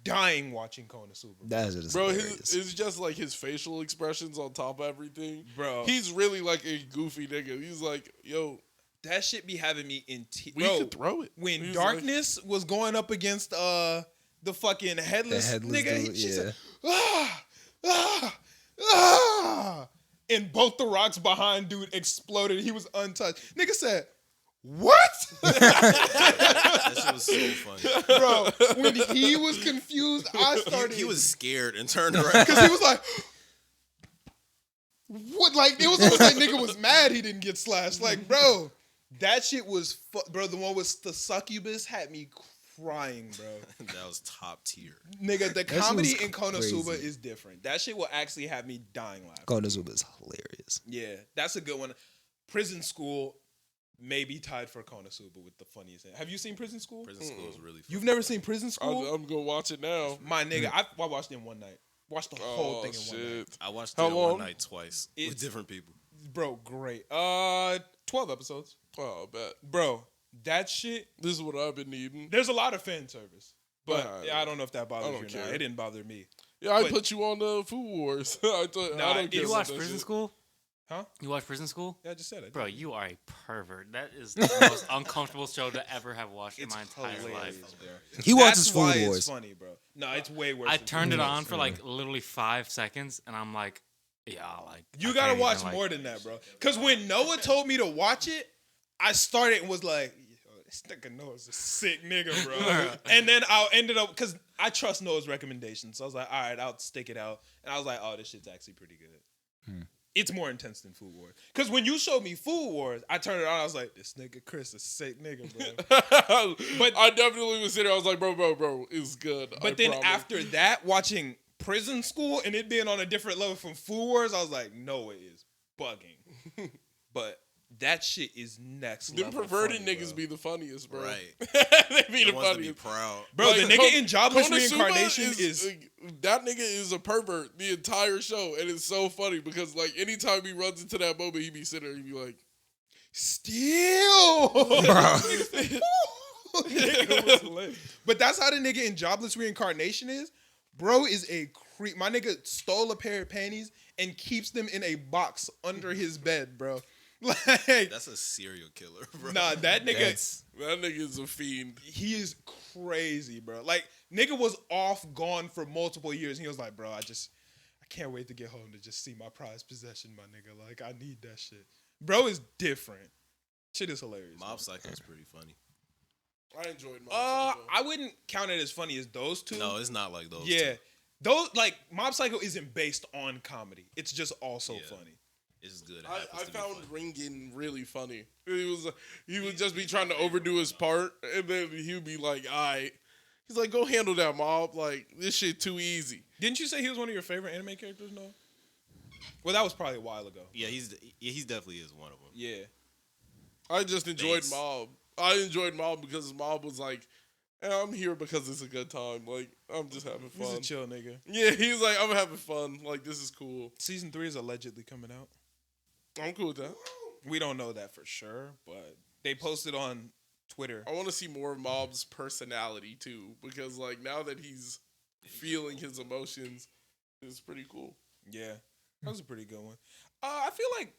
dying watching Konosuba. That is bro, it's just like his facial expressions on top of everything. Bro. He's really like a goofy nigga. He's like, yo. That shit be having me in tears. We could throw it. When Darkness was going up against the fucking headless nigga, dude, she said, and both the rocks behind dude exploded. He was untouched. Nigga said, what? That shit was so funny. Bro, when he was confused, I started. He was scared and turned around. Because he was like, what? Like, it was almost like nigga was mad he didn't get slashed. Like, bro, that shit was, bro, the one with the succubus had me crying, bro. That was top tier. Nigga, the comedy in Konosuba is different. That shit will actually have me dying laughing. Konosuba is hilarious. Yeah, that's a good one. Prison School may be tied for Konosuba with the funniest thing. Have you seen Prison School? Prison School is really fun. You've never seen Prison School? I'm gonna watch it now. My nigga, I watched it in one night. Watched the whole thing in one night. I watched it in one night twice with different people. Bro, great. 12 episodes. Oh, I bet. Bro, that shit. This is what I've been needing. There's a lot of fan service. But I don't know if that bothers you care. now. It didn't bother me. Yeah, I put you on the Food Wars. I don't care. You watch Prison School? Huh? You watch Prison School? Yeah, I just said it. Bro, you are a pervert. That is the most uncomfortable show to ever have watched in my entire life. He watches That's why Food Wars. It's funny, bro. No, it's way worse. I turned it on for like literally 5 seconds, and I'm like, yeah, like you gotta watch more than that, bro. Because when Noah told me to watch it, I started and was like, yo, this nigga Noah's a sick nigga, bro. And then I ended up, because I trust Noah's recommendations. So I was like, all right, I'll stick it out. And I was like, oh, this shit's actually pretty good. It's more intense than Food Wars. Because when you showed me Food Wars, I turned it on. I was like, this nigga Chris is a sick nigga, bro. But I definitely was sitting there. I was like, bro, it's good. But then after that, watching Prison School and it being on a different level from Food Wars, I was like, no, it is bugging. But that shit is next level. The perverted funny, niggas bro. be the funniest, bro. Right. They be the funniest. funniest. Proud. Bro, like, the nigga in Jobless Konosuba Reincarnation is that nigga is a pervert the entire show, and it's so funny because like anytime he runs into that moment, he be sitting there, he be like, still. But that's how the nigga in Jobless Reincarnation is. Bro is a creep. My nigga stole a pair of panties and keeps them in a box under his bed, bro. Like, that's a serial killer, bro. Nah, that nigga is a fiend. He is crazy, bro. Like, nigga was gone for multiple years. And he was like, bro, I can't wait to get home to just see my prized possession, my nigga. Like, I need that shit. Bro is different. Shit is hilarious. Mob Psycho is pretty funny. I enjoyed Mob Psycho. I wouldn't count it as funny as those two. No, it's not like those two. Those, like, Mob Psycho isn't based on comedy. It's just also funny. It's good. I found Ringen really funny. He would just be trying to overdo his part, and then he would be like, all right. He's like, go handle that, Mob. Like, this shit too easy. Didn't you say he was one of your favorite anime characters, no? Well, that was probably a while ago. Yeah, he's definitely is one of them. Yeah. I just enjoyed Mob. I enjoyed Mob because Mob was like, I'm here because it's a good time. Like, I'm just having fun. He's a chill nigga. Yeah, he's like, I'm having fun. Like, this is cool. Season 3 is allegedly coming out. I'm cool with that. We don't know that for sure, but they posted on Twitter. I want to see more of Mob's personality, too, because, like, now that he's feeling his emotions, it's pretty cool. Yeah, that was a pretty good one. I feel like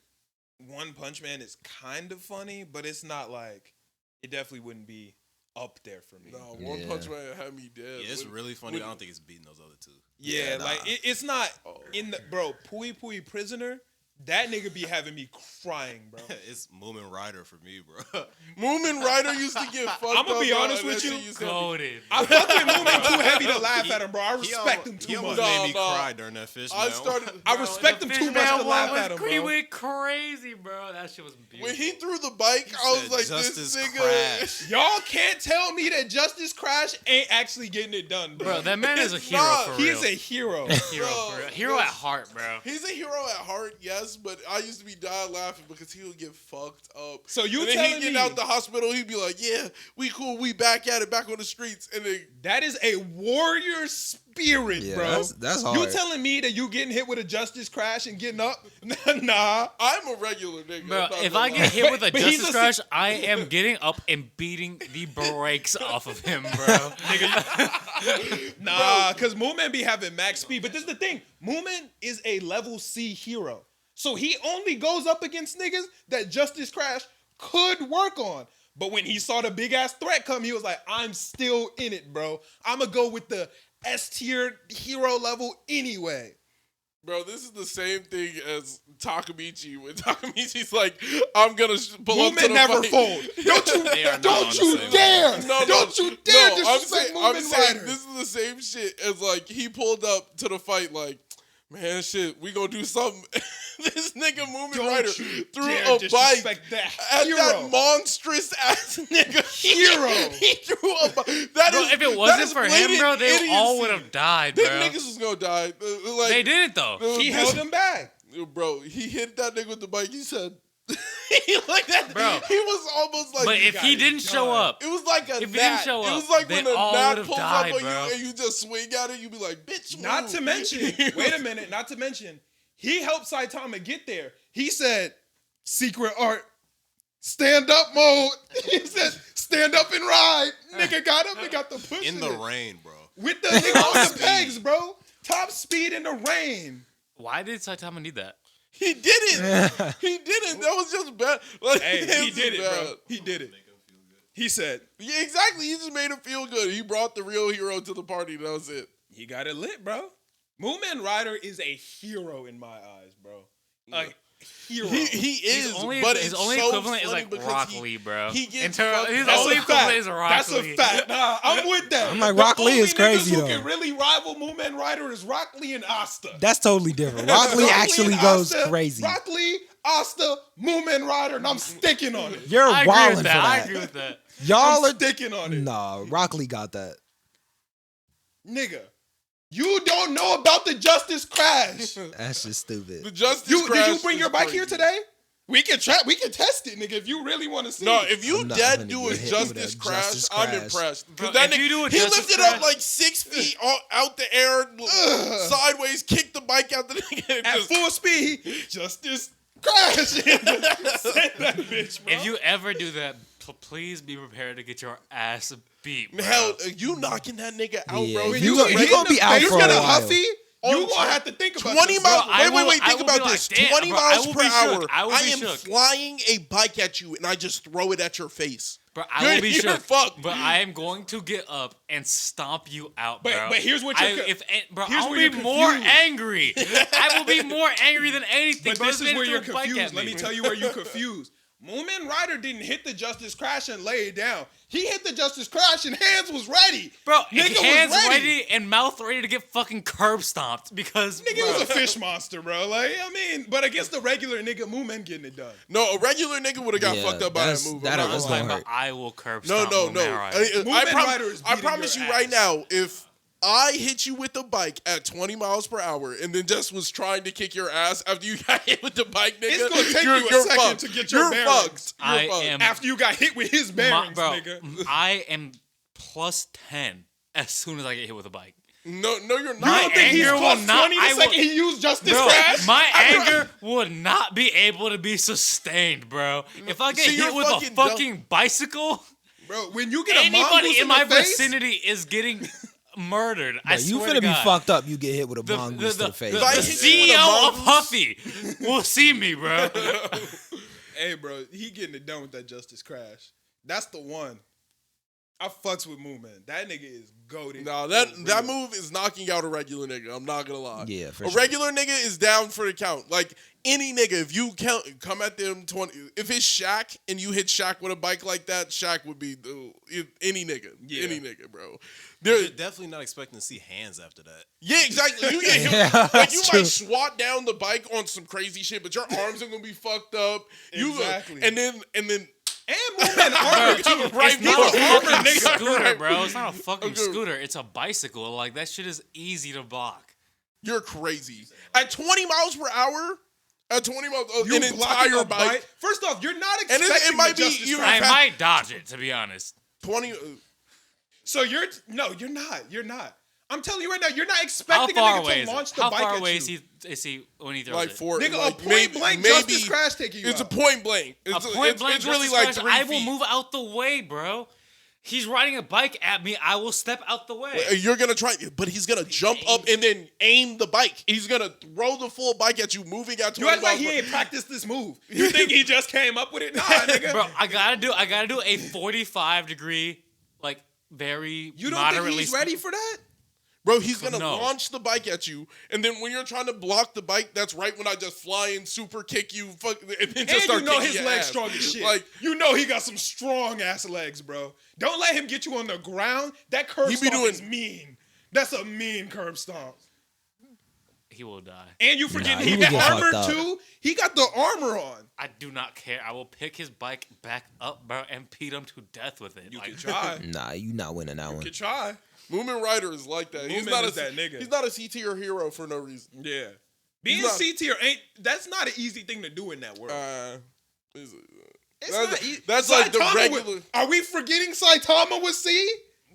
One Punch Man is kind of funny, but it's not like, it definitely wouldn't be up there for me. No, One Punch Man had me dead. Yeah, it's really funny. I don't think it's beating those other two. Yeah, like it's not in the Pui Pui Prisoner That nigga be having me crying, bro. It's Moomen Rider for me, bro. Moomen Rider used to get fucked up. I'm gonna be honest with you. Goated. I fuck with Moomen too heavy to laugh at him, bro. I respect him too He much. almost made me cry during that fish. I respect him too much to laugh at him, He bro. went crazy, bro. That shit was beautiful. When he threw the bike, I was like, Justice this nigga. Crash. Y'all can't tell me that Justice Crash ain't actually getting it done, bro. Bro, that man is a hero not. for He real. is a hero. hero for real. Hero at heart, bro. He's a hero at heart, yes, but I used to be dying laughing because he would get fucked up. So you and then telling he'd get me out the hospital, he'd be like, yeah, we cool, we back at it, back on the streets. And then that is a warrior spirit, Yeah, bro. that's hard. You telling me that you getting hit with a Justice Crash and getting up? Nah. I'm a regular nigga. Bro, I'm not if gonna I lie. get hit with a But he's Justice a- Crash, I am getting up and beating the brakes off of him, bro. Nah, because Moomen be having max speed. But this is the thing. Moomen is a level C hero. So he only goes up against niggas that Justice Crash could work on. But when he saw the big ass threat come, he was like, I'm still in it, bro. I'm going to go with the S tier hero level anyway. Bro, this is the same thing as Takamichi. When Takamichi's like, I'm gonna pull up to Moomen the never fight. fold. Don't you, They are not don't on the you same dare. level. Don't you dare I'm disrespect saying, Moomen Rider. this is the same shit as like he pulled up to the fight like, man, shit, we gonna do something. This nigga Moomen Don't Rider you threw dare a bike disrespect that at hero. that monstrous ass nigga. Hero. He threw a bike. That Bro, is, if it that wasn't is for him, blatant bro, they idiocy. all would have died, bro. Them niggas was gonna die. Like, They didn't, though. He held him back. Bro, he hit that nigga with the bike. He said, he like that. Bro. He was almost like. But if he got didn't it show done. up, It was like a If he gnat. didn't show It up, was like they when a all gnat would've pulls died, up on bro. you and you just swing at it, you be like, bitch, Not move. to mention, wait a minute, not to mention, he helped Saitama get there. He said, secret art, stand up mode. He said, stand up and ride. Nigga got up and got the push In the rain, bro. with the nigga on the pegs, bro. Top speed in the rain. why did Saitama need that? He didn't. He didn't. That was just bad. Like, Hey, he was did it, bad. bro. He did it. He said, Yeah, exactly. He just made him feel good. He brought the real hero to the party. That was it. he got it lit, bro. Moomen Rider is a hero in my eyes, bro. A hero. He is, His only, but his it's only so equivalent is funny like because Rock Lee, bro. he gets His fucked only up. equivalent is Rock That's Lee. a fact. Nah, I'm with that. I'm like, The Rock Lee only is crazy, niggas who though. can really rival Moomen Rider is Rock Lee and Asta. That's totally different. Rock Lee actually and goes Asta, crazy. Rock Lee, Asta, Moomen Rider, and I'm sticking on it. You're I agree wilding with for that. I that. agree with that. Y'all I'm are sticking on it. nah. Rock Lee got that. Nigga, you don't know about the Justice Crash. That's just stupid. The Justice Did Crash you bring is your bike here crazy. today? We can test it, nigga, if you really want to see No, it. if you I'm not dead gonna do get a hit with Justice a Crash, Justice I'm Crash. impressed. Bro, Because that if you nigga, do a he Justice lifted Crash- up like 6 feet out the air, sideways, kicked the bike out the nigga. and At just- full speed, Justice Crash. Send that bitch, bro. If you ever do that, please be prepared to get your ass beat, bro. Hell, you knocking that nigga out, Yeah, bro. if you you hit gonna the be out face for a with while. Huffy, you On gonna have to think about 20 this, miles. bro. I Wait, will- think I will about be this. like, damn, 20 bro, I miles will per be hour. shook. I will be am shook. flying a bike at you, and I just throw it at your face. Bro, I will be You're shook. fucked. But I am going to get up and stomp you out, But- bro. but here's what you're bro, here's I'll where be you're more confused. angry. I will be more angry than anything. But bro. this is man where threw you're a bike at confused. Let me tell you where you're confused. Moomen Rider didn't hit the Justice Crash and lay it down. He hit the Justice Crash and hands was ready. Bro, Nigga hands was ready. ready and mouth ready to get fucking curb stomped because Nigga was a fish monster, bro. Like, I mean, but against the regular nigga, Moomen getting it done. No, a regular nigga would have got Yeah, fucked up by that that's- move. that I'm not was gonna lie. gonna hurt. But I will curb No, stomp no, Moomen no. Rider. Moomen Rider is I beating promise your you right ass. now, if I hit you with a bike at 20 miles per hour and then just was trying to kick your ass after you got hit with the bike, nigga, It's gonna take you're, you a you're second fucked. to get your You're bearings. fucked. You're I fucked. am- After you got hit with his bearings, bro, nigga. I am plus 10 as soon as I get hit with a bike. No, you're You not. don't think he's anger plus will not- 20 the I will- second he used Justice Bro, Crash? my anger would not be able to be sustained, bro. If I get See, you're hit with a fucking dumb. fucking bicycle, Bro, when you get a anybody mongoose in my the face, vicinity is getting murdered. I Like, you swear finna to be God. fucked up. You get hit with a The, mongoose to the face. If I the hit you with a CEO of mongoose- Huffy will see me, bro. hey, bro, he getting it done with that Justice Crash. That's the one. I fucks with Moomen. That nigga is goated. No, that move is knocking out a regular nigga. I'm not gonna lie. Yeah, for a sure. regular nigga is down for the count. Like any nigga, if you come at them 20, if it's Shaq and you hit Shaq with a bike like that, Shaq would be any nigga, any nigga, bro. You're definitely not expecting to see hands after that. Yeah, exactly. You get him, like you might swat down the bike on some crazy shit, but your arms are gonna be fucked up. Exactly. And then. And Moomen armor too. It's not a fucking nigga. scooter, bro. It's not a fucking scooter. It's a bicycle. Like, that shit is easy to block. You're crazy. At 20 miles per hour, You an entire bike. First off, you're not expecting it might be Justice you- Christ. I might dodge it, to be honest. 20. So you're not. You're not. I'm telling you right now, you're not expecting a How far nigga away to is launch it? the How bike far at away you. is he when he throws Like it? four, Nigga, like a point blank Justice Crash taking you It's a out. point blank. It's A point blank. It's really Justice like Christ, 3 I feet. will move out the way, bro. He's riding a bike at me. I will step out the way. You're gonna try, but he's gonna jump up and then aim the bike. He's gonna throw the full bike at you, moving at 20 You act like miles he per- ain't practiced this move. You think he just came up with it? Nah, nigga. Bro, I gotta do a 45-degree, like very You don't moderately. think he's ready for that? Bro, he's gonna No. launch the bike at you, and then when you're trying to block the bike, that's right when I just fly and super kick you, and then just And start you know kicking his your legs ass. strong as shit. Like you know he got some strong ass legs, bro. Don't let him get you on the ground. That curb He be stomp is doing- mean. That's a mean curb stomp. He will die. And you forget Nah, he he will got get armor fucked up. too. He got the armor on. I do not care. I will pick his bike back up, bro, and beat him to death with it. You Like, can try. Nah, you not winning that You one. can try. Moomen Rider is like that. He's Moomen not is that nigga. He's not a C tier hero for no reason. Yeah. Being not- C tier that's not an easy thing to do in that world. Is it- It's that's- not easy. that's like the Saitama regular- Are we forgetting Saitama was C?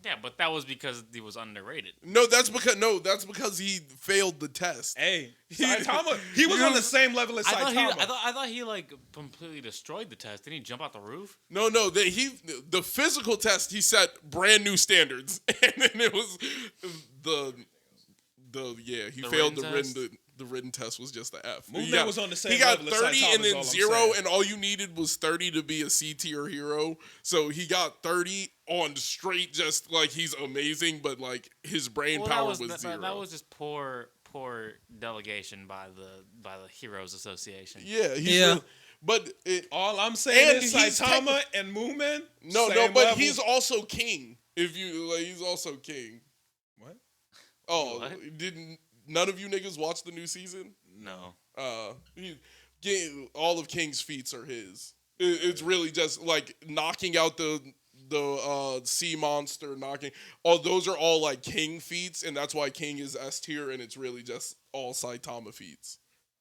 yeah, but that was because he was underrated. No, that's because he failed the test. Hey, Saitama, he was on the same level as I Saitama. thought he like completely destroyed the test. Didn't he jump out the roof? No, the physical test he set brand new standards, and then it was he The failed written the test? written. The written test was just the F. Moomen was on the same He got level as 30 Saitama, and is then all I'm 0, saying. and all you needed was 30 to be a C tier hero. So he got 30 on straight, just like he's amazing, but like his brain power was 0. That was just poor delegation by the Heroes Association. Yeah, Yeah. But All I'm saying And is he's Saitama and Moomen. no, same but level. he's also king. If you like, he's also king. What? Oh, What? didn't none of you niggas watch the new season? No. All of King's feats are his. It's really just like knocking out the sea monster, knocking. All those are all like King feats, and that's why King is S tier, and it's really just all Saitama feats.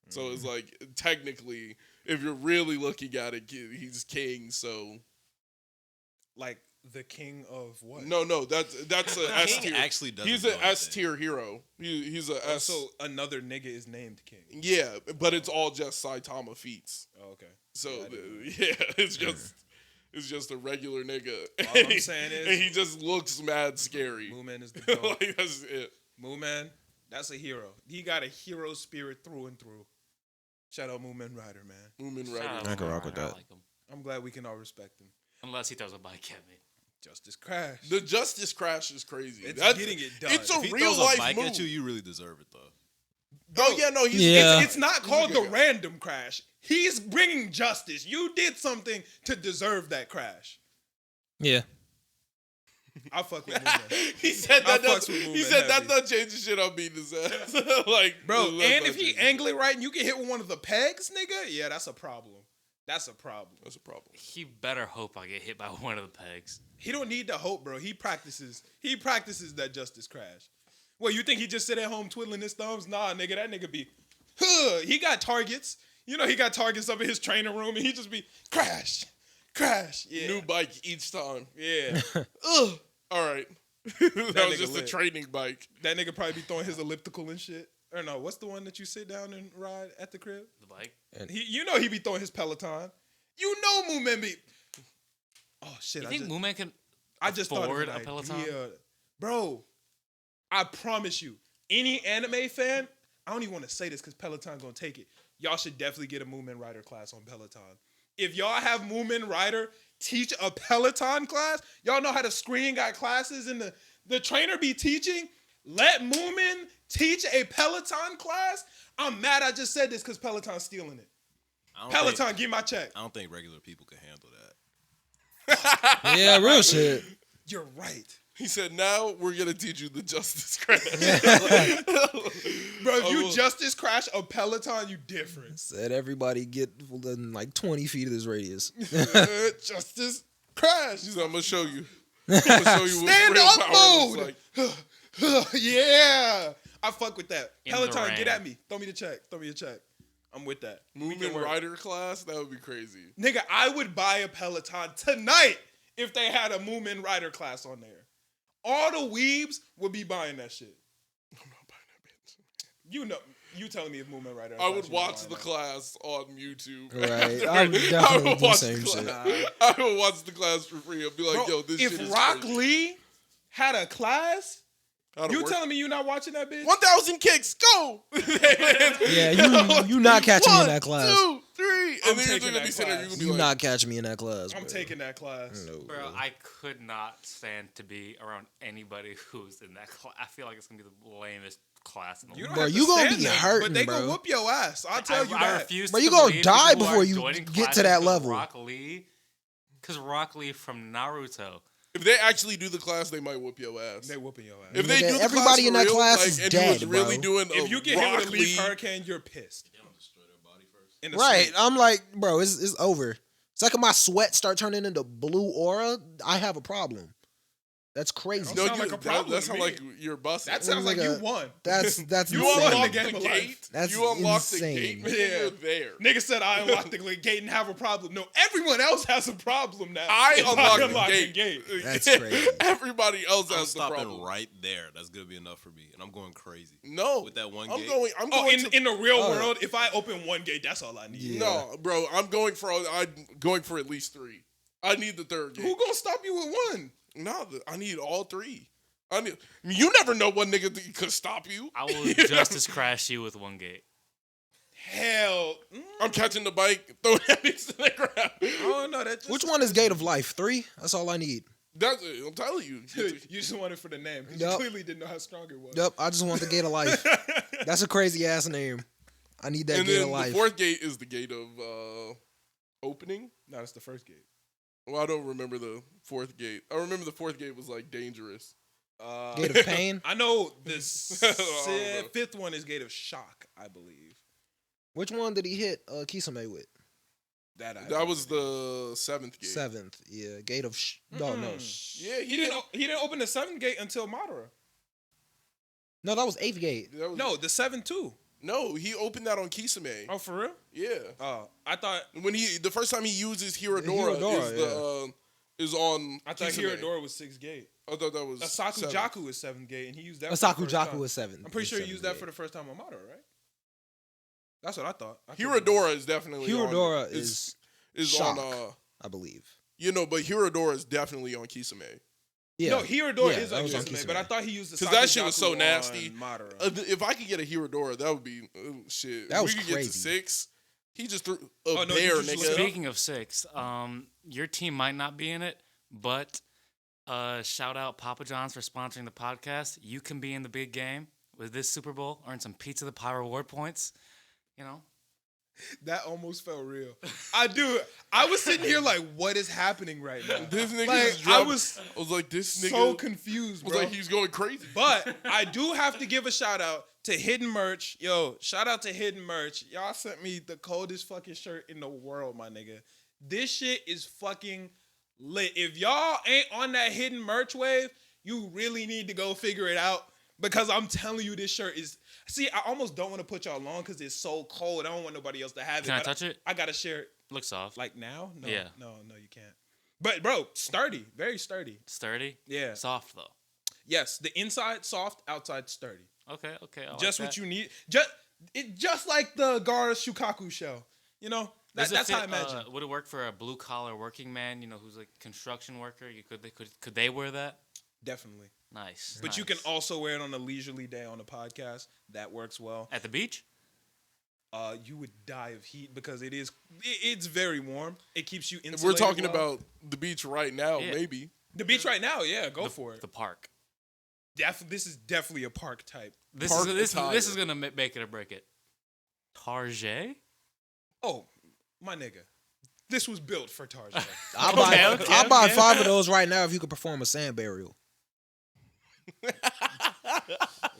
So it's like technically, if you're really looking at it, he's King. So Like the king of what? no, that's a S King tier. actually doesn't He's do an S anything. tier hero. He's a S. So another nigga is named king. Yeah, but it's all just Saitama feats. Oh, okay. So Yeah, I didn't it's just a regular nigga. All I'm saying is- and he just looks mad scary. Moomen is the goat. Like, that's it. Moomen, that's a hero. He got a hero spirit through and through. Shout out Moomen Rider, man. Moomen Shout out Rider. I can Moomen rock with Rider. I that. like him. I'm glad we can all respect him. Unless he throws a bike at me. Justice Crash. The Justice Crash is crazy. It's That's- getting it done. It's a If he real throws a life bike move. at you, you really deserve it though. Oh yeah, no, he's Yeah. It's not called good the guy. random crash. He's bringing justice. You did something to deserve that crash. Yeah. I fuck with Moomen. He said I that. fucks with He Moomen said that heavy. not changing shit. I'm beating his ass. Like, Bro, that's and not if he changing. angle it right and you get hit with one of the pegs, nigga, yeah, that's a problem. That's a problem. That's a problem. He better hope I get hit by one of the pegs. He don't need the hope, bro. He practices that justice crash. Well, you think he just sit at home twiddling his thumbs? Nah, nigga, that nigga be, he got targets. You know he got targets up in his training room, and he just be crash. Yeah. New bike each time. Yeah. Ugh. All right. that was nigga just lit. a training bike. That nigga probably be throwing his elliptical and shit. Or no, what's the one that you sit down and ride at the crib? The bike? You know he be throwing his Peloton. You know Moomen be. Oh shit! You think Moomen can I just thought of afford an a Peloton? idea. Bro, I promise you, any anime fan, I don't even want to say this because Peloton gonna take it. Y'all should definitely get a Moomen Rider class on Peloton. If y'all have Moomen Rider, teach a Peloton class. Y'all know how the screen got classes and the trainer be teaching. Let Moomen teach a Peloton class. I'm mad I just said this because Peloton's stealing it. Peloton, give my check. I don't think regular people can handle that. Yeah, real shit. You're right. He said, now we're going to teach you the justice crash. Bro, if you justice crash a Peloton, you different. Said everybody get within like 20 feet of this radius. Justice crash. He said, I'm going to show you. I'm going to show you what Stand real up power mode. looks like. Yeah. I fuck with that. In Peloton, the get rain. at me. Throw me the check. I'm with that. Moomen Rider class? That would be crazy. Nigga, I would buy a Peloton tonight if they had a Moomen Rider class on there. All the weebs would be buying that shit. I'm not buying that bitch. You know, you telling me if Moomen Rider. I would watch the class on YouTube. Right. I would definitely do the same shit. I would watch the class for free. I'd be like, Bro, yo, this shit is if Rock crazy. Lee had a class, How'd it you work? telling me you not watching that bitch? 1,000 kicks, go! Yeah, you not catching me in that class. 1, 2, 3. I'm And then taking you're gonna be that sitting there, class. you're gonna be You like, not catching me in that class. I'm bro. taking that class. No, Bro, I could not stand to be around anybody who's in that class. I feel like it's gonna be the lamest class in the You world. don't Bro, have to you gonna stand be them, hurting, but they bro. gonna whoop your ass. I'll tell you I that. refuse Bro, to you gonna believe die people before are you joining get to classes that with level. Rock Lee, because Rock Lee from Naruto. if they actually do the class, they might whoop your ass. They whooping your ass. If they Nigga, do the everybody class in for that real, class like, is and dead, he was really bro. doing If you get hit with a leaf hurricane, you're pissed. They don't destroy their body first. In the Right. sleep. I'm like, bro, it's over. Second my sweat start turning into blue aura, I have a problem. That's crazy. Don't sound like a problem That to sounds me. like you're busting. That sounds like Nigga, you won. That's You insane. unlocked unlock the game the of gate. life. That's You unlock the insane. gate, man. Yeah. You're there. Nigga said I unlocked the gate and have a problem. No, everyone else has a problem now. I If unlocked the gate. That's crazy. Everybody else I'm has the stopping problem. right there. That's gonna be enough for me, and I'm going crazy. No, With that one I'm gate? going. I'm Oh, going in to, the real Oh. world, if I open one gate, that's all I need. Yeah. No, bro. I'm going for at least 3. I need the third gate. Who gonna stop you with one? No, I need all 3. You never know what nigga could stop you. I will justice crash you with one gate. Hell, I'm catching the bike, throwing that bitch to the ground. oh no, that just, Which one is Gate of Life? 3? That's all I need. That's it. I'm telling you. You just wanted for the name because Yup. you clearly didn't know how strong it was. Yep, I just want the Gate of Life. That's a crazy ass name. I need that And Gate then of the Life. 4th gate is the gate of opening. No, that's the first gate. Well, I don't remember the 4th gate. I remember the 4th gate was like dangerous. Gate of Pain? I know the don't know. 5th one is Gate of Shock, I believe. Which one did he hit Kisame with? That was the 7th gate. 7th. Yeah, Gate of... No. Yeah, He didn't open the 7th gate until Madara. No, that was 8th Gate. That was, No, the 7th too. no, he opened that on Kisame. Oh, for real? Yeah. Oh, I thought The first time he uses Hiradora, Hiradora, is on. I thought Kisame. Hiradora was 6th gate. I thought that was Asaku 7th. Jaku is 7th gate, and he used that. Asaku Jaku was 7th. I'm pretty sure he was used 7th that Gate. for the first time on Madara, right? That's what I thought. Hiradora is definitely Hiradora on, is on. Shock. I believe. But Hiradora is definitely on Kisame. Yeah. No, Hiradora Yeah, is that on was on Kisame, Kisame. but I thought he used the 'Cause that shit was so Jaku nasty. on Madara. If I could get a Hiradora, that would be shit. That If was we could get crazy. to 6. He just threw a Oh, no, bear, you just nigga. looked it up? Speaking of 6, your team might not be in it, but shout out Papa John's for sponsoring the podcast. You can be in the big game with this Super Bowl, earn some Pizza the Pie reward points. You know, That almost felt real. I was sitting here like, what is happening right now? This nigga Like, just dropped, I was like, this nigga so confused, was bro. like, he's going crazy. But I do have to give a shout out to Hidden Merch. Yo, shout out to Hidden Merch. Y'all sent me the coldest fucking shirt in the world, my nigga. This shit is fucking lit. If y'all ain't on that Hidden Merch wave, you really need to go figure it out. Because I'm telling you, this shirt is... See, I almost don't want to put y'all on because it's so cold. I don't want nobody else to have it. can I but touch it? I got to share it. Looks soft. Like now? No, Yeah. No, you can't. But, bro, sturdy. Very sturdy. Sturdy? Yeah. Soft, though. Yes, the inside soft, outside sturdy. Okay. I like Just that. what you need. Just like the Gara Shukaku shell. You know, Does it that's how I fit, imagine. would it work for a blue collar working man? You know, who's like a construction worker? Could they wear that? Definitely. Nice. But you nice. can also wear it on a leisurely day on a podcast. That works well. At the beach? you would die of heat because it's very warm. It keeps you insulated. If we're talking about the beach right now, maybe. The beach right now, yeah, go for it. The park. This is definitely a park type. This is gonna make it or break it. Tarjay? Oh, my nigga. This was built for Tarjay. I'll buy 5 of those right now if you could perform a sand burial.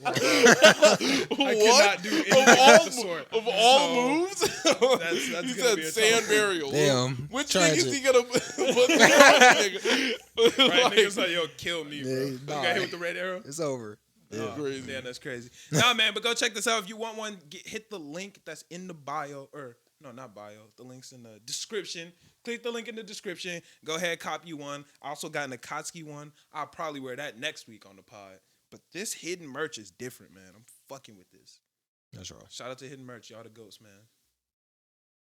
I cannot do anything of all moves? That's he said sand burial. Damn. Which niggas he gonna put nigga? Right, niggas like, yo, kill me, bro. You got hit with the red arrow? It's over. Yeah, crazy. Yeah, that's crazy. Nah, man, but go check this out. If you want one, hit the link that's in the bio, or no, not bio. The link's in the description. Click the link in the description. Go ahead, cop you one. I also got an Akatsuki one. I'll probably wear that next week on the pod. But this hidden merch is different, man. I'm fucking with this. That's right. Shout out to Hidden Merch. Y'all the goats, man.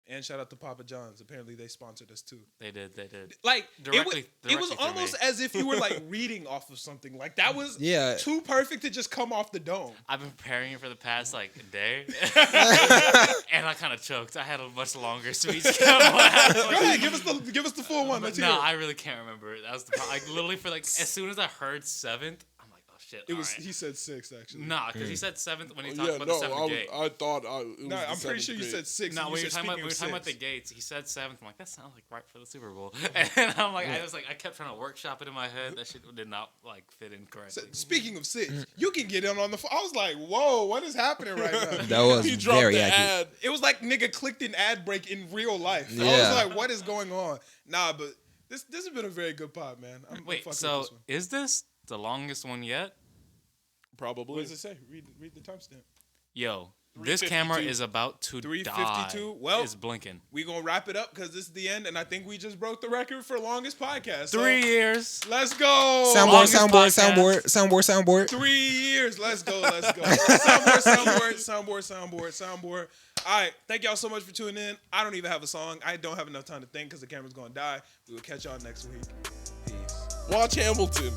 And shout out to Papa John's. Apparently they sponsored us too. They did. Like directly it was almost as if you were like reading off of something. Like that was too perfect to just come off the dome. I've been preparing it for the past like day, and I kind of choked. I had a much longer speech. Go ahead, give us the full one. Let's hear it. I really can't remember it. That was like literally for like as soon as I heard 7th. It was. He said 6th actually. Nah, because he said 7th when he talked about the 7th gate. I thought. I'm pretty sure you said 6th. No, when we were talking about the gates, he said 7th. I'm like, that sounds like right for the Super Bowl. And I'm like, I kept trying to workshop it in my head. That shit did not like fit in correctly. So, speaking of 6, you can get in on the. I was like, whoa, what is happening right now? That was very accurate. It was like nigga clicked an ad break in real life. Yeah. I was like, what is going on? Nah, but this has been a very good pod, man. Wait, so is this the longest one yet? Probably. What does it say? Read the timestamp. Yo, this camera is about to 352. Well, it's blinking. We gonna wrap it up because this is the end, and I think we just broke the record for longest podcast. 3 years. Let's go. Soundboard. 3 years. Let's go. Soundboard. All right. Thank y'all so much for tuning in. I don't even have a song. I don't have enough time to think because the camera's gonna die. We will catch y'all next week. Peace. Watch Hamilton.